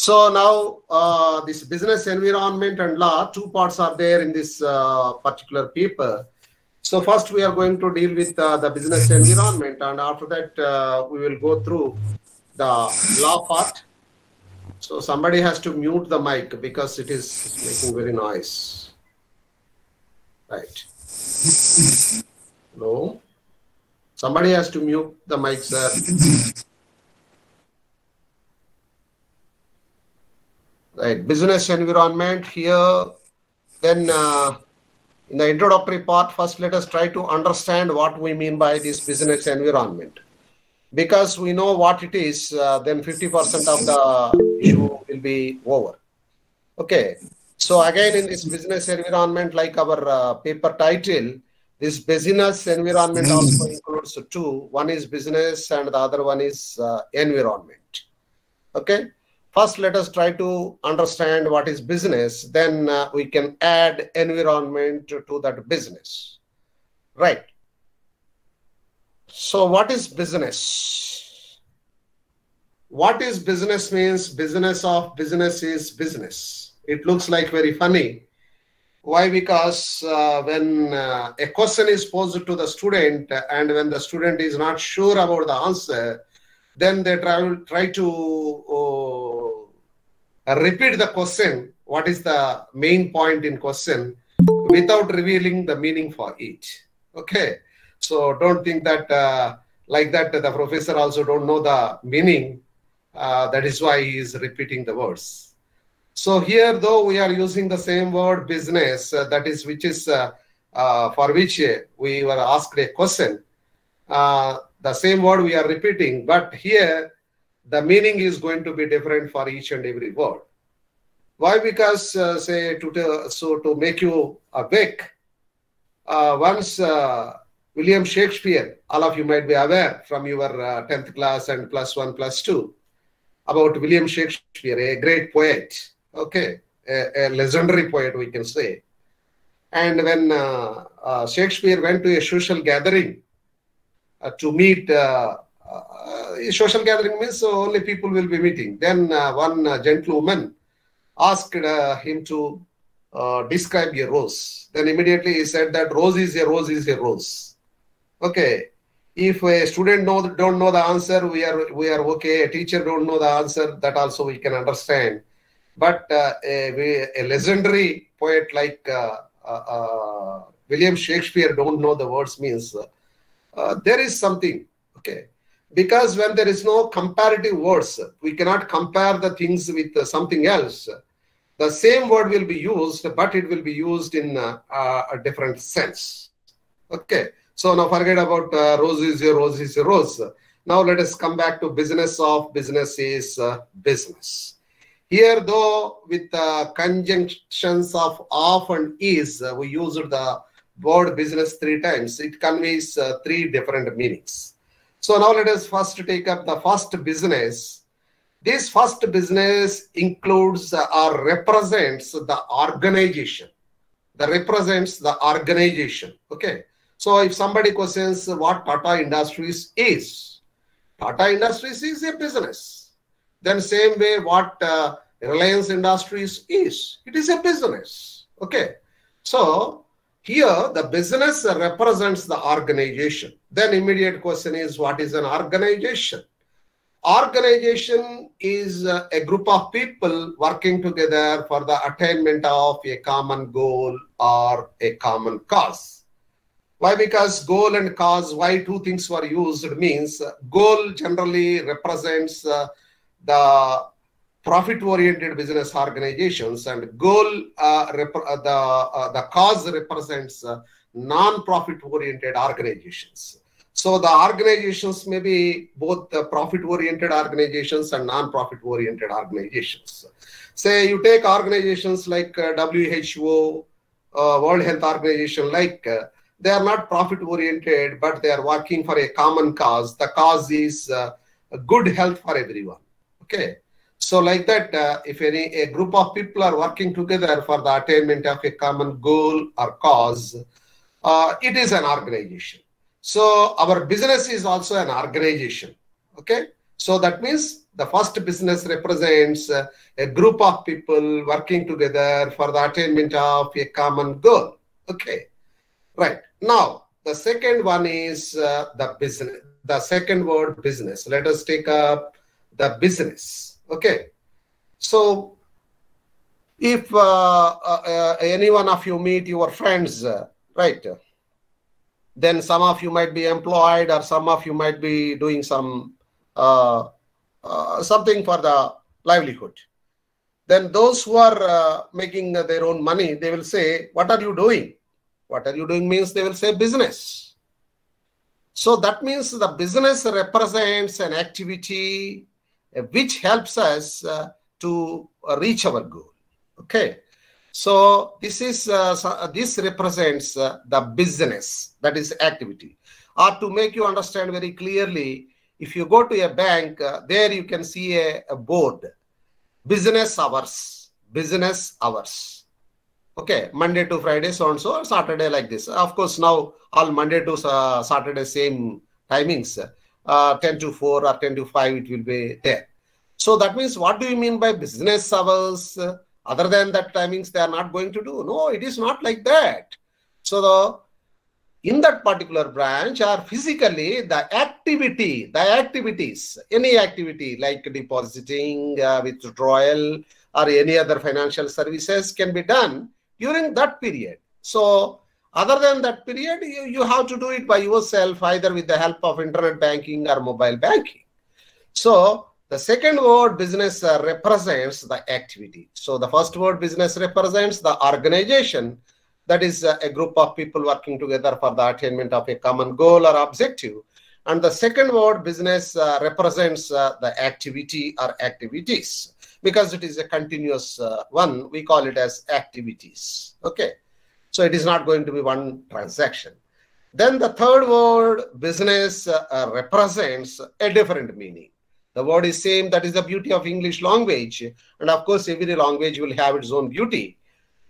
So now this business environment and law, two parts are there in this particular paper. So first we are going to deal with the business environment, and after that we will go through the law part. So somebody has to mute the mic because it is making very noise. Right. No. Somebody has to mute the mic, sir. Right. Business environment here. Then in the introductory part, first let us try to understand what we mean by this business environment. Because we know what it is, then 50% of the issue will be over. Okay. So again, in this business environment, like our paper title, this business environment also includes two. One is business and the other one is environment. Okay. First, let us try to understand what is business. Then we can add environment to that business. Right. So what is business? What is business means business of business is business. It looks like very funny. Why? Because when a question is posed to the student and when the student is not sure about the answer, then they try to repeat the question, what is the main point in question, without revealing the meaning for it. Okay. So don't think that like that the professor also don't know the meaning. That is why he is repeating the words. So here, though, we are using the same word business, that is which is for which we were asked a question. The same word we are repeating, but here the meaning is going to be different for each and every word. Why? Because say to make you awake, once William Shakespeare, all of you might be aware from your 10th class and +1, +2 about William Shakespeare, a great poet, okay, a legendary poet we can say. And when Shakespeare went to a social gathering to meet, social gathering means only people will be meeting. Then one gentlewoman asked him to describe a rose. Then immediately he said that rose is a rose is a rose. Okay. If a student don't know the answer, we are okay. A teacher don't know the answer, that also we can understand. But a legendary poet like William Shakespeare don't know the words means there is something. Okay. Because when there is no comparative words, we cannot compare the things with something else. The same word will be used, but it will be used in a different sense. Okay. So now forget about rose is a rose is a rose. Now let us come back to business of business is business. Here, though, with conjunctions of and is, we used the word business 3 times. It conveys 3 different meanings. So now let us first take up the first business. This first business includes or represents the organization. That represents the organization. Okay. So if somebody questions what Tata Industries is, Tata Industries is a business. Then same way what Reliance Industries is, it is a business. Okay. So here the business represents the organization. Then immediate question is, what is an organization? Organization is a group of people working together for the attainment of a common goal or a common cause. Why? Because goal and cause, why 2 things were used means goal generally represents the profit-oriented business organizations, and goal, the cause represents non-profit-oriented organizations. So the organizations may be both profit-oriented organizations and non-profit-oriented organizations. Say you take organizations like WHO, World Health Organization, like they are not profit-oriented, but they are working for a common cause. The cause is good health for everyone. Okay. So like that, if a group of people are working together for the attainment of a common goal or cause, it is an organization. So our business is also an organization. Okay. So that means the first business represents a group of people working together for the attainment of a common goal. Okay, right. Now, the second one is the business. The second word, business. Let us take up the business. Okay. So, if any one of you meet your friends, right, then some of you might be employed or some of you might be doing some something for the livelihood. Then those who are making their own money, they will say, what are you doing? What are you doing means they will say business. So that means the business represents an activity which helps us to reach our goal. Okay. So this is this represents the business, that is activity. Or to make you understand very clearly, if you go to a bank, there you can see a board, business hours, business hours. Okay, Monday to Friday, so and so, Saturday like this. Of course, now all Monday to Saturday same timings, 10 to 4 or 10 to 5 it will be there. So that means, what do you mean by business hours? Other than that timings, they are not going to do. No, it is not like that. So in that particular branch are physically the activities, any activity like depositing, withdrawal, or any other financial services can be done during that period. So other than that period, you have to do it by yourself, either with the help of internet banking or mobile banking. So the second word, business, represents the activity. So the first word, business, represents the organization, that is a group of people working together for the attainment of a common goal or objective. And the second word, business, represents the activity or activities. Because it is a continuous one, we call it as activities. Okay. So it is not going to be one transaction. Then the third word, business, represents a different meaning. The word is same, that is the beauty of English language. And of course, every language will have its own beauty.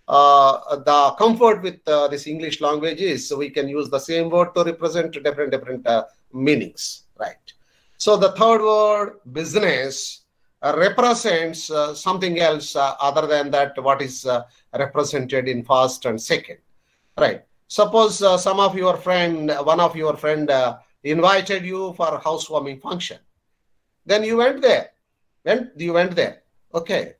The comfort with this English language is, so we can use the same word to represent different meanings, right? So the third word, business, represents something else other than that what is represented in first and second, right? Suppose one of your friend invited you for a housewarming function. Then you went there. Okay.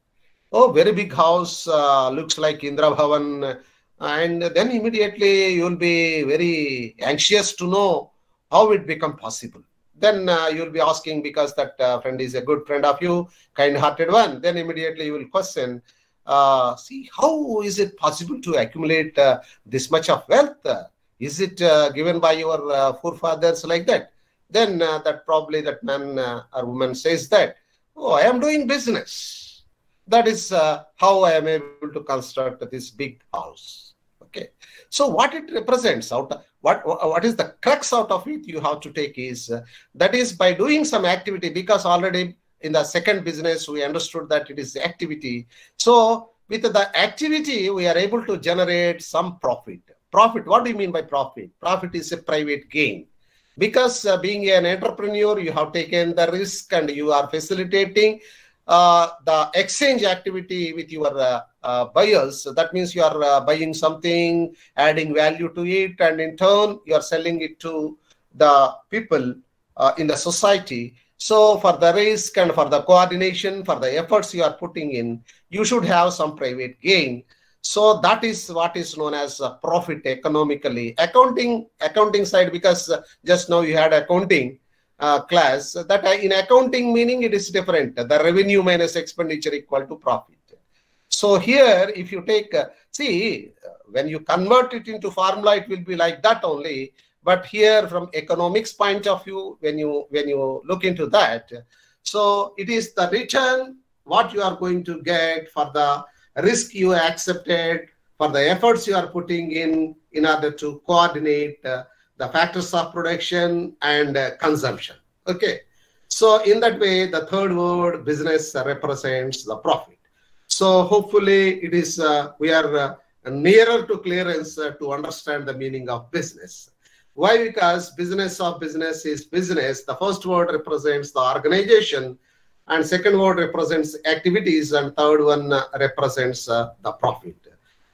Oh, very big house, looks like Indra Bhavan. And then immediately you will be very anxious to know how it become possible. Then you will be asking, because that friend is a good friend of you, kind-hearted one. Then immediately you will question, see, how is it possible to accumulate this much of wealth? Is it given by your forefathers like that? Then that probably that man or woman says that, oh, I am doing business. That is how I am able to construct this big house. Okay. So what it represents, what is the crux out of it you have to take is, that is by doing some activity, because already in the second business we understood that it is activity. So with the activity we are able to generate some profit. Profit, what do you mean by profit? Profit is a private gain. Because being an entrepreneur, you have taken the risk and you are facilitating the exchange activity with your buyers. That means you are buying something, adding value to it, and in turn you are selling it to the people in the society. So for the risk and for the coordination, for the efforts you are putting in, you should have some private gain. So that is what is known as profit economically. Accounting side, because just now you had accounting class, that in accounting meaning it is different. The revenue minus expenditure equal to profit. So here, if you take, see, when you convert it into formula, it will be like that only. But here, from economics point of view, when you look into that, so it is the return what you are going to get for the risk you accepted, for the efforts you are putting in order to coordinate the factors of production and consumption. Okay. So in that way, the third word, business, represents the profit. So hopefully it is, we are nearer to clearance to understand the meaning of business. Why? Because business of business is business. The first word represents the organization, and second word represents activities, and third one represents the profit.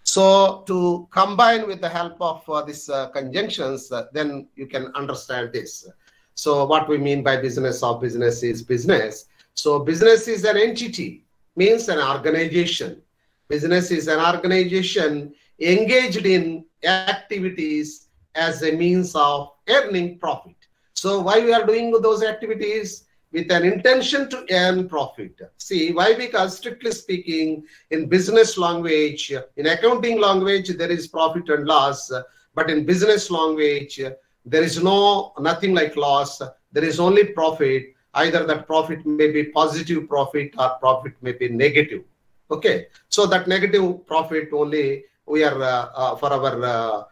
So to combine with the help of these conjunctions, then you can understand this. So what we mean by business of business is business. So business is an entity, means an organization. Business is an organization engaged in activities as a means of earning profit. So why we are doing those activities? With an intention to earn profit. See, why? Because strictly speaking, in business language, in accounting language, there is profit and loss. But in business language, there is nothing like loss. There is only profit. Either that profit may be positive profit or profit may be negative. Okay. So that negative profit only, we are, for our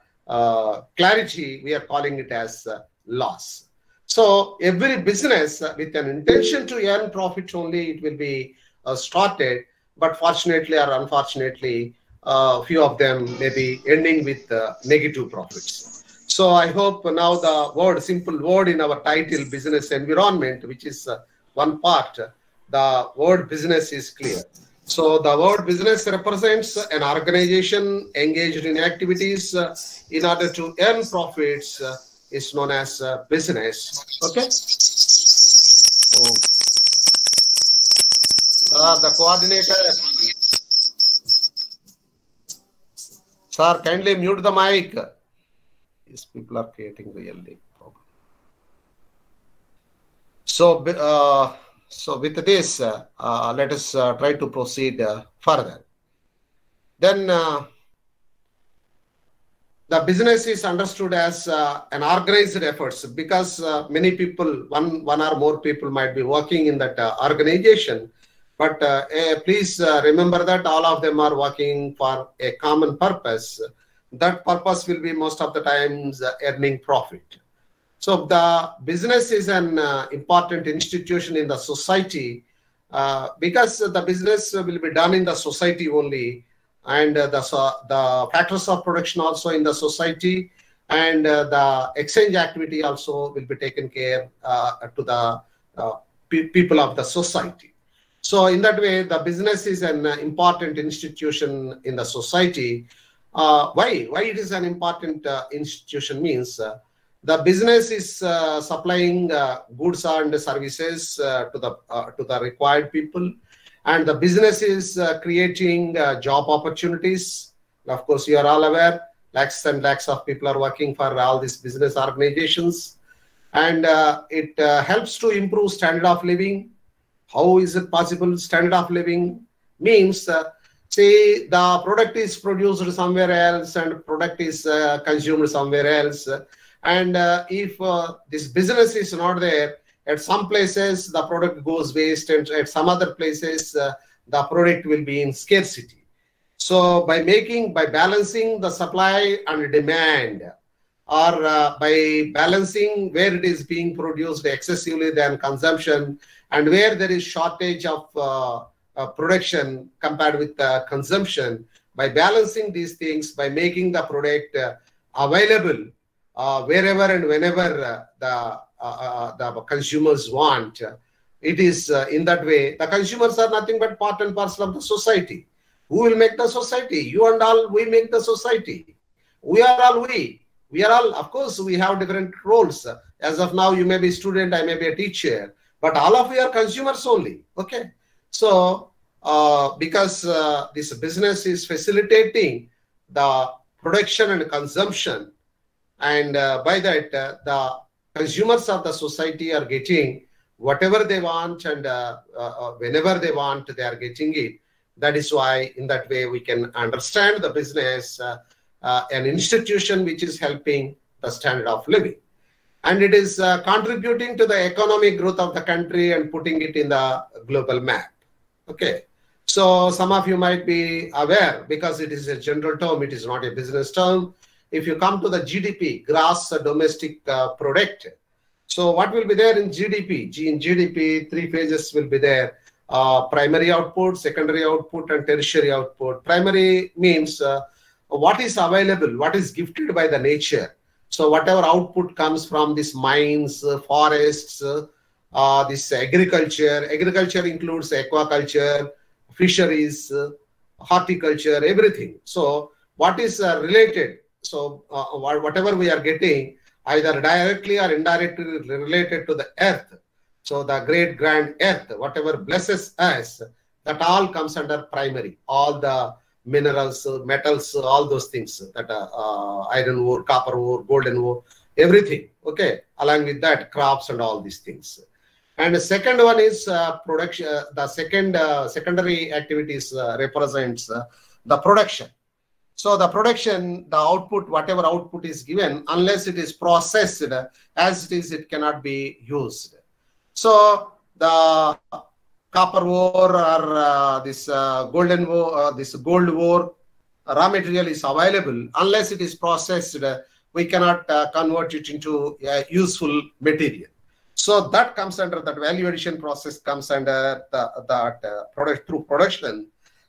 clarity, we are calling it as loss. So every business with an intention to earn profit only, it will be started. But fortunately or unfortunately, few of them may be ending with negative profits. So I hope now the simple word in our title, business environment, which is one part, the word business is clear. So the word business represents an organization engaged in activities in order to earn profits. Is known as business. Okay. The coordinator. Sir, kindly mute the mic. These people are creating really problem. So, so with this, let us try to proceed further. Then. The business is understood as an organized efforts, because many people, one or more people might be working in that organization. But please remember that all of them are working for a common purpose. That purpose will be most of the times earning profit. So the business is an important institution in the society because the business will be done in the society only. And the factors of production also in the society, and the exchange activity also will be taken care to the people of the society. So in that way, the business is an important institution in the society. Why it is an important institution means the business is supplying goods and services to the required people. And the business is creating job opportunities. Of course, you are all aware, lakhs and lakhs of people are working for all these business organizations. And it helps to improve standard of living. How is it possible? Standard of living means, say, the product is produced somewhere else and product is consumed somewhere else. And if this business is not there, at some places, the product goes waste, and at some other places, the product will be in scarcity. So by balancing the supply and demand, or by balancing where it is being produced excessively than consumption, and where there is shortage of production compared with consumption, by balancing these things, by making the product available wherever and whenever the consumers want. It is in that way. The consumers are nothing but part and parcel of the society. Who will make the society? You and all, we make the society. We are all we. We are all, of course, we have different roles. As of now, you may be a student, I may be a teacher, but all of we are consumers only. Okay. So, because this business is facilitating the production and consumption, and by that, the consumers of the society are getting whatever they want, and whenever they want, they are getting it. That is why, in that way, we can understand the business, an institution which is helping the standard of living. And it is contributing to the economic growth of the country and putting it in the global map. Okay. So some of you might be aware, because it is a general term, it is not a business term. If you come to the GDP, gross domestic product. So what will be there in GDP? In GDP, 3 phases will be there. Primary output, secondary output, and tertiary output. Primary means what is available, what is gifted by the nature. So whatever output comes from these mines, forests, this agriculture includes aquaculture, fisheries, horticulture, everything. So what is related? So whatever we are getting, either directly or indirectly related to the earth. So the great grand earth, whatever blesses us, that all comes under primary. All the minerals, metals, all those things, that iron ore, copper ore, golden ore, everything. Okay, along with that, crops and all these things. And the second one is production. The secondary activities represents the production. So the production, the output, whatever output is given, unless it is processed as it is, it cannot be used. So the copper ore or this golden ore, this gold ore, raw material is available. Unless it is processed, we cannot convert it into useful material. So that comes under that value addition process, comes under that product through production.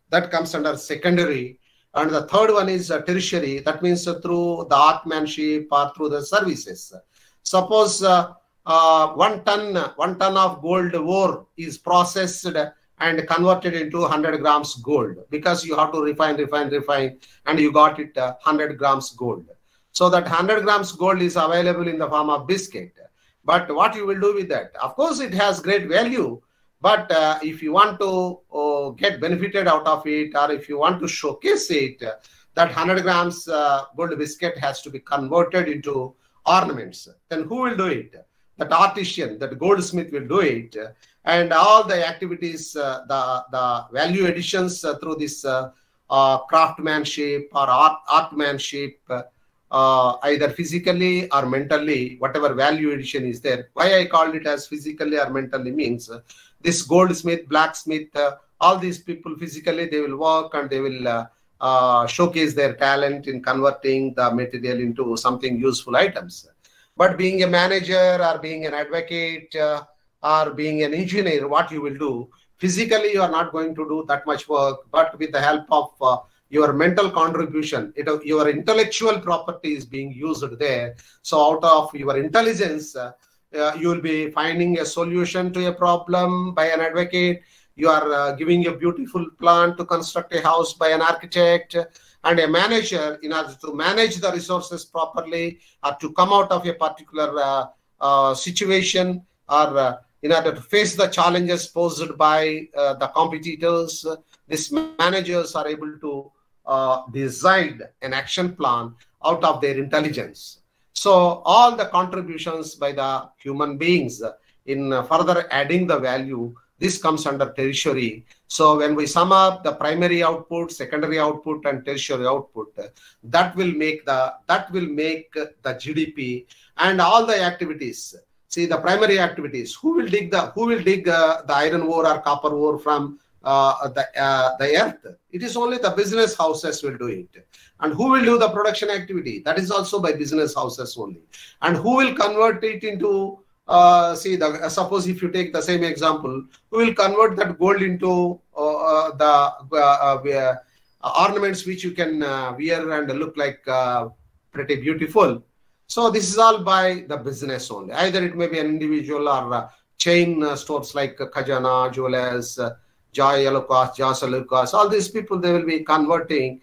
That comes under secondary. And the third one is tertiary. That means through the artmanship or through the services. Suppose 1 ton of gold ore is processed and converted into 100 grams gold, because you have to refine, and you got it 100 grams gold. So that 100 grams gold is available in the form of biscuit. But what you will do with that? Of course, it has great value. But if you want to get benefited out of it, or if you want to showcase it, that 100 grams gold biscuit has to be converted into ornaments. Then who will do it? That artisan, that goldsmith will do it. And all the activities, the value additions through this craftsmanship or artmanship, either physically or mentally, whatever value addition is there. Why I called it as physically or mentally means this goldsmith, blacksmith, all these people physically, they will work and they will showcase their talent in converting the material into something useful items. But being a manager or being an advocate or being an engineer, what you will do, physically you are not going to do that much work, but with the help of your mental contribution, your intellectual property is being used there. So out of your intelligence, you will be finding a solution to a problem by an advocate. You are giving a beautiful plan to construct a house by an architect. And a manager, in order to manage the resources properly or to come out of a particular situation, or in order to face the challenges posed by the competitors, these managers are able to design an action plan out of their intelligence. So all the contributions by the human beings in further adding the value, this comes under tertiary. So when we sum up the primary output, secondary output, and tertiary output, that will make the GDP and all the activities. See, the primary activities. Who will dig the iron ore or copper ore from the earth? It is only the business houses will do it. And who will do the production activity? That is also by business houses only. And who will convert it into suppose if you take the same example, we will convert that gold into the ornaments which you can wear and look like pretty beautiful. So this is all by the business only. Either it may be an individual or chain stores like Khajana, Jewelers, Joy Alucas, Joss Alucas. All these people, they will be converting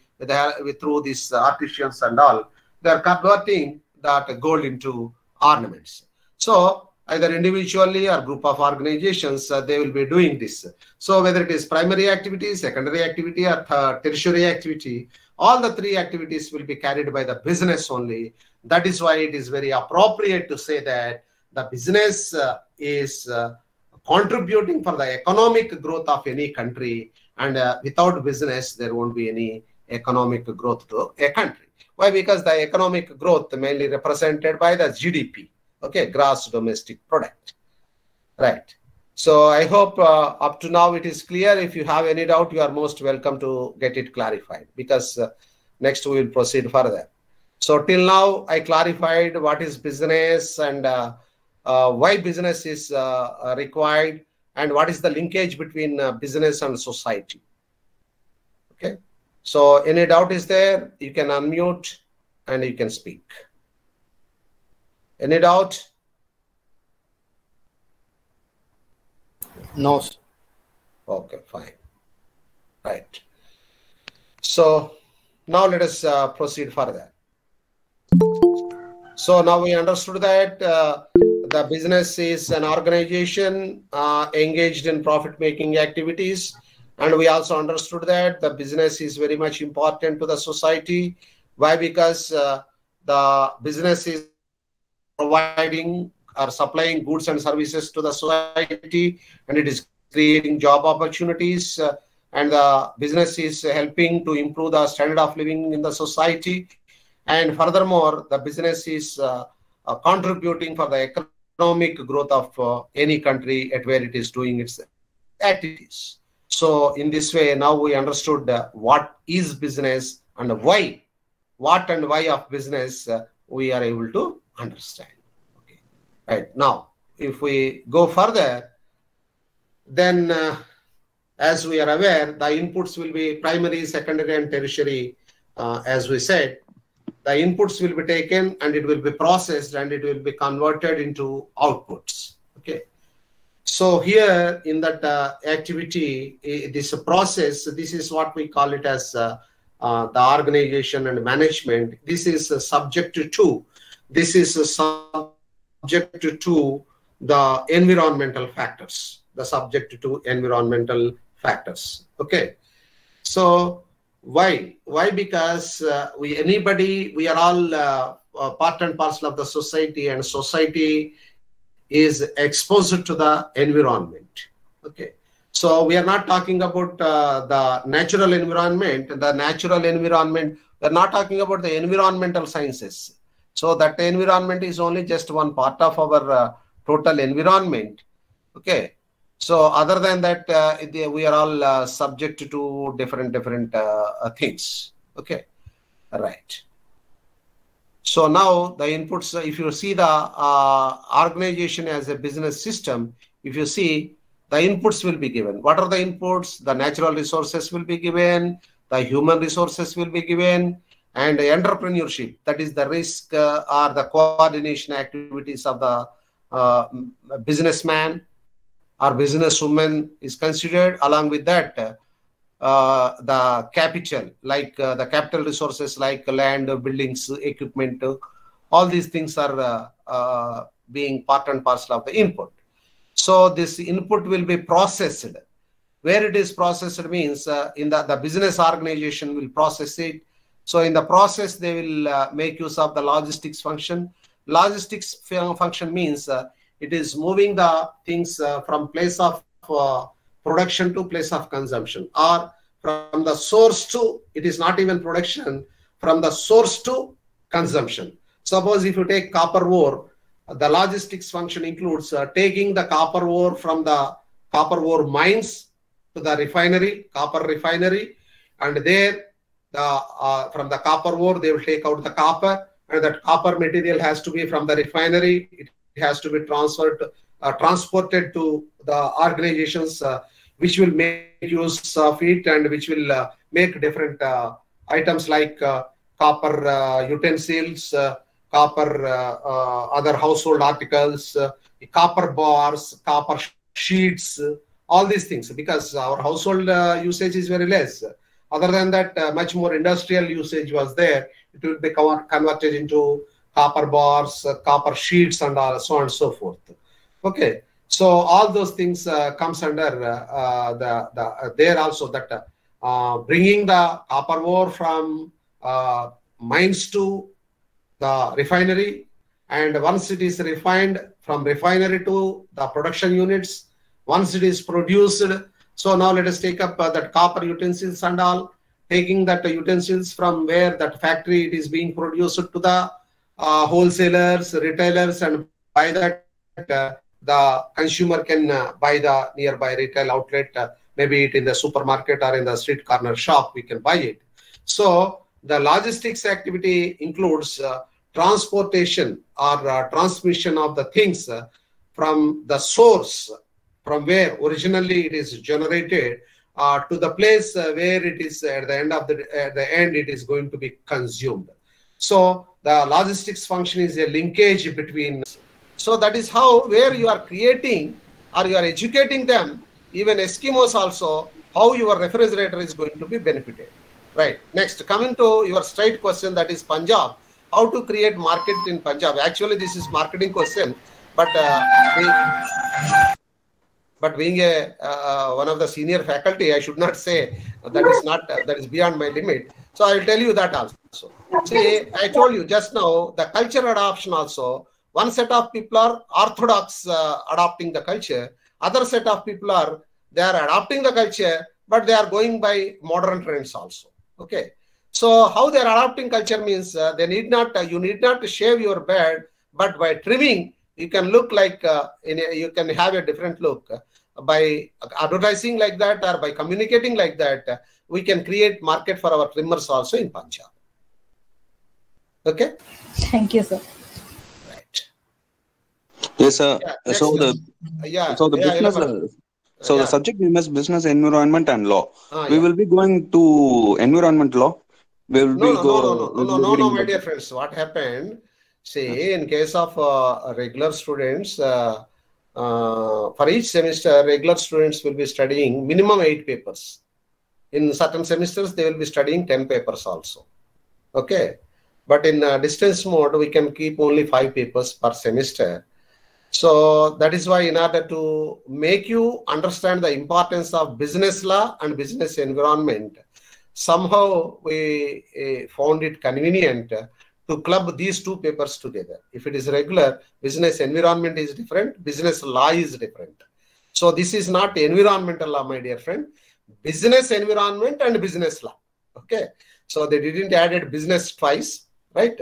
through these artisans and all. They are converting that gold into ornaments. So either individually or group of organizations, they will be doing this. So whether it is primary activity, secondary activity, or tertiary activity, all the three activities will be carried by the business only. That is why it is very appropriate to say that the business is contributing for the economic growth of any country, and without business, there won't be any economic growth to a country. Why? Because the economic growth mainly represented by the GDP. Okay, gross domestic product. Right. So I hope up to now it is clear. If you have any doubt, you are most welcome to get it clarified, because next we will proceed further. So till now I clarified what is business and why business is required, and what is the linkage between business and society. Okay. So any doubt is there, you can unmute and you can speak. Any doubt? No. Okay, fine. Right. So now let us proceed further. So now we understood that the business is an organization engaged in profit-making activities. And we also understood that the business is very much important to the society. Why? Because the business is providing or supplying goods and services to the society, and it is creating job opportunities, and the business is helping to improve the standard of living in the society. And furthermore, the business is contributing for the economic growth of any country at where it is doing its activities. So in this way, now we understood what is business and why. What and why of business we are able to understand. Okay. Right. Now, if we go further, then as we are aware, the inputs will be primary, secondary, and tertiary. As we said, the inputs will be taken and it will be processed and it will be converted into outputs. Okay. So here in that activity, this process, this is what we call it as the organization and management. This is subject to the environmental factors. The subject to environmental factors. Okay. So why? Because we are all part and parcel of the society, and society is exposed to the environment. Okay. So we are not talking about the natural environment. The natural environment, we are not talking about the environmental sciences. So that environment is only just one part of our total environment. Okay. So other than that, we are all subject to different things. Okay. Right. So now the inputs, if you see the organization as a business system, if you see, the inputs will be given. What are the inputs? The natural resources will be given, the human resources will be given, and the entrepreneurship, that is the risk or the coordination activities of the businessman or businesswoman is considered. Along with that, the capital, like the capital resources like land, buildings, equipment, all these things are being part and parcel of the input. So this input will be processed. Where it is processed means in the business organization will process it. So in the process, they will make use of the logistics function. Logistics function means it is moving the things from place of production to place of consumption, or from the source to, it is not even production, from the source to consumption. Suppose if you take copper ore, the logistics function includes taking the copper ore from the copper ore mines to the refinery, copper refinery, and there from the copper ore they will take out the copper, and that copper material has to be from the refinery. It has to be transported to the organizations which will make use of it and which will make different items like copper utensils, copper other household articles, copper bars, copper sheets, all these things, because our household usage is very less. Other than that, much more industrial usage was there. It will be converted into copper bars, copper sheets, and so on and so forth. Okay, so all those things comes under there also, that bringing the copper ore from mines to the refinery, and once it is refined, from refinery to the production units, once it is produced. So now let us take up that copper utensils and all, taking that utensils from where that factory it is being produced to the wholesalers, retailers, and by that the consumer can buy the nearby retail outlet, maybe it in the supermarket or in the street corner shop, we can buy it. So the logistics activity includes transportation or transmission of the things from the source, from where originally it is generated, to the place where it is at the end it is going to be consumed. So the logistics function is a linkage between. So that is how, where you are creating or you are educating them, even Eskimos also, how your refrigerator is going to be benefited. Right. Next, coming to your straight question, that is Punjab. How to create market in Punjab? Actually, this is marketing question, but being a one of the senior faculty, I should not say that is beyond my limit. So I will tell you that also. See, I told you just now, the culture adoption also. One set of people are orthodox adopting the culture. Other set of people are adopting the culture, but they are going by modern trends also. Okay. So how they are adopting culture means you need not shave your beard, but by trimming, you can look like you can have a different look. By advertising like that or by communicating like that, we can create market for our trimmers also in Punjab. Okay. Thank you, sir. Yes, sir. Yeah, So the subject name is business, environment, and law. We will be going to environment law. No, my dear friends. What happened? See, in case of regular students, for each semester, regular students will be studying minimum 8 papers. In certain semesters, they will be studying 10 papers also. Okay. But in distance mode, we can keep only 5 papers per semester. So that is why, in order to make you understand the importance of business law and business environment, somehow we found it convenient to club these 2 papers together. If it is regular, business environment is different, business law is different. So this is not environmental law, my dear friend. Business environment and business law. Okay. So they didn't add business twice, right?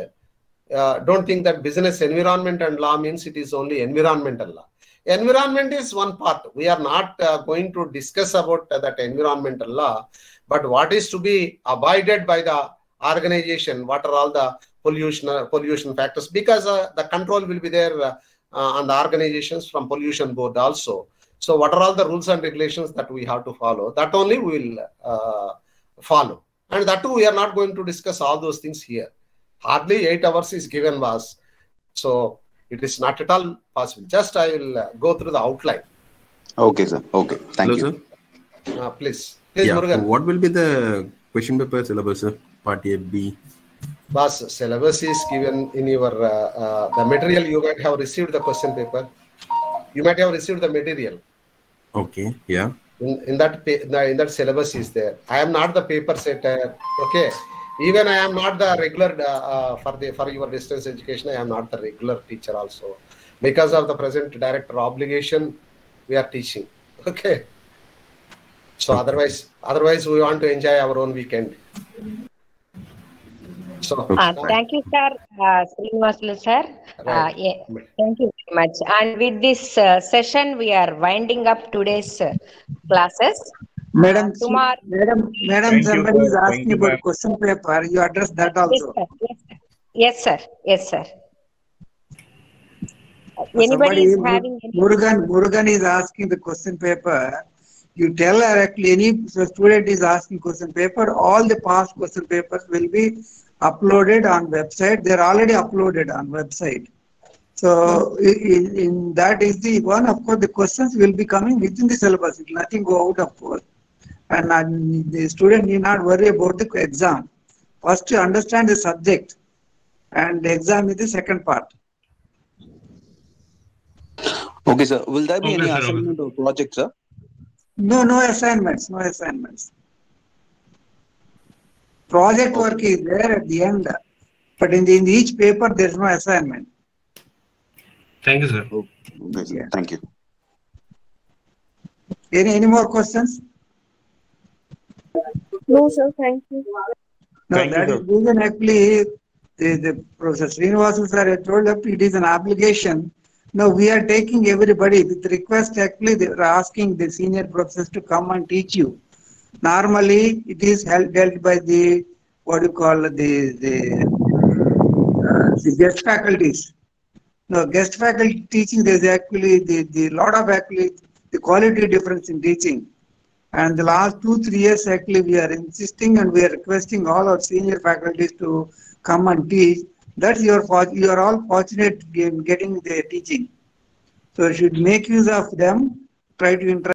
Don't think that business environment and law means it is only environmental law. Environment is one part. We are not going to discuss about that environmental law, but what is to be abided by the organization, what are all the pollution factors, because the control will be there on the organizations from pollution board also. So what are all the rules and regulations that we have to follow? That only we will follow. And that too, we are not going to discuss all those things here. Hardly 8 hours is given was. So it is not at all possible. Just I will go through the outline. Okay, sir. Okay. Thank you. Sir. Please, Murugan. What will be the question paper syllabus, sir? Part A, B? Boss, syllabus is given in your the material. You might have received the question paper. You might have received the material. Okay. Yeah. In that syllabus is there. I am not the paper setter. Okay. Even I am not the regular for your distance education. I am not the regular teacher also. Because of the present director obligation, we are teaching. Okay. So otherwise we want to enjoy our own weekend. So thank you, sir. Srinivasulu sir. Yeah, thank you very much. And with this session, we are winding up today's classes. Madam, somebody is asking about question paper. You address that also. Yes, sir. Yes, sir. Anybody is having any... Murugan is asking the question paper. You tell her actually any student is asking question paper, all the past question papers will be uploaded on website. They're already uploaded on website. So in that is the one, of course, the questions will be coming within the syllabus. It will nothing go out, of course. And the student need not worry about the exam. First to understand the subject, and the exam is the second part. Okay, sir. Will there be any assignment or project, sir? No assignments. No assignments. Project work is there at the end, but in each paper there is no assignment. Thank you, sir. Okay, sir. Yeah. Thank you. Any more questions? No, sir. Thank you. No, that is reason actually the Professor Srinivasan sir had told us it is an obligation. No, we are taking everybody with request. Actually, they are asking the senior professors to come and teach you. Normally, it is dealt by the guest faculties. No, guest faculty teaching, there is actually the lot of actually the quality difference in teaching. And the last 2-3 years, actually, we are insisting and we are requesting all our senior faculties to come and teach. That's you are all fortunate in getting the teaching. So you should make use of them. Try to interact.